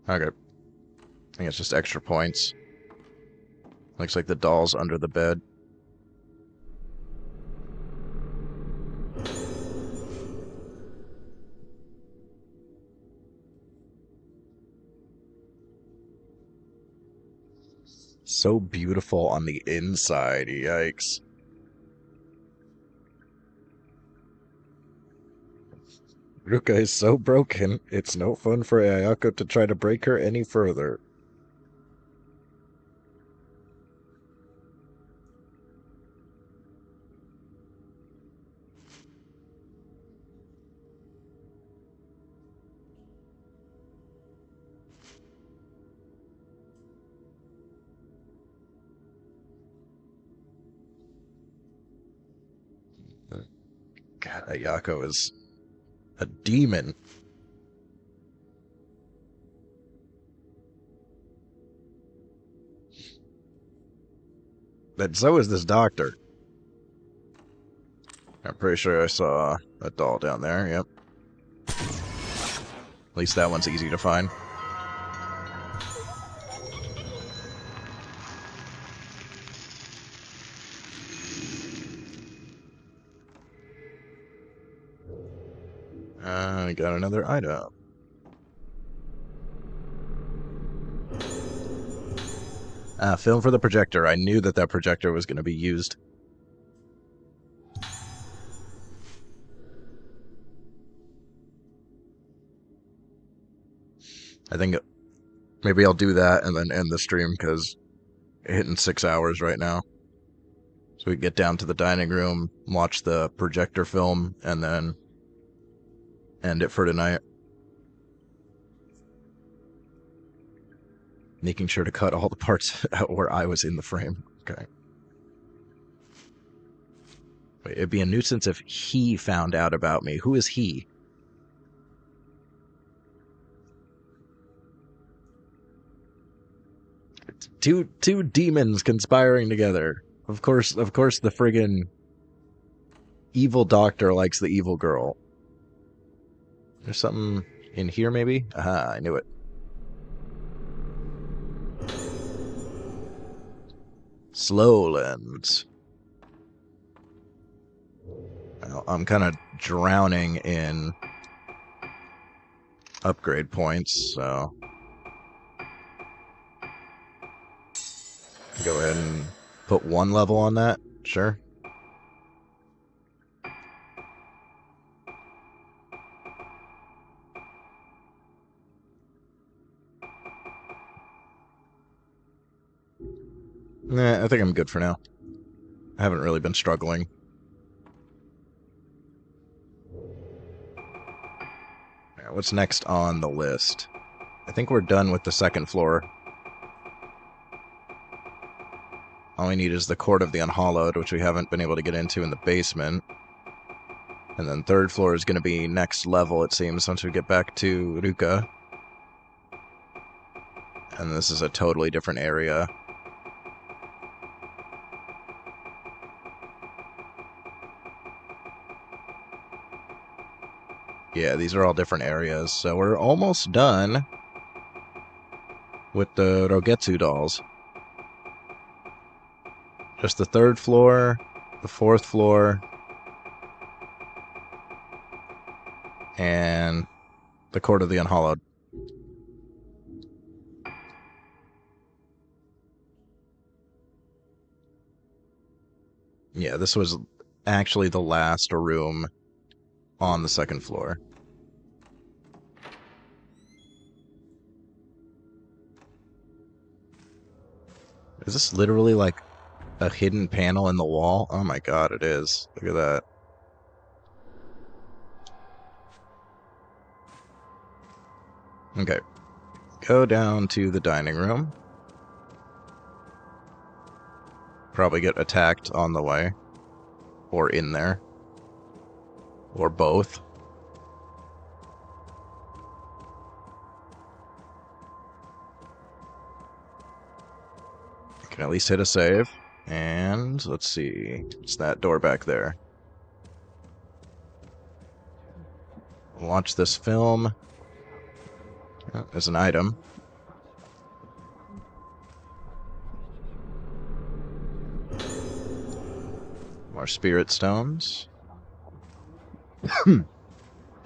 Okay. I think it's just extra points. Looks like the doll's under the bed. So beautiful on the inside, yikes. Ruka is so broken, it's no fun for Ayako to try to break her any further. God, Ayako is a demon. And so is this doctor. I'm pretty sure I saw a doll down there, yep. At least that one's easy to find. I got another item. Film for the projector. I knew that projector was going to be used. I think maybe I'll do that and then end the stream because hitting 6 hours right now. So we can get down to the dining room, watch the projector film, and then end it for tonight. Making sure to cut all the parts out where I was in the frame. Okay. Wait, it'd be a nuisance if he found out about me. Who is he? Two demons conspiring together. Of course the friggin' evil doctor likes the evil girl. There's something in here, maybe? Aha, I knew it. Slowlands. I'm kind of drowning in upgrade points, so go ahead and put 1 level on that. Sure. Nah, I think I'm good for now. I haven't really been struggling. Right, what's next on the list? I think we're done with the 2nd floor. All we need is the Court of the Unhallowed, which we haven't been able to get into in the basement. And then 3rd floor is going to be next level, it seems, once we get back to Ruka. And this is a totally different area. Yeah, these are all different areas, so we're almost done with the Rogetsu dolls. Just the 3rd floor, the 4th floor, and the Court of the Unhallowed. Yeah, this was actually the last room on the 2nd floor. Is this literally like a hidden panel in the wall? Oh my god, it is. Look at that. Okay. Go down to the dining room. Probably get attacked on the way. Or in there. Or both. Can at least hit a save. And let's see. It's that door back there. Watch this film. Oh, there's an item. More spirit stones.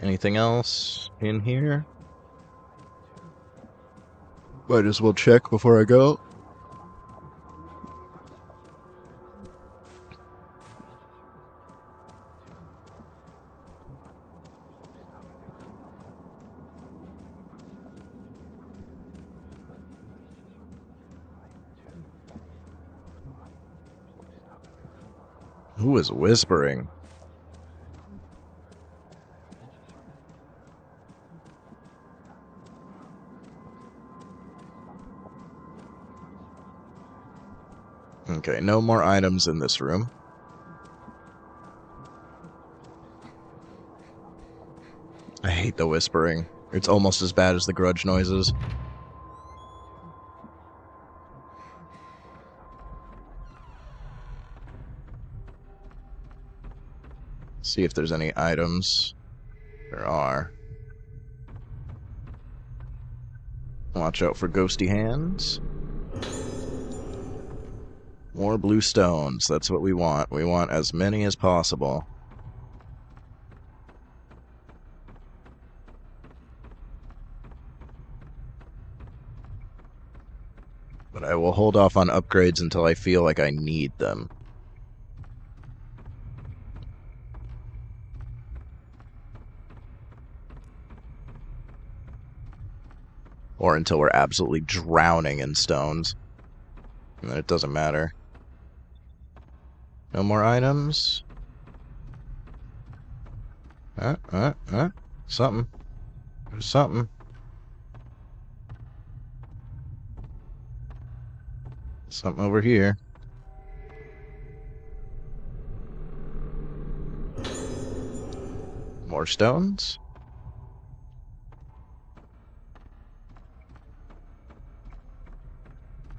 Anything else in here? Might as well check before I go. Who is whispering? Okay, no more items in this room. I hate the whispering. It's almost as bad as the grudge noises. See if there's any items. There are. Watch out for ghosty hands. More blue stones. That's what we want. We want as many as possible. But I will hold off on upgrades until I feel like I need them. Or until we're absolutely drowning in stones. And then it doesn't matter. No more items? Something. There's something. Something over here. More stones?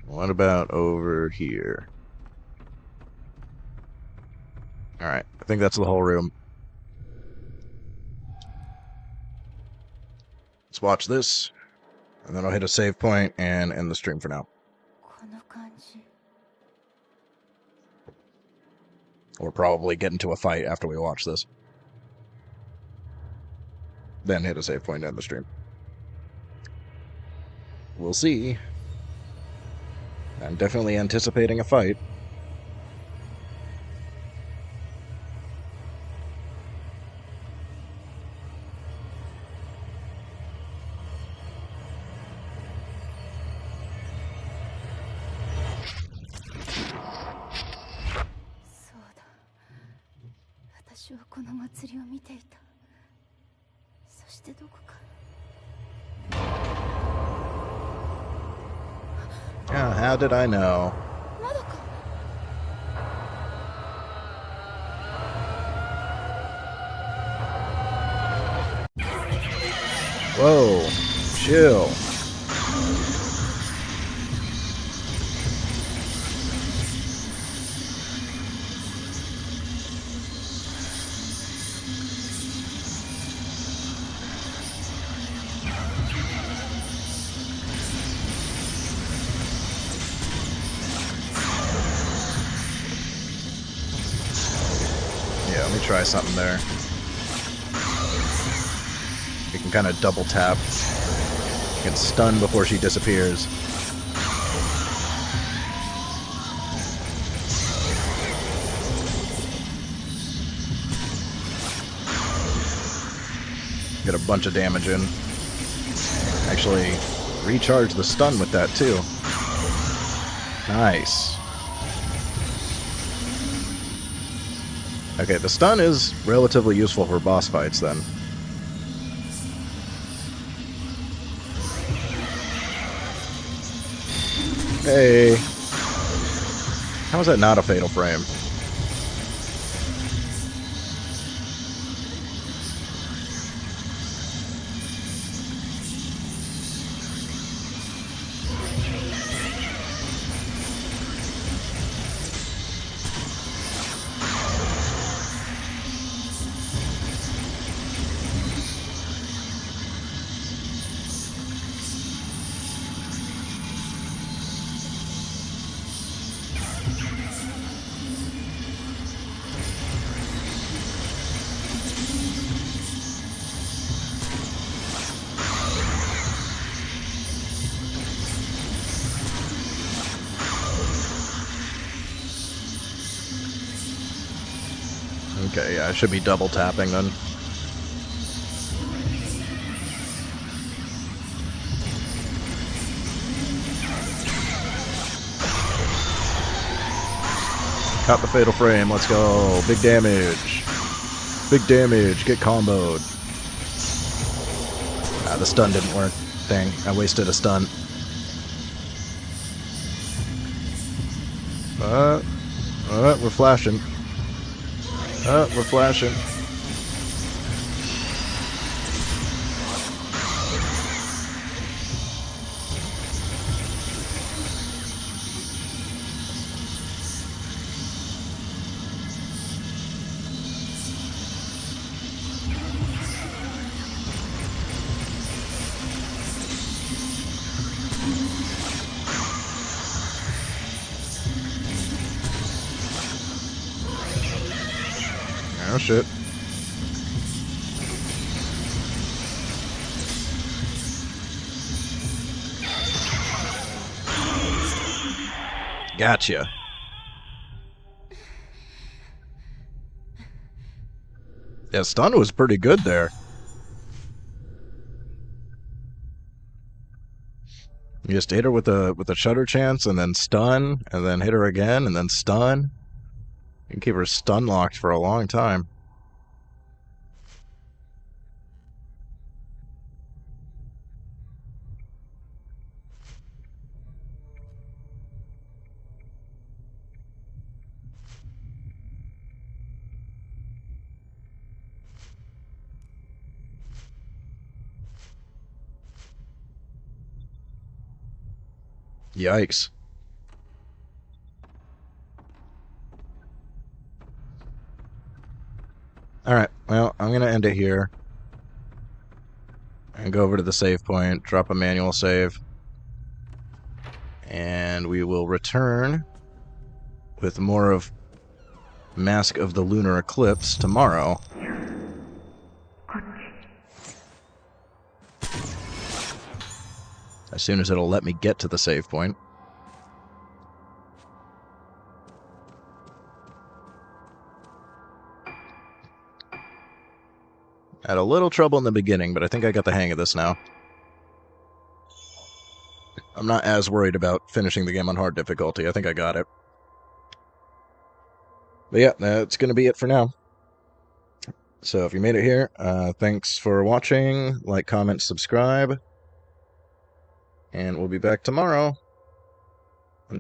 What about over here? Alright, I think that's the whole room. Let's watch this, and then I'll hit a save point and end the stream for now. Or probably get into a fight after we watch this. Then hit a save point and end the stream. We'll see. I'm definitely anticipating a fight. How did I know? Whoa, chill. Yeah, let me try something there. You can kind of double tap. You can stun before she disappears. Get a bunch of damage in. Actually, recharge the stun with that too. Nice. Okay, the stun is relatively useful for boss fights then. Hey. How is that not a fatal frame? Okay, yeah, I should be double tapping then. Caught the fatal frame, let's go. Big damage. Big damage, get comboed. Ah, the stun didn't work. Dang, I wasted a stun. We're flashing. We're flashing. Oh shit. Gotcha. Yeah, stun was pretty good there. You just hit her with a shutter chance and then stun, and then hit her again and then stun. You can keep her stun locked for a long time. Yikes. Alright, well, I'm gonna end it here. And go over to the save point, drop a manual save. And we will return with more of Mask of the Lunar Eclipse tomorrow. As soon as it'll let me get to the save point. Had a little trouble in the beginning, but I think I got the hang of this now. I'm not as worried about finishing the game on hard difficulty. I think I got it. But yeah, that's going to be it for now. So if you made it here, thanks for watching. Like, comment, subscribe. And we'll be back tomorrow.